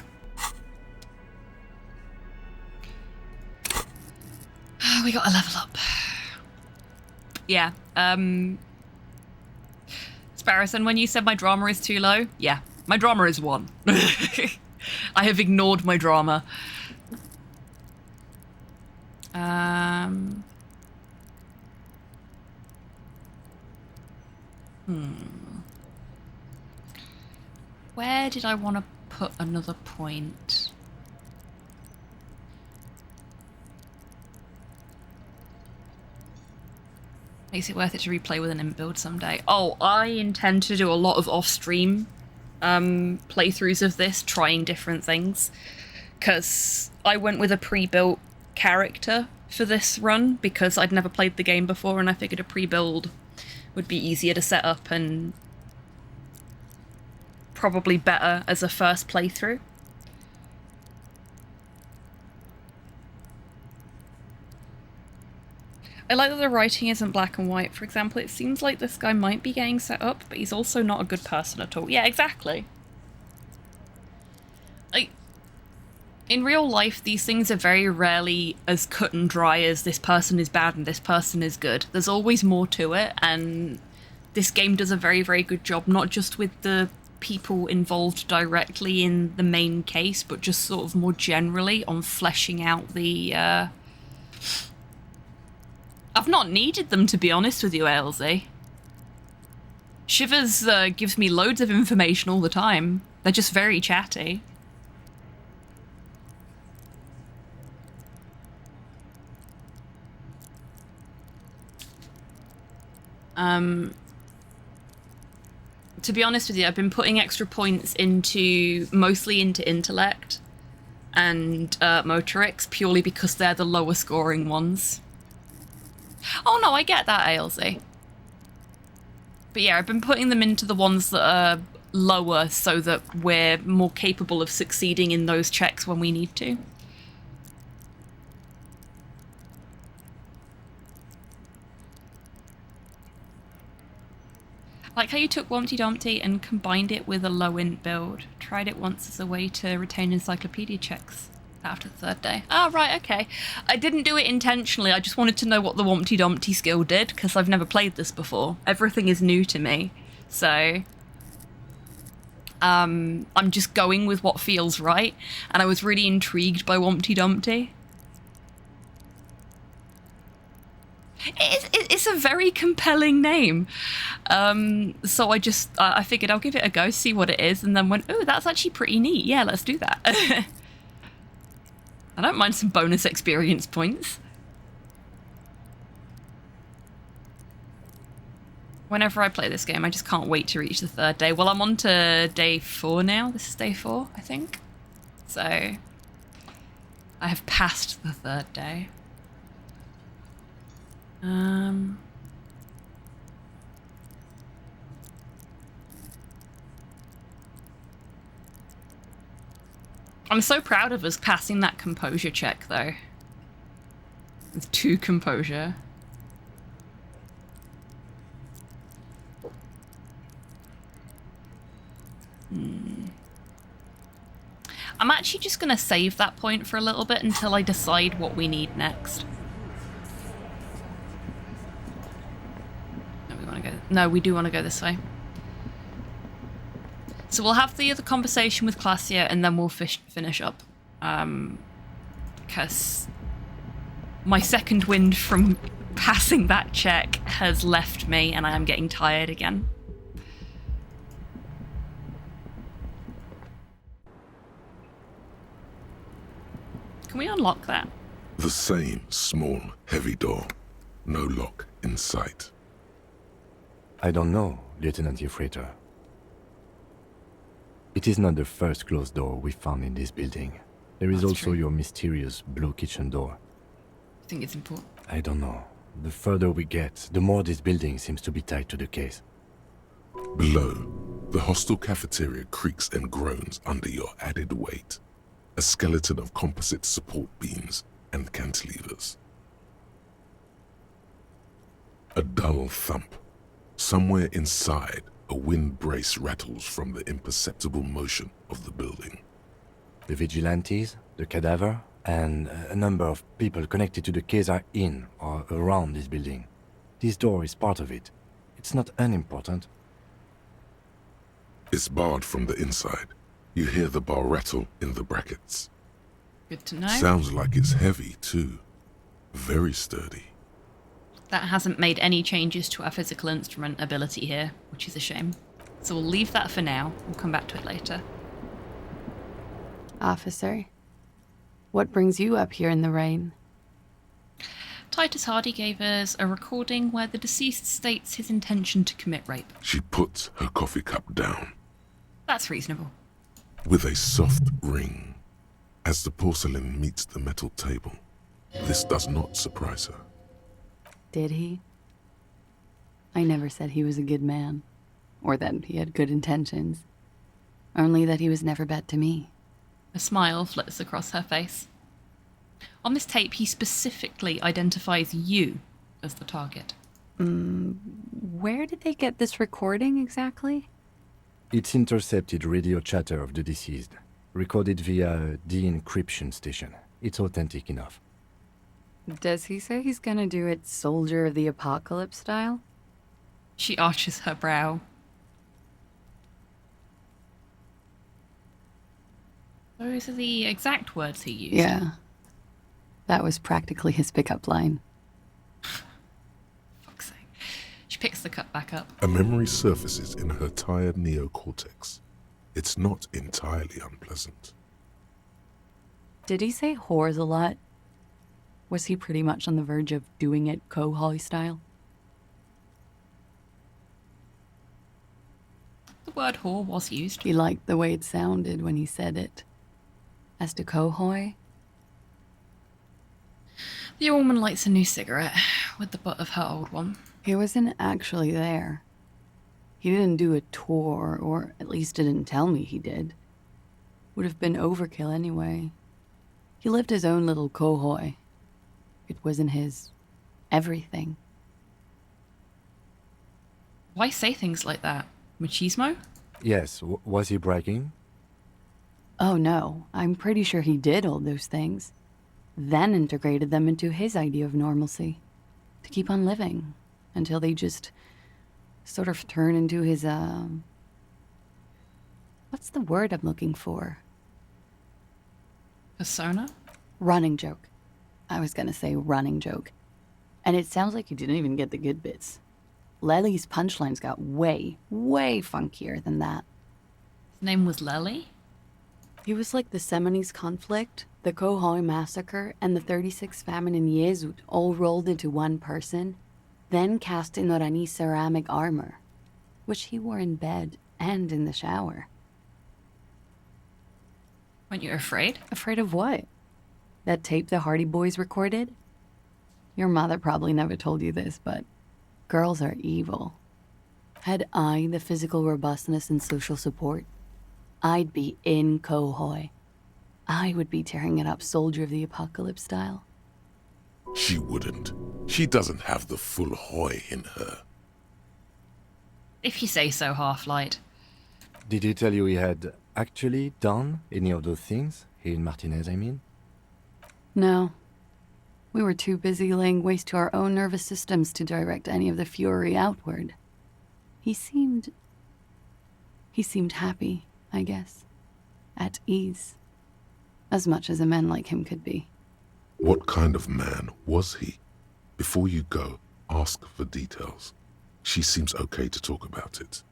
We got a level up. Yeah, Sparrowson, when you said my drama is too low, yeah, my drama is 1. I have ignored my drama. Where did I want to put another point? Makes it worth it to replay with an imp build someday. Oh, I intend to do a lot of off-stream playthroughs of this, trying different things. Because I went with a pre-built character for this run, because I'd never played the game before, and I figured a pre-build would be easier to set up and probably better as a first playthrough. I like that the writing isn't black and white. For example, it seems like this guy might be getting set up, but he's also not a good person at all. Yeah, exactly. Like, in real life, these things are very rarely as cut and dry as this person is bad and this person is good. There's always more to it, and this game does a very, very good job, not just with the people involved directly in the main case, but just sort of more generally on fleshing out the, I've not needed them, to be honest with you, Ailsey. Shivers gives me loads of information all the time. They're just very chatty. To be honest with you, I've been putting extra points mostly into intellect and motorics, purely because they're the lower scoring ones. Oh no, I get that, Ailsey. But yeah, I've been putting them into the ones that are lower so that we're more capable of succeeding in those checks when we need to. Like how you took Wompty Dumpty and combined it with a low int build. Tried it once as a way to retain encyclopedia checks after the 3rd day. Oh, right, okay. I didn't do it intentionally. I just wanted to know what the Wompty Dumpty skill did, because I've never played this before. Everything is new to me. So I'm just going with what feels right, and I was really intrigued by Wompty Dumpty. It's a very compelling name. So I figured I'll give it a go, see what it is, and then went, oh, that's actually pretty neat. Yeah, let's do that. I don't mind some bonus experience points. Whenever I play this game, I just can't wait to reach the 3rd day. Well, I'm on to day 4 now. This is day 4, I think. So I have passed the 3rd day. I'm so proud of us passing that composure check, though. With 2 composure. I'm actually just going to save that point for a little bit until I decide what we need next. No, we do want to go this way. So we'll have the other conversation with Classia and then we'll finish up. Because my second wind from passing that check has left me and I am getting tired again. Can we unlock that? The same small, heavy door. No lock in sight. I don't know, Lieutenant Yefreiter. It is not the first closed door we found in this building. There is also your mysterious blue kitchen door. I think it's important. I don't know. The further we get, the more this building seems to be tied to the case. Below, the hostel cafeteria creaks and groans under your added weight. A skeleton of composite support beams and cantilevers. A dull thump. Somewhere inside, a wind brace rattles from the imperceptible motion of the building. The vigilantes, the cadaver, and a number of people connected to the case are in or around this building. This door is part of it. It's not unimportant. It's barred from the inside. You hear the bar rattle in the brackets. Good to know. Sounds like it's heavy, too. Very sturdy. That hasn't made any changes to our physical instrument ability here, which is a shame. So we'll leave that for now. We'll come back to it later. Officer, what brings you up here in the rain? Titus Hardy gave us a recording where the deceased states his intention to commit rape. She puts her coffee cup down. That's reasonable. With a soft ring. As the porcelain meets the metal table, this does not surprise her. Did he? I never said he was a good man, or that he had good intentions. Only that he was never bad to me. A smile flits across her face. On this tape, he specifically identifies you as the target. Where did they get this recording exactly? It's intercepted radio chatter of the deceased, recorded via a de-encryption station. It's authentic enough. Does he say he's gonna do it Soldier of the Apocalypse style? She arches her brow. Those are the exact words he used. Yeah. That was practically his pickup line. Fuck's sake. She picks the cup back up. A memory surfaces in her tired neocortex. It's not entirely unpleasant. Did he say whores a lot? Was he pretty much on the verge of doing it Kohoi style? The word whore was used. He liked the way it sounded when he said it. As to Kohoi? The woman lights a new cigarette with the butt of her old one. He wasn't actually there. He didn't do a tour, or at least didn't tell me he did. Would have been overkill anyway. He lived his own little Kohoi. It wasn't his everything. Why say things like that? Machismo? Yes, was he bragging? Oh no, I'm pretty sure he did all those things. Then integrated them into his idea of normalcy. To keep on living. Until they just sort of turn into his, what's the word I'm looking for? Persona? Running joke. I was gonna say running joke. And it sounds like you didn't even get the good bits. Lely's punchlines got way, way funkier than that. His name was Lely? He was like the Seminoles conflict, the Kohoi massacre, and the 36 famine in Yezud all rolled into one person, then cast in Orani ceramic armor, which he wore in bed and in the shower. Weren't you afraid? Afraid of what? That tape the Hardy Boys recorded? Your mother probably never told you this, but girls are evil. Had I the physical robustness and social support, I'd be in Kohoi. I would be tearing it up Soldier of the Apocalypse style. She wouldn't. She doesn't have the full Hoy in her. If you say so, Half-Light. Did he tell you he had actually done any of those things? He and Martinez, I mean? No. We were too busy laying waste to our own nervous systems to direct any of the fury outward. He seemed happy, I guess. At ease. As much as a man like him could be. What kind of man was he? Before you go, ask for details. She seems okay to talk about it.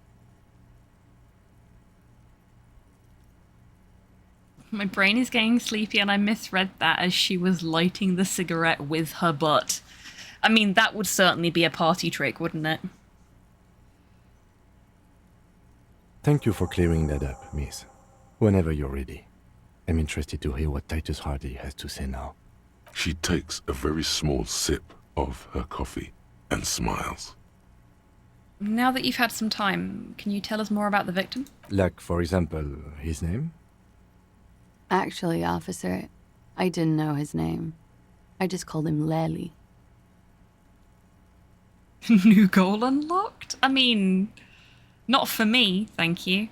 My brain is getting sleepy and I misread that as she was lighting the cigarette with her butt. I mean, that would certainly be a party trick, wouldn't it? Thank you for clearing that up, miss. Whenever you're ready. I'm interested to hear what Titus Hardy has to say now. She takes a very small sip of her coffee and smiles. Now that you've had some time, can you tell us more about the victim? Like, for example, his name? Actually, officer, I didn't know his name. I just called him Lely. New goal unlocked? I mean, not for me, thank you.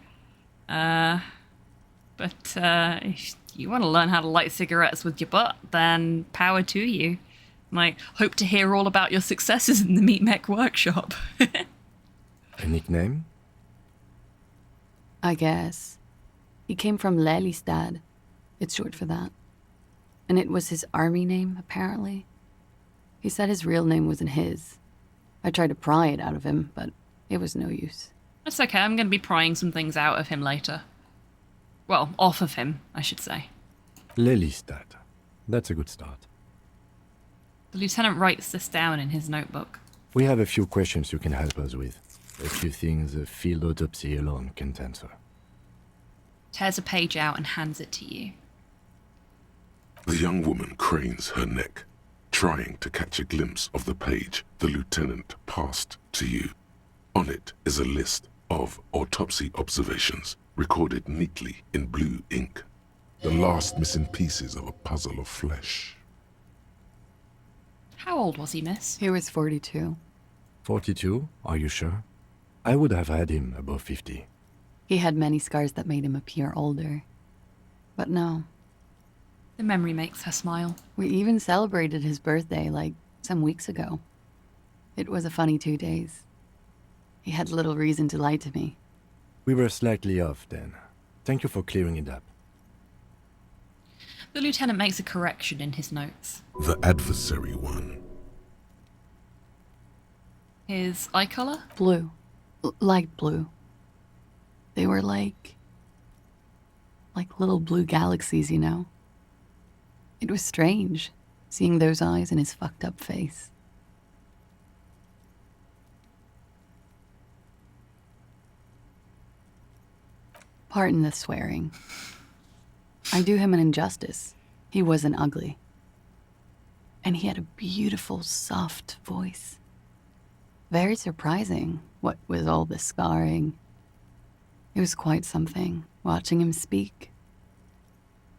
But if you want to learn how to light cigarettes with your butt, then power to you. I hope to hear all about your successes in the Meat Mech workshop. A nickname? I guess. He came from Lelystad. It's short for that. And it was his army name, apparently. He said his real name wasn't his. I tried to pry it out of him, but it was no use. That's okay, I'm going to be prying some things out of him later. Well, off of him, I should say. Lelystad. That's a good start. The lieutenant writes this down in his notebook. We have a few questions you can help us with. A few things a field autopsy alone can't answer. Tears a page out and hands it to you. The young woman cranes her neck, trying to catch a glimpse of the page the lieutenant passed to you. On it is a list of autopsy observations, recorded neatly in blue ink. The last missing pieces of a puzzle of flesh. How old was he, miss? He was 42. 42? Are you sure? I would have had him above 50. He had many scars that made him appear older. But no. The memory makes her smile. We even celebrated his birthday, like, some weeks ago. It was a funny 2 days. He had little reason to lie to me. We were slightly off then. Thank you for clearing it up. The lieutenant makes a correction in his notes. The adversary one. His eye color? Blue. Light blue. They were like little blue galaxies, you know? It was strange, seeing those eyes in his fucked up face. Pardon the swearing. I do him an injustice. He wasn't ugly. And he had a beautiful, soft voice. Very surprising, what with all the scarring. It was quite something, watching him speak.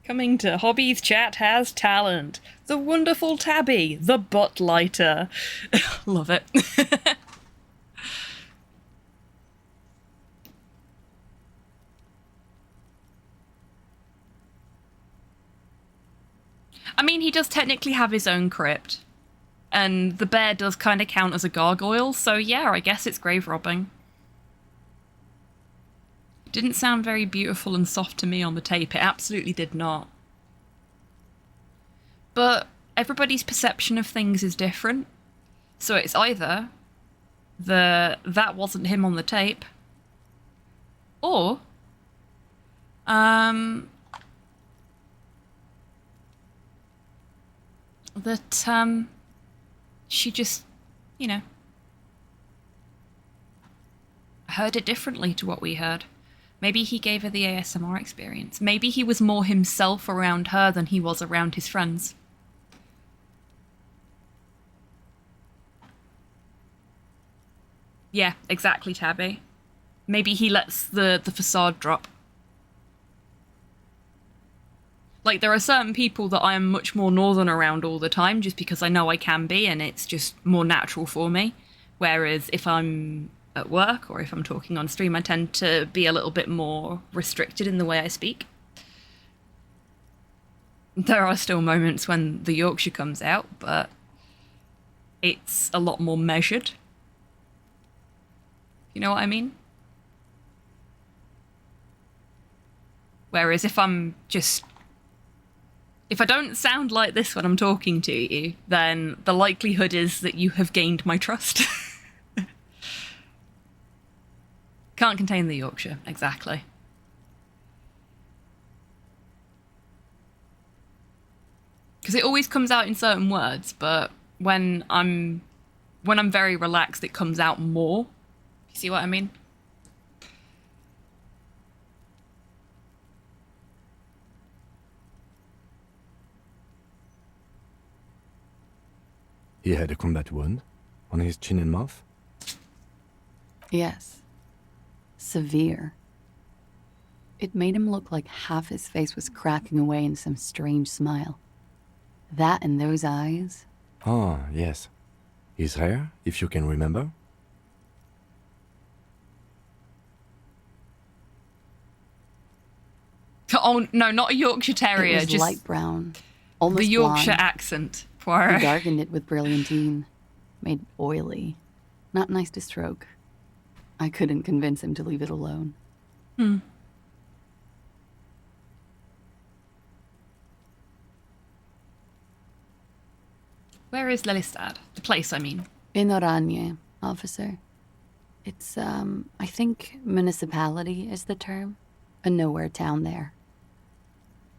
Coming to Hobby's Chat has talent. The wonderful Tabby, the butt lighter. Love it. I mean, he does technically have his own crypt. And the bear does kind of count as a gargoyle, so yeah, I guess it's grave robbing. It didn't sound very beautiful and soft to me on the tape. It absolutely did not. But everybody's perception of things is different. So it's either that wasn't him on the tape, or that she just, you know, heard it differently to what we heard. Maybe he gave her the ASMR experience. Maybe he was more himself around her than he was around his friends. Yeah, exactly, Tabby. Maybe he lets the facade drop. Like, there are certain people that I am much more northern around all the time just because I know I can be and it's just more natural for me. Whereas if I'm at work or if I'm talking on stream, I tend to be a little bit more restricted in the way I speak. There are still moments when the Yorkshire comes out, but it's a lot more measured. You know what I mean? Whereas if I don't sound like this when I'm talking to you, then the likelihood is that you have gained my trust. Can't contain the Yorkshire, exactly. Because it always comes out in certain words, but when I'm very relaxed, it comes out more. You see what I mean? He had a combat wound on his chin and mouth? Yes. Severe. It made him look like half his face was cracking away in some strange smile. That and those eyes. Ah, yes. His hair, if you can remember? Oh, no, not a Yorkshire Terrier. It was just light brown. Almost the Yorkshire blonde. accent. He darkened it with brilliantine. Made oily. Not nice to stroke. I couldn't convince him to leave it alone. Where is Lelystad? The place, I mean. In Oranje, officer. It's, I think municipality is the term. A nowhere town there.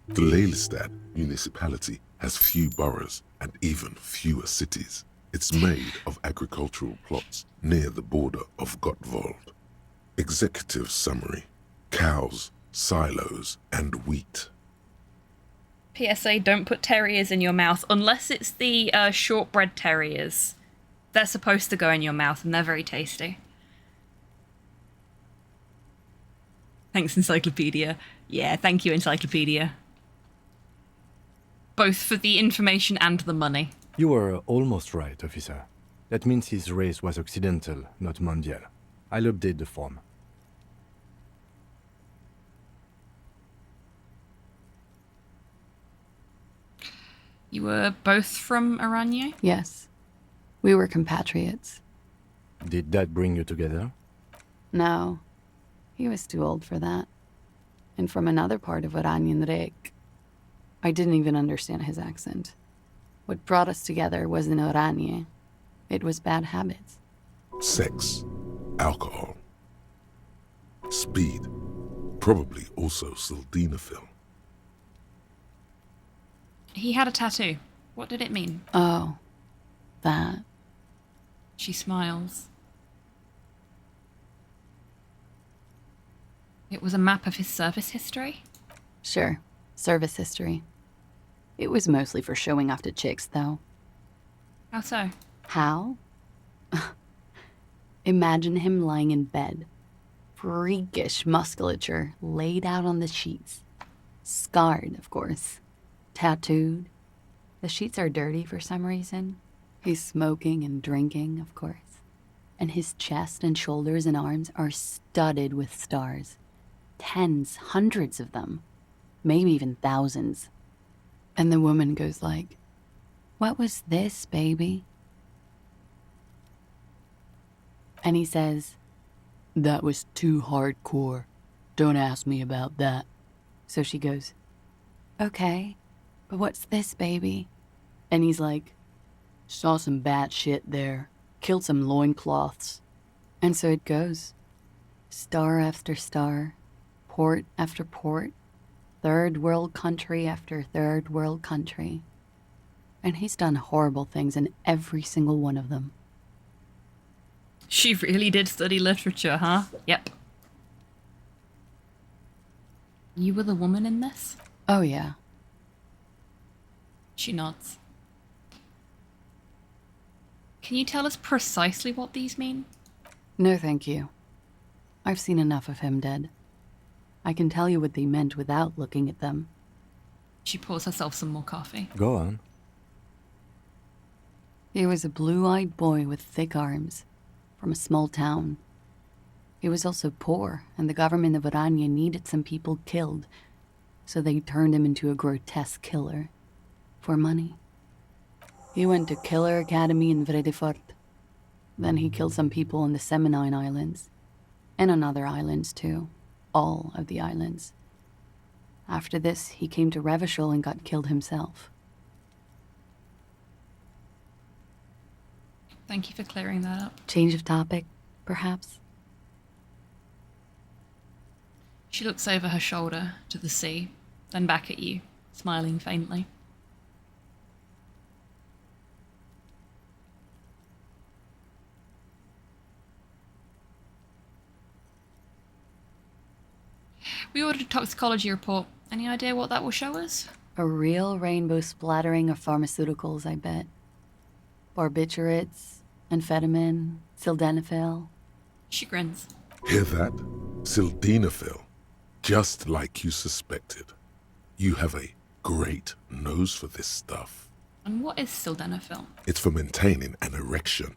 The Lelystad municipality has few boroughs and even fewer cities. It's made of agricultural plots near the border of Gottwald. Executive summary: cows, silos, and wheat. PSA, don't put terriers in your mouth unless it's the shortbread terriers. They're supposed to go in your mouth and they're very tasty. Thanks, Encyclopedia. Yeah, thank you, Encyclopedia. Both for the information and the money. You were almost right, officer. That means his race was occidental, not mondial. I'll update the form. You were both from Oranje? Yes. We were compatriots. Did that bring you together? No. He was too old for that. And from another part of Oranjenrijk. I didn't even understand his accent. What brought us together wasn't Oranje. It was bad habits. Sex, alcohol, speed, probably also sildenafil. He had a tattoo. What did it mean? Oh, that. She smiles. It was a map of his service history? Sure, service history. It was mostly for showing off to chicks, though. How so? How? Imagine him lying in bed. Freakish musculature laid out on the sheets. Scarred, of course. Tattooed. The sheets are dirty for some reason. He's smoking and drinking, of course. And his chest and shoulders and arms are studded with stars. Tens, hundreds of them. Maybe even thousands. And the woman goes like, "What was this, baby?" And he says, "That was too hardcore. Don't ask me about that." So she goes, "Okay, but what's this, baby?" And he's like, "Saw some bat shit there. Killed some loincloths." And so it goes. Star after star. Port after port. Third world country after third world country. And he's done horrible things in every single one of them. She really did study literature, huh? Yep. You were the woman in this? Oh, yeah. She nods. Can you tell us precisely what these mean? No, thank you. I've seen enough of him dead. I can tell you what they meant without looking at them. She pours herself some more coffee. Go on. He was a blue-eyed boy with thick arms, from a small town. He was also poor, and the government of Oranje needed some people killed, so they turned him into a grotesque killer. For money. He went to Killer Academy in Vredefort. Then he killed some people on the Seminine Islands. And on other islands, too. All of the islands. After this, he came to Revachol and got killed himself. Thank you for clearing that up. Change of topic, perhaps? She looks over her shoulder to the sea, then back at you, smiling faintly. We ordered a toxicology report. Any idea what that will show us? A real rainbow splattering of pharmaceuticals, I bet. Barbiturates, amphetamine, sildenafil. She grins. Hear that? Sildenafil. Just like you suspected. You have a great nose for this stuff. And what is sildenafil? It's for maintaining an erection.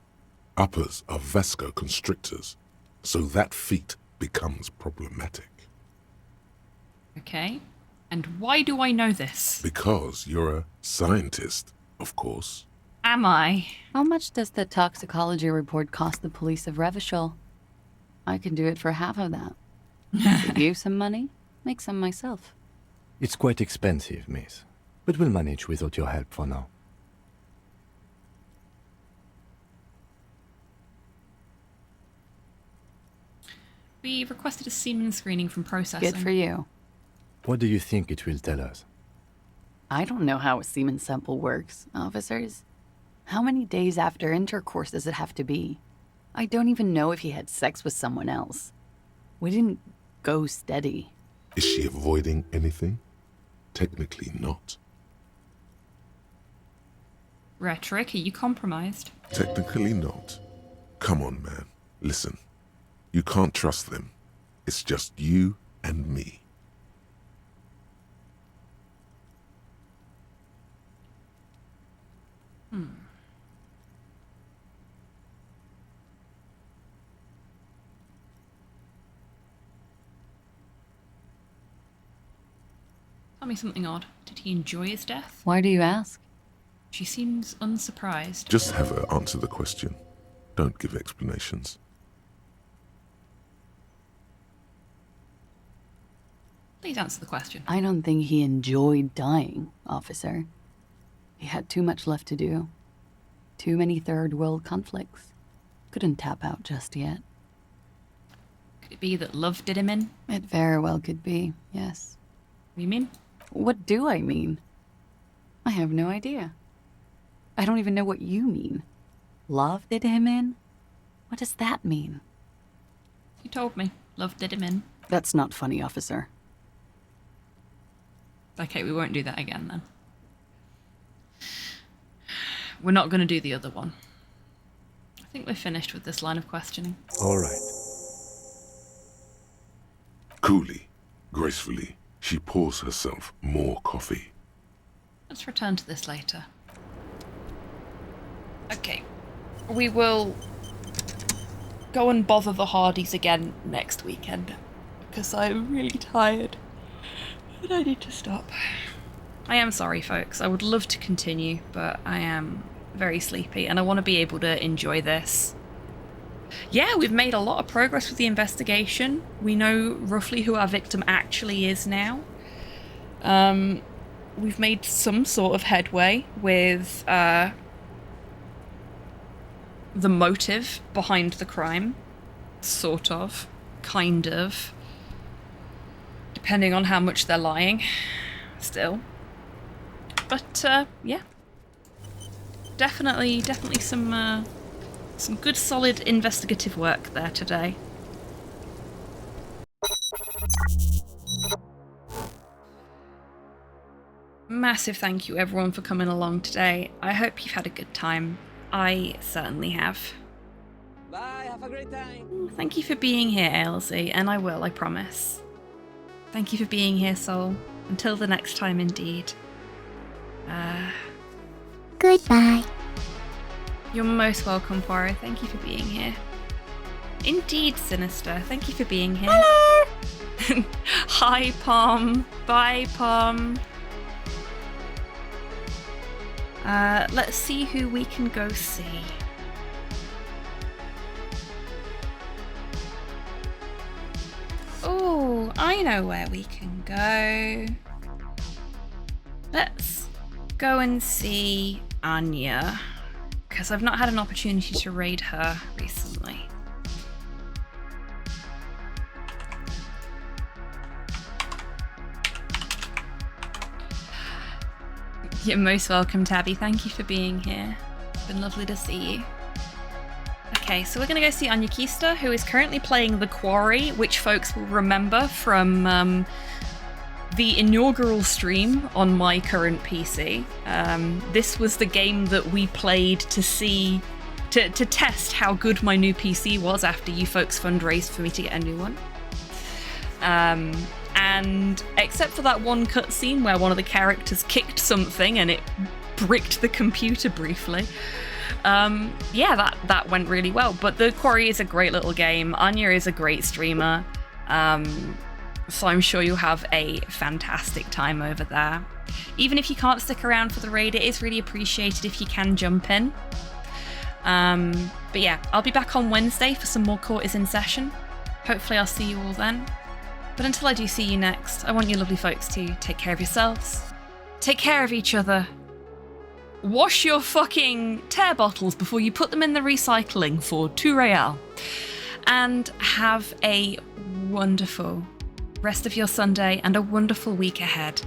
Uppers are vasoconstrictors, so that feat becomes problematic. Okay. And why do I know this? Because you're a scientist, of course. Am I? How much does the toxicology report cost the police of Revachol? I can do it for half of that. Give you some money, make some myself. It's quite expensive, miss. But we'll manage without your help for now. We requested a semen screening from processing. Good for you. What do you think it will tell us? I don't know how a semen sample works, officers. How many days after intercourse does it have to be? I don't even know if he had sex with someone else. We didn't go steady. Is she avoiding anything? Technically not. Rhetoric, are you compromised? Technically not. Come on, man. Listen. You can't trust them. It's just you and me. Tell me something odd. Did he enjoy his death? Why do you ask? She seems unsurprised. Just have her answer the question. Don't give explanations. Please answer the question. I don't think he enjoyed dying, officer. He had too much left to do. Too many third world conflicts. Couldn't tap out just yet. Could it be that love did him in? It very well could be, yes. You mean? What do I mean? I have no idea. I don't even know what you mean. Love did him in? What does that mean? You told me. Love did him in. That's not funny, officer. Okay, we won't do that again then. We're not going to do the other one. I think we're finished with this line of questioning. All right. Coolly, gracefully, she pours herself more coffee. Let's return to this later. Okay. We will go and bother the Hardys again next weekend, because I'm really tired and I need to stop. I am sorry, folks. I would love to continue, but I am very sleepy and I want to be able to enjoy this. Yeah, we've made a lot of progress with the investigation. We know roughly who our victim actually is now. We've made some sort of headway with the motive behind the crime. Sort of. Kind of. Depending on how much they're lying. Still. But, yeah. Definitely some good solid investigative work there today. Massive thank you everyone for coming along today. I hope you've had a good time. I certainly have. Bye, have a great time. Thank you for being here, Ailsey, and I will, I promise. Thank you for being here, Soul. Until the next time, indeed. Goodbye. You're most welcome, Poirot. Thank you for being here. Indeed, Sinister. Thank you for being here. Hello! Hi, Pom. Bye, Pom. Let's see who we can go see. Oh, I know where we can go. Let's go and see Anya, because I've not had an opportunity to raid her recently. You're most welcome, Tabby. Thank you for being here. It's been lovely to see you. Okay, so we're going to go see Anya Keister, who is currently playing The Quarry, which folks will remember from the inaugural stream on my current PC. This was the game that we played to test how good my new PC was after you folks fundraised for me to get a new one. And except for that one cutscene where one of the characters kicked something and it bricked the computer briefly, yeah, that went really well. But The Quarry is a great little game. Anya is a great streamer. So I'm sure you'll have a fantastic time over there. Even if you can't stick around for the raid, it is really appreciated if you can jump in. But yeah, I'll be back on Wednesday for some more Court is in Session. Hopefully I'll see you all then. But until I do see you next, I want you lovely folks to take care of yourselves, take care of each other, wash your fucking tear bottles before you put them in the recycling for 2 real, and have a wonderful rest of your Sunday and a wonderful week ahead.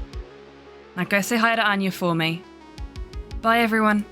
Now go say hi to Anya for me. Bye everyone.